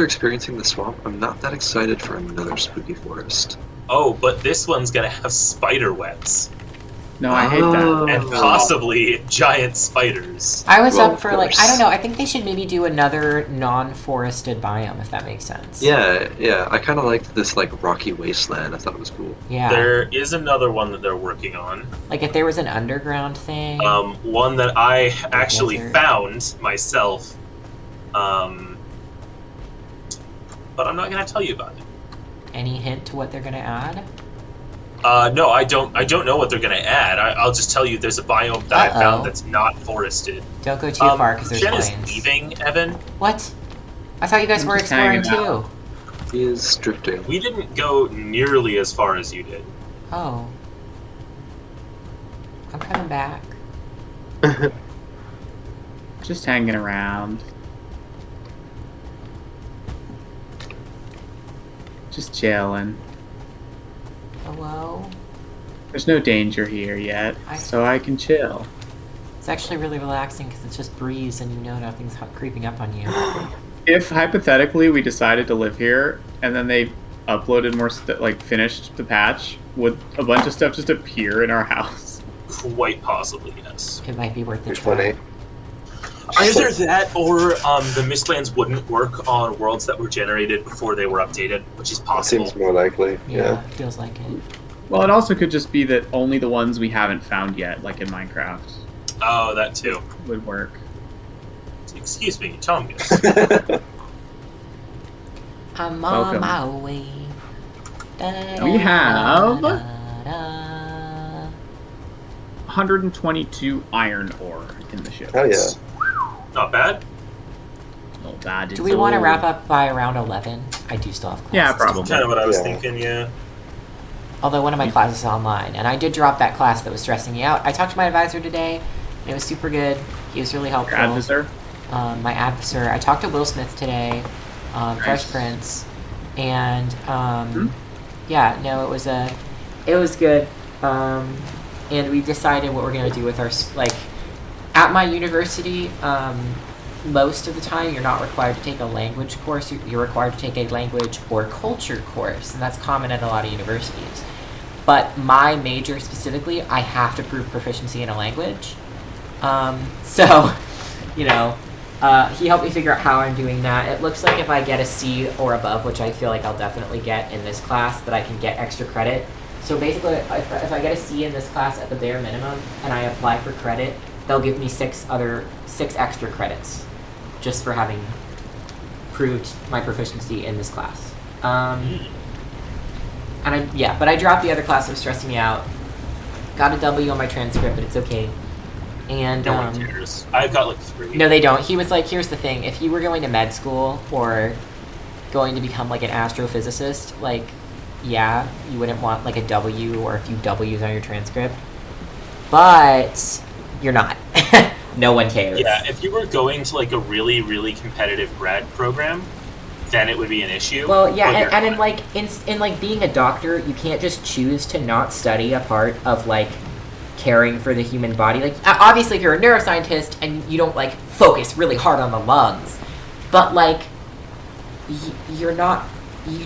S4: experiencing the swamp, I'm not that excited for another spooky forest.
S3: Oh, but this one's gonna have spider webs.
S2: No, I hate that.
S3: And possibly giant spiders.
S1: I was up for, like, I don't know, I think they should maybe do another non-forested biome, if that makes sense.
S4: Yeah, I kind of liked this, like, rocky wasteland. I thought it was cool.
S1: Yeah.
S3: There is another one that they're working on.
S1: Like, if there was an underground thing.
S3: One that I actually found myself. But I'm not going to tell you about it.
S1: Any hint to what they're going to add?
S3: No, I don't know what they're going to add. I'll just tell you there's a biome that I found that's not forested.
S1: Don't go too far, because there's
S3: Jen
S1: plains.
S3: is leaving, Evan.
S1: What? I thought you guys were exploring too.
S4: He is drifting.
S3: We didn't go nearly as far as you did.
S1: Oh. I'm coming back.
S2: Just hanging around. Just chilling.
S1: Hello?
S2: There's no danger here yet, so I can chill.
S1: It's actually really relaxing because it's just breeze and you know nothing's creeping up on you.
S2: If hypothetically we decided to live here and then they uploaded more finished the patch, would a bunch of stuff just appear in our house?
S3: Quite possibly, yes.
S1: It might be worth the try.
S3: Either that or the Mistlands wouldn't work on worlds that were generated before they were updated, which is possible.
S4: That seems more likely. Yeah.
S1: It feels like it.
S2: Well, it also could just be that only the ones we haven't found yet, like in Minecraft.
S3: Oh, that too.
S2: Would work.
S3: Excuse me, Tongus.
S1: I'm on my way.
S2: We have 122 iron ore in the ship.
S4: Oh yeah.
S3: Not bad.
S2: Not bad.
S1: Do we want to wrap up by around 11? I do still have classes.
S2: Yeah, probably.
S3: That's kind of what I was thinking, yeah.
S1: Although one of my classes is online, and I did drop that class that was stressing me out. I talked to my advisor today, and it was super good. He was really helpful.
S2: Your advisor?
S1: My advisor. I talked to Will Smith today, Fresh Prince, and yeah, no, it was good. And we decided what we're gonna do with our at my university. Most of the time, you're not required to take a language course. You're required to take a language or culture course, and that's common at a lot of universities. But my major specifically, I have to prove proficiency in a language. So, you know, he helped me figure out how I'm doing that. It looks like if I get a C or above, which I feel like I'll definitely get in this class, that I can get extra credit. So basically, if I get a C in this class at the bare minimum, and I apply for credit, they'll give me 6 extra credits, just for having proved my proficiency in this class. But I dropped the other class that was stressing me out. Got a W on my transcript, but it's okay. And
S3: no one cares. I've got like 3.
S1: No, they don't. He was like, here's the thing. If you were going to med school or going to become like an astrophysicist, like, yeah, you wouldn't want like a W or a few W's on your transcript. But you're not. No one cares.
S3: Yeah, if you were going to like a really, really competitive grad program, then it would be an issue.
S1: Well, yeah, and in like being a doctor, you can't just choose to not study a part of like caring for the human body. Like, obviously, if you're a neuroscientist and you don't like focus really hard on the lungs, but like you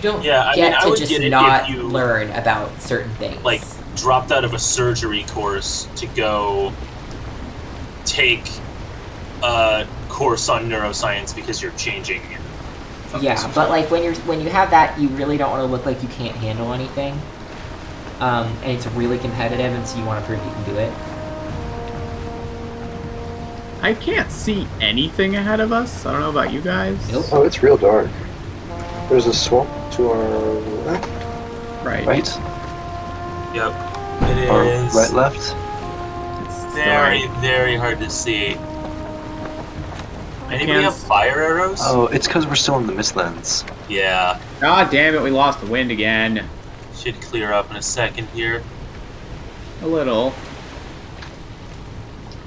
S1: don't get to just not learn about certain things.
S3: Like dropped out of a surgery course to go take a course on neuroscience because you're changing your focus.
S1: Yeah, but like when you have that, you really don't want to look like you can't handle anything. And it's really competitive, and so you want to prove you can do it.
S2: I can't see anything ahead of us. I don't know about you guys.
S1: Nope.
S4: Oh, it's real dark. There's a swamp to our left.
S2: Right.
S3: Yep. It
S4: Or
S3: is
S4: right, left.
S3: very, very hard to see. Anybody have fire arrows?
S4: Oh, it's because we're still in the Mistlands.
S3: Yeah.
S2: God damn it, we lost the wind again.
S3: Should clear up in a second here.
S2: A little.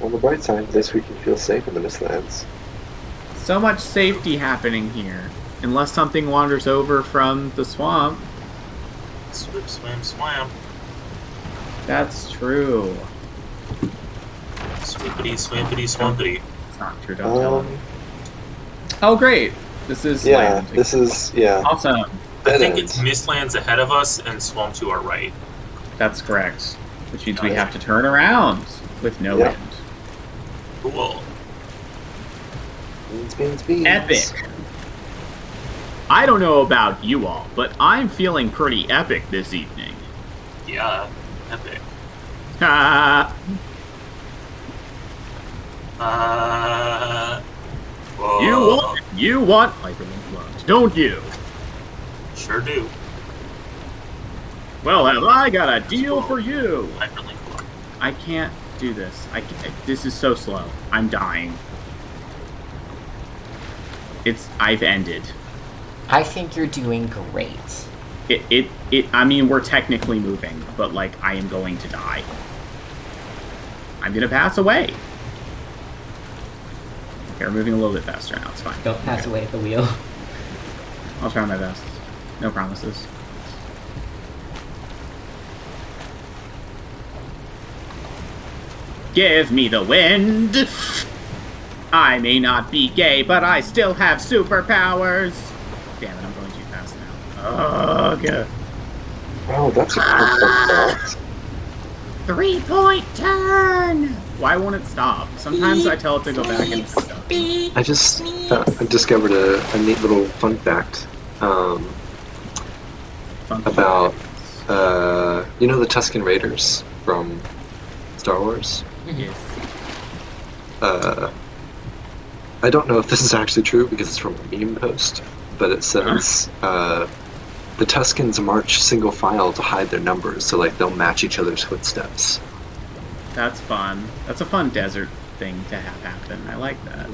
S4: On the bright side of this, we can feel safe in the Mistlands.
S2: So much safety happening here. Unless something wanders over from the swamp.
S3: Swim, swim, swam.
S2: That's true.
S3: Swimpity, swampity, swampity.
S2: It's not true, don't tell him. Oh, great. This is land. Awesome.
S3: I think it's Mistlands ahead of us and Swamp to our right.
S2: That's correct. Which means we have to turn around with no wind.
S3: Cool.
S4: Beans.
S2: Epic. I don't know about you all, but I'm feeling pretty epic this evening.
S3: Yeah, epic.
S2: Whoa. You want hyperlink locked, don't you?
S3: Sure do.
S2: Well, have I got a deal for you?
S3: Hyperlink locked.
S2: I can't do this. This is so slow. I'm dying. I've ended.
S1: I think you're doing great.
S2: I mean, we're technically moving, but like, I am going to die. I'm gonna pass away. Okay, we're moving a little bit faster now. It's fine.
S1: Don't pass away at the wheel.
S2: I'll try my best. No promises. Give me the wind. I may not be gay, but I still have superpowers. Damn it, I'm going too fast now. Ugh.
S4: Oh, that's a perfect
S5: 3-point turn.
S2: Why won't it stop? Sometimes I tell it to go back and it's stuck.
S4: I just I discovered a neat little fun fact about you know the Tusken Raiders from Star Wars?
S2: Yes.
S4: I don't know if this is actually true because it's from a meme post, but it says the Tuskens march single file to hide their numbers, so like they'll match each other's footsteps.
S2: That's fun. That's a fun desert thing to have happen. I like that.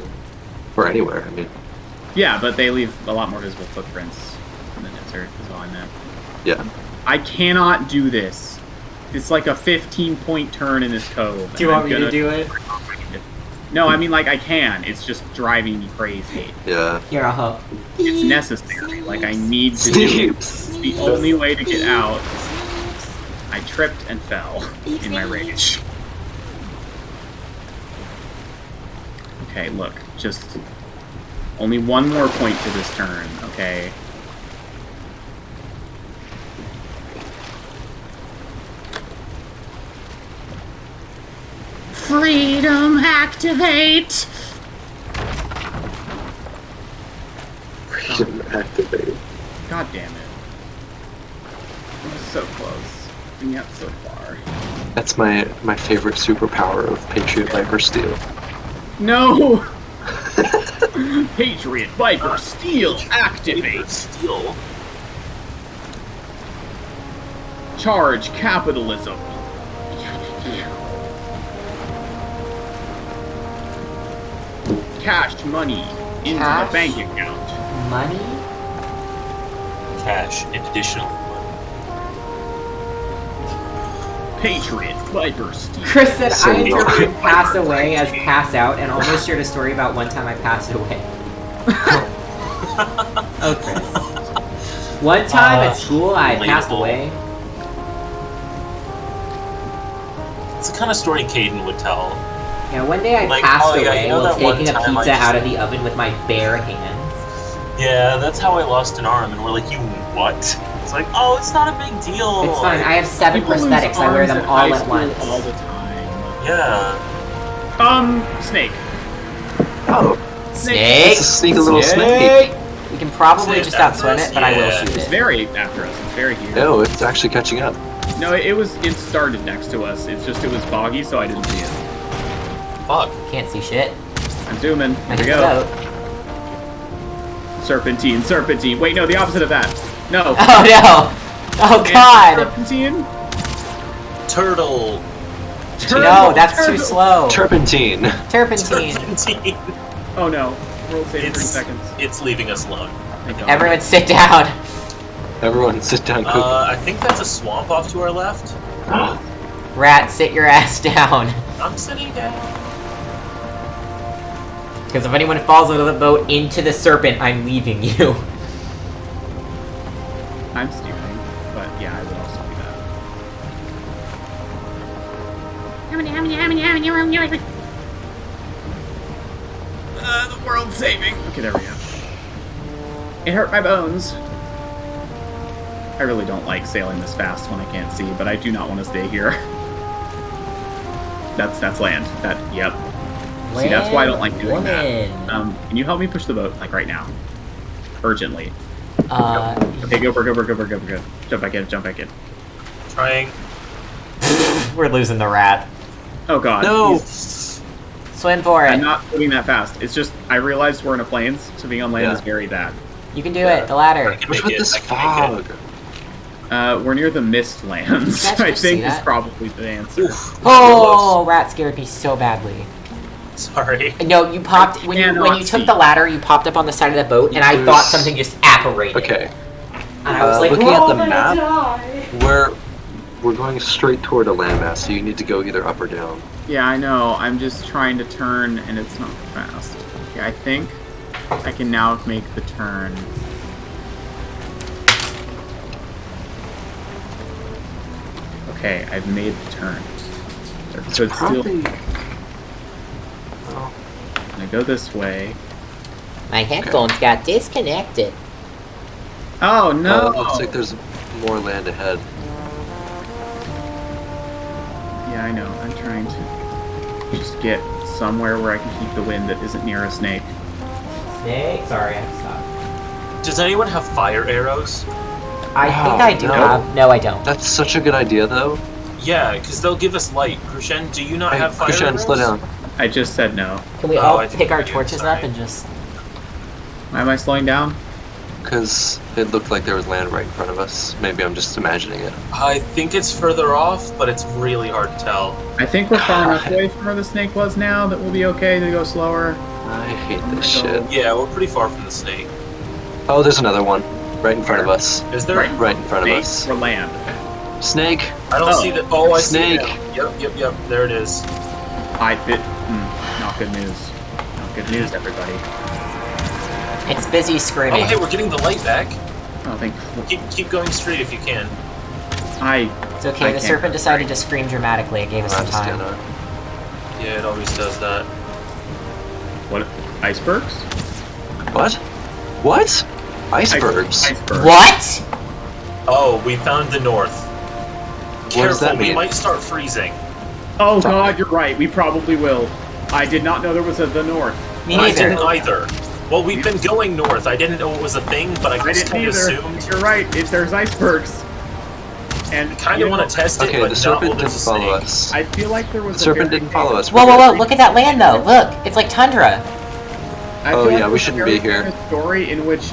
S4: Or anywhere, I mean.
S2: Yeah, but they leave a lot more visible footprints in the desert, is all I meant.
S4: Yeah.
S2: I cannot do this. It's like a 15-point turn in this cove.
S1: Do you want me to do it?
S2: No, I mean, like, I can. It's just driving me crazy.
S4: Yeah.
S1: Here, I'll help.
S2: It's necessary. Like, I need to do it. It's the only way to get out. I tripped and fell in my rage. Okay, look. Just only one more point to this turn, okay?
S5: Freedom activate.
S4: Freedom activate.
S2: God damn it. It was so close, and yet so far.
S4: That's my favorite superpower of Patriot Viper Steel.
S2: No! Patriot Viper Steel activate!
S3: Steel.
S2: Charge capitalism. Cashed money into the bank account.
S1: Money?
S3: Cash and additional money.
S2: Patriot Viper Steel.
S1: Chris said I interpreted pass away as pass out and almost shared a story about one time I passed away. Oh, Chris. One time at school I passed away.
S3: It's the kind of story Caden would tell.
S1: Yeah, one day I
S3: Like,
S1: passed
S3: oh, yeah,
S1: away
S3: you know
S1: while
S3: that one
S1: taking a
S3: time I
S1: pizza
S3: just-
S1: out of the oven with my bare hands.
S3: Yeah, that's how I lost an arm, and we're like, you what? It's like, oh, it's not a big deal.
S1: It's fine, I have 7
S2: People lose
S1: prosthetics, I wear them
S2: arms
S1: all
S2: high
S1: at
S2: school
S1: once.
S2: all the time.
S3: Yeah.
S2: Snake.
S4: Oh,
S1: Snake!
S4: it's a sneaky little snake.
S1: We can probably
S3: Snake
S1: just
S3: after
S1: outswim
S3: us?
S1: it, but I will
S3: Yeah.
S1: shoot
S2: It's
S1: it.
S2: very after us. It's very here.
S4: No, it's actually catching up.
S2: No, it started next to us. It's just it was foggy, so I didn't see it.
S3: Fuck.
S1: Can't see shit.
S2: I'm zooming.
S1: I
S2: Here we
S1: can
S2: go.
S1: float.
S2: Serpentine, serpentine. Wait, no, the opposite of that. No.
S1: Oh no! Oh god!
S2: Serpentine.
S3: Turtle.
S1: No, that's too slow.
S4: Turpentine.
S1: Turpentine.
S3: Serpentine.
S2: Oh no. World save 3 seconds.
S3: It's leaving us alone.
S2: Thank God.
S1: Everyone sit down.
S4: Everyone sit down quickly.
S3: I think that's a swamp off to our left.
S1: Rat, sit your ass down.
S3: I'm sitting down.
S1: Because if anyone falls out of the boat into the serpent, I'm leaving you.
S2: I'm stupid, but yeah, I would also do that. The world's saving. Okay, there we go. It hurt my bones. I really don't like sailing this fast when I can't see, but I do not want to stay here. That's land. Yep. See, that's why I don't like doing that. Can you help me push the boat, like, right now? Urgently. Okay, go. Jump back in.
S3: Trying.
S1: We're losing the rat.
S2: Oh god.
S4: No!
S1: Swim for it.
S2: I'm not moving that fast. It's just, I realized we're in a plains, so being on land
S4: Yeah.
S2: is very bad.
S1: You can do it. The ladder.
S4: What's with this fog?
S2: We're near the mist lands.
S1: You guys
S2: I
S1: ever see
S2: think is
S1: that?
S2: probably the answer.
S3: Oof.
S1: Oh, rat scared me so badly.
S3: Sorry.
S1: No, you popped when you
S2: cannot
S1: took
S2: see.
S1: the ladder. You popped up on the side of the boat, and I
S4: There's-
S1: thought something just apparated.
S4: Okay,
S1: And I was like,
S4: looking
S1: "We're
S4: at
S1: all
S4: the
S1: gonna
S4: map,
S1: die."
S4: we're going straight toward a landmass, so you need to go either up or down.
S2: Yeah, I know. I'm just trying to turn, and it's not fast. Okay, I think I can now make the turn. Okay, I've made the turn. So it's still... go this way.
S1: My headphones got disconnected.
S2: Oh no!
S4: Looks like there's more land ahead.
S2: Yeah, I know. I'm trying to just get somewhere where I can keep the wind that isn't near a snake.
S1: Snake? Sorry, I stopped.
S3: Does anyone have fire arrows?
S1: I think I do have. No, I don't.
S4: That's such a good idea, though.
S3: Yeah, because they'll give us light. Crucian, do you not have fire
S4: Crucian,
S3: arrows?
S4: slow down.
S2: I just said no.
S1: Can we all pick our torches up and just...
S2: Why am I slowing down?
S4: Because it looked like there was land right in front of us. Maybe I'm just imagining it.
S3: I think it's further off, but it's really hard to tell.
S2: I think we're far enough away from where the snake was now that we'll be okay to go slower.
S4: I hate this shit.
S3: Yeah, we're pretty far from the snake.
S4: Oh, there's another one. Right in front of us.
S3: Is there?
S4: Right in front of
S2: Snake
S4: us.
S2: or land?
S4: Snake!
S3: I don't see the... Oh, I
S4: Snake.
S3: see it. Yep. There it is.
S2: Not good news. Not good news, everybody.
S1: It's busy screaming.
S3: Oh, hey, we're getting the light back.
S2: Oh, thank you.
S3: Keep going straight if you can.
S1: It's okay, the serpent decided to scream dramatically. It gave us some time.
S3: Yeah, it always does that.
S2: What? Icebergs?
S4: What? What? Icebergs?
S2: Icebergs.
S1: What?
S3: Oh, we found the north.
S4: What does that
S3: We
S4: mean?
S3: might start freezing.
S2: Oh god, you're right. We probably will. I did not know there was the north.
S1: Me
S3: I
S1: neither.
S3: didn't either. Well, we've been going north. I didn't know it was a thing, but I just
S2: didn't
S3: kind of
S2: either.
S3: assumed.
S2: You're right. There's icebergs. And
S3: Kind of want to test it,
S4: Okay,
S3: but
S4: the
S3: not
S4: serpent
S3: while
S4: didn't
S3: there's a
S4: follow
S3: snake.
S4: us.
S2: I feel like there was
S4: The serpent didn't follow us.
S1: Whoa, look at that land though. Look, it's like tundra.
S2: I
S4: Oh,
S2: feel
S4: yeah,
S2: like
S4: we
S2: there's
S4: shouldn't
S2: a
S4: be
S2: very
S4: here.
S2: famous story in which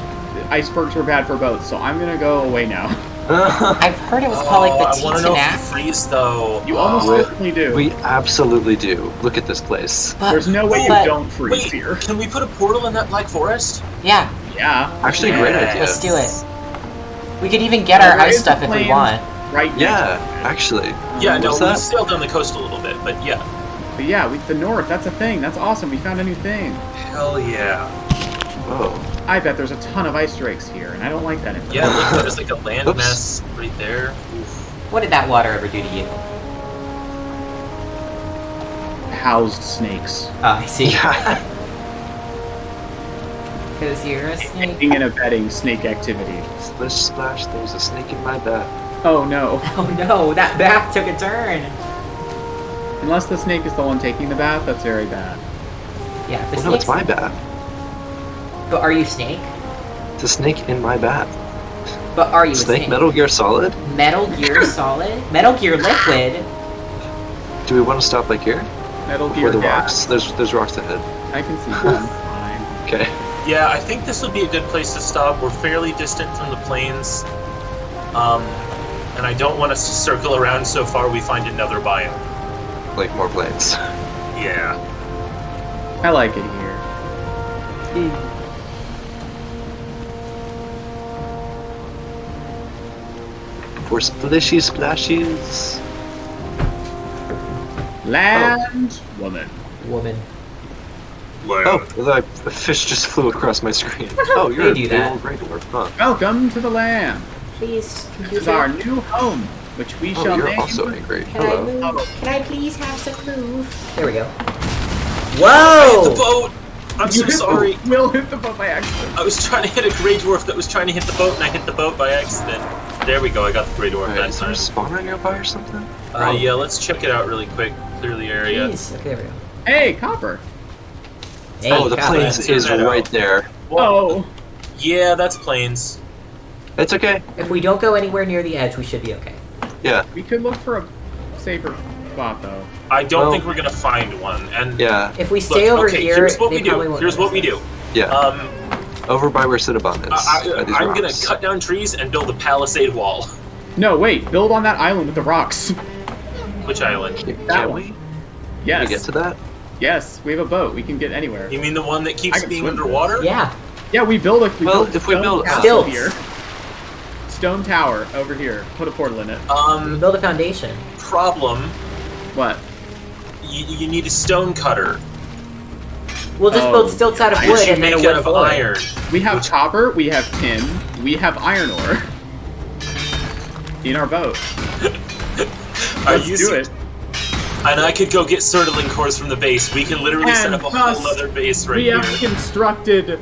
S2: icebergs were bad for boats, so I'm gonna go away now.
S1: I've heard it was called like the
S3: I want to know if you
S1: Titanap.
S3: freeze, though.
S2: You almost certainly do.
S4: We absolutely do. Look at this place.
S2: There's no way you don't freeze
S3: Wait,
S2: here.
S3: can we put a portal in that Black Forest?
S1: Yeah,
S2: Yeah.
S4: Actually, great idea.
S1: let's do it. We could even get our
S2: There
S1: ice
S2: is a
S1: stuff if we
S2: plane
S1: want.
S2: Right now.
S4: Yeah, actually.
S3: Yeah, no,
S4: What's
S3: we
S4: that?
S3: sailed down the coast a little bit, but yeah.
S2: But yeah, the north, that's a thing. That's awesome. We found a new thing.
S3: Hell yeah.
S4: Whoa.
S2: I bet there's a ton of ice drakes here, and I don't like that information.
S3: Yeah, look, there's like a land
S4: Oops.
S3: mass right there. Oof.
S1: What did that water ever do to you?
S2: Housed snakes.
S1: Oh, I see.
S4: Yeah.
S1: Because you're a snake.
S2: Aiding and abetting snake activity.
S4: Splish splash, there's a snake in my bath.
S2: Oh no.
S1: Oh no, that bath took a turn.
S2: Unless the snake is the one taking the bath, that's very bad.
S1: Yeah, the
S4: Oh, no, it's
S1: snake's...
S4: my bath.
S1: But are you Snake?
S4: It's a snake in my bath.
S1: But are you a
S4: Snake
S1: snake?
S4: Metal Gear Solid?
S1: Metal Gear Solid? Metal Gear Liquid?
S4: Do we want to stop like here?
S2: Metal
S4: Before
S2: Gear
S4: the
S2: gas.
S4: rocks? There's rocks ahead.
S2: I can see them. Fine.
S4: Okay.
S3: Yeah, I think this would be a good place to stop. We're fairly distant from the plains. And I don't want us to circle around so far we find another biome.
S4: Like more planes.
S3: Yeah.
S2: I like it here.
S4: For splishy splashes.
S2: Land woman.
S1: Woman.
S4: Oh, a fish just flew across my screen. Oh, you're
S1: They
S4: a
S1: do
S4: big
S1: that.
S4: old great dwarf, huh?
S2: Welcome to the land.
S1: Please,
S2: This is our new home, which we
S4: Oh,
S2: shall
S4: you're
S2: name.
S4: also angry.
S1: Can I
S4: Hello.
S1: move? Can I please have some move? There we go.
S3: I hit the
S1: Whoa!
S3: boat! I'm so sorry.
S2: Will hit the boat by accident.
S3: I was trying to hit a Grey Dwarf that was trying to hit the boat, and I hit the boat by accident. There we go, I got the Grey Dwarf
S4: Alright,
S3: that
S4: is there a
S3: time.
S4: spawner nearby or something?
S3: Yeah, let's check it out really quick. Clear the area.
S1: Please. Okay, there we go.
S2: Hey, copper.
S1: Hey,
S4: Oh, the
S1: got
S4: plains
S1: it.
S4: is right there.
S2: Oh.
S3: Yeah, that's plains.
S4: It's okay.
S1: If we don't go anywhere near the edge, we should be okay.
S4: Yeah,
S2: We could look for a safer spot, though.
S3: I don't
S4: Well-
S3: think we're gonna find one. And
S4: yeah.
S1: If we stay
S3: look,
S1: over
S3: okay,
S1: here,
S3: here's what
S1: they
S3: we do.
S1: probably won't
S3: Here's what we
S1: notice
S3: do.
S4: Yeah. Over by where Cinnabon is. by these
S3: I'm gonna
S4: rocks.
S3: cut down trees and build a palisade wall.
S2: No, wait. Build on that island with the rocks.
S3: Which island?
S2: That
S4: Can
S2: one.
S4: we? Can
S2: Yes.
S4: we get to that?
S2: Yes, we have a boat. We can get anywhere.
S3: You mean the one that
S2: I
S3: keeps
S2: can
S3: being
S2: swim.
S3: underwater?
S1: us. Yeah.
S2: Yeah, we build a.
S4: Well,
S2: build
S4: if we
S2: stone
S4: build-
S2: tower
S1: Stilts.
S2: here. Stone tower over here. Put a portal in it.
S1: We build a foundation.
S3: Problem.
S2: What?
S3: You need a stone cutter.
S1: We'll just
S2: Oh,
S1: build stilts out of
S3: Which
S1: wood
S3: you
S1: and then a
S3: make
S1: wood
S3: out of
S1: floor.
S3: iron.
S2: We have copper. We have tin. We have iron ore. In our boat.
S3: Are
S2: Let's
S3: you
S2: do
S3: se-
S2: it.
S3: And I could go get Surtling cores from the base. We can literally set up a whole other base right here.
S2: We have constructed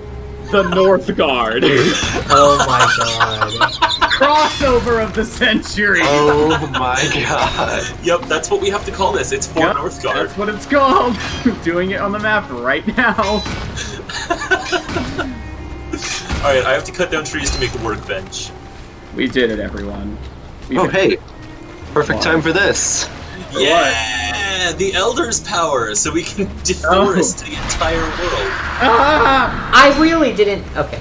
S2: the North Guard.
S1: Oh my god.
S2: Crossover of the century.
S4: Oh my god.
S3: Yep, that's what we have to call this. It's Fort Northgard.
S2: That's what it's called. Doing it on the map right now.
S3: Alright, I have to cut down trees to make a workbench.
S2: We did it, everyone.
S4: Hey. Perfect time for this.
S3: Yeah! The Elder's power, so we can deforest the entire world.
S2: Ah!
S1: I really didn't. Okay.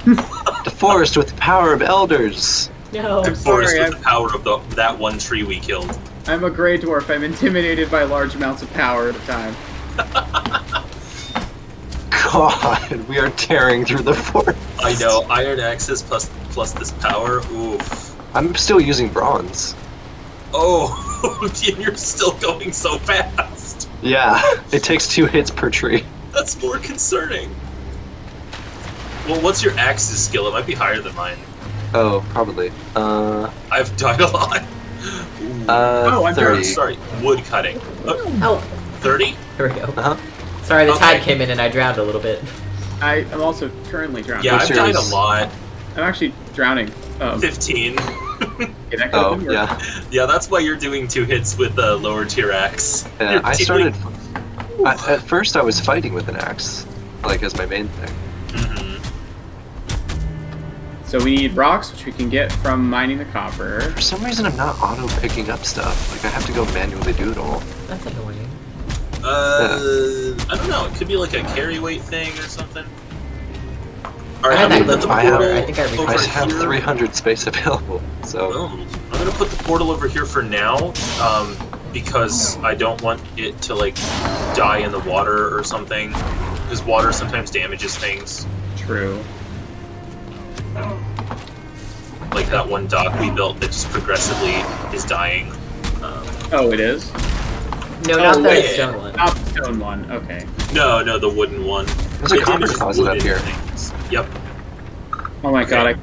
S4: The forest with the power of elders.
S1: No.
S3: The forest with the power of that one tree we killed.
S2: I'm a gray dwarf. I'm intimidated by large amounts of power at a time.
S4: God, we are tearing through the forest.
S3: I know, iron axes plus this power, oof.
S4: I'm still using bronze.
S3: Oh, and you're still going so fast.
S4: Yeah, it takes 2 hits per tree.
S3: That's more concerning. Well, what's your axes skill? It might be higher than mine.
S4: Oh, probably.
S3: I've died a lot.
S2: I'm
S4: 30.
S3: Sorry, wood cutting.
S1: Oh.
S3: 30?
S1: Here we go.
S4: Uh-huh.
S1: Sorry, the tide
S3: Okay.
S1: came in and I drowned a little bit.
S2: I'm also currently drowning.
S3: Yeah, I've
S4: What's
S3: died a
S4: yours?
S3: lot.
S2: I'm actually drowning.
S3: 15.
S2: Okay, that
S4: Oh,
S2: could've been worse.
S4: yeah.
S3: Yeah, that's why you're doing 2 hits with a lower tier axe.
S4: Yeah,
S3: You're
S4: I
S3: dealing-
S4: started... at first I was fighting with an axe, like, as my main thing.
S3: Mhm.
S2: So we need rocks, which we can get from mining the copper.
S4: For some reason I'm not auto-picking up stuff. Like, I have to go manually do it all.
S1: That's annoying.
S3: I don't know. It could be like a carry weight thing or something.
S1: I
S3: Alright,
S1: had
S3: I'm
S1: that
S3: gonna put
S1: glitch
S3: the
S1: before.
S3: portal
S1: I think I
S3: over
S4: I have
S3: here.
S4: 300 space available, so...
S3: I'm gonna put the portal over here for now, because I don't want it to like die in the water or something. Because water sometimes damages things.
S2: True.
S3: Like that one dock we built that just progressively is dying.
S2: Oh, it is?
S1: No, not the
S3: wait.
S1: stone one.
S2: Not the stone one. Okay.
S3: No, the wooden one.
S4: There's a
S3: It
S4: copper
S3: damages
S4: closet
S3: wood
S4: up
S3: and
S4: here.
S3: things. Yep.
S2: Oh my god,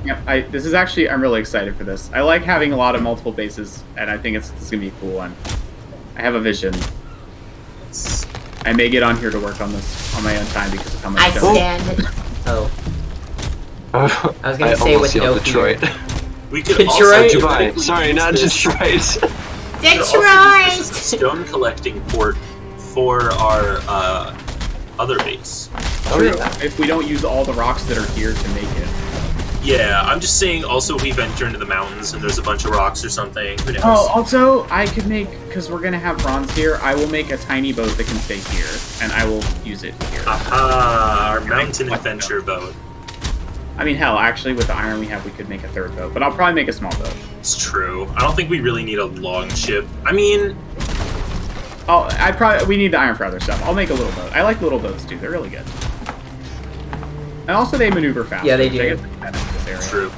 S2: this is actually, I'm really excited for this. I like having a lot of multiple bases, and I think this is gonna be a cool one. I have a vision. I may get on here to work on this on my own time because of how much
S1: I
S2: stone-
S1: stand. Oh. I was gonna say
S4: almost
S1: with no
S4: yelled Detroit.
S3: We could
S1: Detroit?
S3: also
S4: Dubai. Sorry, not Detroit.
S3: We could also use this as a stone collecting port for our other base.
S4: Oh,
S2: True,
S4: yeah.
S2: if we don't use all the rocks that are here to make it.
S3: Yeah, I'm just saying. Also, we venture into the mountains and there's a bunch of rocks or something. Who knows?
S2: Oh, also, I could make, because we're gonna have bronze here, I will make a tiny boat that can stay here, and I will use it here.
S3: Aha! Our mountain adventure boat.
S2: I mean, hell, actually, with the iron we have, we could make a third boat, but I'll probably make a small boat.
S3: It's true. I don't think we really need a long ship. I mean,
S2: We need the iron for other stuff. I'll make a little boat. I like little boats, too. They're really good. And also, they maneuver fast.
S1: Yeah, they
S2: which I
S1: do.
S2: guess is better in this area.
S3: true.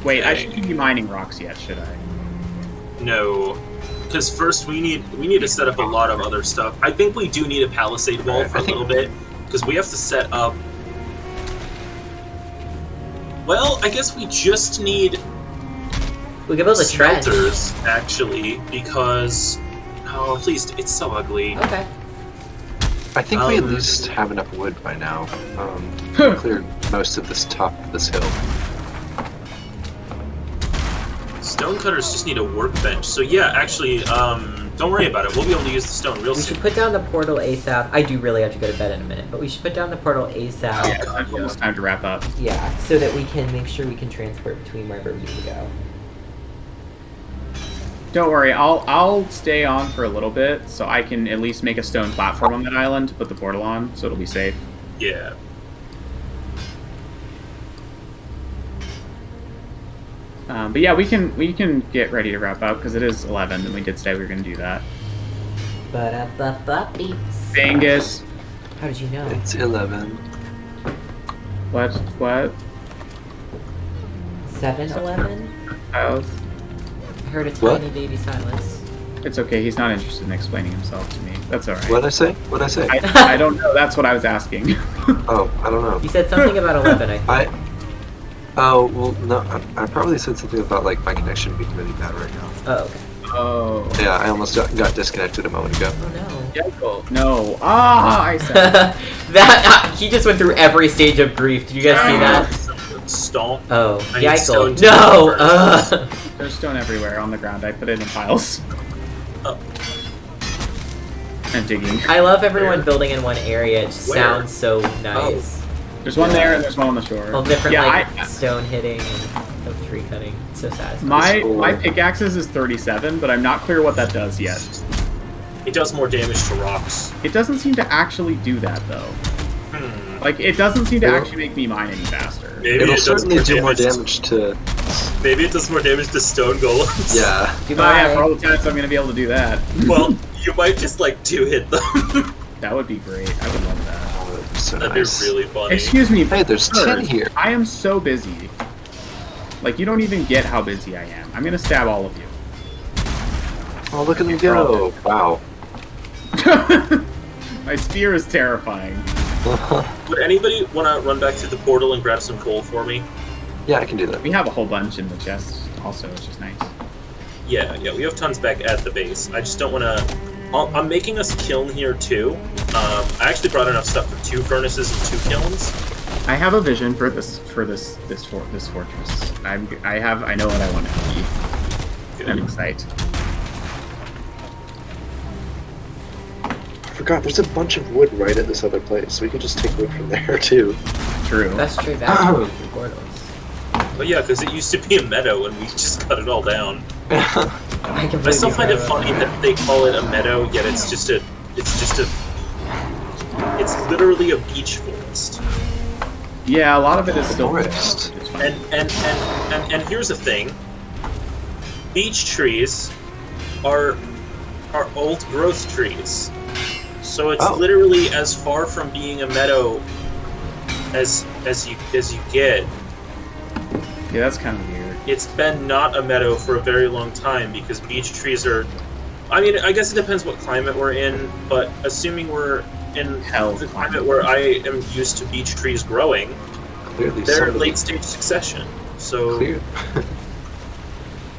S2: Wait, I
S3: Okay.
S2: shouldn't be mining rocks yet, should I?
S3: No, because first we need to set up a lot of other stuff. I think we do need a palisade wall for a little bit because we have to set up. Well, I guess we just need
S1: We can build a trench.
S3: smelters actually because please, it's so ugly.
S1: Okay.
S4: I think we at least have enough wood by now. We cleared most of this top of this hill.
S3: Stonecutters just need a workbench. So yeah, actually, don't worry about it. We'll be able to use the stone real
S1: We
S3: soon.
S1: should put down the portal ASAP. I do really have to go to bed in a minute, but we should put down the portal ASAP.
S2: Yeah, it's almost time to wrap up.
S1: Yeah, so that we can make sure we can transport between wherever we need to go.
S2: Don't worry, I'll stay on for a little bit, so I can at least make a stone platform on that island to put the portal on, so it'll be safe.
S3: Yeah.
S2: But yeah, we can get ready to wrap up because it is 11, and we did say we were going to do that.
S1: Ba-da-ba-ba-beeps.
S2: Bangus,
S1: How did you know?
S4: It's 11.
S2: what?
S1: 7-Eleven?
S2: House?
S1: I heard a
S4: What?
S1: tiny baby Silas.
S2: It's okay. He's not interested in explaining himself to me. That's all right.
S4: What'd I say? What'd I say?
S2: I don't know. That's what I was asking.
S4: Oh, I don't know.
S1: You said something about 11, I think.
S4: Oh, well, no, I probably said something about, like, my connection being really bad right now.
S1: Oh, okay.
S2: Oh.
S4: Yeah, I almost got disconnected a moment ago.
S1: Oh, no.
S2: Jackal. No. Ah, I said
S1: He just went through every stage of grief. Did you guys see that?
S3: Stomp.
S1: Oh,
S3: I need stone
S1: Yikel.
S3: to
S1: No!
S2: There's stone everywhere on the ground. I put it in piles.
S3: Oh.
S2: And digging.
S1: I love everyone building in one area. It just
S3: Where?
S1: sounds so nice.
S2: There's one there and there's one on the shore.
S1: All different,
S2: yeah,
S1: stone hitting and tree cutting. It's so sad.
S2: My pickaxes is 37, but I'm not clear what that does yet.
S3: It does more damage to rocks.
S2: It doesn't seem to actually do that, though. Like, it doesn't seem to actually make me mine any faster.
S3: Maybe
S4: It'll
S3: it does
S4: certainly do more damage to...
S3: Maybe it does more damage to stone golems.
S4: Yeah.
S2: Oh yeah, for all the times I'm gonna be able to do that.
S3: Well, you might just, like, 2-hit them.
S2: That would be great. I would love that.
S4: Oh, that'd be so
S3: That'd
S4: nice.
S3: be really funny.
S2: Excuse me.
S4: Hey, there's
S2: sir,
S4: 10 here.
S2: I am so busy. Like, you don't even get how busy I am. I'm gonna stab all of you.
S4: Oh, look at me go. Wow.
S2: My spear is terrifying.
S3: Would anybody want to run back through the portal and grab some coal for me?
S4: Yeah, I can do that.
S2: We have a whole bunch in the chest also, which is nice.
S3: Yeah, we have tons back at the base. I just don't want to... I'm making us kiln here, too. I actually brought enough stuff for 2 furnaces and 2 kilns.
S2: I have a vision for this fortress. I know what I want it to be.
S3: Good.
S2: I'm excited.
S4: I forgot, there's a bunch of wood right at this other place. We could just take wood from there, too.
S2: True.
S1: That's true. That's true. Portals.
S3: But yeah, because it used to be a meadow and we just cut it all down.
S1: I
S3: still find it funny that they call it a meadow, yet it's literally a beech forest.
S2: Yeah, a lot of it is still
S4: forest.
S3: And here's the thing. Beech trees are old growth trees. So it's literally as far from being a meadow as you get.
S2: Yeah, that's kind of weird.
S3: It's been not a meadow for a very long time because beech trees are... I mean, I guess it depends what climate we're in, but assuming we're in the climate where I am used to beech trees growing, they're late-stage succession, so...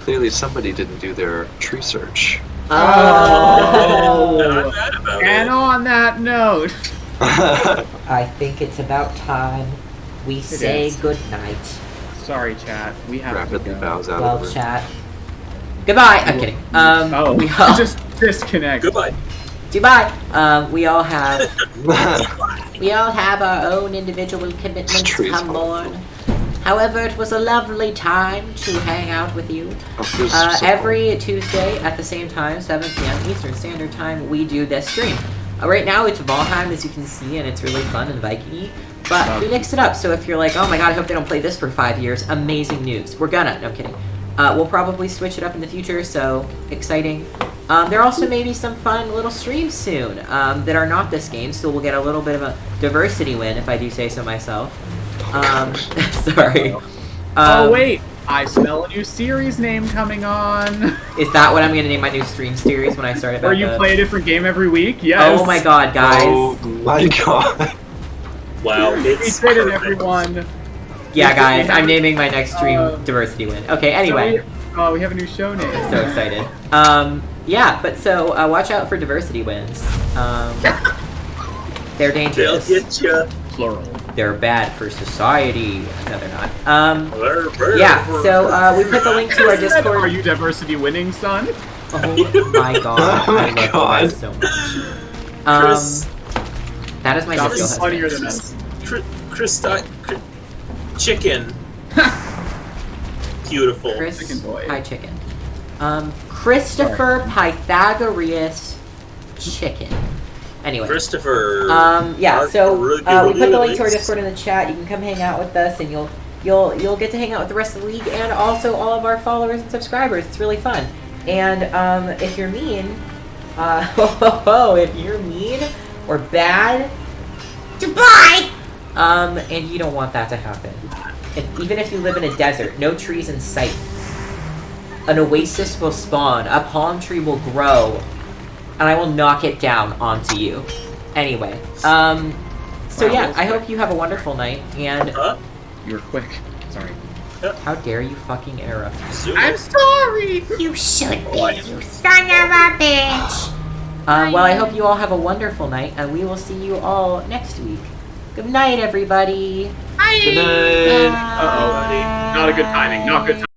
S4: Clearly somebody didn't do their tree search.
S1: Oh!
S3: And I'm mad about
S2: and
S3: it.
S2: on that note...
S1: I think it's about time we say goodnight.
S2: Sorry, chat. We have
S4: rapidly
S2: to go.
S4: bows out
S1: Well,
S4: of the room.
S1: chat. Goodbye. I'm kidding. We all
S2: just disconnect.
S3: Goodbye.
S1: Goodbye. We all have our own individual commitments to come on. However, it was a lovely time to hang out with you. Every Tuesday at the same time, 7 p.m. Eastern Standard Time, we do this stream. Right now it's Valheim, as you can see, and it's really fun and Viking-y. But we mixed it up, so if you're like, oh my god, I hope they don't play this for 5 years, amazing news. We're gonna. No, I'm kidding. We'll probably switch it up in the future, so exciting. There are also maybe some fun little streams soon that are not this game, so we'll get a little bit of a diversity win, if I do say so myself. Sorry.
S2: Oh, wait. I smell a new series name coming on.
S1: Is that what I'm going to name my new stream series when I start about
S2: Where you play a different game every week? Yes.
S1: Oh my god, guys.
S4: Oh my god.
S3: Wow,
S2: We
S3: it's
S2: did it,
S3: perfect.
S2: everyone.
S1: Yeah, guys, I'm naming my next stream Diversity Win. Okay, anyway.
S2: So we have a new show name.
S1: I'm so excited. Yeah, but so watch out for diversity wins. They're dangerous.
S3: They'll get you.
S2: Plural.
S1: They're bad for society. No, they're not. Yeah, so we put the link to our Discord.
S2: Are you diversity winning, son?
S1: Oh my god.
S4: Oh my
S1: I love you
S4: God.
S1: guys so much.
S3: Chris,
S1: That is my
S2: That's
S1: Cisco
S2: funnier
S1: husband.
S2: than us.
S3: chicken. Beautiful.
S2: Chicken boy.
S1: Hi, chicken. Christopher Pythagoras Chicken. Anyway.
S3: Christopher.
S1: Yeah. So we put the link to our
S3: Really?
S1: Discord in the chat. You can come hang out with us, and you'll get to hang out with the rest of the league and also all of our followers and subscribers. It's really fun. And if you're mean, if you're mean or bad, goodbye. And you don't want that to happen. Even if you live in a desert, no trees in sight, an oasis will spawn, a palm tree will grow, and I will knock it down onto you. Anyway, so yeah, I hope you have a wonderful night, and...
S2: You were quick. Sorry.
S1: How dare you fucking interrupt me?
S2: I'm sorry!
S5: You should be, you son of a bitch!
S1: Well, I hope you all have a wonderful night, and we will see you all next week. Good night, everybody.
S5: Bye!
S3: Good night.
S2: Uh-oh. Not a good timing. Not good timing.